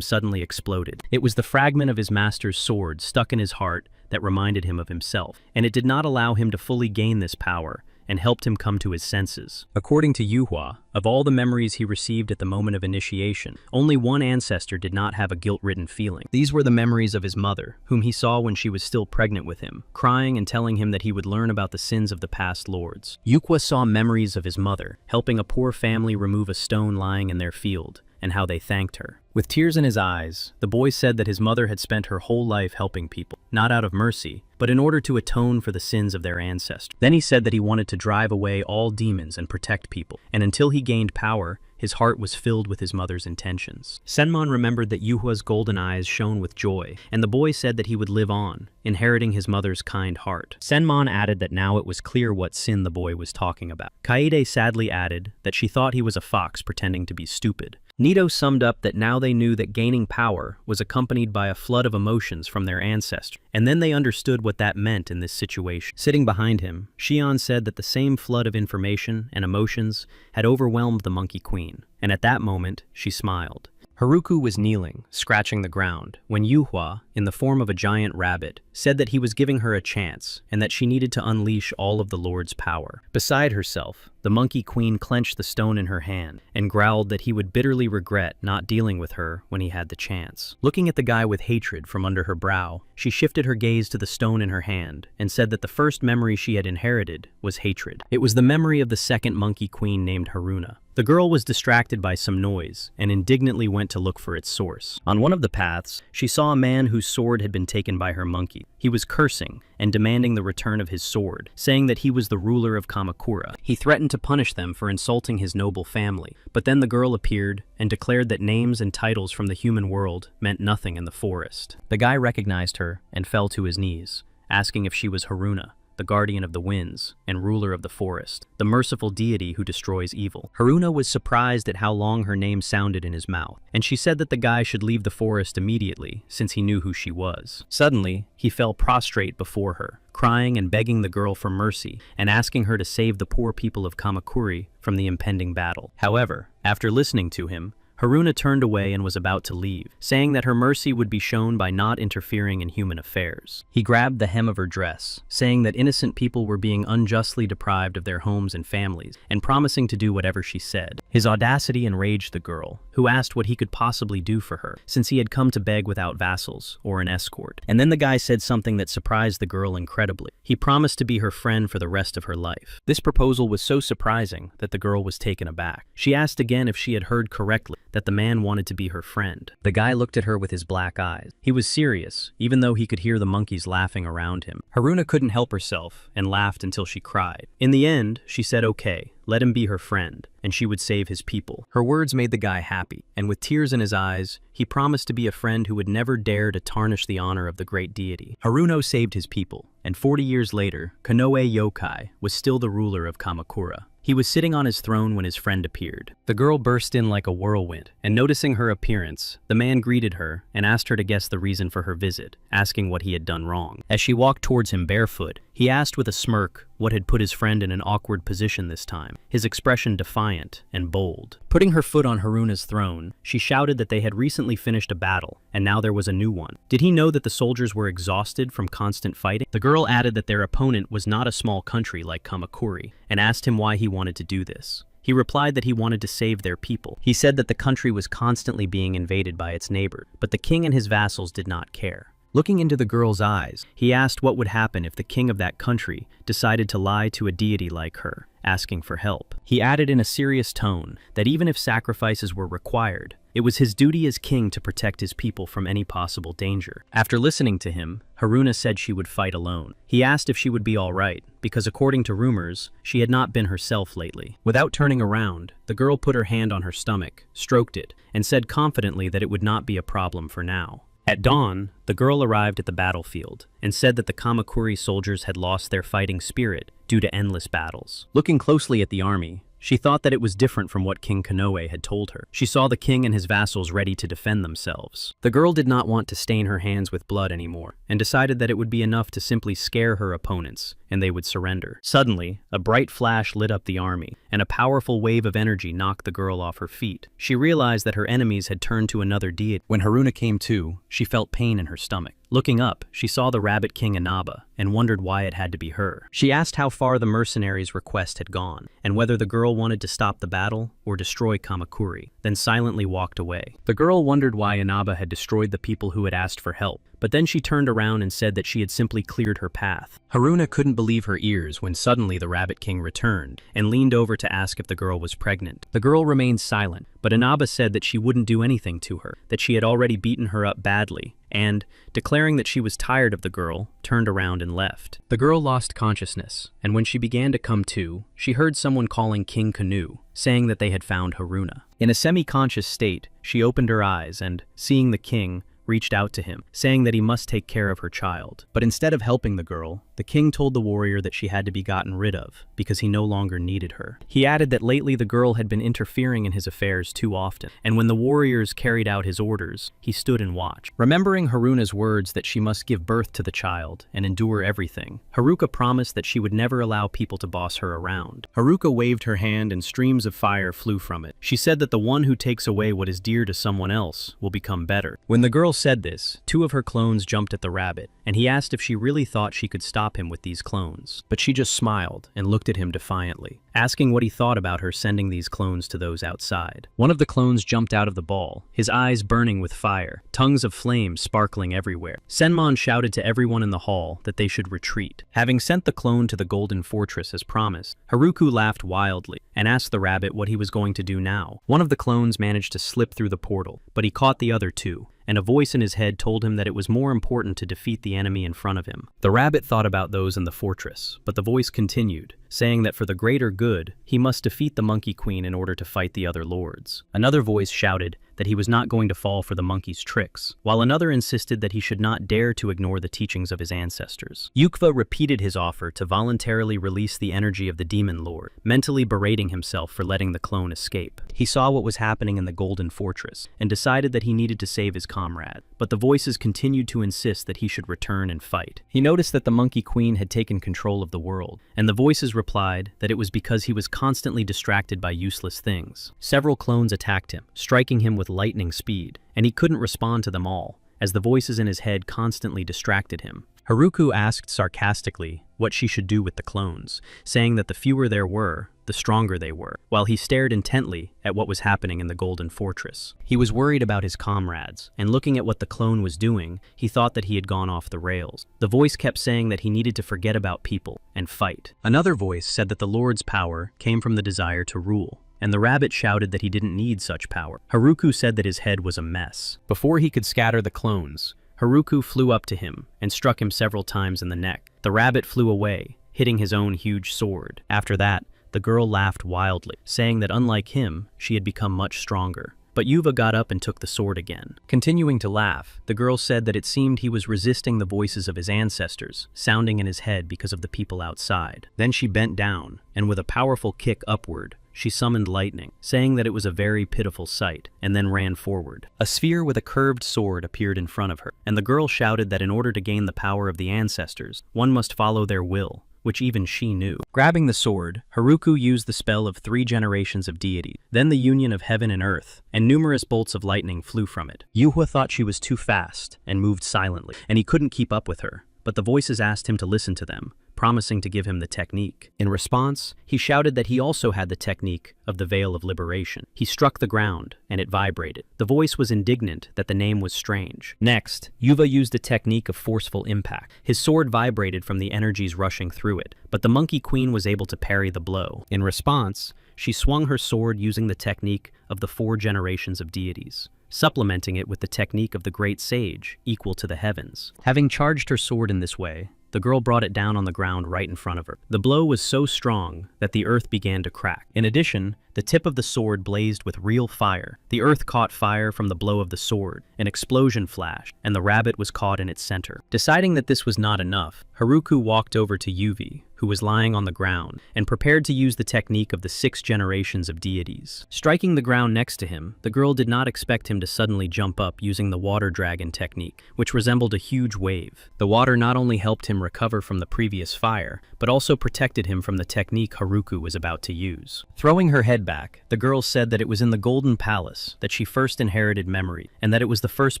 suddenly exploded. It was the fragment of his master's sword stuck in his heart that reminded him of himself, and it did not allow him to fully gain this power and helped him come to his senses. According to Yuhua, of all the memories he received at the moment of initiation, only one ancestor did not have a guilt-ridden feeling. These were the memories of his mother, whom he saw when she was still pregnant with him, crying and telling him that he would learn about the sins of the past lords. Yuhua saw memories of his mother, helping a poor family remove a stone lying in their field, and how they thanked her. With tears in his eyes, the boy said that his mother had spent her whole life helping people, not out of mercy, but in order to atone for the sins of their ancestors. Then he said that he wanted to drive away all demons and protect people, and until he gained power, his heart was filled with his mother's intentions. Senmon remembered that Yuhua's golden eyes shone with joy, and the boy said that he would live on, inheriting his mother's kind heart. Senmon added that now it was clear what sin the boy was talking about. Kaede sadly added that she thought he was a fox pretending to be stupid. Nido summed up that now they knew that gaining power was accompanied by a flood of emotions from their ancestors, and then they understood what that meant in this situation. Sitting behind him, Cheon said that the same flood of information and emotions had overwhelmed the Monkey Queen, and at that moment, she smiled. Haruko was kneeling, scratching the ground, when Yuhua, in the form of a giant rabbit, said that he was giving her a chance and that she needed to unleash all of the Lord's power. Beside herself, the Monkey Queen clenched the stone in her hand and growled that he would bitterly regret not dealing with her when he had the chance. Looking at the guy with hatred from under her brow, she shifted her gaze to the stone in her hand and said that the first memory she had inherited was hatred. It was the memory of the second Monkey Queen named Haruna. The girl was distracted by some noise and indignantly went to look for its source. On one of the paths, she saw a man whose sword had been taken by her monkey. He was cursing and demanding the return of his sword, saying that he was the ruler of Kamakura. He threatened to punish them for insulting his noble family, but then the girl appeared and declared that names and titles from the human world meant nothing in the forest. The guy recognized her and fell to his knees, asking if she was Haruna, the guardian of the winds and ruler of the forest, the merciful deity who destroys evil. Haruna was surprised at how long her name sounded in his mouth, and she said that the guy should leave the forest immediately since he knew who she was. Suddenly, he fell prostrate before her, crying and begging the girl for mercy and asking her to save the poor people of Kamakuri from the impending battle. However, after listening to him, Haruna turned away and was about to leave, saying that her mercy would be shown by not interfering in human affairs. He grabbed the hem of her dress, saying that innocent people were being unjustly deprived of their homes and families, and promising to do whatever she said. His audacity enraged the girl, who asked what he could possibly do for her, since he had come to beg without vassals or an escort. And then the guy said something that surprised the girl incredibly. He promised to be her friend for the rest of her life. This proposal was so surprising that the girl was taken aback. She asked again if she had heard correctly, that the man wanted to be her friend. The guy looked at her with his black eyes. He was serious, even though he could hear the monkeys laughing around him. Haruna couldn't help herself and laughed until she cried. In the end, she said okay, let him be her friend, and she would save his people. Her words made the guy happy, and with tears in his eyes, he promised to be a friend who would never dare to tarnish the honor of the great deity. Haruna saved his people, and 40 years later, Konoe Yokai was still the ruler of Kamakura. He was sitting on his throne when his friend appeared. The girl burst in like a whirlwind, and noticing her appearance, the man greeted her and asked her to guess the reason for her visit, asking what he had done wrong. As she walked towards him barefoot, he asked with a smirk what had put his friend in an awkward position this time, his expression defiant and bold. Putting her foot on Haruna's throne, she shouted that they had recently finished a battle, and now there was a new one. Did he know that the soldiers were exhausted from constant fighting? The girl added that their opponent was not a small country like Kamakuri, and asked him why he wanted to do this. He replied that he wanted to save their people. He said that the country was constantly being invaded by its neighbor, but the king and his vassals did not care. Looking into the girl's eyes, he asked what would happen if the king of that country decided to lie to a deity like her, asking for help. He added in a serious tone that even if sacrifices were required, it was his duty as king to protect his people from any possible danger. After listening to him, Haruna said she would fight alone. He asked if she would be all right, because according to rumors, she had not been herself lately. Without turning around, the girl put her hand on her stomach, stroked it, and said confidently that it would not be a problem for now. At dawn, the girl arrived at the battlefield and said that the Kamakuri soldiers had lost their fighting spirit due to endless battles. Looking closely at the army, she thought that it was different from what King Konoe had told her. She saw the king and his vassals ready to defend themselves. The girl did not want to stain her hands with blood anymore, and decided that it would be enough to simply scare her opponents, and they would surrender. Suddenly, a bright flash lit up the army, and a powerful wave of energy knocked the girl off her feet. She realized that her enemies had turned to another deity. When Haruna came to, she felt pain in her stomach. Looking up, she saw the Rabbit King Inaba and wondered why it had to be her. She asked how far the mercenaries' request had gone, and whether the girl wanted to stop the battle or destroy Kamakuri, then silently walked away. The girl wondered why Inaba had destroyed the people who had asked for help, but then she turned around and said that she had simply cleared her path. Haruna couldn't believe her ears when suddenly the Rabbit King returned and leaned over to ask if the girl was pregnant. The girl remained silent, but Inaba said that she wouldn't do anything to her, that she had already beaten her up badly, and, declaring that she was tired of the girl, turned around and left. The girl lost consciousness, and when she began to come to, she heard someone calling King Kanu, saying that they had found Haruna. In a semi-conscious state, she opened her eyes and, seeing the king, reached out to him, saying that he must take care of her child. But instead of helping the girl, the king told the warrior that she had to be gotten rid of, because he no longer needed her. He added that lately the girl had been interfering in his affairs too often, and when the warriors carried out his orders, he stood and watched. Remembering Haruna's words that she must give birth to the child and endure everything, Haruka promised that she would never allow people to boss her around. Haruka waved her hand and streams of fire flew from it. She said that the one who takes away what is dear to someone else will become better. When the girl said this, two of her clones jumped at the rabbit, and he asked if she really thought she could stop stop him with these clones. But she just smiled and looked at him defiantly, asking what he thought about her sending these clones to those outside. One of the clones jumped out of the ball, his eyes burning with fire, tongues of flame sparkling everywhere. Senmon shouted to everyone in the hall that they should retreat. Having sent the clone to the Golden Fortress as promised, Haruko laughed wildly and asked the rabbit what he was going to do now. One of the clones managed to slip through the portal, but he caught the other two, and a voice in his head told him that it was more important to defeat the enemy in front of him. The rabbit thought about those in the fortress, but the voice continued, saying that for the greater good, he must defeat the Monkey Queen in order to fight the other lords. Another voice shouted that he was not going to fall for the monkey's tricks, while another insisted that he should not dare to ignore the teachings of his ancestors. Yukva repeated his offer to voluntarily release the energy of the demon lord, mentally berating himself for letting the clone escape. He saw what was happening in the Golden Fortress and decided that he needed to save his comrade, but the voices continued to insist that he should return and fight. He noticed that the Monkey Queen had taken control of the world, and the voices replied that it was because he was constantly distracted by useless things. Several clones attacked him, striking him with lightning speed, and he couldn't respond to them all, as the voices in his head constantly distracted him. Haruko asked sarcastically what she should do with the clones, saying that the fewer there were, the stronger they were, while he stared intently at what was happening in the Golden Fortress. He was worried about his comrades, and looking at what the clone was doing, he thought that he had gone off the rails. The voice kept saying that he needed to forget about people and fight. Another voice said that the Lord's power came from the desire to rule, and the rabbit shouted that he didn't need such power. Haruko said that his head was a mess. Before he could scatter the clones, Haruko flew up to him and struck him several times in the neck. The rabbit flew away, hitting his own huge sword. After that, the girl laughed wildly, saying that unlike him, she had become much stronger. But Yuva got up and took the sword again. Continuing to laugh, the girl said that it seemed he was resisting the voices of his ancestors, sounding in his head because of the people outside. Then she bent down, and with a powerful kick upward, she summoned lightning, saying that it was a very pitiful sight, and then ran forward. A sphere with a curved sword appeared in front of her, and the girl shouted that in order to gain the power of the ancestors, one must follow their will, which even she knew. Grabbing the sword, Haruko used the spell of 3 generations of deity, then the union of heaven and earth, and numerous bolts of lightning flew from it. Yuhua thought she was too fast and moved silently, and he couldn't keep up with her, but the voices asked him to listen to them, promising to give him the technique. In response, he shouted that he also had the technique of the Veil of Liberation. He struck the ground, and it vibrated. The voice was indignant that the name was strange. Next, Yuva used a technique of forceful impact. His sword vibrated from the energies rushing through it, but the Monkey Queen was able to parry the blow. In response, she swung her sword using the technique of the 4 generations of deities, supplementing it with the technique of the Great Sage, equal to the heavens. Having charged her sword in this way, the girl brought it down on the ground right in front of her. The blow was so strong that the earth began to crack. In addition, the tip of the sword blazed with real fire. The earth caught fire from the blow of the sword. An explosion flashed, and the rabbit was caught in its center. Deciding that this was not enough, Haruko walked over to Yuvi, who was lying on the ground, and prepared to use the technique of the 6 generations of deities. Striking the ground next to him, the girl did not expect him to suddenly jump up using the water dragon technique, which resembled a huge wave. The water not only helped him recover from the previous fire, but also protected him from the technique Haruko was about to use. Throwing her head back, the girl said that it was in the Golden Palace that she first inherited memory, and that it was the first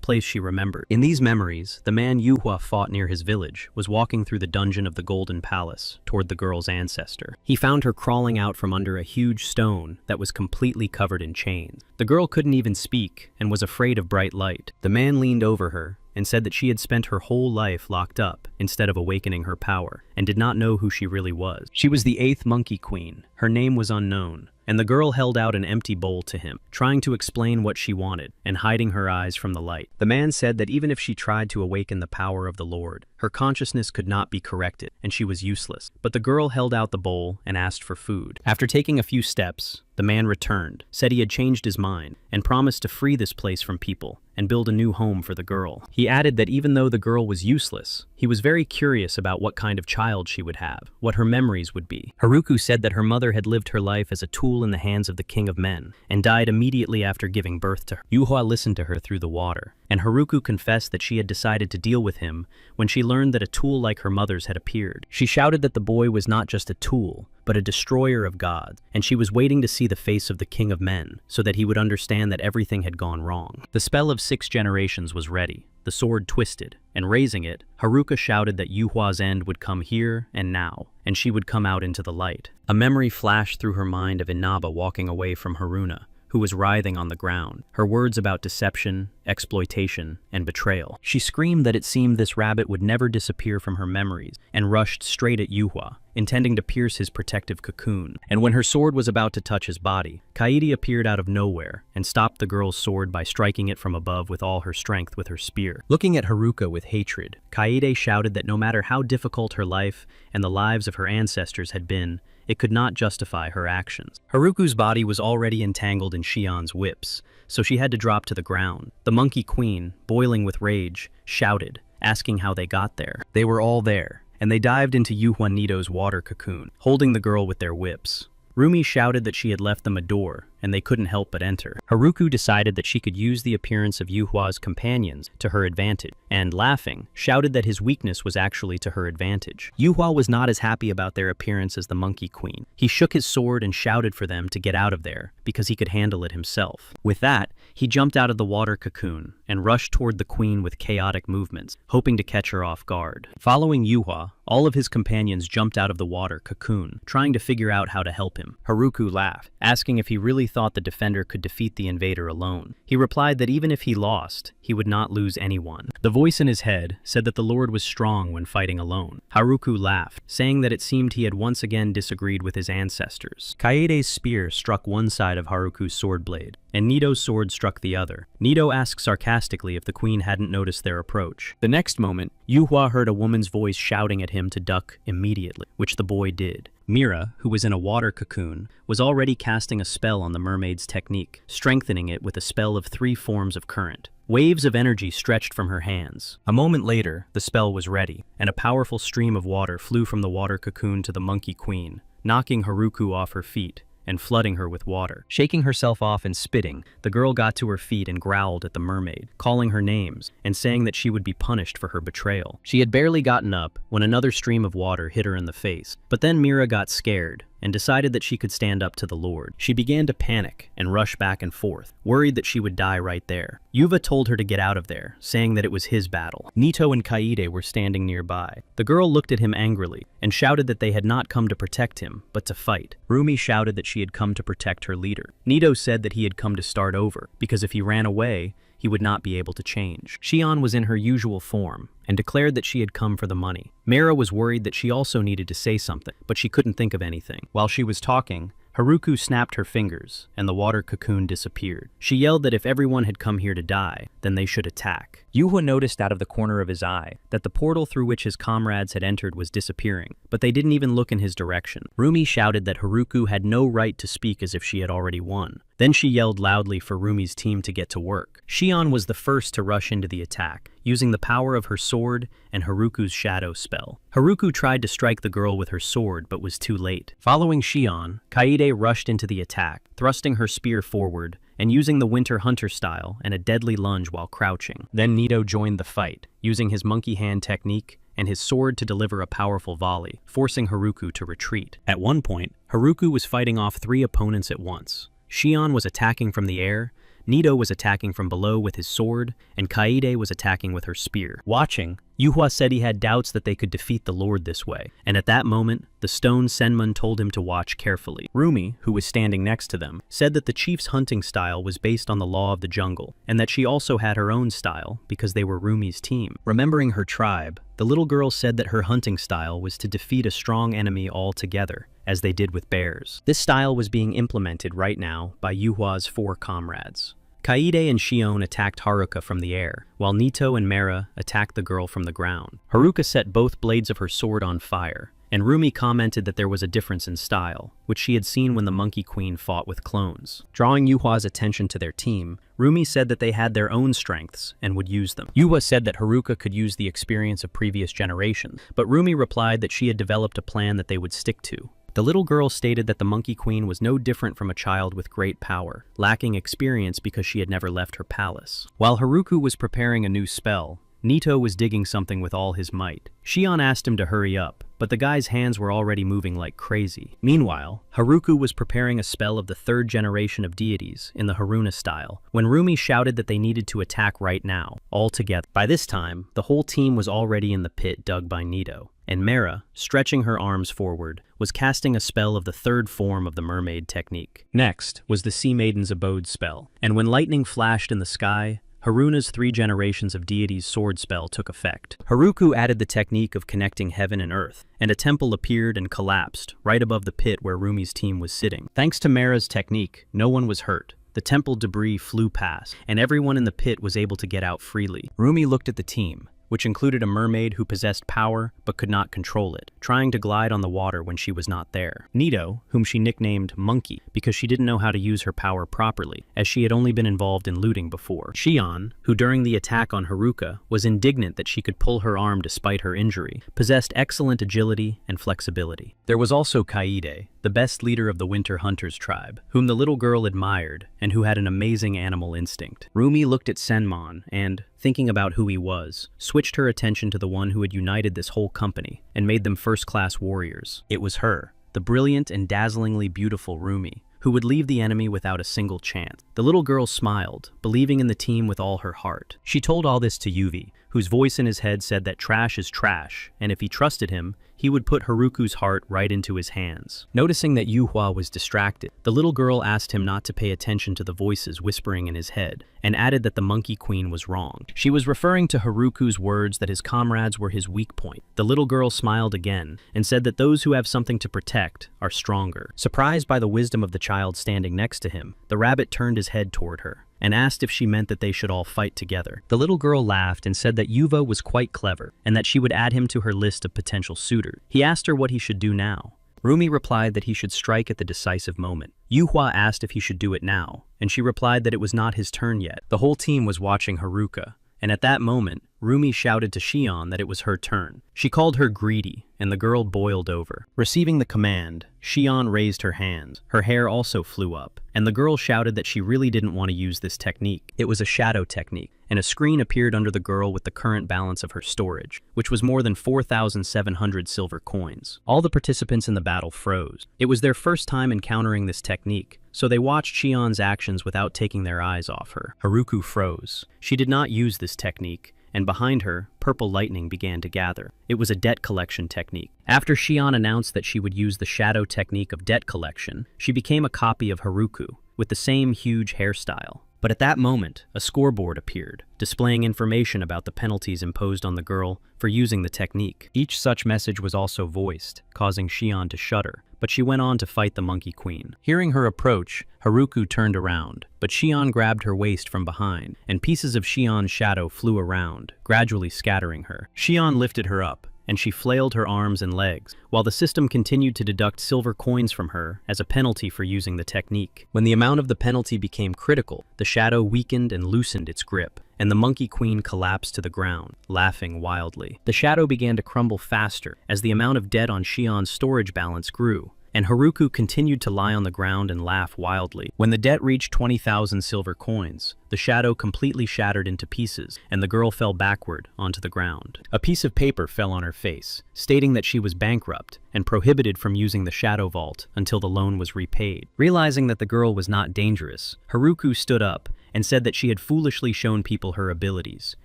place she remembered. In these memories, the man Yuhua fought near his village was walking through the dungeon of the Golden Palace toward the girl's ancestor. He found her crawling out from under a huge stone that was completely covered in chains. The girl couldn't even speak and was afraid of bright light. The man leaned over her and said that she had spent her whole life locked up instead of awakening her power, and did not know who she really was. She was the 8th Monkey Queen. Her name was unknown, and the girl held out an empty bowl to him, trying to explain what she wanted, and hiding her eyes from the light. The man said that even if she tried to awaken the power of the Lord, her consciousness could not be corrected, and she was useless. But the girl held out the bowl and asked for food. After taking a few steps, the man returned, said he had changed his mind, and promised to free this place from people and build a new home for the girl. He added that even though the girl was useless, he was very curious about what kind of child she would have, what her memories would be. Haruko said that her mother had lived her life as a tool in the hands of the King of Men, and died immediately after giving birth to her. Yuhua listened to her through the water, and Haruko confessed that she had decided to deal with him when she learned that a tool like her mother's had appeared. She shouted that the boy was not just a tool, but a destroyer of gods, and she was waiting to see the face of the King of Men, so that he would understand that everything had gone wrong. The spell of 6 generations was ready, the sword twisted, and raising it, Haruka shouted that Yuhua's end would come here and now, and she would come out into the light. A memory flashed through her mind of Inaba walking away from Haruna, who was writhing on the ground, her words about deception, exploitation, and betrayal. She screamed that it seemed this rabbit would never disappear from her memories, and rushed straight at Yuhua, intending to pierce his protective cocoon. And when her sword was about to touch his body, Kaede appeared out of nowhere and stopped the girl's sword by striking it from above with all her strength with her spear. Looking at Haruka with hatred, Kaede shouted that no matter how difficult her life and the lives of her ancestors had been, it could not justify her actions. Haruku's body was already entangled in Cheon's whips, so she had to drop to the ground. The Monkey Queen, boiling with rage, shouted, asking how they got there. They were all there, and they dived into Yuhua Nito's water cocoon, holding the girl with their whips. Rumi shouted that she had left them a door, and they couldn't help but enter. Haruku decided that she could use the appearance of Yuhua's companions to her advantage, and laughing, shouted that his weakness was actually to her advantage. Yuhua was not as happy about their appearance as the Monkey Queen. He shook his sword and shouted for them to get out of there, because he could handle it himself. With that, he jumped out of the water cocoon and rushed toward the queen with chaotic movements, hoping to catch her off guard. Following Yuhua, all of his companions jumped out of the water cocoon, trying to figure out how to help him. Haruku laughed, asking if he really thought the defender could defeat the invader alone. He replied that even if he lost, he would not lose anyone. The voice in his head said that the Lord was strong when fighting alone. Haruku laughed, saying that it seemed he had once again disagreed with his ancestors. Kaede's spear struck one side of Haruku's sword blade, and Nito's sword struck the other. Nito asked sarcastically if the queen hadn't noticed their approach. The next moment, Yuhua heard a woman's voice shouting at him to duck immediately, which the boy did. Mira, who was in a water cocoon, was already casting a spell on the mermaid's technique, strengthening it with a spell of 3 forms of current. Waves of energy stretched from her hands. A moment later, the spell was ready, and a powerful stream of water flew from the water cocoon to the Monkey Queen, knocking Haruku off her feet and flooding her with water. Shaking herself off and spitting, the girl got to her feet and growled at the mermaid, calling her names and saying that she would be punished for her betrayal. She had barely gotten up when another stream of water hit her in the face, but then Mira got scared and decided that she could stand up to the Lord. She began to panic and rush back and forth, worried that she would die right there. Yuva told her to get out of there, saying that it was his battle. Nito and Kaede were standing nearby. The girl looked at him angrily and shouted that they had not come to protect him, but to fight. Rumi shouted that she had come to protect her leader. Nito said that he had come to start over, because if he ran away, he would not be able to change. Cheon was in her usual form and declared that she had come for the money. Mira was worried that she also needed to say something, but she couldn't think of anything. While she was talking, Haruku snapped her fingers, and the water cocoon disappeared. She yelled that if everyone had come here to die, then they should attack. Yuhua noticed out of the corner of his eye that the portal through which his comrades had entered was disappearing, but they didn't even look in his direction. Rumi shouted that Haruku had no right to speak as if she had already won. Then she yelled loudly for Rumi's team to get to work. Cheon was the first to rush into the attack, using the power of her sword and Haruku's shadow spell. Haruku tried to strike the girl with her sword, but was too late. Following Cheon, Kaede rushed into the attack, thrusting her spear forward and using the Winter Hunter style and a deadly lunge while crouching. Then Nito joined the fight, using his monkey hand technique and his sword to deliver a powerful volley, forcing Haruku to retreat. At one point, Haruku was fighting off 3 opponents at once. Cheon was attacking from the air, Nito was attacking from below with his sword, and Kaede was attacking with her spear. Watching, Yuhua said he had doubts that they could defeat the Lord this way, and at that moment, the stone Senmun told him to watch carefully. Rumi, who was standing next to them, said that the chief's hunting style was based on the law of the jungle, and that she also had her own style because they were Rumi's team. Remembering her tribe, the little girl said that her hunting style was to defeat a strong enemy all together, as they did with bears. This style was being implemented right now by Yuhua's 4 comrades. Kaede and Cheon attacked Haruka from the air, while Nito and Mera attacked the girl from the ground. Haruka set both blades of her sword on fire, and Rumi commented that there was a difference in style, which she had seen when the Monkey Queen fought with clones. Drawing Yuhua's attention to their team, Rumi said that they had their own strengths and would use them. Yuhua said that Haruka could use the experience of previous generations, but Rumi replied that she had developed a plan that they would stick to. The little girl stated that the Monkey Queen was no different from a child with great power, lacking experience because she had never left her palace. While Haruku was preparing a new spell, Nito was digging something with all his might. Cheon asked him to hurry up, but the guy's hands were already moving like crazy. Meanwhile, Haruko was preparing a spell of the third generation of deities in the Haruna style, when Rumi shouted that they needed to attack right now, all together. By this time, the whole team was already in the pit dug by Nito, and Mera, stretching her arms forward, was casting a spell of the third form of the mermaid technique. Next was the Sea Maiden's Abode spell, and when lightning flashed in the sky, Haruna's 3 generations of deities' sword spell took effect. Haruko added the technique of connecting heaven and earth, and a temple appeared and collapsed right above the pit where Rumi's team was sitting. Thanks to Mera's technique, no one was hurt. The temple debris flew past, and everyone in the pit was able to get out freely. Rumi looked at the team, which included a mermaid who possessed power but could not control it, trying to glide on the water when she was not there. Nito, whom she nicknamed Monkey because she didn't know how to use her power properly, as she had only been involved in looting before. Cheon, who during the attack on Haruka was indignant that she could pull her arm despite her injury, possessed excellent agility and flexibility. There was also Kaede, the best leader of the Winter Hunters tribe, whom the little girl admired and who had an amazing animal instinct. Rumi looked at Senmon and, thinking about who he was, switched her attention to the one who had united this whole company and made them first-class warriors. It was her, the brilliant and dazzlingly beautiful Rumi, who would leave the enemy without a single chance. The little girl smiled, believing in the team with all her heart. She told all this to Yuvi, whose voice in his head said that trash is trash, and if he trusted him, he would put Haruko's heart right into his hands. Noticing that Yuhua was distracted, the little girl asked him not to pay attention to the voices whispering in his head, and added that the Monkey Queen was wrong. She was referring to Haruko's words that his comrades were his weak point. The little girl smiled again, and said that those who have something to protect are stronger. Surprised by the wisdom of the child standing next to him, the rabbit turned his head toward her, and asked if she meant that they should all fight together. The little girl laughed and said that Yuva was quite clever, and that she would add him to her list of potential suitors. He asked her what he should do now. Rumi replied that he should strike at the decisive moment. Yuhua asked if he should do it now, and she replied that it was not his turn yet. The whole team was watching Haruka, and at that moment, Rumi shouted to Cheon that it was her turn. She called her greedy, and the girl boiled over. Receiving the command, Cheon raised her hands. Her hair also flew up, and the girl shouted that she really didn't want to use this technique. It was a shadow technique, and a screen appeared under the girl with the current balance of her storage, which was more than 4,700 silver coins. All the participants in the battle froze. It was their first time encountering this technique, so they watched Cheon's actions without taking their eyes off her. Haruko froze. She did not use this technique, and behind her, purple lightning began to gather. It was a debt collection technique. After Cheon announced that she would use the shadow technique of debt collection, she became a copy of Haruko, with the same huge hairstyle. But at that moment, a scoreboard appeared, displaying information about the penalties imposed on the girl for using the technique. Each such message was also voiced, causing Cheon to shudder, but she went on to fight the Monkey Queen. Hearing her approach, Haruko turned around, but Cheon grabbed her waist from behind, and pieces of Cheon's shadow flew around, gradually scattering her. Cheon lifted her up, and she flailed her arms and legs, while the system continued to deduct silver coins from her as a penalty for using the technique. When the amount of the penalty became critical, the shadow weakened and loosened its grip, and the Monkey Queen collapsed to the ground, laughing wildly. The shadow began to crumble faster as the amount of debt on Cheon's storage balance grew, and Haruko continued to lie on the ground and laugh wildly. When the debt reached 20,000 silver coins, the shadow completely shattered into pieces, and the girl fell backward onto the ground. A piece of paper fell on her face, stating that she was bankrupt and prohibited from using the shadow vault until the loan was repaid. Realizing that the girl was not dangerous, Haruko stood up and said that she had foolishly shown people her abilities,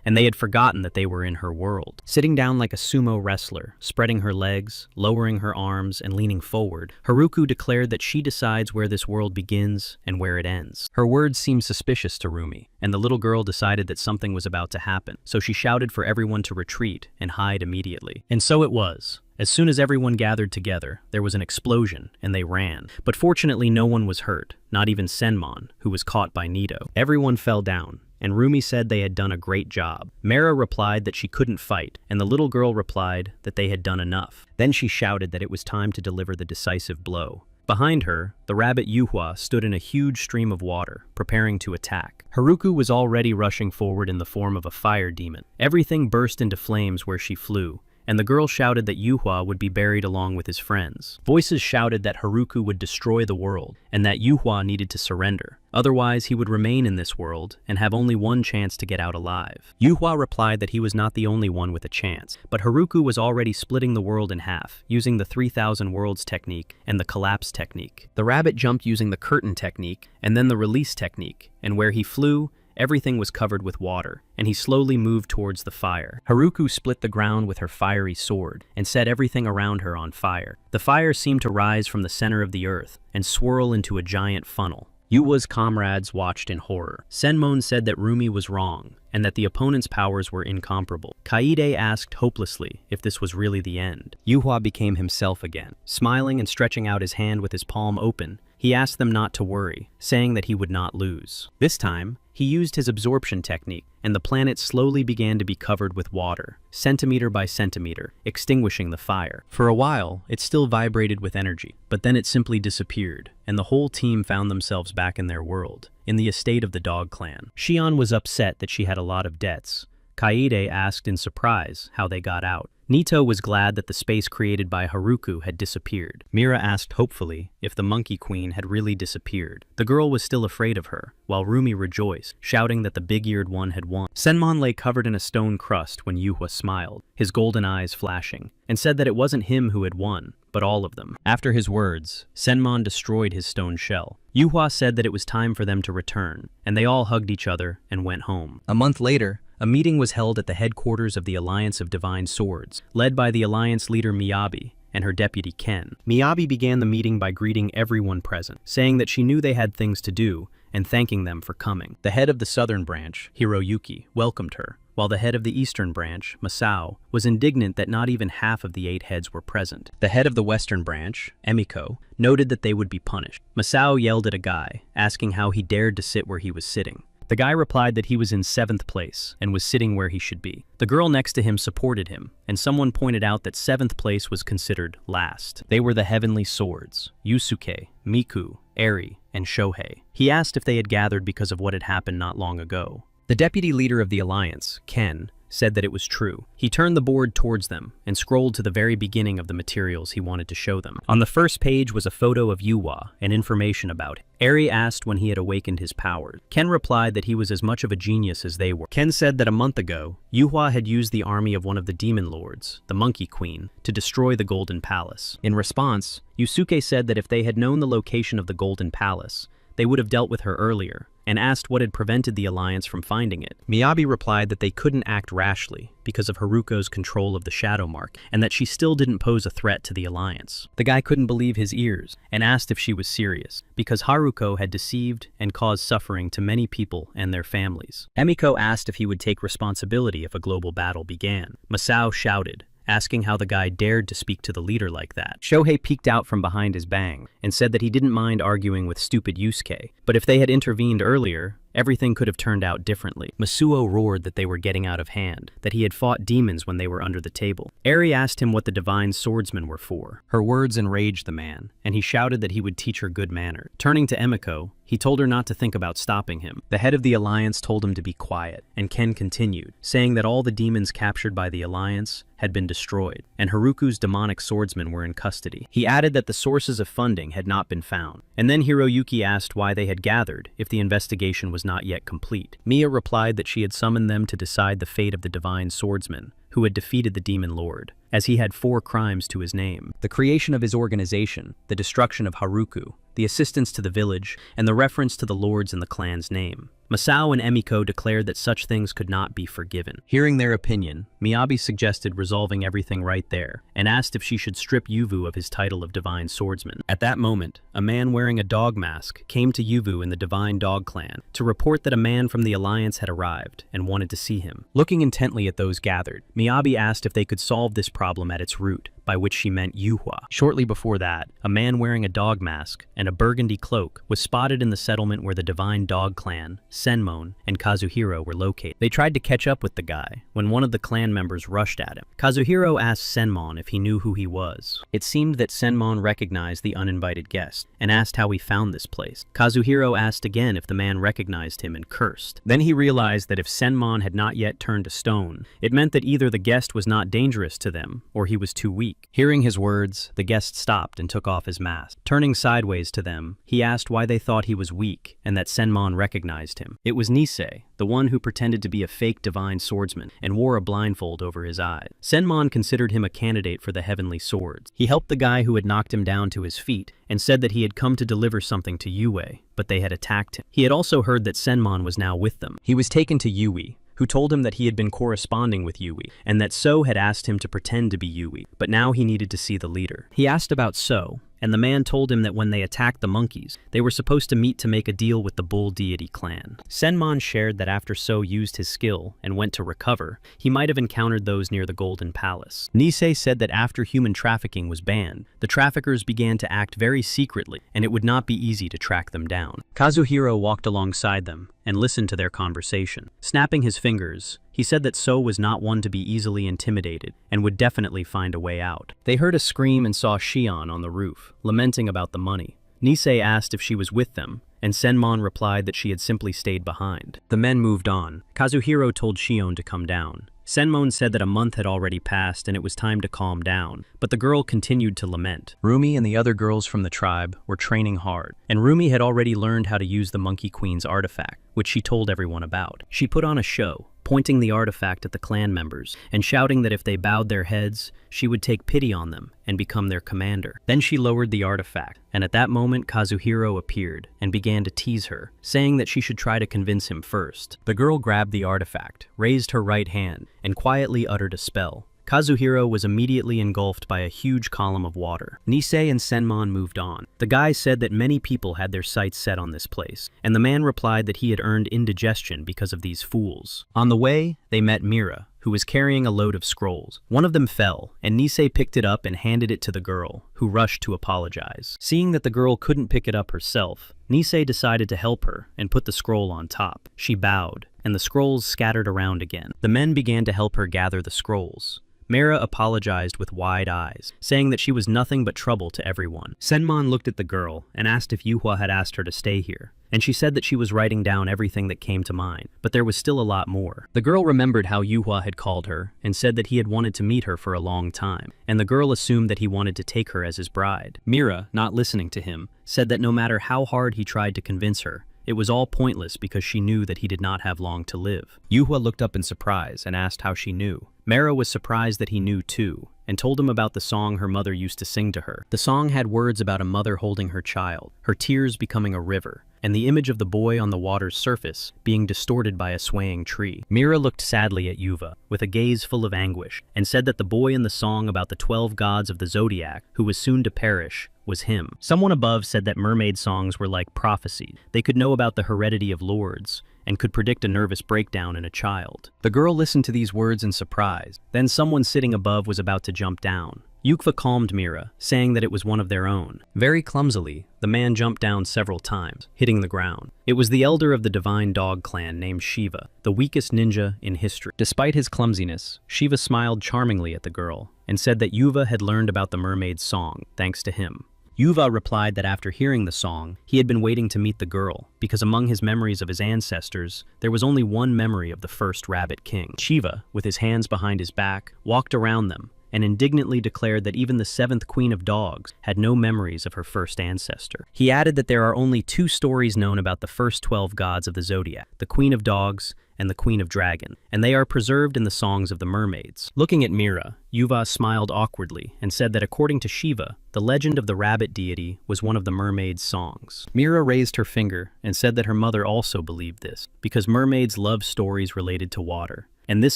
and they had forgotten that they were in her world. Sitting down like a sumo wrestler, spreading her legs, lowering her arms, and leaning forward, Haruko declared that she decides where this world begins and where it ends. Her words seemed suspicious to Rumi, and the little girl decided that something was about to happen, so she shouted for everyone to retreat and hide immediately. And so it was. As soon as everyone gathered together, there was an explosion, and they ran. But fortunately no one was hurt, not even Senmon, who was caught by Nito. Everyone fell down, and Rumi said they had done a great job. Mera replied that she couldn't fight, and the little girl replied that they had done enough. Then she shouted that it was time to deliver the decisive blow. Behind her, the rabbit Yuhua stood in a huge stream of water, preparing to attack. Haruko was already rushing forward in the form of a fire demon. Everything burst into flames where she flew, and the girl shouted that Yuhua would be buried along with his friends. Voices shouted that Haruku would destroy the world, and that Yuhua needed to surrender. Otherwise, he would remain in this world and have only one chance to get out alive. Yuhua replied that he was not the only one with a chance, but Haruku was already splitting the world in half, using the 3,000 worlds technique and the collapse technique. The rabbit jumped using the curtain technique and then the release technique, and where he flew, everything was covered with water, and he slowly moved towards the fire. Haruku split the ground with her fiery sword and set everything around her on fire. The fire seemed to rise from the center of the earth and swirl into a giant funnel. Yuwa's comrades watched in horror. Senmon said that Rumi was wrong, and that the opponent's powers were incomparable. Kaede asked hopelessly if this was really the end. Yuhua became himself again. Smiling and stretching out his hand with his palm open, he asked them not to worry, saying that he would not lose. This time, he used his absorption technique, and the planet slowly began to be covered with water, centimeter by centimeter, extinguishing the fire. For a while, it still vibrated with energy, but then it simply disappeared, and the whole team found themselves back in their world, in the estate of the Dog Clan. Cheon was upset that she had a lot of debts. Kaede asked in surprise how they got out. Nito was glad that the space created by Haruku had disappeared. Mira asked hopefully if the Monkey Queen had really disappeared. The girl was still afraid of her, while Rumi rejoiced, shouting that the big-eared one had won. Senmon lay covered in a stone crust when Yuhua smiled, his golden eyes flashing, and said that it wasn't him who had won, but all of them. After his words, Senmon destroyed his stone shell. Yuhua said that it was time for them to return, and they all hugged each other and went home. A month later, a meeting was held at the headquarters of the Alliance of Divine Swords, led by the Alliance leader Miyabi and her deputy Ken. Miyabi began the meeting by greeting everyone present, saying that she knew they had things to do and thanking them for coming. The head of the southern branch, Hiroyuki, welcomed her, while the head of the eastern branch, Masao, was indignant that not even half of the 8 heads were present. The head of the western branch, Emiko, noted that they would be punished. Masao yelled at a guy, asking how he dared to sit where he was sitting. The guy replied that he was in 7th place and was sitting where he should be. The girl next to him supported him, and someone pointed out that 7th place was considered last. They were the Heavenly Swords, Yusuke, Miku, Eri, and Shohei. He asked if they had gathered because of what had happened not long ago. The deputy leader of the alliance, Ken, said that it was true. He turned the board towards them and scrolled to the very beginning of the materials he wanted to show them. On the first page was a photo of Yuhua and information about him. Eri asked when he had awakened his powers. Ken replied that he was as much of a genius as they were. Ken said that a month ago, Yuhua had used the army of one of the demon lords, the Monkey Queen, to destroy the Golden Palace. In response, Yusuke said that if they had known the location of the Golden Palace, they would have dealt with her earlier, and asked what had prevented the alliance from finding it. Miyabi replied that they couldn't act rashly because of Haruko's control of the Shadow Mark, and that she still didn't pose a threat to the alliance. The guy couldn't believe his ears, and asked if she was serious, because Haruko had deceived and caused suffering to many people and their families. Emiko asked if he would take responsibility if a global battle began. Masao shouted, asking how the guy dared to speak to the leader like that. Shohei peeked out from behind his bang and said that he didn't mind arguing with stupid Yusuke, but if they had intervened earlier, everything could have turned out differently. Masuo roared that they were getting out of hand, that he had fought demons when they were under the table. Eri asked him what the divine swordsmen were for. Her words enraged the man, and he shouted that he would teach her good manners. Turning to Emiko, he told her not to think about stopping him. The head of the alliance told him to be quiet, and Ken continued, saying that all the demons captured by the alliance had been destroyed, and Haruku's demonic swordsmen were in custody. He added that the sources of funding had not been found, and then Hiroyuki asked why they had gathered if the investigation was not yet complete. Mia replied that she had summoned them to decide the fate of the divine swordsman, who had defeated the demon lord, as he had 4 crimes to his name: the creation of his organization, the destruction of Haruku, the assistance to the village, and the reference to the lords in the clan's name. Masao and Emiko declared that such things could not be forgiven. Hearing their opinion, Miyabi suggested resolving everything right there, and asked if she should strip Yuvu of his title of Divine Swordsman. At that moment, a man wearing a dog mask came to Yuvu in the Divine Dog Clan to report that a man from the Alliance had arrived and wanted to see him. Looking intently at those gathered, Miyabi asked if they could solve this problem at its root by which she meant Yuhua. Shortly before that, a man wearing a dog mask and a burgundy cloak was spotted in the settlement where the divine dog clan, Senmon, and Kazuhiro were located. They tried to catch up with the guy when one of the clan members rushed at him. Kazuhiro asked Senmon if he knew who he was. It seemed that Senmon recognized the uninvited guest and asked how he found this place. Kazuhiro asked again if the man recognized him and cursed. Then he realized that if Senmon had not yet turned to stone, it meant that either the guest was not dangerous to them or he was too weak. Hearing his words, the guest stopped and took off his mask. Turning sideways to them, he asked why they thought he was weak and that Senmon recognized him. It was Nisei, the one who pretended to be a fake divine swordsman and wore a blindfold over his eyes. Senmon considered him a candidate for the heavenly swords. He helped the guy who had knocked him down to his feet and said that he had come to deliver something to Yue, but they had attacked him. He had also heard that Senmon was now with them. He was taken to Yui, who told him that he had been corresponding with Yui, and that So had asked him to pretend to be Yui, but now he needed to see the leader. He asked about So, and the man told him that when they attacked the monkeys, they were supposed to meet to make a deal with the bull deity clan. Senmon shared that after So used his skill and went to recover, he might have encountered those near the Golden Palace. Nisei said that after human trafficking was banned, the traffickers began to act very secretly, and it would not be easy to track them down. Kazuhiro walked alongside them and listened to their conversation. Snapping his fingers, he said that So was not one to be easily intimidated and would definitely find a way out. They heard a scream and saw Cheon on the roof, lamenting about the money. Nisei asked if she was with them, and Senmon replied that she had simply stayed behind. The men moved on. Kazuhiro told Cheon to come down. Senmon said that a month had already passed and it was time to calm down, but the girl continued to lament. Rumi and the other girls from the tribe were training hard, and Rumi had already learned how to use the Monkey Queen's artifact, which she told everyone about. She put on a show, pointing the artifact at the clan members and shouting that if they bowed their heads, she would take pity on them and become their commander. Then she lowered the artifact, and at that moment Kazuhiro appeared and began to tease her, saying that she should try to convince him first. The girl grabbed the artifact, raised her right hand, and quietly uttered a spell. Kazuhiro was immediately engulfed by a huge column of water. Nisei and Senmon moved on. The guy said that many people had their sights set on this place, and the man replied that he had earned indigestion because of these fools. On the way, they met Mira, who was carrying a load of scrolls. One of them fell, and Nisei picked it up and handed it to the girl, who rushed to apologize. Seeing that the girl couldn't pick it up herself, Nisei decided to help her and put the scroll on top. She bowed, and the scrolls scattered around again. The men began to help her gather the scrolls. Mira apologized with wide eyes, saying that she was nothing but trouble to everyone. Senmon looked at the girl and asked if Yuhua had asked her to stay here, and she said that she was writing down everything that came to mind, but there was still a lot more. The girl remembered how Yuhua had called her and said that he had wanted to meet her for a long time, and the girl assumed that he wanted to take her as his bride. Mira, not listening to him, said that no matter how hard he tried to convince her, it was all pointless because she knew that he did not have long to live. Yuhua looked up in surprise and asked how she knew. Mira was surprised that he knew too, and told him about the song her mother used to sing to her. The song had words about a mother holding her child, her tears becoming a river, and the image of the boy on the water's surface being distorted by a swaying tree. Mira looked sadly at Yuva, with a gaze full of anguish, and said that the boy in the song about the 12 gods of the zodiac, who was soon to perish, was him. Someone above said that mermaid songs were like prophecy. They could know about the heredity of lords, and could predict a nervous breakdown in a child. The girl listened to these words in surprise. Then someone sitting above was about to jump down. Yukva calmed Mira, saying that it was one of their own. Very clumsily, the man jumped down several times, hitting the ground. It was the elder of the divine dog clan named Shiva, the weakest ninja in history. Despite his clumsiness, Shiva smiled charmingly at the girl and said that Yuva had learned about the mermaid's song, thanks to him. Yuva replied that after hearing the song, he had been waiting to meet the girl, because among his memories of his ancestors, there was only one memory of the first rabbit king. Shiva, with his hands behind his back, walked around them, and indignantly declared that even the 7th queen of dogs had no memories of her first ancestor. He added that there are only 2 stories known about the first 12 gods of the zodiac, the queen of dogs and the queen of dragon, and they are preserved in the songs of the mermaids. Looking at Mira, Yuva smiled awkwardly and said that according to Shiva, the legend of the rabbit deity was one of the mermaids' songs. Mira raised her finger and said that her mother also believed this, because mermaids love stories related to water, and this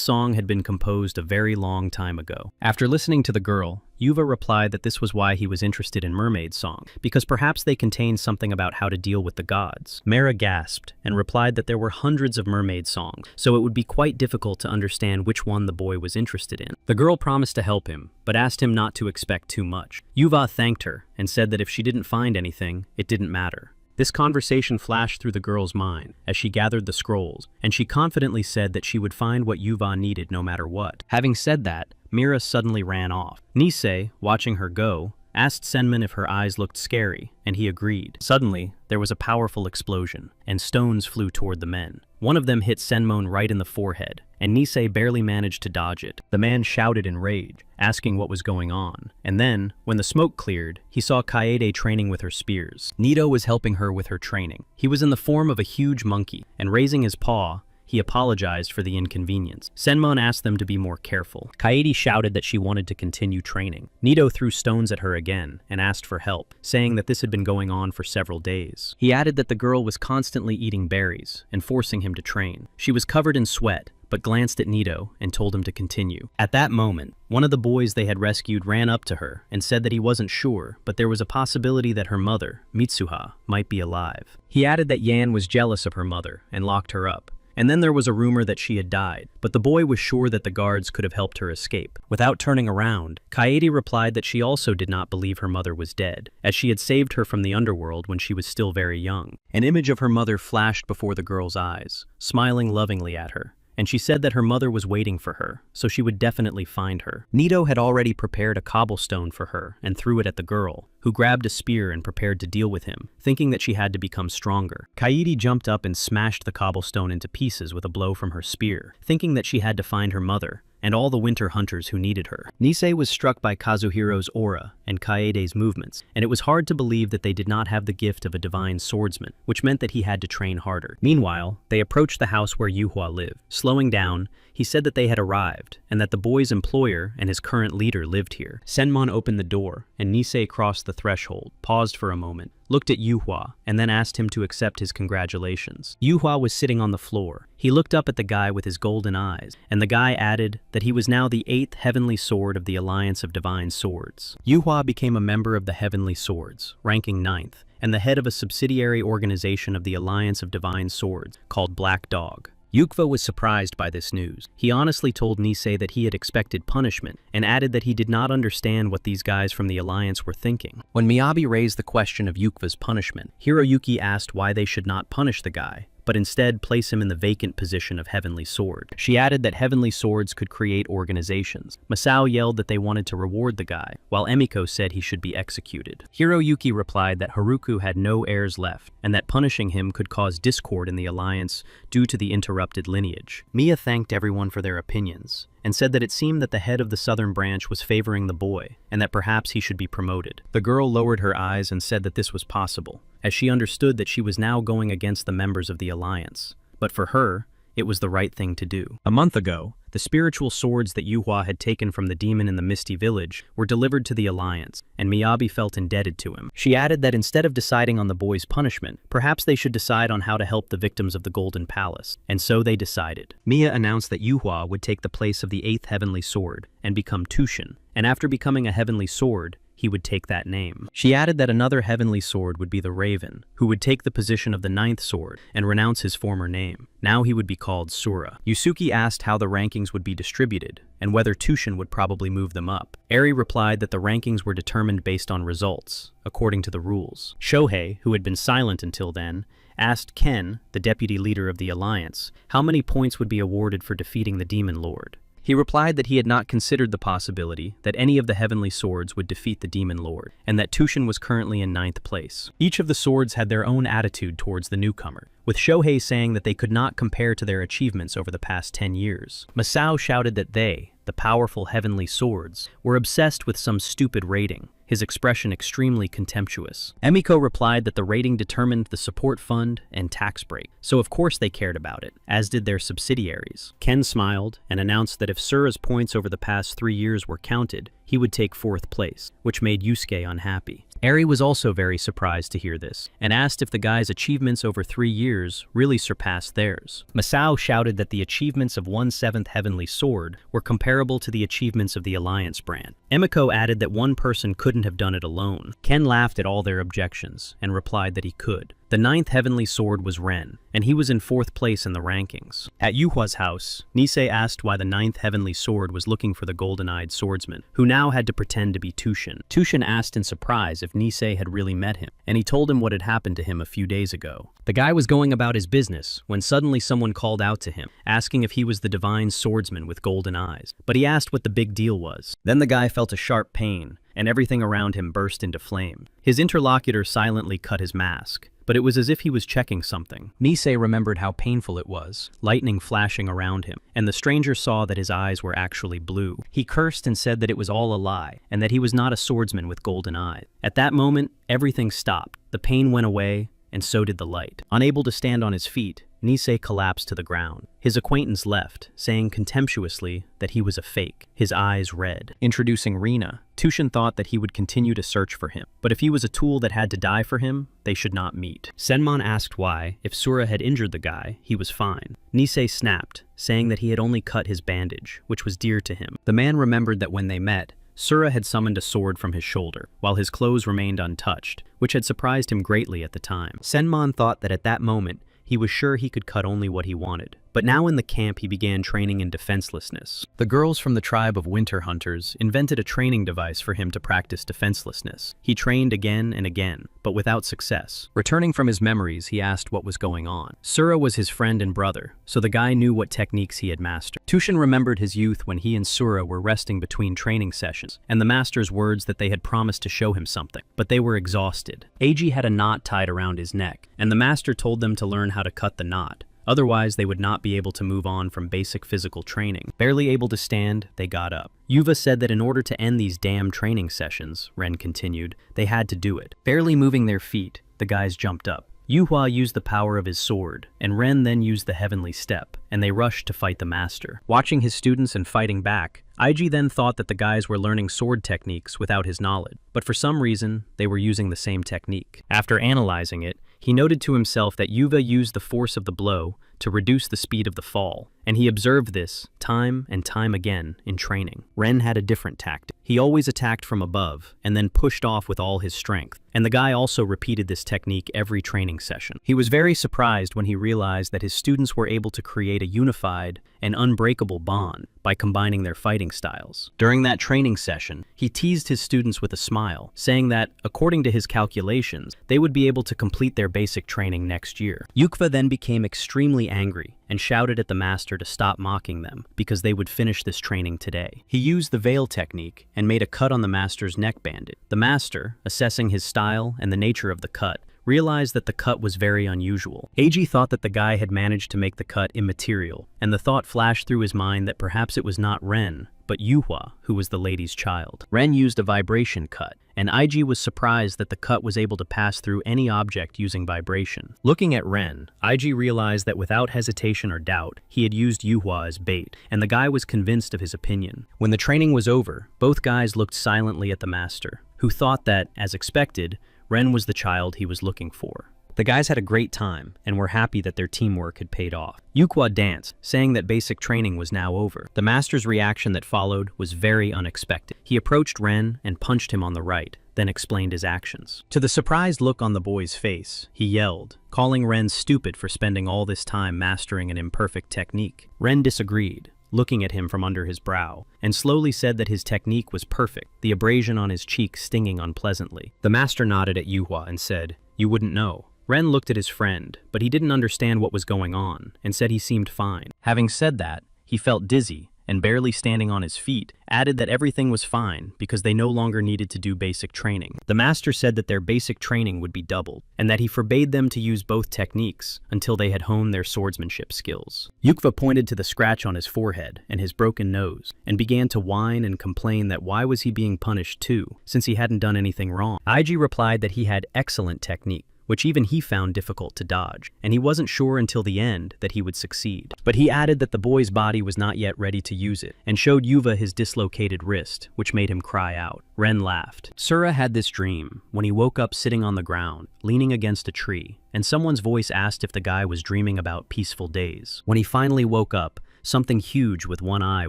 song had been composed a very long time ago. After listening to the girl, Yuva replied that this was why he was interested in mermaid songs, because perhaps they contained something about how to deal with the gods. Mera gasped and replied that there were hundreds of mermaid songs, so it would be quite difficult to understand which one the boy was interested in. The girl promised to help him, but asked him not to expect too much. Yuva thanked her and said that if she didn't find anything, it didn't matter. This conversation flashed through the girl's mind as she gathered the scrolls, and she confidently said that she would find what Yuva needed no matter what. Having said that, Mira suddenly ran off. Nisei, watching her go, asked Senman if her eyes looked scary, and he agreed. Suddenly, there was a powerful explosion, and stones flew toward the men. One of them hit Senmon right in the forehead, and Nisei barely managed to dodge it. The man shouted in rage, asking what was going on. And then, when the smoke cleared, he saw Kaede training with her spears. Nito was helping her with her training. He was in the form of a huge monkey, and raising his paw, he apologized for the inconvenience. Senmon asked them to be more careful. Kaede shouted that she wanted to continue training. Nito threw stones at her again and asked for help, saying that this had been going on for several days. He added that the girl was constantly eating berries and forcing him to train. She was covered in sweat, but glanced at Nito and told him to continue. At that moment, one of the boys they had rescued ran up to her and said that he wasn't sure, but there was a possibility that her mother, Mitsuha, might be alive. He added that Yan was jealous of her mother and locked her up. And then there was a rumor that she had died, but the boy was sure that the guards could have helped her escape. Without turning around, Kaede replied that she also did not believe her mother was dead, as she had saved her from the underworld when she was still very young. An image of her mother flashed before the girl's eyes, smiling lovingly at her, and she said that her mother was waiting for her, so she would definitely find her. Nito had already prepared a cobblestone for her and threw it at the girl, who grabbed a spear and prepared to deal with him, thinking that she had to become stronger. Kaede jumped up and smashed the cobblestone into pieces with a blow from her spear, thinking that she had to find her mother and all the winter hunters who needed her. Nisei was struck by Kazuhiro's aura and Kaede's movements, and it was hard to believe that they did not have the gift of a divine swordsman, which meant that he had to train harder. Meanwhile, they approached the house where Yuhua lived. Slowing down, he said that they had arrived, and that the boy's employer and his current leader lived here. Senmon opened the door, and Nisei crossed the threshold, paused for a moment, looked at Yuhua, and then asked him to accept his congratulations. Yuhua was sitting on the floor. He looked up at the guy with his golden eyes, and the guy added that he was now the 8th Heavenly Sword of the Alliance of Divine Swords. Yuhua became a member of the Heavenly Swords, ranking 9th, and the head of a subsidiary organization of the Alliance of Divine Swords, called Black Dog. Yukva was surprised by this news. He honestly told Nisei that he had expected punishment, and added that he did not understand what these guys from the Alliance were thinking. When Miyabi raised the question of Yukva's punishment, Hiroyuki asked why they should not punish the guy, but instead place him in the vacant position of Heavenly Sword. She added that Heavenly Swords could create organizations. Masao yelled that they wanted to reward the guy, while Emiko said he should be executed. Hiroyuki replied that Haruku had no heirs left, and that punishing him could cause discord in the alliance due to the interrupted lineage. Mia thanked everyone for their opinions, and said that it seemed that the head of the southern branch was favoring the boy, and that perhaps he should be promoted. The girl lowered her eyes and said that this was possible, as she understood that she was now going against the members of the alliance. But for her, it was the right thing to do. A month ago, the spiritual swords that Yuhua had taken from the demon in the Misty Village were delivered to the Alliance, and Miyabi felt indebted to him. She added that instead of deciding on the boy's punishment, perhaps they should decide on how to help the victims of the Golden Palace, and so they decided. Mia announced that Yuhua would take the place of the 8th Heavenly Sword and become Tushin, and after becoming a Heavenly Sword, he would take that name. She added that another Heavenly Sword would be the Raven, who would take the position of the 9th Sword and renounce his former name. Now he would be called Sura. Yusuke asked how the rankings would be distributed, and whether Tushin would probably move them up. Eri replied that the rankings were determined based on results, according to the rules. Shohei, who had been silent until then, asked Ken, the deputy leader of the Alliance, how many points would be awarded for defeating the Demon Lord. He replied that he had not considered the possibility that any of the Heavenly Swords would defeat the Demon Lord, and that Tushin was currently in 9th place. Each of the swords had their own attitude towards the newcomer, with Shohei saying that they could not compare to their achievements over the past 10 years. Masao shouted that they, the powerful Heavenly Swords, were obsessed with some stupid rating, his expression extremely contemptuous. Emiko replied that the rating determined the support fund and tax break, so of course they cared about it, as did their subsidiaries. Ken smiled and announced that if Sura's points over the past 3 years were counted, he would take 4th place, which made Yusuke unhappy. Eri was also very surprised to hear this, and asked if the guy's achievements over 3 years really surpassed theirs. Masao shouted that the achievements of 1/7 Heavenly Sword were comparable to the achievements of the Alliance brand. Emiko added that one person couldn't have done it alone. Ken laughed at all their objections, and replied that he could. The 9th Heavenly Sword was Ren, and he was in 4th place in the rankings. At Yuhua's house, Nisei asked why the 9th Heavenly Sword was looking for the golden-eyed swordsman, who now had to pretend to be Tushin. Tushin asked in surprise if Nisei had really met him, and he told him what had happened to him a few days ago. The guy was going about his business when suddenly someone called out to him, asking if he was the divine swordsman with golden eyes, but he asked what the big deal was. Then the guy felt a sharp pain, and everything around him burst into flame. His interlocutor silently cut his mask, but it was as if he was checking something. Nisei remembered how painful it was, lightning flashing around him, and the stranger saw that his eyes were actually blue. He cursed and said that it was all a lie, and that he was not a swordsman with golden eyes. At that moment, everything stopped. The pain went away, and so did the light. Unable to stand on his feet, Nisei collapsed to the ground. His acquaintance left, saying contemptuously that he was a fake, his eyes red. Introducing Rina, Tushin thought that he would continue to search for him, but if he was a tool that had to die for him, they should not meet. Senmon asked why, if Sura had injured the guy, he was fine. Nisei snapped, saying that he had only cut his bandage, which was dear to him. The man remembered that when they met, Sura had summoned a sword from his shoulder, while his clothes remained untouched, which had surprised him greatly at the time. Senmon thought that at that moment, he was sure he could cut only what he wanted. But now in the camp he began training in defenselessness. The girls from the tribe of winter hunters invented a training device for him to practice defenselessness. He trained again and again, but without success. Returning from his memories, he asked what was going on. Sura was his friend and brother, so the guy knew what techniques he had mastered. Tushin remembered his youth when he and Sura were resting between training sessions, and the master's words that they had promised to show him something, but they were exhausted. Eiji had a knot tied around his neck, and the master told them to learn how to cut the knot. Otherwise, they would not be able to move on from basic physical training. Barely able to stand, they got up. Yuva said that in order to end these damn training sessions, Ren continued, they had to do it. Barely moving their feet, the guys jumped up. Yuhua used the power of his sword, and Ren then used the heavenly step, and they rushed to fight the master. Watching his students and fighting back, Eiji then thought that the guys were learning sword techniques without his knowledge, but for some reason, they were using the same technique. After analyzing it, he noted to himself that Yuva used the force of the blow to reduce the speed of the fall, and he observed this time and time again in training. Ren had a different tactic. He always attacked from above, and then pushed off with all his strength, and the guy also repeated this technique every training session. He was very surprised when he realized that his students were able to create a unified and unbreakable bond by combining their fighting styles. During that training session, he teased his students with a smile, saying that, according to his calculations, they would be able to complete their basic training next year. Yukva then became extremely angry and shouted at the master to stop mocking them because they would finish this training today. He used the veil technique and made a cut on the master's neck bandage. The master, assessing his style and the nature of the cut, realized that the cut was very unusual. Eiji thought that the guy had managed to make the cut immaterial, and the thought flashed through his mind that perhaps it was not Ren, but Yuhua, who was the lady's child. Ren used a vibration cut, and Eiji was surprised that the cut was able to pass through any object using vibration. Looking at Ren, Eiji realized that without hesitation or doubt, he had used Yuhua as bait, and the guy was convinced of his opinion. When the training was over, both guys looked silently at the master, who thought that, as expected, Ren was the child he was looking for. The guys had a great time and were happy that their teamwork had paid off. Yukwa danced, saying that basic training was now over. The master's reaction that followed was very unexpected. He approached Ren and punched him on the right, then explained his actions. To the surprised look on the boy's face, he yelled, calling Ren stupid for spending all this time mastering an imperfect technique. Ren disagreed, looking at him from under his brow, and slowly said that his technique was perfect, the abrasion on his cheek stinging unpleasantly. The master nodded at Yuhua and said, "You wouldn't know." Ren looked at his friend, but he didn't understand what was going on, and said he seemed fine. Having said that, he felt dizzy, and barely standing on his feet, added that everything was fine because they no longer needed to do basic training. The master said that their basic training would be doubled, and that he forbade them to use both techniques until they had honed their swordsmanship skills. Yukva pointed to the scratch on his forehead and his broken nose, and began to whine and complain that why was he being punished too, since he hadn't done anything wrong. Eiji replied that he had excellent technique, which even he found difficult to dodge, and he wasn't sure until the end that he would succeed. But he added that the boy's body was not yet ready to use it, and showed Yuva his dislocated wrist, which made him cry out. Ren laughed. Sura had this dream when he woke up sitting on the ground, leaning against a tree, and someone's voice asked if the guy was dreaming about peaceful days. When he finally woke up, something huge with one eye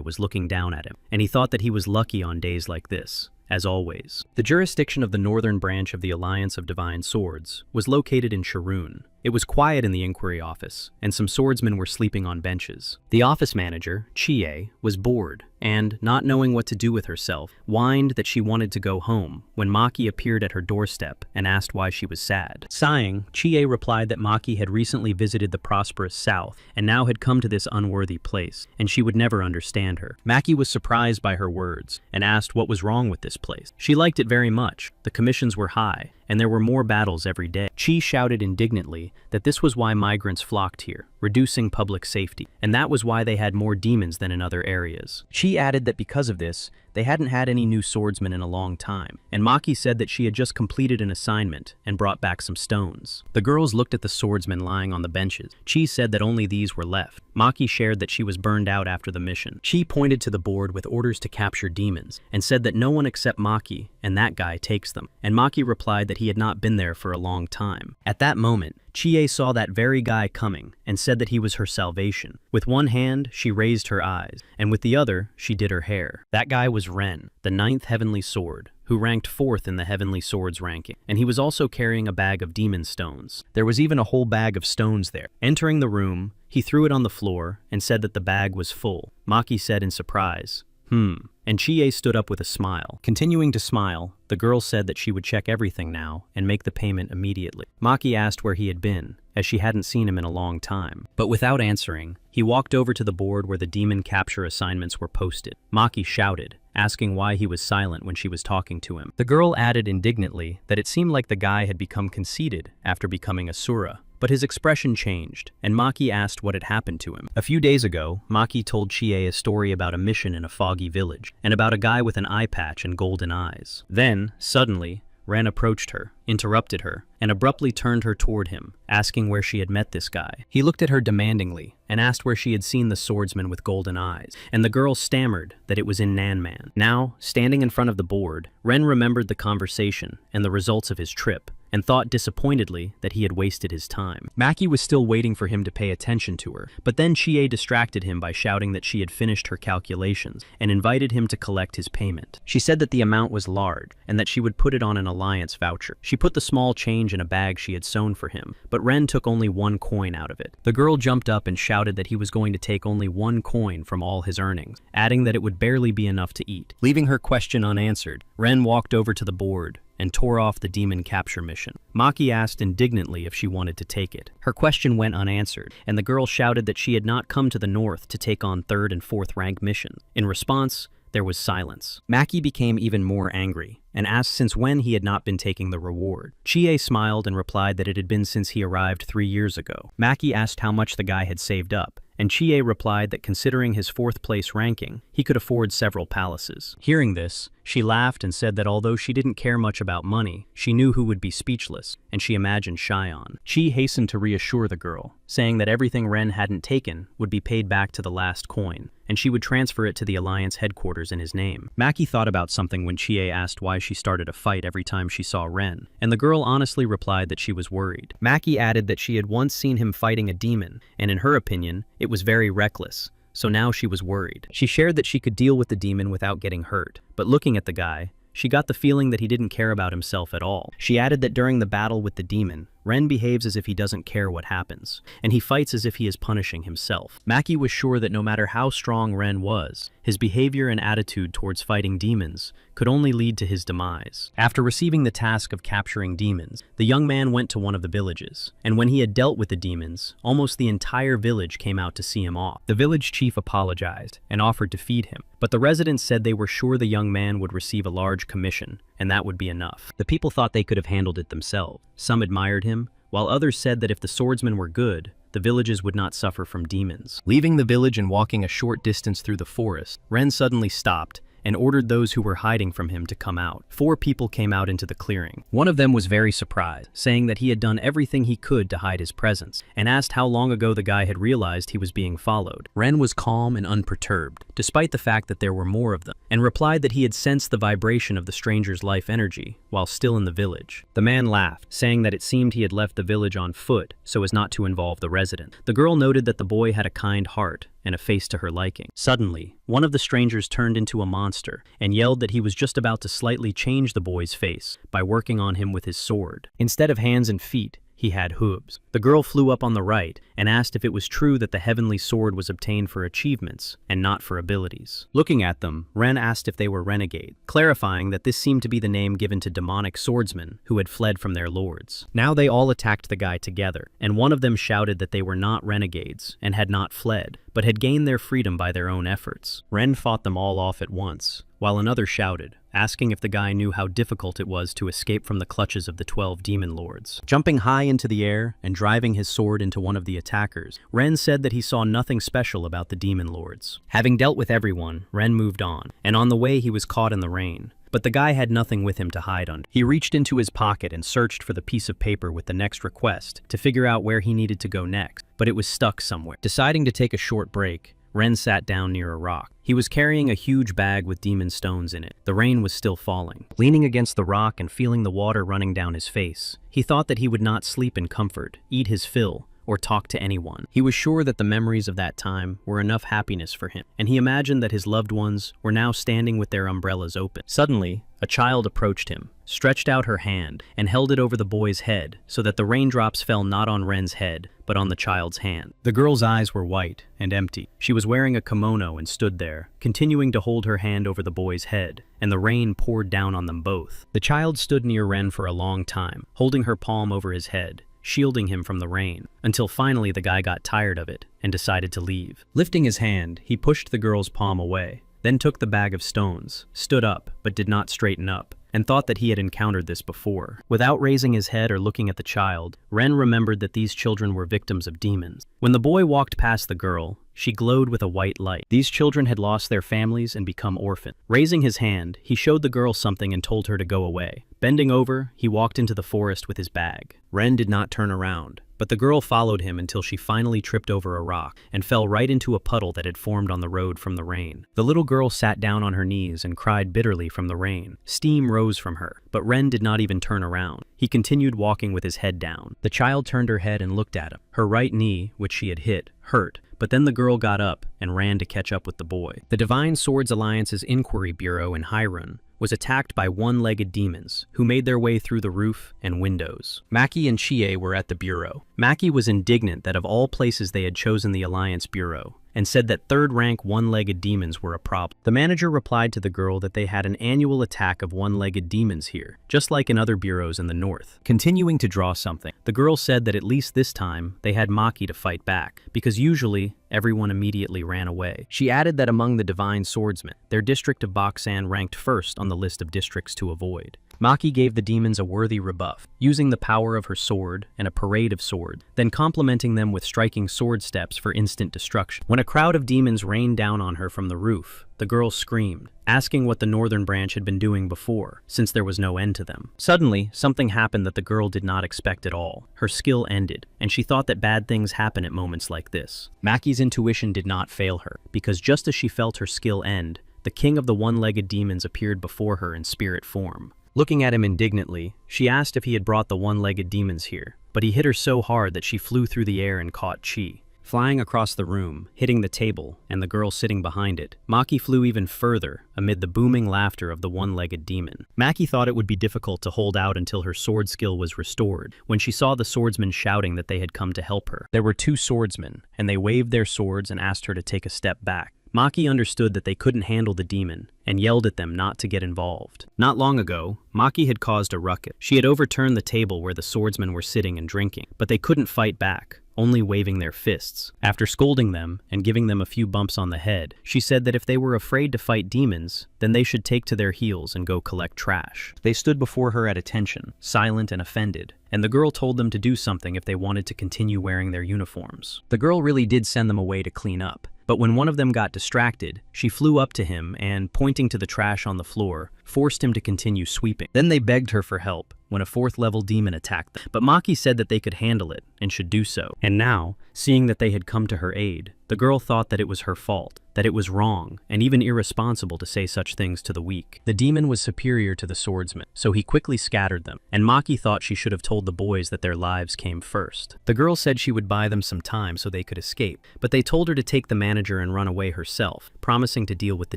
was looking down at him, and he thought that he was lucky on days like this. As always, the jurisdiction of the northern branch of the Alliance of Divine Swords was located in Sharoon. It was quiet in the inquiry office, and some swordsmen were sleeping on benches. The office manager, Chie, was bored, and, not knowing what to do with herself, whined that she wanted to go home when Maki appeared at her doorstep and asked why she was sad. Sighing, Chie replied that Maki had recently visited the prosperous south and now had come to this unworthy place, and she would never understand her. Maki was surprised by her words and asked what was wrong with this place. She liked it very much. The commissions were high, and there were more battles every day. Chi shouted indignantly that this was why migrants flocked here, reducing public safety, and that was why they had more demons than in other areas. Chi added that because of this, they hadn't had any new swordsmen in a long time, and Maki said that she had just completed an assignment and brought back some stones. The girls looked at the swordsmen lying on the benches. Chi said that only these were left. Maki shared that she was burned out after the mission. Chi pointed to the board with orders to capture demons, and said that no one except Maki and that guy takes them, and Maki replied that he had not been there for a long time. At that moment, Chie saw that very guy coming and said that he was her salvation. With one hand, she raised her eyes, and with the other, she did her hair. That guy was Ren, the 9th Heavenly Sword, who ranked 4th in the Heavenly Swords ranking, and he was also carrying a bag of demon stones. There was even a whole bag of stones there. Entering the room, he threw it on the floor and said that the bag was full. Maki said in surprise, and Chie stood up with a smile. Continuing to smile, the girl said that she would check everything now and make the payment immediately. Maki asked where he had been, as she hadn't seen him in a long time. But without answering, he walked over to the board where the demon capture assignments were posted. Maki shouted, asking why he was silent when she was talking to him. The girl added indignantly that it seemed like the guy had become conceited after becoming a Sura. But his expression changed, and Maki asked what had happened to him. A few days ago, Maki told Chie a story about a mission in a foggy village, and about a guy with an eye patch and golden eyes. Then, suddenly, Ren approached her, interrupted her, and abruptly turned her toward him, asking where she had met this guy. He looked at her demandingly, and asked where she had seen the swordsman with golden eyes, and the girl stammered that it was in Nanman. Now, standing in front of the board, Ren remembered the conversation and the results of his trip, and thought disappointedly that he had wasted his time. Maki was still waiting for him to pay attention to her, but then Chie distracted him by shouting that she had finished her calculations and invited him to collect his payment. She said that the amount was large and that she would put it on an alliance voucher. She put the small change in a bag she had sewn for him, but Ren took only 1 coin out of it. The girl jumped up and shouted that he was going to take only 1 coin from all his earnings, adding that it would barely be enough to eat. Leaving her question unanswered, Ren walked over to the board and tore off the demon capture mission. Maki asked indignantly if she wanted to take it. Her question went unanswered, and the girl shouted that she had not come to the north to take on 3rd and 4th rank missions. In response, there was silence. Maki became even more angry, and asked since when he had not been taking the reward. Chie smiled and replied that it had been since he arrived 3 years ago. Maki asked how much the guy had saved up, and Chie replied that considering his 4th place ranking, he could afford several palaces. Hearing this, she laughed and said that although she didn't care much about money, she knew who would be speechless, and she imagined Cheon. Chi hastened to reassure the girl, saying that everything Ren hadn't taken would be paid back to the last coin, and she would transfer it to the Alliance headquarters in his name. Maki thought about something when Chie asked why she started a fight every time she saw Ren, and the girl honestly replied that she was worried. Maki added that she had once seen him fighting a demon, and in her opinion, it was very reckless, so now she was worried. She shared that she could deal with the demon without getting hurt, but looking at the guy, she got the feeling that he didn't care about himself at all. She added that during the battle with the demon, Ren behaves as if he doesn't care what happens, and he fights as if he is punishing himself. Maki was sure that no matter how strong Ren was, his behavior and attitude towards fighting demons could only lead to his demise. After receiving the task of capturing demons, the young man went to one of the villages, and when he had dealt with the demons, almost the entire village came out to see him off. The village chief apologized and offered to feed him, but the residents said they were sure the young man would receive a large commission, and that would be enough. The people thought they could have handled it themselves. Some admired him, while others said that if the swordsmen were good, the villages would not suffer from demons. Leaving the village and walking a short distance through the forest, Ren suddenly stopped and ordered those who were hiding from him to come out. 4 people came out into the clearing. One of them was very surprised, saying that he had done everything he could to hide his presence, and asked how long ago the guy had realized he was being followed. Ren was calm and unperturbed, despite the fact that there were more of them, and replied that he had sensed the vibration of the stranger's life energy while still in the village. The man laughed, saying that it seemed he had left the village on foot so as not to involve the resident. The girl noted that the boy had a kind heart and a face to her liking. Suddenly, one of the strangers turned into a monster and yelled that he was just about to slightly change the boy's face by working on him with his sword. Instead of hands and feet, he had hooves. The girl flew up on the right and asked if it was true that the heavenly sword was obtained for achievements and not for abilities. Looking at them, Ren asked if they were renegade, clarifying that this seemed to be the name given to demonic swordsmen who had fled from their lords. Now they all attacked the guy together, and one of them shouted that they were not renegades and had not fled, but had gained their freedom by their own efforts. Ren fought them all off at once, while another shouted, asking if the guy knew how difficult it was to escape from the clutches of the 12 demon lords. Jumping high into the air and driving his sword into one of the attackers, Ren said that he saw nothing special about the demon lords. Having dealt with everyone, Ren moved on, and on the way he was caught in the rain. But the guy had nothing with him to hide under. He reached into his pocket and searched for the piece of paper with the next request to figure out where he needed to go next, but it was stuck somewhere. Deciding to take a short break, Ren sat down near a rock. He was carrying a huge bag with demon stones in it. The rain was still falling. Leaning against the rock and feeling the water running down his face, he thought that he would not sleep in comfort, eat his fill, or talk to anyone. He was sure that the memories of that time were enough happiness for him, and he imagined that his loved ones were now standing with their umbrellas open. Suddenly, a child approached him, stretched out her hand, and held it over the boy's head so that the raindrops fell not on Ren's head, but on the child's hand. The girl's eyes were white and empty. She was wearing a kimono and stood there, continuing to hold her hand over the boy's head, and the rain poured down on them both. The child stood near Ren for a long time, holding her palm over his head, shielding him from the rain, until finally the guy got tired of it and decided to leave. Lifting his hand, he pushed the girl's palm away, then took the bag of stones, stood up but did not straighten up, and thought that he had encountered this before. Without raising his head or looking at the child, Ren remembered that these children were victims of demons. When the boy walked past the girl, she glowed with a white light. These children had lost their families and become orphaned. Raising his hand, he showed the girl something and told her to go away. Bending over, he walked into the forest with his bag. Ren did not turn around, but the girl followed him until she finally tripped over a rock and fell right into a puddle that had formed on the road from the rain. The little girl sat down on her knees and cried bitterly from the rain. Steam rose from her, but Ren did not even turn around. He continued walking with his head down. The child turned her head and looked at him. Her right knee, which she had hit, hurt, but then the girl got up and ran to catch up with the boy. The Divine Swords Alliance's Inquiry Bureau in Hyrule was attacked by one-legged demons, who made their way through the roof and windows. Maki and Chie were at the bureau. Maki was indignant that of all places they had chosen the Alliance Bureau, and said that third-rank one-legged demons were a problem. The manager replied to the girl that they had an annual attack of one-legged demons here, just like in other bureaus in the north. Continuing to draw something, the girl said that at least this time they had Maki to fight back, because usually everyone immediately ran away. She added that among the Divine Swordsmen, their district of Baksan ranked first on the list of districts to avoid. Maki gave the demons a worthy rebuff, using the power of her sword and a parade of swords, then complementing them with striking sword steps for instant destruction. When a crowd of demons rained down on her from the roof, the girl screamed, asking what the northern branch had been doing before, since there was no end to them. Suddenly, something happened that the girl did not expect at all. Her skill ended, and she thought that bad things happen at moments like this. Maki's intuition did not fail her, because just as she felt her skill end, the king of the one-legged demons appeared before her in spirit form. Looking at him indignantly, she asked if he had brought the one-legged demons here, but he hit her so hard that she flew through the air and caught Chi. Flying across the room, hitting the table, and the girl sitting behind it, Maki flew even further amid the booming laughter of the one-legged demon. Maki thought it would be difficult to hold out until her sword skill was restored, when she saw the swordsmen shouting that they had come to help her. There were 2 swordsmen, and they waved their swords and asked her to take a step back. Maki understood that they couldn't handle the demon, and yelled at them not to get involved. Not long ago, Maki had caused a ruckus. She had overturned the table where the swordsmen were sitting and drinking, but they couldn't fight back, only waving their fists. After scolding them and giving them a few bumps on the head, she said that if they were afraid to fight demons, then they should take to their heels and go collect trash. They stood before her at attention, silent and offended, and the girl told them to do something if they wanted to continue wearing their uniforms. The girl really did send them away to clean up, But when one of them got distracted, she flew up to him and, pointing to the trash on the floor, forced him to continue sweeping. Then they begged her for help when a 4th-level demon attacked them. But Maki said that they could handle it and should do so. And now, seeing that they had come to her aid, the girl thought that it was her fault, that it was wrong and even irresponsible to say such things to the weak. The demon was superior to the swordsman, so he quickly scattered them, and Maki thought she should have told the boys that their lives came first. The girl said she would buy them some time so they could escape, but they told her to take the manager and run away herself, promising to deal with the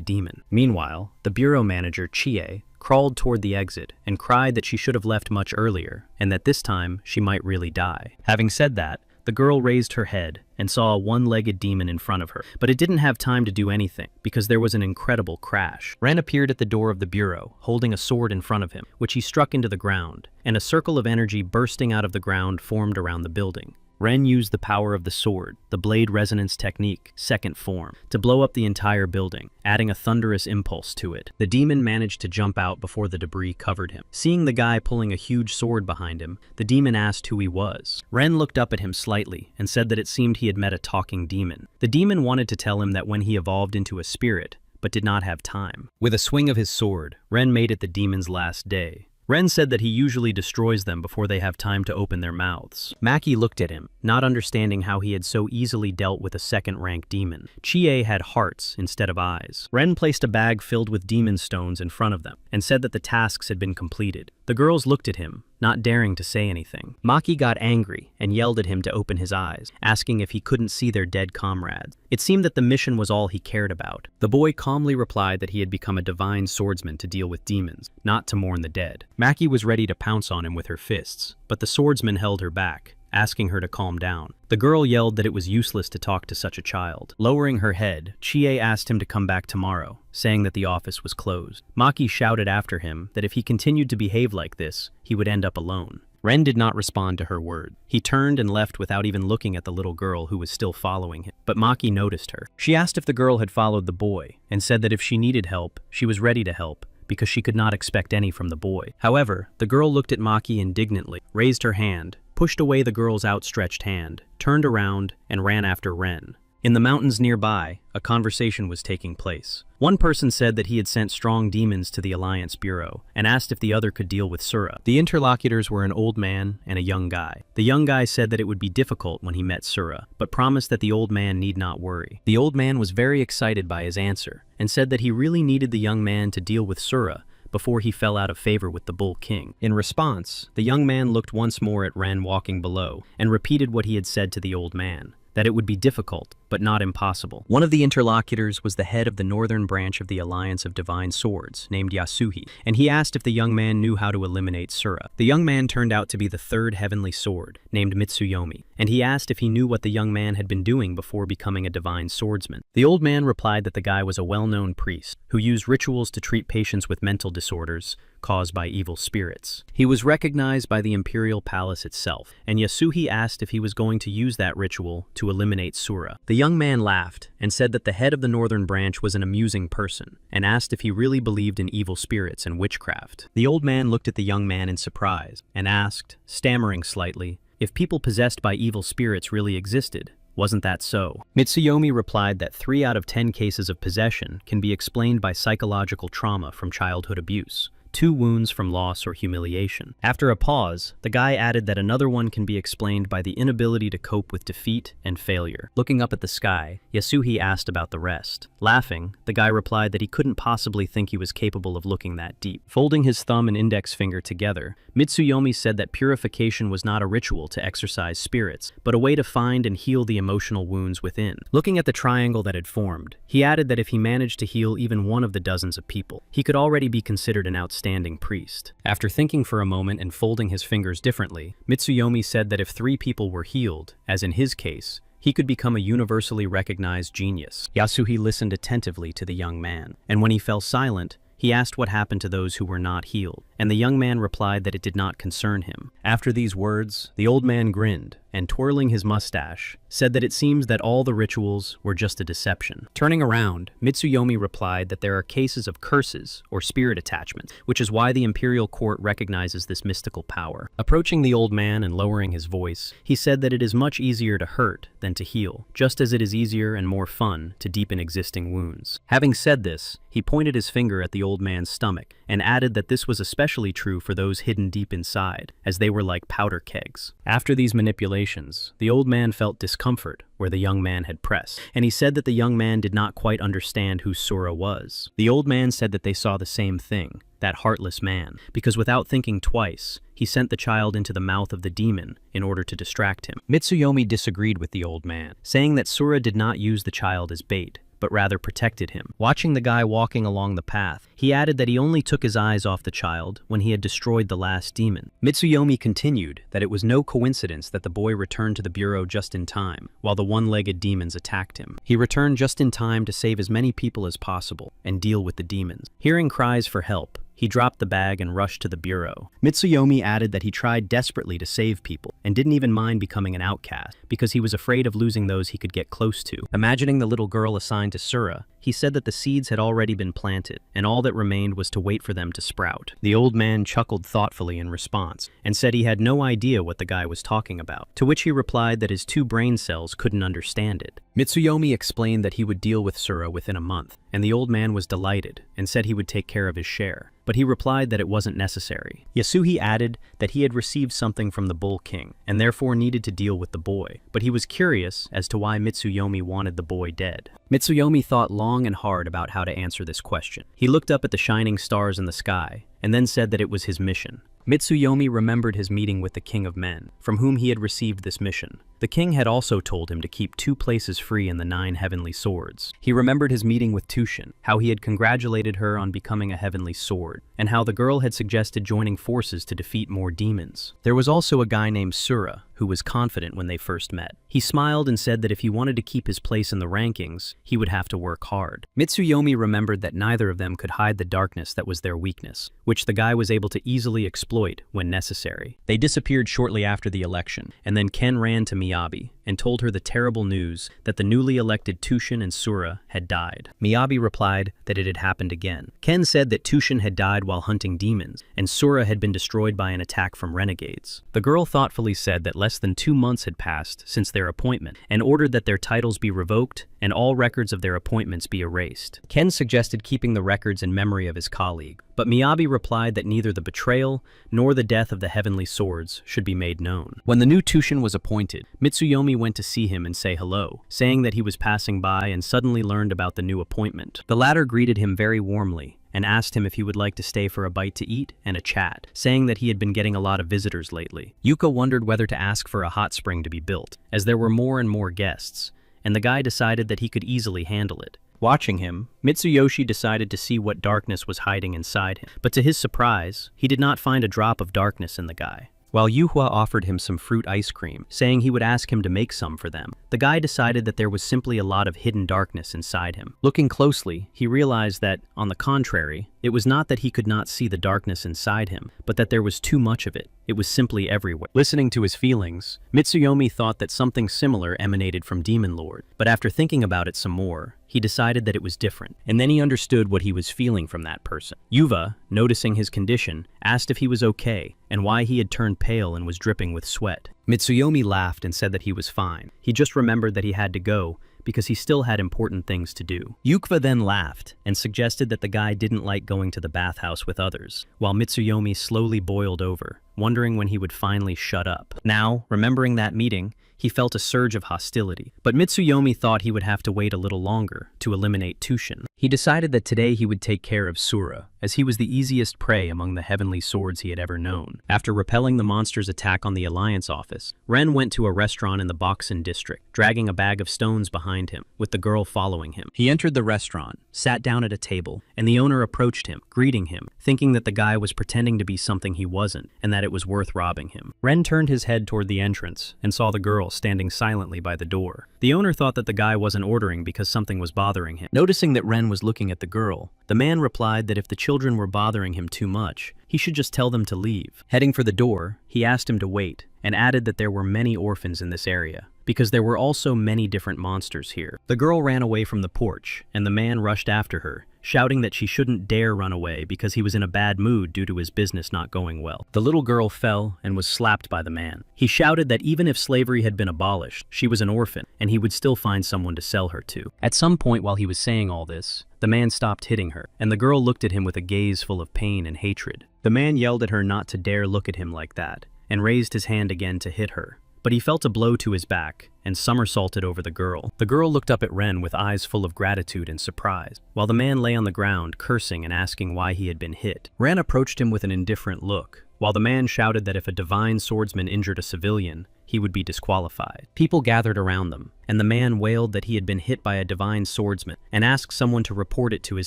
demon. Meanwhile, the bureau manager, Cheon, crawled toward the exit and cried that she should have left much earlier and that this time she might really die. Having said that, the girl raised her head and saw a one-legged demon in front of her, but it didn't have time to do anything because there was an incredible crash. Ren appeared at the door of the bureau, holding a sword in front of him, which he struck into the ground, and a circle of energy bursting out of the ground formed around the building. Ren used the power of the sword, the blade resonance technique, second form, to blow up the entire building, adding a thunderous impulse to it. The demon managed to jump out before the debris covered him. Seeing the guy pulling a huge sword behind him, the demon asked who he was. Ren looked up at him slightly and said that it seemed he had met a talking demon. The demon wanted to tell him that when he evolved into a spirit, but did not have time. With a swing of his sword, Ren made it the demon's last day. Ren said that he usually destroys them before they have time to open their mouths. Maki looked at him, not understanding how he had so easily dealt with a second-rank demon. Chie had hearts instead of eyes. Ren placed a bag filled with demon stones in front of them and said that the tasks had been completed. The girls looked at him, not daring to say anything. Maki got angry and yelled at him to open his eyes, asking if he couldn't see their dead comrades. It seemed that the mission was all he cared about. The boy calmly replied that he had become a divine swordsman to deal with demons, not to mourn the dead. Maki was ready to pounce on him with her fists, but the swordsman held her back, asking her to calm down. The girl yelled that it was useless to talk to such a child. Lowering her head, Chie asked him to come back tomorrow, saying that the office was closed. Maki shouted after him that if he continued to behave like this, he would end up alone. Ren did not respond to her word. He turned and left without even looking at the little girl who was still following him. But Maki noticed her. She asked if the girl had followed the boy, and said that if she needed help, she was ready to help, because she could not expect any from the boy. However, the girl looked at Maki indignantly, raised her hand, pushed away the girl's outstretched hand, turned around, and ran after Ren. In the mountains nearby, a conversation was taking place. One person said that he had sent strong demons to the Alliance Bureau and asked if the other could deal with Sura. The interlocutors were an old man and a young guy. The young guy said that it would be difficult when he met Sura, but promised that the old man need not worry. The old man was very excited by his answer and said that he really needed the young man to deal with Sura before he fell out of favor with the Bull King. In response, the young man looked once more at Ren walking below and repeated what he had said to the old man, that it would be difficult, but not impossible. One of the interlocutors was the head of the northern branch of the Alliance of Divine Swords, named Yasuhi, and he asked if the young man knew how to eliminate Sura. The young man turned out to be the third heavenly sword, named Mitsuyomi, and he asked if he knew what the young man had been doing before becoming a divine swordsman. The old man replied that the guy was a well-known priest, who used rituals to treat patients with mental disorders caused by evil spirits. He was recognized by the Imperial Palace itself, and Yasuhi asked if he was going to use that ritual to eliminate Sura. The young man laughed and said that the head of the northern branch was an amusing person, and asked if he really believed in evil spirits and witchcraft. The old man looked at the young man in surprise and asked, stammering slightly, if people possessed by evil spirits really existed. Wasn't that so? Mitsuyomi replied that 3 out of 10 cases of possession can be explained by psychological trauma from childhood abuse, 2 wounds from loss or humiliation. After a pause, the guy added that another one can be explained by the inability to cope with defeat and failure. Looking up at the sky, Yasuhi asked about the rest. Laughing, the guy replied that he couldn't possibly think he was capable of looking that deep. Folding his thumb and index finger together, Mitsuyomi said that purification was not a ritual to exorcise spirits, but a way to find and heal the emotional wounds within. Looking at the triangle that had formed, he added that if he managed to heal even one of the dozens of people, he could already be considered an outstanding priest. After thinking for a moment and folding his fingers differently, Mitsuyomi said that if 3 people were healed, as in his case, he could become a universally recognized genius. Yasuhi listened attentively to the young man, and when he fell silent, he asked what happened to those who were not healed, and the young man replied that it did not concern him. After these words, the old man grinned, and twirling his mustache, said that it seems that all the rituals were just a deception. Turning around, Mitsuyomi replied that there are cases of curses or spirit attachments, which is why the imperial court recognizes this mystical power. Approaching the old man and lowering his voice, he said that it is much easier to hurt than to heal, just as it is easier and more fun to deepen existing wounds. Having said this, he pointed his finger at the old man's stomach and added that this was especially true for those hidden deep inside, as they were like powder kegs. After these manipulations, the old man felt discomfort where the young man had pressed, and he said that the young man did not quite understand who Sora was. The old man said that they saw the same thing, that heartless man, because without thinking twice, he sent the child into the mouth of the demon in order to distract him. Mitsuyomi disagreed with the old man, saying that Sora did not use the child as bait, but rather protected him. Watching the guy walking along the path, he added that he only took his eyes off the child when he had destroyed the last demon. Mitsuyomi continued that it was no coincidence that the boy returned to the bureau just in time, while the one-legged demons attacked him. He returned just in time to save as many people as possible and deal with the demons. Hearing cries for help, he dropped the bag and rushed to the bureau. Mitsuyomi added that he tried desperately to save people and didn't even mind becoming an outcast because he was afraid of losing those he could get close to. Imagining the little girl assigned to Sura, he said that the seeds had already been planted and all that remained was to wait for them to sprout. The old man chuckled thoughtfully in response and said he had no idea what the guy was talking about, to which he replied that his 2 brain cells couldn't understand it. Mitsuyomi explained that he would deal with Sura within a month, and the old man was delighted and said he would take care of his share, but he replied that it wasn't necessary. Yasuhi added that he had received something from the Bull King and therefore needed to deal with the boy, but he was curious as to why Mitsuyomi wanted the boy dead. Mitsuyomi thought long and hard about how to answer this question. He looked up at the shining stars in the sky and then said that it was his mission. Mitsuyomi remembered his meeting with the King of Men, from whom he had received this mission. The king had also told him to keep 2 places free in the 9 heavenly swords. He remembered his meeting with Tushin, how he had congratulated her on becoming a heavenly sword, and how the girl had suggested joining forces to defeat more demons. There was also a guy named Sura, who was confident when they first met. He smiled and said that if he wanted to keep his place in the rankings, he would have to work hard. Mitsuyomi remembered that neither of them could hide the darkness that was their weakness, which the guy was able to easily exploit when necessary. They disappeared shortly after the election, and then Ken ran to Miyabi and told her the terrible news that the newly elected Tushin and Sura had died. Miyabi replied that it had happened again. Ken said that Tushin had died while hunting demons, and Sura had been destroyed by an attack from renegades. The girl thoughtfully said that less than 2 months had passed since their appointment, and ordered that their titles be revoked and all records of their appointments be erased. Ken suggested keeping the records in memory of his colleague, but Miyabi replied that neither the betrayal nor the death of the heavenly swords should be made known. When the new Tushin was appointed, Mitsuyomi went to see him and say hello, saying that he was passing by and suddenly learned about the new appointment. The latter greeted him very warmly and asked him if he would like to stay for a bite to eat and a chat, saying that he had been getting a lot of visitors lately. Yuka wondered whether to ask for a hot spring to be built, as there were more and more guests, and the guy decided that he could easily handle it. Watching him, Mitsuyoshi decided to see what darkness was hiding inside him, but to his surprise, he did not find a drop of darkness in the guy. While Yuhua offered him some fruit ice cream, saying he would ask him to make some for them, the guy decided that there was simply a lot of hidden darkness inside him. Looking closely, he realized that, on the contrary, it was not that he could not see the darkness inside him, but that there was too much of it. It was simply everywhere. Listening to his feelings, Mitsuyomi thought that something similar emanated from Demon Lord, but after thinking about it some more, he decided that it was different, and then he understood what he was feeling from that person. Yuva, noticing his condition, asked if he was okay, and why he had turned pale and was dripping with sweat. Mitsuyomi laughed and said that he was fine. He just remembered that he had to go, because he still had important things to do. Yukva then laughed and suggested that the guy didn't like going to the bathhouse with others, while Mitsuyomi slowly boiled over, wondering when he would finally shut up. Now, remembering that meeting, he felt a surge of hostility, but Mitsuyomi thought he would have to wait a little longer to eliminate Tushin. He decided that today he would take care of Sura, as he was the easiest prey among the heavenly swords he had ever known. After repelling the monster's attack on the Alliance office, Ren went to a restaurant in the Boxen district, dragging a bag of stones behind him, with the girl following him. He entered the restaurant, sat down at a table, and the owner approached him, greeting him, thinking that the guy was pretending to be something he wasn't, and that it was worth robbing him. Ren turned his head toward the entrance and saw the girl standing silently by the door. The owner thought that the guy wasn't ordering because something was bothering him. Noticing that Ren was looking at the girl, the man replied that if the children children were bothering him too much, he should just tell them to leave. Heading for the door, he asked him to wait, and added that there were many orphans in this area, because there were also many different monsters here. The girl ran away from the porch, and the man rushed after her, shouting that she shouldn't dare run away because he was in a bad mood due to his business not going well. The little girl fell and was slapped by the man. He shouted that even if slavery had been abolished, she was an orphan, and he would still find someone to sell her to. At some point while he was saying all this, the man stopped hitting her, and the girl looked at him with a gaze full of pain and hatred. The man yelled at her not to dare look at him like that, and raised his hand again to hit her. But he felt a blow to his back and somersaulted over the girl. The girl looked up at Ren with eyes full of gratitude and surprise, while the man lay on the ground cursing and asking why he had been hit. Ren approached him with an indifferent look, while the man shouted that if a divine swordsman injured a civilian, he would be disqualified. People gathered around them, and the man wailed that he had been hit by a divine swordsman and asked someone to report it to his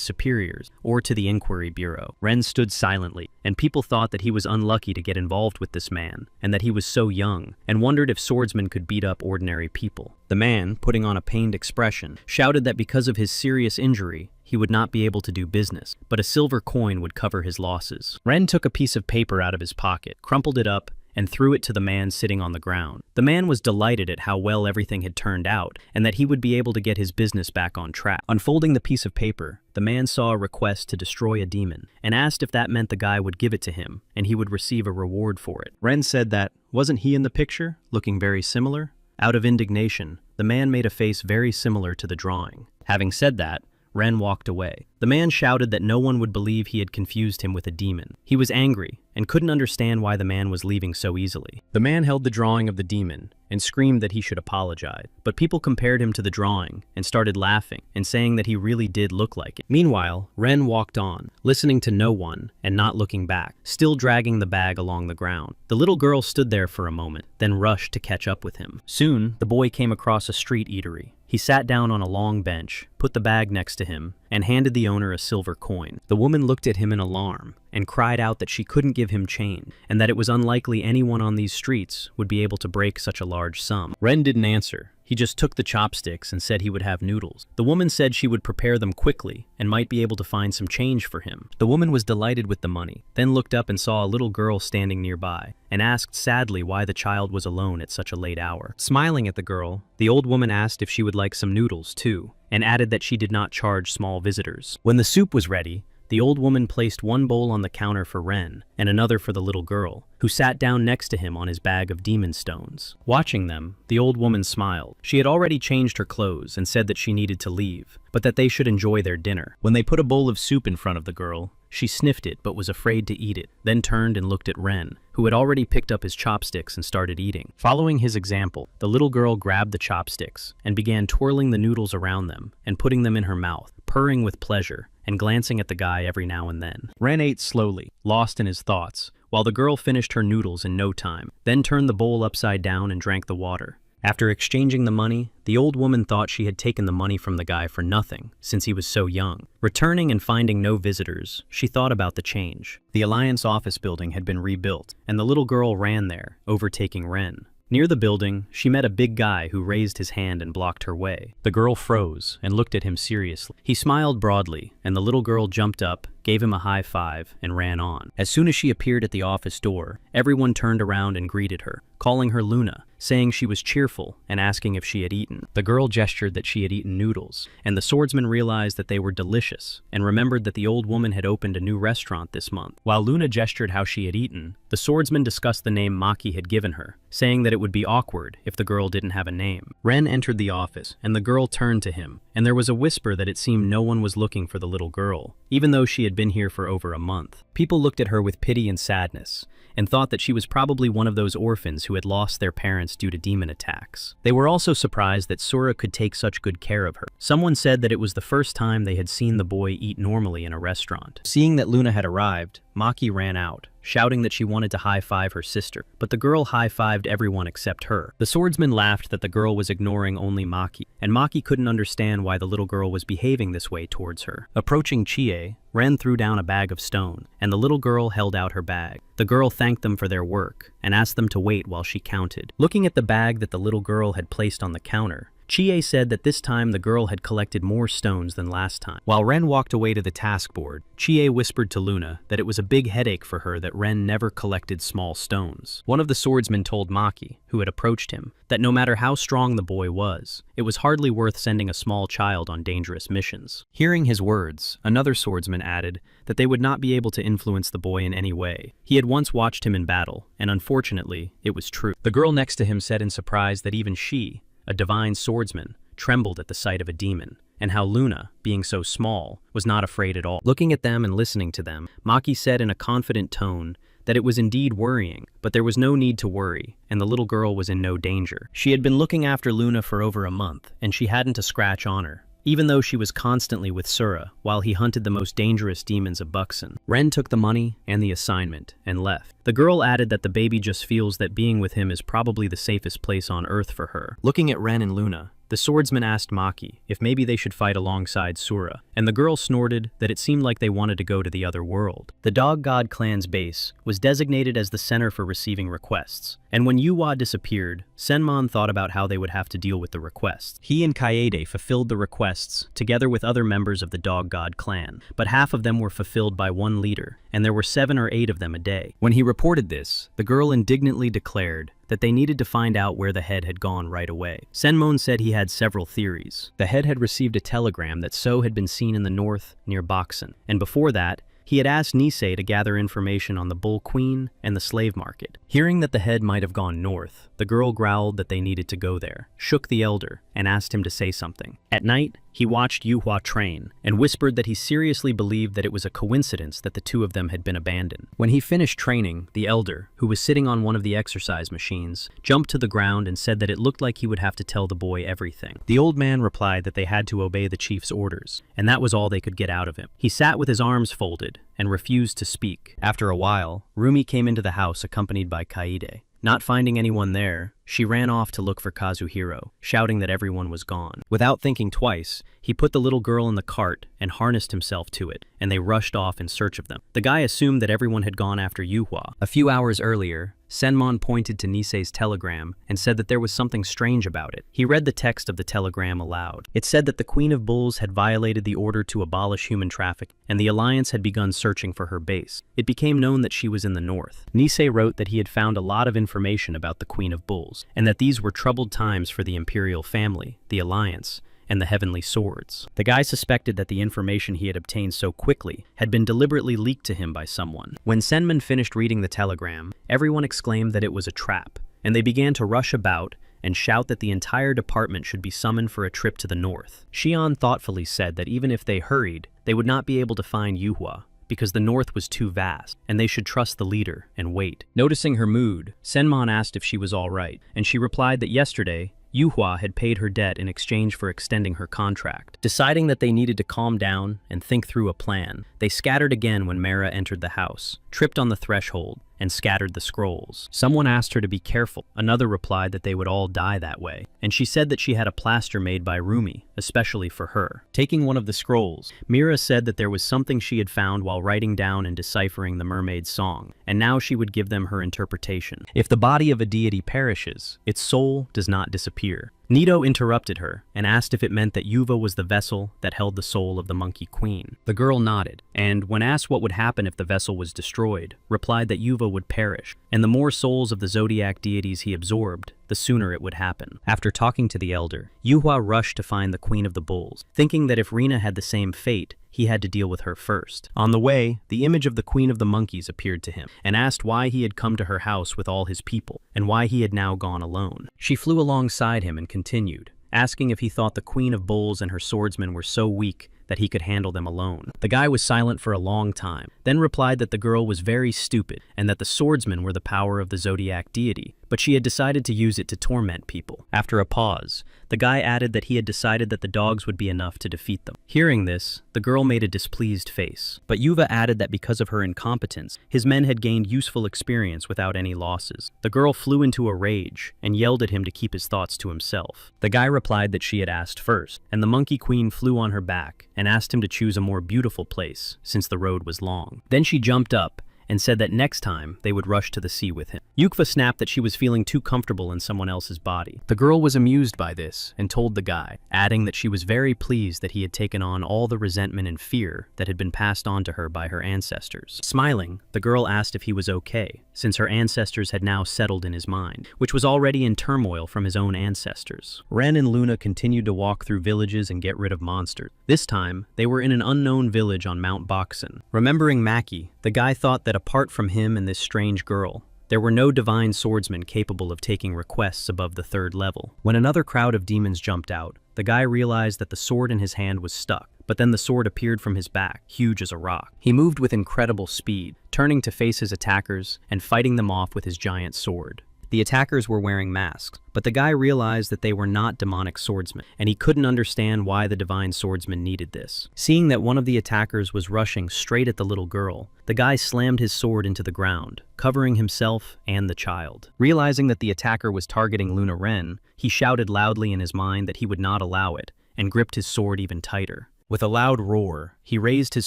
superiors or to the inquiry bureau. Ren stood silently, and people thought that he was unlucky to get involved with this man and that he was so young, and wondered if swordsmen could beat up ordinary people. The man, putting on a pained expression, shouted that because of his serious injury, he would not be able to do business, but a silver coin would cover his losses. Ren took a piece of paper out of his pocket, crumpled it up, and threw it to the man sitting on the ground. The man was delighted at how well everything had turned out, and that he would be able to get his business back on track. Unfolding the piece of paper, the man saw a request to destroy a demon, and asked if that meant the guy would give it to him, and he would receive a reward for it. Ren said that, wasn't he in the picture, looking very similar? Out of indignation, the man made a face very similar to the drawing. Having said that, Ren walked away. The man shouted that no one would believe he had confused him with a demon. He was angry and couldn't understand why the man was leaving so easily. The man held the drawing of the demon and screamed that he should apologize, but people compared him to the drawing and started laughing and saying that he really did look like it. Meanwhile, Ren walked on, listening to no one and not looking back, still dragging the bag along the ground. The little girl stood there for a moment, then rushed to catch up with him. Soon, the boy came across a street eatery. He sat down on a long bench, put the bag next to him, and handed the owner a silver coin. The woman looked at him in alarm and cried out that she couldn't give him change, and that it was unlikely anyone on these streets would be able to break such a large sum. Ren didn't answer. He just took the chopsticks and said he would have noodles. The woman said she would prepare them quickly and might be able to find some change for him. The woman was delighted with the money, then looked up and saw a little girl standing nearby, and asked sadly why the child was alone at such a late hour. Smiling at the girl, the old woman asked if she would like some noodles too, and added that she did not charge small visitors. When the soup was ready, the old woman placed one bowl on the counter for Ren and another for the little girl, who sat down next to him on his bag of demon stones. Watching them, the old woman smiled. She had already changed her clothes and said that she needed to leave, but that they should enjoy their dinner. When they put a bowl of soup in front of the girl, she sniffed it but was afraid to eat it, then turned and looked at Ren, who had already picked up his chopsticks and started eating. Following his example, the little girl grabbed the chopsticks and began twirling the noodles around them and putting them in her mouth, purring with pleasure and glancing at the guy every now and then. Ren ate slowly, lost in his thoughts, while the girl finished her noodles in no time, then turned the bowl upside down and drank the water. After exchanging the money, the old woman thought she had taken the money from the guy for nothing, since he was so young. Returning and finding no visitors, she thought about the change. The Alliance office building had been rebuilt, and the little girl ran there, overtaking Ren. Near the building, she met a big guy who raised his hand and blocked her way. The girl froze and looked at him seriously. He smiled broadly, and the little girl jumped up, gave him a high five, and ran on. As soon as she appeared at the office door, everyone turned around and greeted her, calling her Luna, saying she was cheerful and asking if she had eaten. The girl gestured that she had eaten noodles, and the swordsman realized that they were delicious and remembered that the old woman had opened a new restaurant this month. While Luna gestured how she had eaten, the swordsman discussed the name Maki had given her, saying that it would be awkward if the girl didn't have a name. Ren entered the office, and the girl turned to him, and there was a whisper that it seemed no one was looking for the little girl, even though she had been here for over a month. People looked at her with pity and sadness, and thought that she was probably one of those orphans who had lost their parents due to demon attacks. They were also surprised that Sora could take such good care of her. Someone said that it was the first time they had seen the boy eat normally in a restaurant. Seeing that Luna had arrived, Maki ran out, shouting that she wanted to high-five her sister, but the girl high-fived everyone except her. The swordsman laughed that the girl was ignoring only Maki, and Maki couldn't understand why the little girl was behaving this way towards her. Approaching Chie, Ren threw down a bag of stone, and the little girl held out her bag. The girl thanked them for their work, and asked them to wait while she counted. Looking at the bag that the little girl had placed on the counter, Chie said that this time the girl had collected more stones than last time. While Ren walked away to the task board, Chie whispered to Luna that it was a big headache for her that Ren never collected small stones. One of the swordsmen told Maki, who had approached him, that no matter how strong the boy was, it was hardly worth sending a small child on dangerous missions. Hearing his words, another swordsman added that they would not be able to influence the boy in any way. He had once watched him in battle, and unfortunately, it was true. The girl next to him said in surprise that even she, a divine swordsman, trembled at the sight of a demon, and how Luna, being so small, was not afraid at all. Looking at them and listening to them, Maki said in a confident tone that it was indeed worrying, but there was no need to worry, and the little girl was in no danger. She had been looking after Luna for over a month, and she hadn't a scratch on her, even though she was constantly with Sura while he hunted the most dangerous demons of Buxen. Ren took the money and the assignment and left. The girl added that the baby just feels that being with him is probably the safest place on Earth for her. Looking at Ren and Luna, the swordsman asked Maki if maybe they should fight alongside Sura, and the girl snorted that it seemed like they wanted to go to the other world. The Dog God clan's base was designated as the center for receiving requests, and when Yuhua disappeared, Senmon thought about how they would have to deal with the requests. He and Kaede fulfilled the requests together with other members of the Dog God clan, but half of them were fulfilled by one leader, and there were 7 or 8 of them a day. When he reported this, the girl indignantly declared that they needed to find out where the head had gone right away. Senmon said he had several theories. The head had received a telegram that So had been seen in the north near Boxen, and before that, he had asked Nisei to gather information on the Bull Queen and the slave market. Hearing that the head might have gone north, the girl growled that they needed to go there, shook the elder, and asked him to say something. At night, he watched Yuhua train and whispered that he seriously believed that it was a coincidence that the two of them had been abandoned. When he finished training, the elder, who was sitting on one of the exercise machines, jumped to the ground and said that it looked like he would have to tell the boy everything. The old man replied that they had to obey the chief's orders, and that was all they could get out of him. He sat with his arms folded and refused to speak. After a while, Rumi came into the house accompanied by Kaede. Not finding anyone there, she ran off to look for Kazuhiro, shouting that everyone was gone. Without thinking twice, he put the little girl in the cart and harnessed himself to it, and they rushed off in search of them. The guy assumed that everyone had gone after Yuhua. A few hours earlier, Senmon pointed to Nisei's telegram and said that there was something strange about it. He read the text of the telegram aloud. It said that the Queen of Bulls had violated the order to abolish human trafficking, and the Alliance had begun searching for her base. It became known that she was in the north. Nisei wrote that he had found a lot of information about the Queen of Bulls, and that these were troubled times for the Imperial family, the Alliance, and the Heavenly Swords. The guy suspected that the information he had obtained so quickly had been deliberately leaked to him by someone. When Senmon finished reading the telegram, everyone exclaimed that it was a trap, and they began to rush about and shout that the entire department should be summoned for a trip to the north. Cheon thoughtfully said that even if they hurried, they would not be able to find Yuhua, because the north was too vast, and they should trust the leader and wait. Noticing her mood, Senmon asked if she was all right, and she replied that yesterday, Yuhua had paid her debt in exchange for extending her contract. Deciding that they needed to calm down and think through a plan, they scattered again when Mara entered the house, tripped on the threshold, and scattered the scrolls. Someone asked her to be careful. Another replied that they would all die that way, and she said that she had a plaster made by Rumi, especially for her. Taking one of the scrolls, Mira said that there was something she had found while writing down and deciphering the mermaid's song, and now she would give them her interpretation. If the body of a deity perishes, its soul does not disappear. Nito interrupted her and asked if it meant that Yuva was the vessel that held the soul of the Monkey Queen. The girl nodded, and when asked what would happen if the vessel was destroyed, replied that Yuva would perish, and the more souls of the zodiac deities he absorbed, the sooner it would happen. After talking to the elder, Yuhua rushed to find the Queen of the Bulls, thinking that if Rina had the same fate, he had to deal with her first. On the way, the image of the Queen of the Monkeys appeared to him, and asked why he had come to her house with all his people, and why he had now gone alone. She flew alongside him and continued, asking if he thought the Queen of Bulls and her swordsmen were so weak that he could handle them alone. The guy was silent for a long time, then replied that the girl was very stupid and that the swordsmen were the power of the zodiac deity, but she had decided to use it to torment people. After a pause, the guy added that he had decided that the dogs would be enough to defeat them. Hearing this, the girl made a displeased face, but Yuva added that because of her incompetence, his men had gained useful experience without any losses. The girl flew into a rage and yelled at him to keep his thoughts to himself. The guy replied that she had asked first, and the Monkey Queen flew on her back and asked him to choose a more beautiful place since the road was long. Then she jumped up and said that next time they would rush to the sea with him. Yukva snapped that she was feeling too comfortable in someone else's body. The girl was amused by this and told the guy, adding that she was very pleased that he had taken on all the resentment and fear that had been passed on to her by her ancestors. Smiling, the girl asked if he was okay, since her ancestors had now settled in his mind, which was already in turmoil from his own ancestors. Ren and Luna continued to walk through villages and get rid of monsters. This time, they were in an unknown village on Mount Boxen. Remembering Maki, the guy thought that apart from him and this strange girl, there were no divine swordsmen capable of taking requests above the 3rd level. When another crowd of demons jumped out, the guy realized that the sword in his hand was stuck, but then the sword appeared from his back, huge as a rock. He moved with incredible speed, turning to face his attackers and fighting them off with his giant sword. The attackers were wearing masks, but the guy realized that they were not demonic swordsmen, and he couldn't understand why the divine swordsman needed this. Seeing that one of the attackers was rushing straight at the little girl, the guy slammed his sword into the ground, covering himself and the child. Realizing that the attacker was targeting Luna Ren, he shouted loudly in his mind that he would not allow it, and gripped his sword even tighter. With a loud roar, he raised his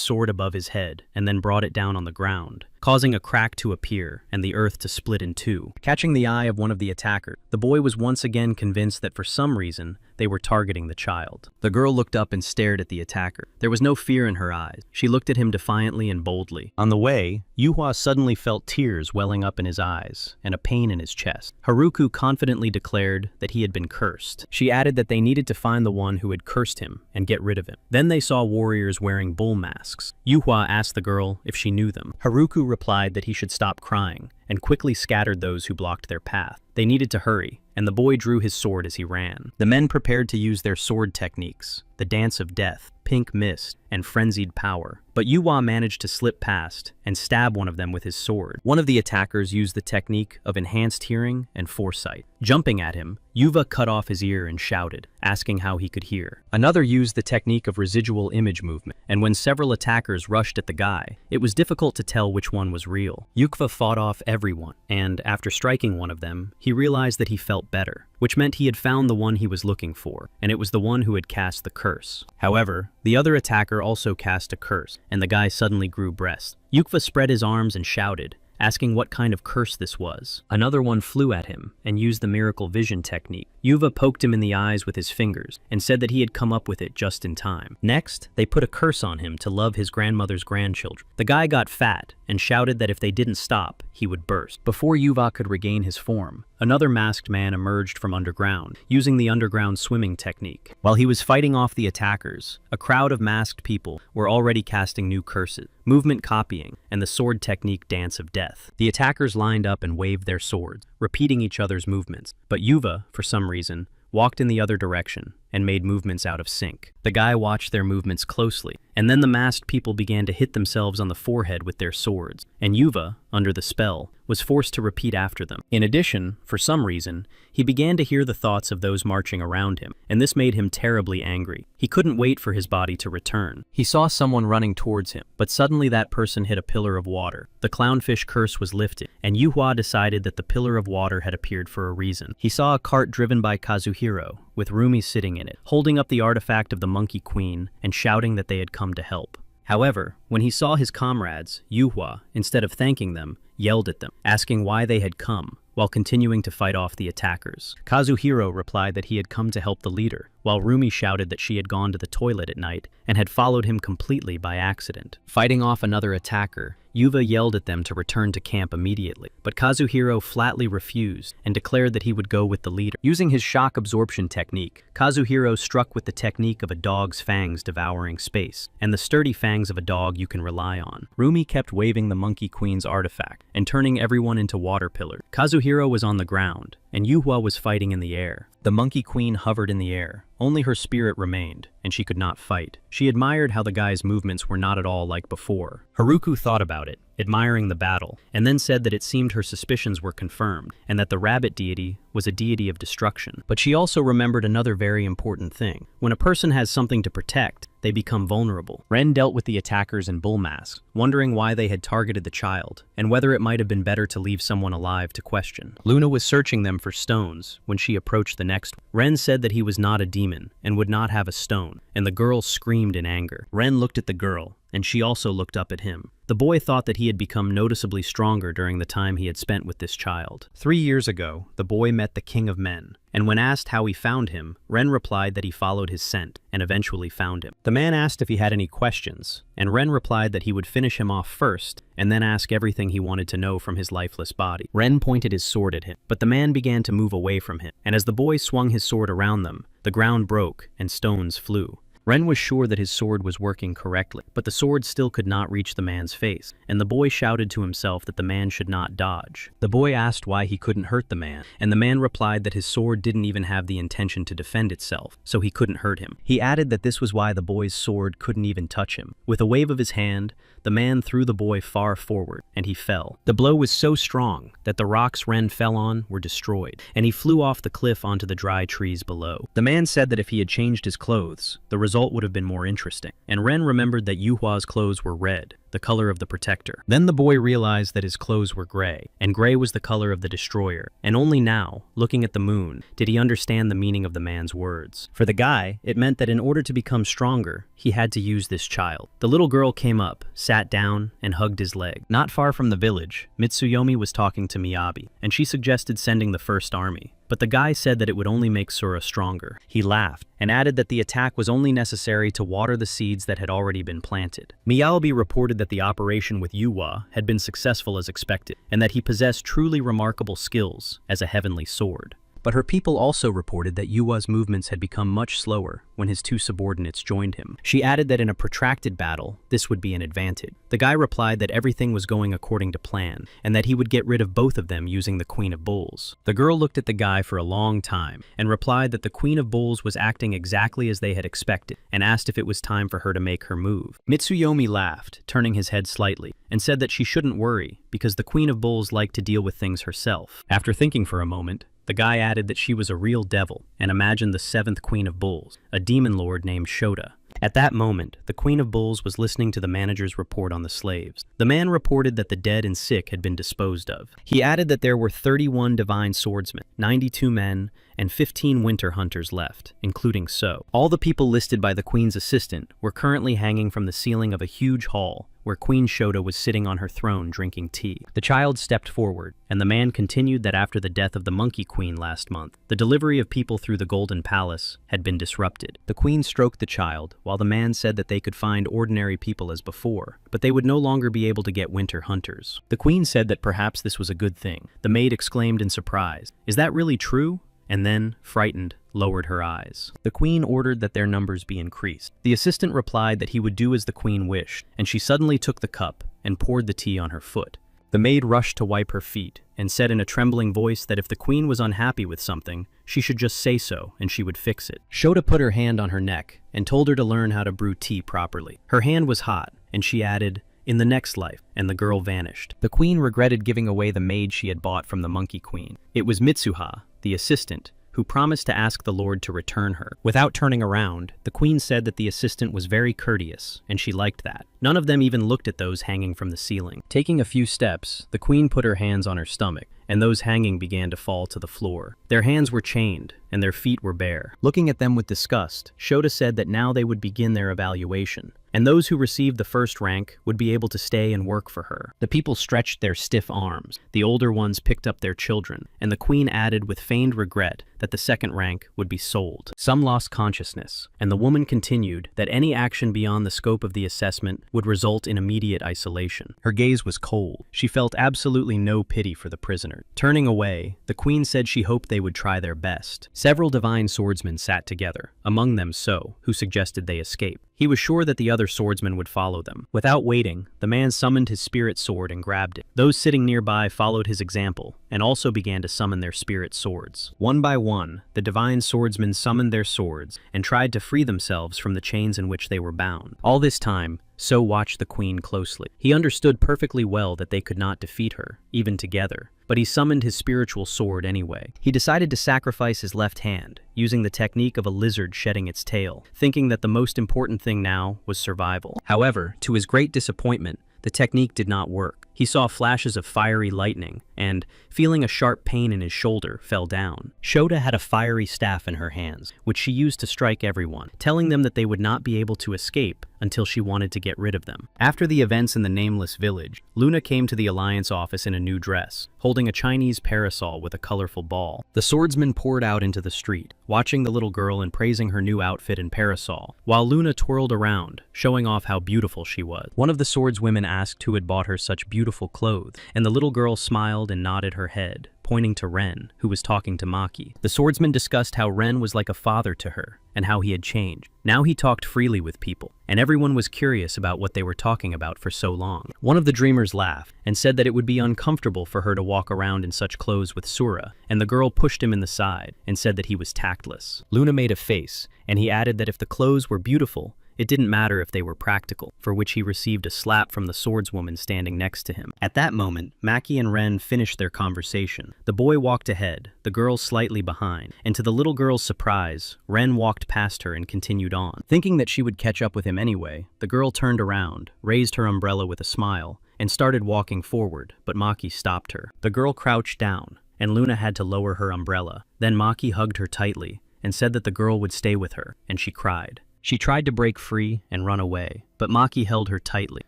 sword above his head and then brought it down on the ground, causing a crack to appear and the earth to split in two. Catching the eye of one of the attackers, the boy was once again convinced that for some reason, they were targeting the child. The girl looked up and stared at the attacker. There was no fear in her eyes. She looked at him defiantly and boldly. On the way, Yuhua suddenly felt tears welling up in his eyes and a pain in his chest. Haruko confidently declared that he had been cursed. She added that they needed to find the one who had cursed him and get rid of him. Then they saw warriors wearing bull masks. Yuhua asked the girl if she knew them. Haruko replied that he should stop crying and quickly scattered those who blocked their path. They needed to hurry, and the boy drew his sword as he ran. The men prepared to use their sword techniques, the dance of death, pink mist, and frenzied power. But Yuhua managed to slip past and stab one of them with his sword. One of the attackers used the technique of enhanced hearing and foresight. Jumping at him, Yuhua cut off his ear and shouted, asking how he could hear. Another used the technique of residual image movement, and when several attackers rushed at the guy, it was difficult to tell which one was real. Yukva fought off everyone, and after striking one of them, he realized that he felt better, which meant he had found the one he was looking for, and it was the one who had cast the curse. However, the other attacker also cast a curse, and the guy suddenly grew breast. Yukva spread his arms and shouted, asking what kind of curse this was. Another one flew at him and used the miracle vision technique. Yuhua poked him in the eyes with his fingers and said that he had come up with it just in time. Next, they put a curse on him to love his grandmother's grandchildren. The guy got fat and shouted that if they didn't stop, he would burst. Before Yuhua could regain his form, another masked man emerged from underground, using the underground swimming technique. While he was fighting off the attackers, a crowd of masked people were already casting new curses, movement copying, and the sword technique dance of death. The attackers lined up and waved their swords, repeating each other's movements, but Yuhua, for some reason, walked in the other direction and made movements out of sync. The guy watched their movements closely, and then the masked people began to hit themselves on the forehead with their swords, and Yuhua, under the spell, was forced to repeat after them. In addition, for some reason, he began to hear the thoughts of those marching around him, and this made him terribly angry. He couldn't wait for his body to return. He saw someone running towards him, but suddenly that person hit a pillar of water. The clownfish curse was lifted, and Yuhua decided that the pillar of water had appeared for a reason. He saw a cart driven by Kazuhiro, with Rumi sitting in it, holding up the artifact of the Monkey Queen and shouting that they had come to help. However, when he saw his comrades, Yuhua, instead of thanking them, yelled at them, asking why they had come, while continuing to fight off the attackers. Kazuhiro replied that he had come to help the leader, while Rumi shouted that she had gone to the toilet at night and had followed him completely by accident. Fighting off another attacker, Yuhua yelled at them to return to camp immediately, but Kazuhiro flatly refused and declared that he would go with the leader. Using his shock absorption technique, Kazuhiro struck with the technique of a dog's fangs devouring space, and the sturdy fangs of a dog you can rely on. Rumi kept waving the Monkey Queen's artifact and turning everyone into water pillars. Kazuhiro was on the ground, and Yuhua was fighting in the air. The Monkey Queen hovered in the air. Only her spirit remained, and she could not fight. She admired how the guy's movements were not at all like before. Haruko thought about it, admiring the battle, and then said that it seemed her suspicions were confirmed, and that the rabbit deity was a deity of destruction. But she also remembered another very important thing. When a person has something to protect, they become vulnerable. Ren dealt with the attackers in bull masks, wondering why they had targeted the child, and whether it might have been better to leave someone alive to question. Luna was searching them for stones when she approached the next one. Ren said that he was not a demon and would not have a stone, and the girl screamed in anger. Ren looked at the girl and she also looked up at him. The boy thought that he had become noticeably stronger during the time he had spent with this child. 3 years ago, the boy met the King of Men, and when asked how he found him, Ren replied that he followed his scent and eventually found him. The man asked if he had any questions, and Ren replied that he would finish him off first and then ask everything he wanted to know from his lifeless body. Ren pointed his sword at him, but the man began to move away from him, and as the boy swung his sword around them, the ground broke and stones flew. Ren was sure that his sword was working correctly, but the sword still could not reach the man's face, and the boy shouted to himself that the man should not dodge. The boy asked why he couldn't hurt the man, and the man replied that his sword didn't even have the intention to defend itself, so he couldn't hurt him. He added that this was why the boy's sword couldn't even touch him. With a wave of his hand, the man threw the boy far forward, and he fell. The blow was so strong that the rocks Ren fell on were destroyed, and he flew off the cliff onto the dry trees below. The man said that if he had changed his clothes, the result would have been more interesting, and Ren remembered that Yuhua's clothes were red, the color of the protector. Then the boy realized that his clothes were gray, and gray was the color of the destroyer, and only now, looking at the moon, did he understand the meaning of the man's words. For the guy, it meant that in order to become stronger, he had to use this child. The little girl came up, sat down, and hugged his leg. Not far from the village, Mitsuyomi was talking to Miyabi, and she suggested sending the first army. But the guy said that it would only make Sura stronger. He laughed, and added that the attack was only necessary to water the seeds that had already been planted. Miyabi reported that the operation with Yuhua had been successful as expected, and that he possessed truly remarkable skills as a heavenly sword. But her people also reported that Yua's movements had become much slower when his two subordinates joined him. She added that in a protracted battle, this would be an advantage. The guy replied that everything was going according to plan, and that he would get rid of both of them using the Queen of Bulls. The girl looked at the guy for a long time, and replied that the Queen of Bulls was acting exactly as they had expected, and asked if it was time for her to make her move. Mitsuyomi laughed, turning his head slightly, and said that she shouldn't worry, because the Queen of Bulls liked to deal with things herself. After thinking for a moment, the guy added that she was a real devil, and imagined the 7th Queen of Bulls, a demon lord named Shota. At that moment, the Queen of Bulls was listening to the manager's report on the slaves. The man reported that the dead and sick had been disposed of. He added that there were 31 divine swordsmen, 92 men, and 15 winter hunters left, including So. All the people listed by the Queen's assistant were currently hanging from the ceiling of a huge hall, where Queen Shota was sitting on her throne drinking tea. The child stepped forward, and the man continued that after the death of the Monkey Queen last month, the delivery of people through the Golden Palace had been disrupted. The Queen stroked the child, while the man said that they could find ordinary people as before, but they would no longer be able to get winter hunters. The Queen said that perhaps this was a good thing. The maid exclaimed in surprise, "Is that really true?" And then, frightened, lowered her eyes. The Queen ordered that their numbers be increased. The assistant replied that he would do as the Queen wished, and she suddenly took the cup and poured the tea on her foot. The maid rushed to wipe her feet, and said in a trembling voice that if the Queen was unhappy with something, she should just say so and she would fix it. Shota put her hand on her neck and told her to learn how to brew tea properly. Her hand was hot, and she added, "In the next life," and the girl vanished. The Queen regretted giving away the maid she had bought from the Monkey Queen. It was Mitsuha, the assistant, who promised to ask the Lord to return her. Without turning around, the Queen said that the assistant was very courteous, and she liked that. None of them even looked at those hanging from the ceiling. Taking a few steps, the Queen put her hands on her stomach, and those hanging began to fall to the floor. Their hands were chained, and their feet were bare. Looking at them with disgust, Shota said that now they would begin their evaluation, and those who received the first rank would be able to stay and work for her. The people stretched their stiff arms, the older ones picked up their children, and the Queen added with feigned regret that the second rank would be sold. Some lost consciousness, and the woman continued that any action beyond the scope of the assessment would result in immediate isolation. Her gaze was cold. She felt absolutely no pity for the prisoner. Turning away, the Queen said she hoped they would try their best. Several divine swordsmen sat together, among them So, who suggested they escape. He was sure that the other swordsmen would follow them. Without waiting, the man summoned his spirit sword and grabbed it. Those sitting nearby followed his example, and also began to summon their spirit swords. One by one, the divine swordsmen summoned their swords and tried to free themselves from the chains in which they were bound. All this time, So watched the Queen closely. He understood perfectly well that they could not defeat her, even together, but he summoned his spiritual sword anyway. He decided to sacrifice his left hand, using the technique of a lizard shedding its tail, thinking that the most important thing now was survival. However, to his great disappointment, the technique did not work. He saw flashes of fiery lightning and, feeling a sharp pain in his shoulder, fell down. Shota had a fiery staff in her hands, which she used to strike everyone, telling them that they would not be able to escape until she wanted to get rid of them. After the events in the nameless village, Luna came to the Alliance office in a new dress, holding a Chinese parasol with a colorful ball. The swordsman poured out into the street, watching the little girl and praising her new outfit and parasol, while Luna twirled around, showing off how beautiful she was. One of the swordswomen asked who had bought her such beautiful clothes, and the little girl smiled and nodded her head, pointing to Ren, who was talking to Maki. The swordsman discussed how Ren was like a father to her, and how he had changed. Now he talked freely with people, and everyone was curious about what they were talking about for so long. One of the dreamers laughed, and said that it would be uncomfortable for her to walk around in such clothes with Sura, and the girl pushed him in the side, and said that he was tactless. Luna made a face, and he added that if the clothes were beautiful, it didn't matter if they were practical, for which he received a slap from the swordswoman standing next to him. At that moment, Maki and Ren finished their conversation. The boy walked ahead, the girl slightly behind, and to the little girl's surprise, Ren walked past her and continued on. Thinking that she would catch up with him anyway, the girl turned around, raised her umbrella with a smile, and started walking forward, but Maki stopped her. The girl crouched down, and Luna had to lower her umbrella. Then Maki hugged her tightly, and said that the girl would stay with her, and she cried. She tried to break free and run away, but Maki held her tightly,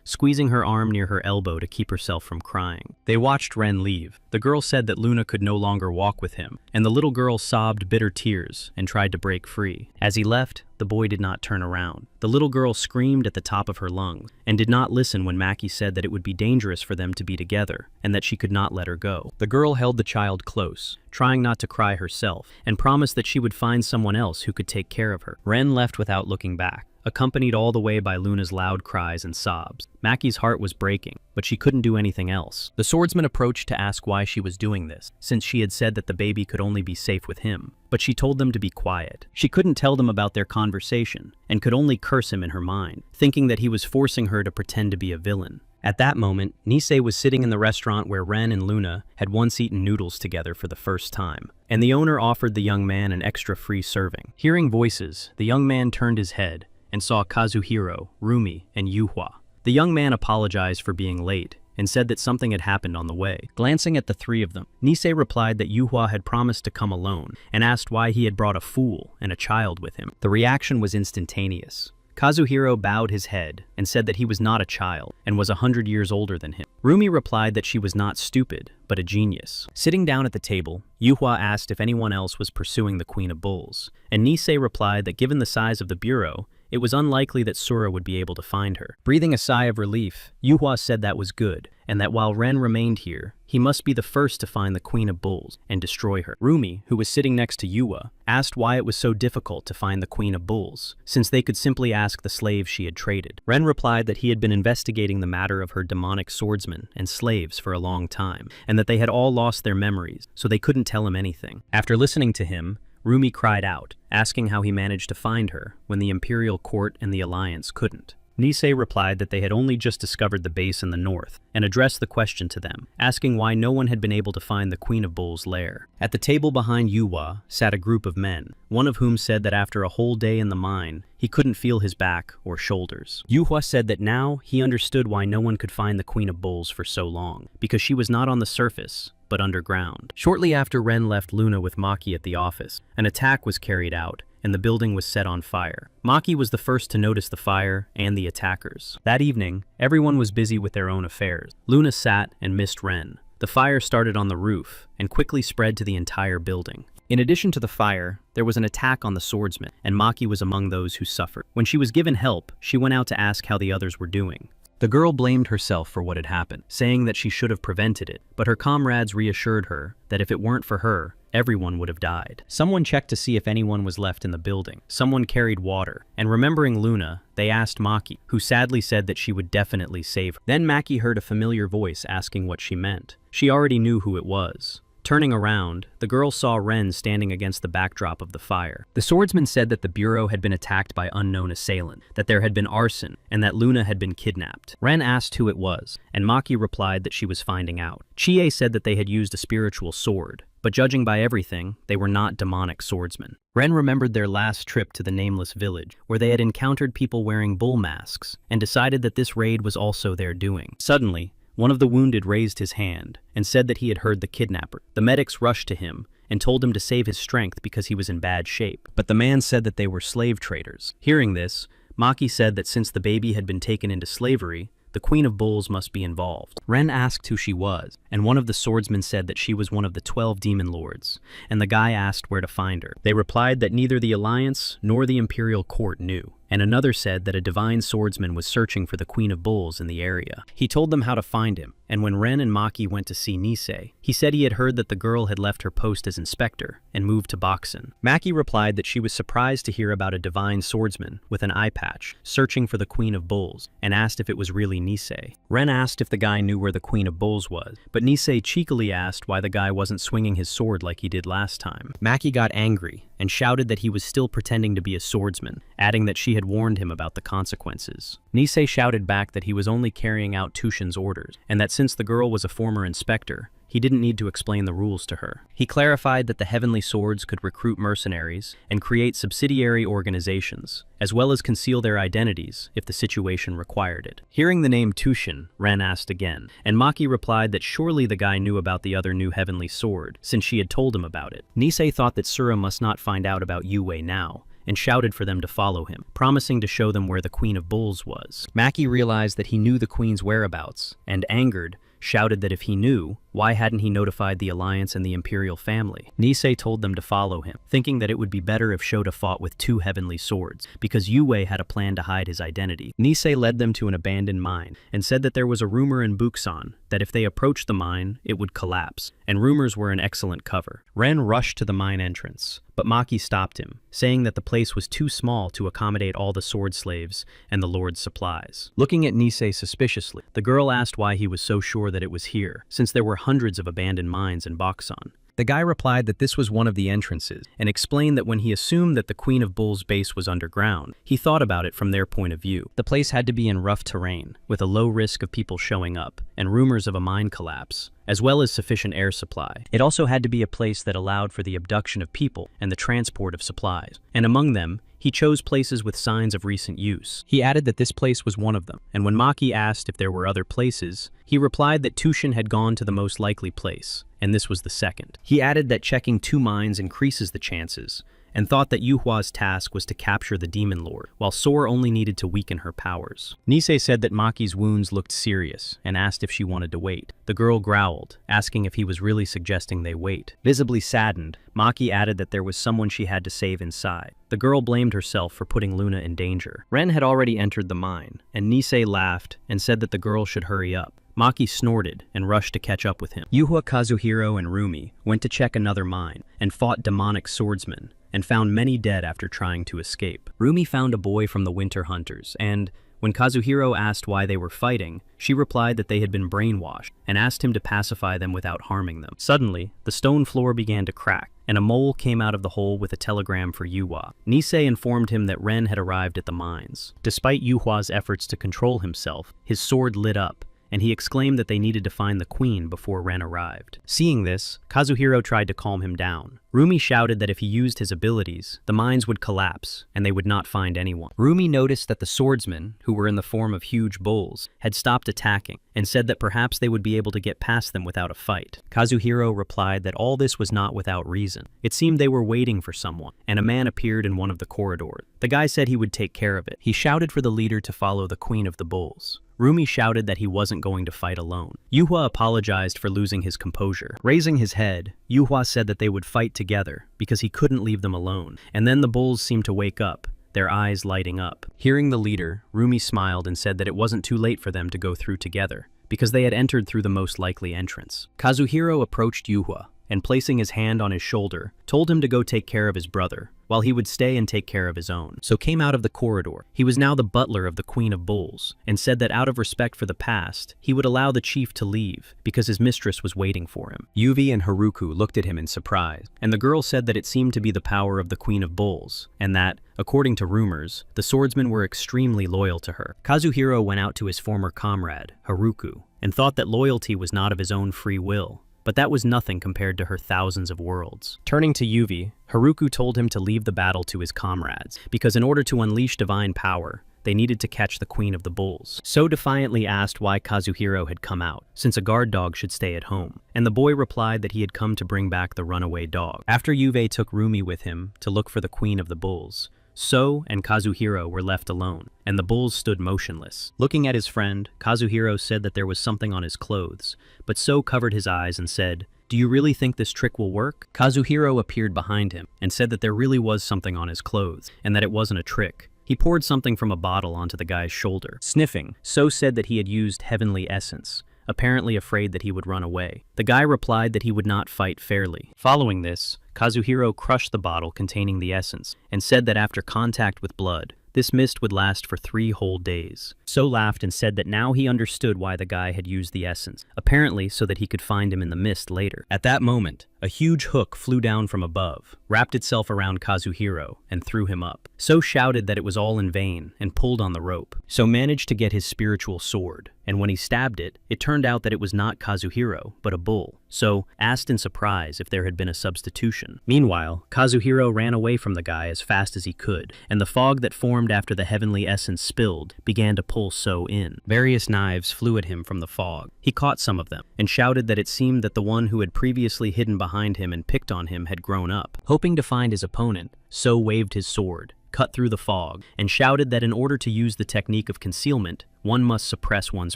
squeezing her arm near her elbow to keep herself from crying. They watched Ren leave. The girl said that Luna could no longer walk with him, and the little girl sobbed bitter tears and tried to break free. As he left, the boy did not turn around. The little girl screamed at the top of her lungs and did not listen when Maki said that it would be dangerous for them to be together and that she could not let her go. The girl held the child close, trying not to cry herself, and promised that she would find someone else who could take care of her. Ren left without looking back, accompanied all the way by Luna's loud cries and sobs. Maki's heart was breaking, but she couldn't do anything else. The swordsman approached to ask why she was doing this, since she had said that the baby could only be safe with him. But she told them to be quiet. She couldn't tell them about their conversation, and could only curse him in her mind, thinking that he was forcing her to pretend to be a villain. At that moment, Nisei was sitting in the restaurant where Ren and Luna had once eaten noodles together for the first time, and the owner offered the young man an extra free serving. Hearing voices, the young man turned his head and saw Kazuhiro, Rumi, and Yuhua. The young man apologized for being late and said that something had happened on the way. Glancing at the three of them, Nisei replied that Yuhua had promised to come alone and asked why he had brought a fool and a child with him. The reaction was instantaneous. Kazuhiro bowed his head and said that he was not a child and was 100 years older than him. Rumi replied that she was not stupid, but a genius. Sitting down at the table, Yuhua asked if anyone else was pursuing the Queen of Bulls, and Nisei replied that given the size of the bureau, it was unlikely that Sura would be able to find her. Breathing a sigh of relief, Yuhua said that was good, and that while Ren remained here, he must be the first to find the Queen of Bulls and destroy her. Rumi, who was sitting next to Yuhua, asked why it was so difficult to find the Queen of Bulls, since they could simply ask the slaves she had traded. Ren replied that he had been investigating the matter of her demonic swordsmen and slaves for a long time, and that they had all lost their memories, so they couldn't tell him anything. After listening to him, Rumi cried out, asking how he managed to find her when the Imperial Court and the Alliance couldn't. Nisei replied that they had only just discovered the base in the north and addressed the question to them, asking why no one had been able to find the Queen of Bulls' lair. At the table behind Yuhua sat a group of men, one of whom said that after a whole day in the mine, he couldn't feel his back or shoulders. Yuhua said that now he understood why no one could find the Queen of Bulls for so long, because she was not on the surface, but underground. Shortly after Ren left Luna with Maki at the office, an attack was carried out, and the building was set on fire. Maki was the first to notice the fire and the attackers. That evening, everyone was busy with their own affairs. Luna sat and missed Ren. The fire started on the roof and quickly spread to the entire building. In addition to the fire, there was an attack on the swordsman, and Maki was among those who suffered. When she was given help, she went out to ask how the others were doing. The girl blamed herself for what had happened, saying that she should have prevented it, but her comrades reassured her that if it weren't for her, everyone would have died. Someone checked to see if anyone was left in the building. Someone carried water, and remembering Luna, they asked Maki, who sadly said that she would definitely save her. Then Maki heard a familiar voice asking what she meant. She already knew who it was. Turning around, the girl saw Ren standing against the backdrop of the fire. The swordsman said that the bureau had been attacked by unknown assailant, that there had been arson, and that Luna had been kidnapped. Ren asked who it was, and Maki replied that she was finding out. Chie said that they had used a spiritual sword, but judging by everything, they were not demonic swordsmen. Ren remembered their last trip to the nameless village, where they had encountered people wearing bull masks, and decided that this raid was also their doing. Suddenly, one of the wounded raised his hand and said that he had heard the kidnapper. The medics rushed to him and told him to save his strength because he was in bad shape, but the man said that they were slave traders. Hearing this, Maki said that since the baby had been taken into slavery, the Queen of Bulls must be involved. Ren asked who she was, and one of the swordsmen said that she was one of the 12 demon lords, and the guy asked where to find her. They replied that neither the Alliance nor the Imperial Court knew, and another said that a divine swordsman was searching for the Queen of Bulls in the area. He told them how to find him, and when Ren and Maki went to see Nisei, he said he had heard that the girl had left her post as inspector and moved to Boxen. Maki replied that she was surprised to hear about a divine swordsman with an eye patch searching for the Queen of Bulls, and asked if it was really Nisei. Ren asked if the guy knew where the Queen of Bulls was, but Nisei cheekily asked why the guy wasn't swinging his sword like he did last time. Maki got angry and shouted that he was still pretending to be a swordsman, adding that she had warned him about the consequences. Nisei shouted back that he was only carrying out Tushin's orders, and that since the girl was a former inspector, he didn't need to explain the rules to her. He clarified that the Heavenly Swords could recruit mercenaries and create subsidiary organizations, as well as conceal their identities if the situation required it. Hearing the name Tushin, Ren asked again, and Maki replied that surely the guy knew about the other new Heavenly Sword, since she had told him about it. Nisei thought that Sura must not find out about Yue now, and shouted for them to follow him, promising to show them where the Queen of Bulls was. Maki realized that he knew the Queen's whereabouts, and angered, shouted that if he knew, why hadn't he notified the Alliance and the Imperial family? Nisei told them to follow him, thinking that it would be better if Shota fought with 2 heavenly swords, because Yue had a plan to hide his identity. Nisei led them to an abandoned mine, and said that there was a rumor in Buxan that if they approached the mine, it would collapse, and rumors were an excellent cover. Ren rushed to the mine entrance, but Maki stopped him, saying that the place was too small to accommodate all the sword slaves and the Lord's supplies. Looking at Nisei suspiciously, the girl asked why he was so sure that it was here, since there were hundreds of abandoned mines in Boxon. The guy replied that this was one of the entrances, and explained that when he assumed that the Queen of Bulls' base was underground, he thought about it from their point of view. The place had to be in rough terrain, with a low risk of people showing up, and rumors of a mine collapse, as well as sufficient air supply. It also had to be a place that allowed for the abduction of people and the transport of supplies, and among them, he chose places with signs of recent use. He added that this place was one of them, and when Maki asked if there were other places, he replied that Tushin had gone to the most likely place, and this was the second. He added that checking 2 mines increases the chances, and thought that Yuhua's task was to capture the Demon Lord, while Sora only needed to weaken her powers. Nisei said that Maki's wounds looked serious, and asked if she wanted to wait. The girl growled, asking if he was really suggesting they wait. Visibly saddened, Maki added that there was someone she had to save inside. The girl blamed herself for putting Luna in danger. Ren had already entered the mine, and Nisei laughed and said that the girl should hurry up. Maki snorted and rushed to catch up with him. Yuhua, Kazuhiro, and Rumi went to check another mine and fought demonic swordsmen, and found many dead after trying to escape. Rumi found a boy from the Winter Hunters, and when Kazuhiro asked why they were fighting, she replied that they had been brainwashed, and asked him to pacify them without harming them. Suddenly, the stone floor began to crack, and a mole came out of the hole with a telegram for Yuhua. Nisei informed him that Ren had arrived at the mines. Despite Yuhua's efforts to control himself, his sword lit up, and he exclaimed that they needed to find the queen before Ren arrived. Seeing this, Kazuhiro tried to calm him down. Rumi shouted that if he used his abilities, the mines would collapse, and they would not find anyone. Rumi noticed that the swordsmen, who were in the form of huge bulls, had stopped attacking, and said that perhaps they would be able to get past them without a fight. Kazuhiro replied that all this was not without reason. It seemed they were waiting for someone, and a man appeared in one of the corridors. The guy said he would take care of it. He shouted for the leader to follow the Queen of the Bulls. Rumi shouted that he wasn't going to fight alone. Yuhua apologized for losing his composure. Raising his head, Yuhua said that they would fight together because he couldn't leave them alone. And then the bulls seemed to wake up, their eyes lighting up. Hearing the leader, Rumi smiled and said that it wasn't too late for them to go through together, because they had entered through the most likely entrance. Kazuhiro approached Yuhua, and placing his hand on his shoulder, told him to go take care of his brother, while he would stay and take care of his own. So came out of the corridor. He was now the butler of the Queen of Bulls, and said that out of respect for the past, he would allow the chief to leave, because his mistress was waiting for him. Yuvi and Haruku looked at him in surprise, and the girl said that it seemed to be the power of the Queen of Bulls, and that, according to rumors, the swordsmen were extremely loyal to her. Kazuhiro went out to his former comrade, Haruku, and thought that loyalty was not of his own free will, but that was nothing compared to her thousands of worlds. Turning to Yuvi, Haruku told him to leave the battle to his comrades, because in order to unleash divine power, they needed to catch the Queen of the Bulls. So defiantly asked why Kazuhiro had come out, since a guard dog should stay at home, and the boy replied that he had come to bring back the runaway dog. After Yuve took Rumi with him to look for the Queen of the Bulls, So and Kazuhiro were left alone, and the bulls stood motionless. Looking at his friend, Kazuhiro said that there was something on his clothes, but So covered his eyes and said, "Do you really think this trick will work?" Kazuhiro appeared behind him and said that there really was something on his clothes, and that it wasn't a trick. He poured something from a bottle onto the guy's shoulder. Sniffing, So said that he had used heavenly essence, apparently afraid that he would run away. The guy replied that he would not fight fairly. Following this, Kazuhiro crushed the bottle containing the essence and said that after contact with blood, this mist would last for 3 whole days. So laughed and said that now he understood why the guy had used the essence, apparently so that he could find him in the mist later. At that moment, a huge hook flew down from above, wrapped itself around Kazuhiro, and threw him up. So shouted that it was all in vain and pulled on the rope. So managed to get his spiritual sword, and when he stabbed it, it turned out that it was not Kazuhiro, but a bull. So asked in surprise if there had been a substitution. Meanwhile, Kazuhiro ran away from the guy as fast as he could, and the fog that formed after the heavenly essence spilled began to pull So in. Various knives flew at him from the fog. He caught some of them, and shouted that it seemed that the one who had previously hidden behind him and picked on him had grown up. Hoping to find his opponent, So waved his sword, cut through the fog, and shouted that in order to use the technique of concealment, one must suppress one's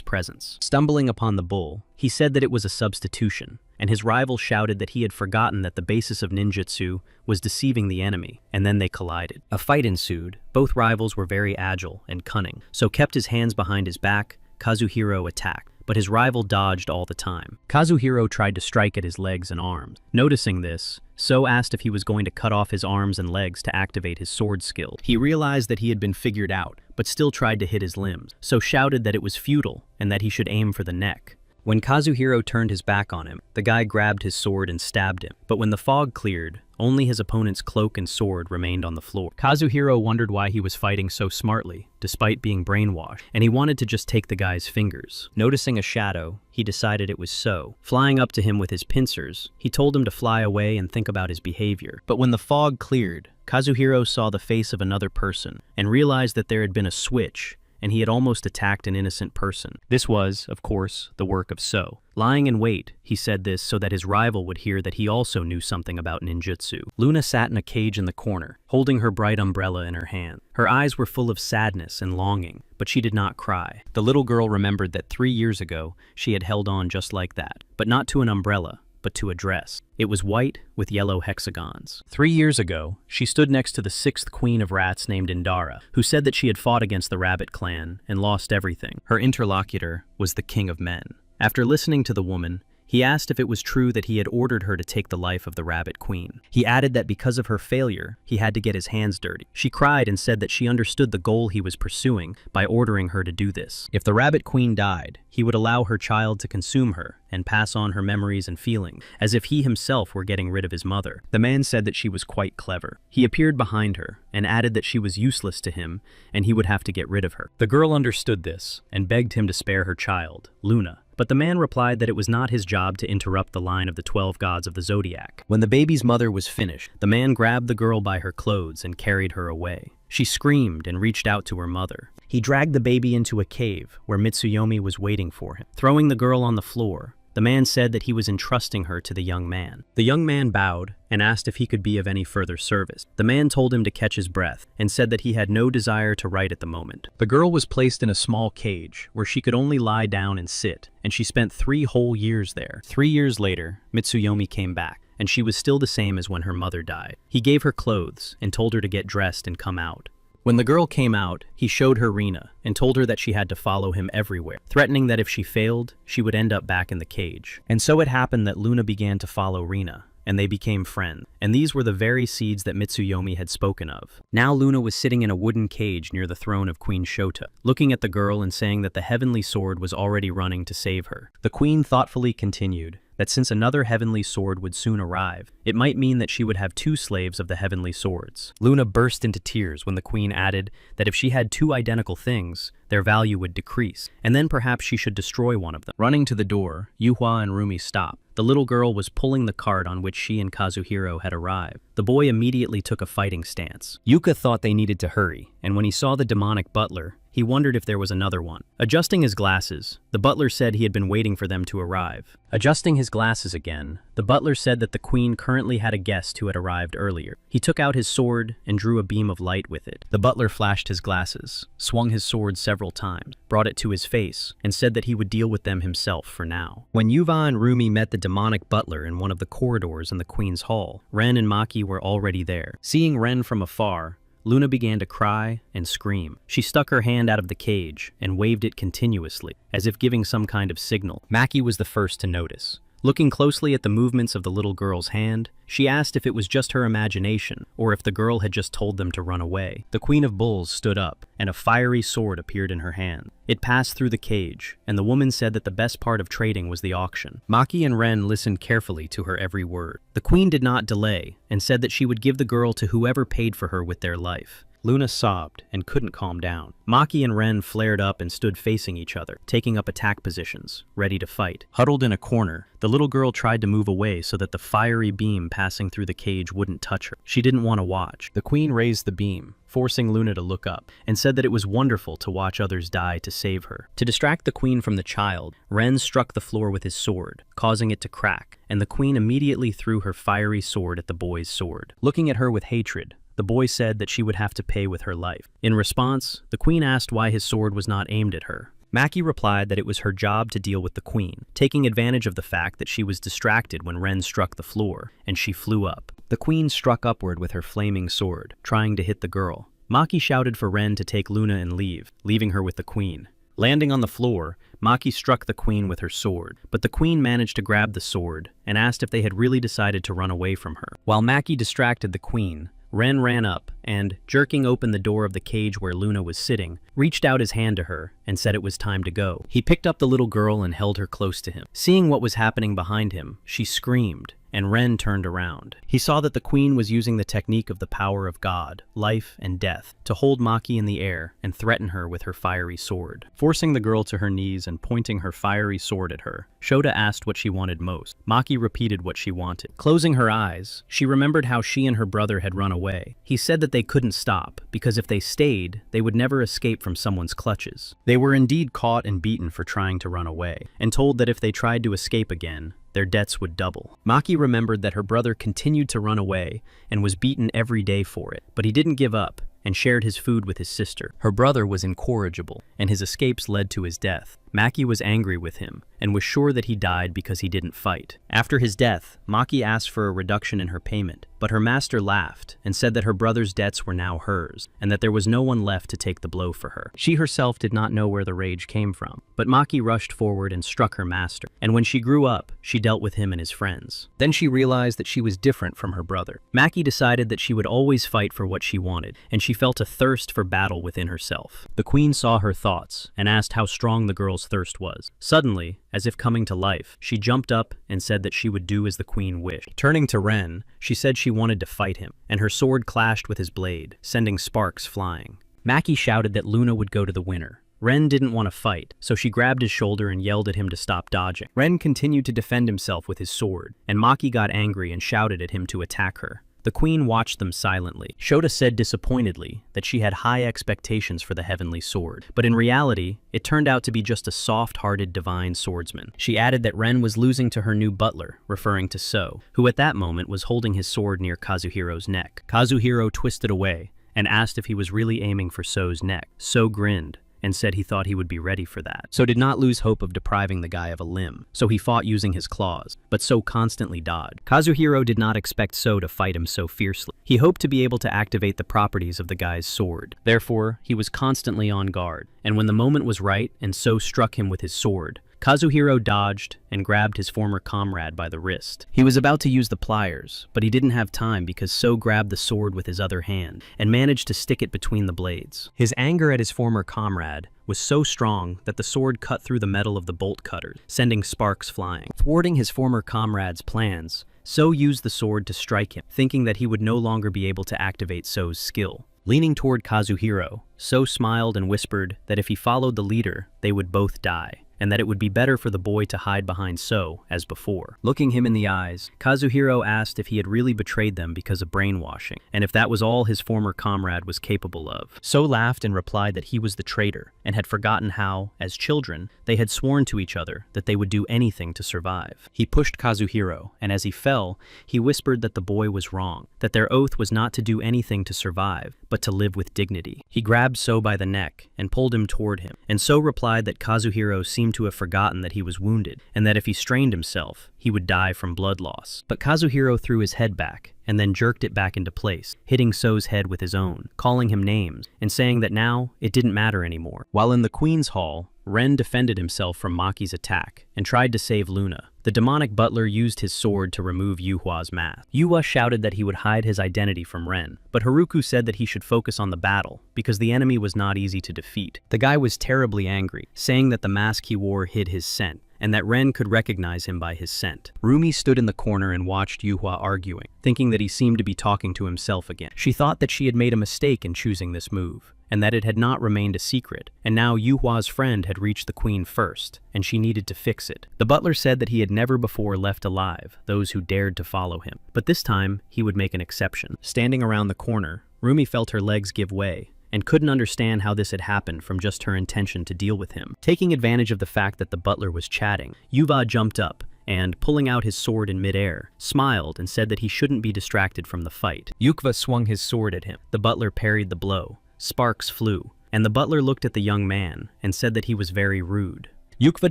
presence. Stumbling upon the bull, he said that it was a substitution, and his rival shouted that he had forgotten that the basis of ninjutsu was deceiving the enemy, and then they collided. A fight ensued. Both rivals were very agile and cunning. So kept his hands behind his back. Kazuhiro attacked, but his rival dodged all the time. Kazuhiro tried to strike at his legs and arms. Noticing this, So asked if he was going to cut off his arms and legs to activate his sword skill. He realized that he had been figured out, but still tried to hit his limbs. So shouted that it was futile and that he should aim for the neck. When Kazuhiro turned his back on him, the guy grabbed his sword and stabbed him. But when the fog cleared, only his opponent's cloak and sword remained on the floor. Kazuhiro wondered why he was fighting so smartly, despite being brainwashed, and he wanted to just take the guy's fingers. Noticing a shadow, he decided it was So. Flying up to him with his pincers, he told him to fly away and think about his behavior. But when the fog cleared, Kazuhiro saw the face of another person and realized that there had been a switch, and he had almost attacked an innocent person. This was, of course, the work of So. Lying in wait, he said this so that his rival would hear that he also knew something about ninjutsu. Luna sat in a cage in the corner, holding her bright umbrella in her hand. Her eyes were full of sadness and longing, but she did not cry. The little girl remembered that 3 years ago, she had held on just like that, but not to an umbrella, but to a dress. It was white with yellow hexagons. 3 years ago, she stood next to the 6th queen of rats named Indara, who said that she had fought against the rabbit clan and lost everything. Her interlocutor was the king of men. After listening to the woman, he asked if it was true that he had ordered her to take the life of the rabbit queen. He added that because of her failure, he had to get his hands dirty. She cried and said that she understood the goal he was pursuing by ordering her to do this. If the rabbit queen died, he would allow her child to consume her and pass on her memories and feelings, as if he himself were getting rid of his mother. The man said that she was quite clever. He appeared behind her and added that she was useless to him and he would have to get rid of her. The girl understood this and begged him to spare her child, Luna. But the man replied that it was not his job to interrupt the line of the 12 gods of the zodiac. When the baby's mother was finished, the man grabbed the girl by her clothes and carried her away. She screamed and reached out to her mother. He dragged the baby into a cave where Mitsuyomi was waiting for him. Throwing the girl on the floor, the man said that he was entrusting her to the young man. The young man bowed and asked if he could be of any further service. The man told him to catch his breath and said that he had no desire to write at the moment. The girl was placed in a small cage where she could only lie down and sit, and she spent 3 whole years there. 3 years later, Mitsuyomi came back, and she was still the same as when her mother died. He gave her clothes and told her to get dressed and come out. When the girl came out, he showed her Rina and told her that she had to follow him everywhere, threatening that if she failed, she would end up back in the cage. And so it happened that Luna began to follow Rina, and they became friends. And these were the very seeds that Mitsuyomi had spoken of. Now Luna was sitting in a wooden cage near the throne of Queen Shota, looking at the girl and saying that the heavenly sword was already running to save her. The queen thoughtfully continued that since another heavenly sword would soon arrive, it might mean that she would have 2 slaves of the heavenly swords. Luna burst into tears when the queen added that if she had 2 identical things, their value would decrease, and then perhaps she should destroy one of them. Running to the door, Yuhua and Rumi stopped. The little girl was pulling the cart on which she and Kazuhiro had arrived. the boy immediately took a fighting stance. Yuka thought they needed to hurry, and when he saw the demonic butler, he wondered if there was another one. Adjusting his glasses, the butler said he had been waiting for them to arrive. Adjusting his glasses again, the butler said that the queen currently had a guest who had arrived earlier. He took out his sword and drew a beam of light with it. The butler flashed his glasses, swung his sword several times, brought it to his face, and said that he would deal with them himself for now. When Yuva and Rumi met the demonic butler in one of the corridors in the queen's hall, Ren and Maki were already there. Seeing Ren from afar, Luna began to cry and scream. She stuck her hand out of the cage and waved it continuously, as if giving some kind of signal. Maki was the first to notice. Looking closely at the movements of the little girl's hand, she asked if it was just her imagination or if the girl had just told them to run away. The Queen of Bulls stood up, and a fiery sword appeared in her hand. It passed through the cage, and the woman said that the best part of trading was the auction. Maki and Ren listened carefully to her every word. The queen did not delay and said that she would give the girl to whoever paid for her with their life. Luna sobbed and couldn't calm down. Maki and Ren flared up and stood facing each other, taking up attack positions, ready to fight. Huddled in a corner, the little girl tried to move away so that the fiery beam passing through the cage wouldn't touch her. She didn't want to watch. The queen raised the beam, forcing Luna to look up, and said that it was wonderful to watch others die to save her. To distract the queen from the child, Ren struck the floor with his sword, causing it to crack, and the queen immediately threw her fiery sword at the boy's sword. Looking at her with hatred, the boy said that she would have to pay with her life. In response, the queen asked why his sword was not aimed at her. Maki replied that it was her job to deal with the queen, taking advantage of the fact that she was distracted when Ren struck the floor, and she flew up. The queen struck upward with her flaming sword, trying to hit the girl. Maki shouted for Ren to take Luna and leave, leaving her with the queen. Landing on the floor, Maki struck the queen with her sword, but the queen managed to grab the sword and asked if they had really decided to run away from her. While Maki distracted the queen, Ren ran up and, jerking open the door of the cage where Luna was sitting, reached out his hand to her and said it was time to go. He picked up the little girl and held her close to him. Seeing what was happening behind him, she screamed, and Ren turned around. He saw that the queen was using the technique of the power of God, life and death, to hold Maki in the air and threaten her with her fiery sword. Forcing the girl to her knees and pointing her fiery sword at her, Shota asked what she wanted most. Maki repeated what she wanted. Closing her eyes, she remembered how she and her brother had run away. He said that they couldn't stop, because if they stayed, they would never escape from someone's clutches. They were indeed caught and beaten for trying to run away, and told that if they tried to escape again, their debts would double. Maki remembered that her brother continued to run away and was beaten every day for it, but he didn't give up and shared his food with his sister. Her brother was incorrigible, and his escapes led to his death. Maki was angry with him and was sure that he died because he didn't fight. After his death, Maki asked for a reduction in her payment, but her master laughed and said that her brother's debts were now hers and that there was no one left to take the blow for her. She herself did not know where the rage came from, but Maki rushed forward and struck her master, and when she grew up, she dealt with him and his friends. Then she realized that she was different from her brother. Maki decided that she would always fight for what she wanted, and she felt a thirst for battle within herself. The queen saw her thoughts and asked how strong the girl's thirst was. Suddenly, as if coming to life, she jumped up and said that she would do as the queen wished. Turning to Ren, she said she wanted to fight him, and her sword clashed with his blade, sending sparks flying. Maki shouted that Luna would go to the winner. Ren didn't want to fight, so she grabbed his shoulder and yelled at him to stop dodging. Ren continued to defend himself with his sword, and Maki got angry and shouted at him to attack her. The queen watched them silently. Shota said disappointedly that she had high expectations for the heavenly sword, but in reality, it turned out to be just a soft-hearted divine swordsman. She added that Ren was losing to her new butler, referring to So, who at that moment was holding his sword near Kazuhiro's neck. Kazuhiro twisted away and asked if he was really aiming for So's neck. So grinned and said he thought he would be ready for that. So did not lose hope of depriving the guy of a limb, so he fought using his claws, but So constantly dodged. Kazuhiro did not expect So to fight him so fiercely. He hoped to be able to activate the properties of the guy's sword. Therefore, he was constantly on guard, and when the moment was right and So struck him with his sword, Kazuhiro dodged and grabbed his former comrade by the wrist. He was about to use the pliers, but he didn't have time because So grabbed the sword with his other hand and managed to stick it between the blades. His anger at his former comrade was so strong that the sword cut through the metal of the bolt cutters, sending sparks flying. Thwarting his former comrade's plans, So used the sword to strike him, thinking that he would no longer be able to activate So's skill. Leaning toward Kazuhiro, So smiled and whispered that if he followed the leader, they would both die. and that it would be better for the boy to hide behind So as before. Looking him in the eyes, Kazuhiro asked if he had really betrayed them because of brainwashing, and if that was all his former comrade was capable of. So laughed and replied that he was the traitor, and had forgotten how, as children, they had sworn to each other that they would do anything to survive. He pushed Kazuhiro, and as he fell, he whispered that the boy was wrong, that their oath was not to do anything to survive, but to live with dignity. He grabbed So by the neck and pulled him toward him, and So replied that Kazuhiro seemed to have forgotten that he was wounded, and that if he strained himself, he would die from blood loss. But Kazuhiro threw his head back, and then jerked it back into place, hitting So's head with his own, calling him names, and saying that now it didn't matter anymore. While in the Queen's Hall, Ren defended himself from Maki's attack, and tried to save Luna. The demonic butler used his sword to remove Yuhua's mask. Yuhua shouted that he would hide his identity from Ren, but Haruku said that he should focus on the battle, because the enemy was not easy to defeat. The guy was terribly angry, saying that the mask he wore hid his scent, and that Ren could recognize him by his scent. Rumi stood in the corner and watched Yuhua arguing, thinking that he seemed to be talking to himself again. She thought that she had made a mistake in choosing this move, and that it had not remained a secret, and now Yuhua's friend had reached the queen first, and she needed to fix it. The butler said that he had never before left alive those who dared to follow him, but this time he would make an exception. Standing around the corner, Rumi felt her legs give way, and couldn't understand how this had happened from just her intention to deal with him. Taking advantage of the fact that the butler was chatting, Yuva jumped up, and, pulling out his sword in midair, smiled and said that he shouldn't be distracted from the fight. Yukva swung his sword at him. The butler parried the blow. Sparks flew, and the butler looked at the young man and said that he was very rude. Yukva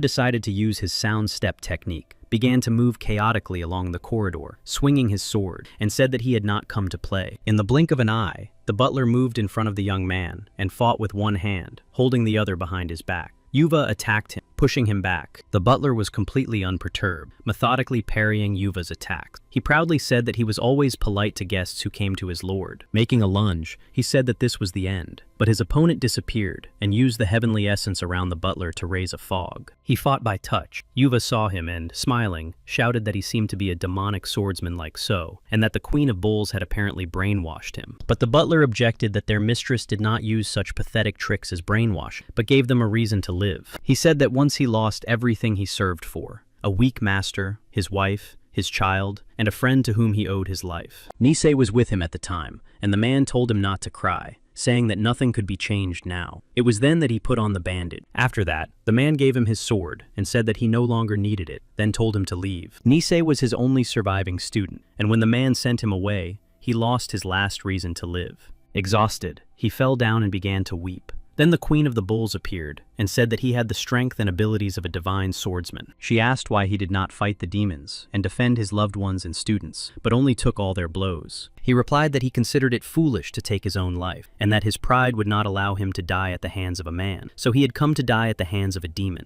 decided to use his sound step technique, began to move chaotically along the corridor, swinging his sword, and said that he had not come to play. In the blink of an eye, the butler moved in front of the young man and fought with one hand, holding the other behind his back. Yuva attacked him, pushing him back. The butler was completely unperturbed, methodically parrying Yuva's attacks. He proudly said that he was always polite to guests who came to his lord. Making a lunge, he said that this was the end. But his opponent disappeared and used the heavenly essence around the butler to raise a fog. He fought by touch. Yuva saw him and, smiling, shouted that he seemed to be a demonic swordsman like So, and that the Queen of Bulls had apparently brainwashed him. But the butler objected that their mistress did not use such pathetic tricks as brainwashing, but gave them a reason to live. He said that once he lost everything he served for, a weak master, his wife, his child, and a friend to whom he owed his life. Nisei was with him at the time, and the man told him not to cry, saying that nothing could be changed now. It was then that he put on the bandage. After that, the man gave him his sword and said that he no longer needed it, then told him to leave. Nisei was his only surviving student, and when the man sent him away, he lost his last reason to live. Exhausted, he fell down and began to weep. Then the Queen of the Bulls appeared and said that he had the strength and abilities of a divine swordsman. She asked why he did not fight the demons and defend his loved ones and students, but only took all their blows. He replied that he considered it foolish to take his own life, and that his pride would not allow him to die at the hands of a man, so he had come to die at the hands of a demon.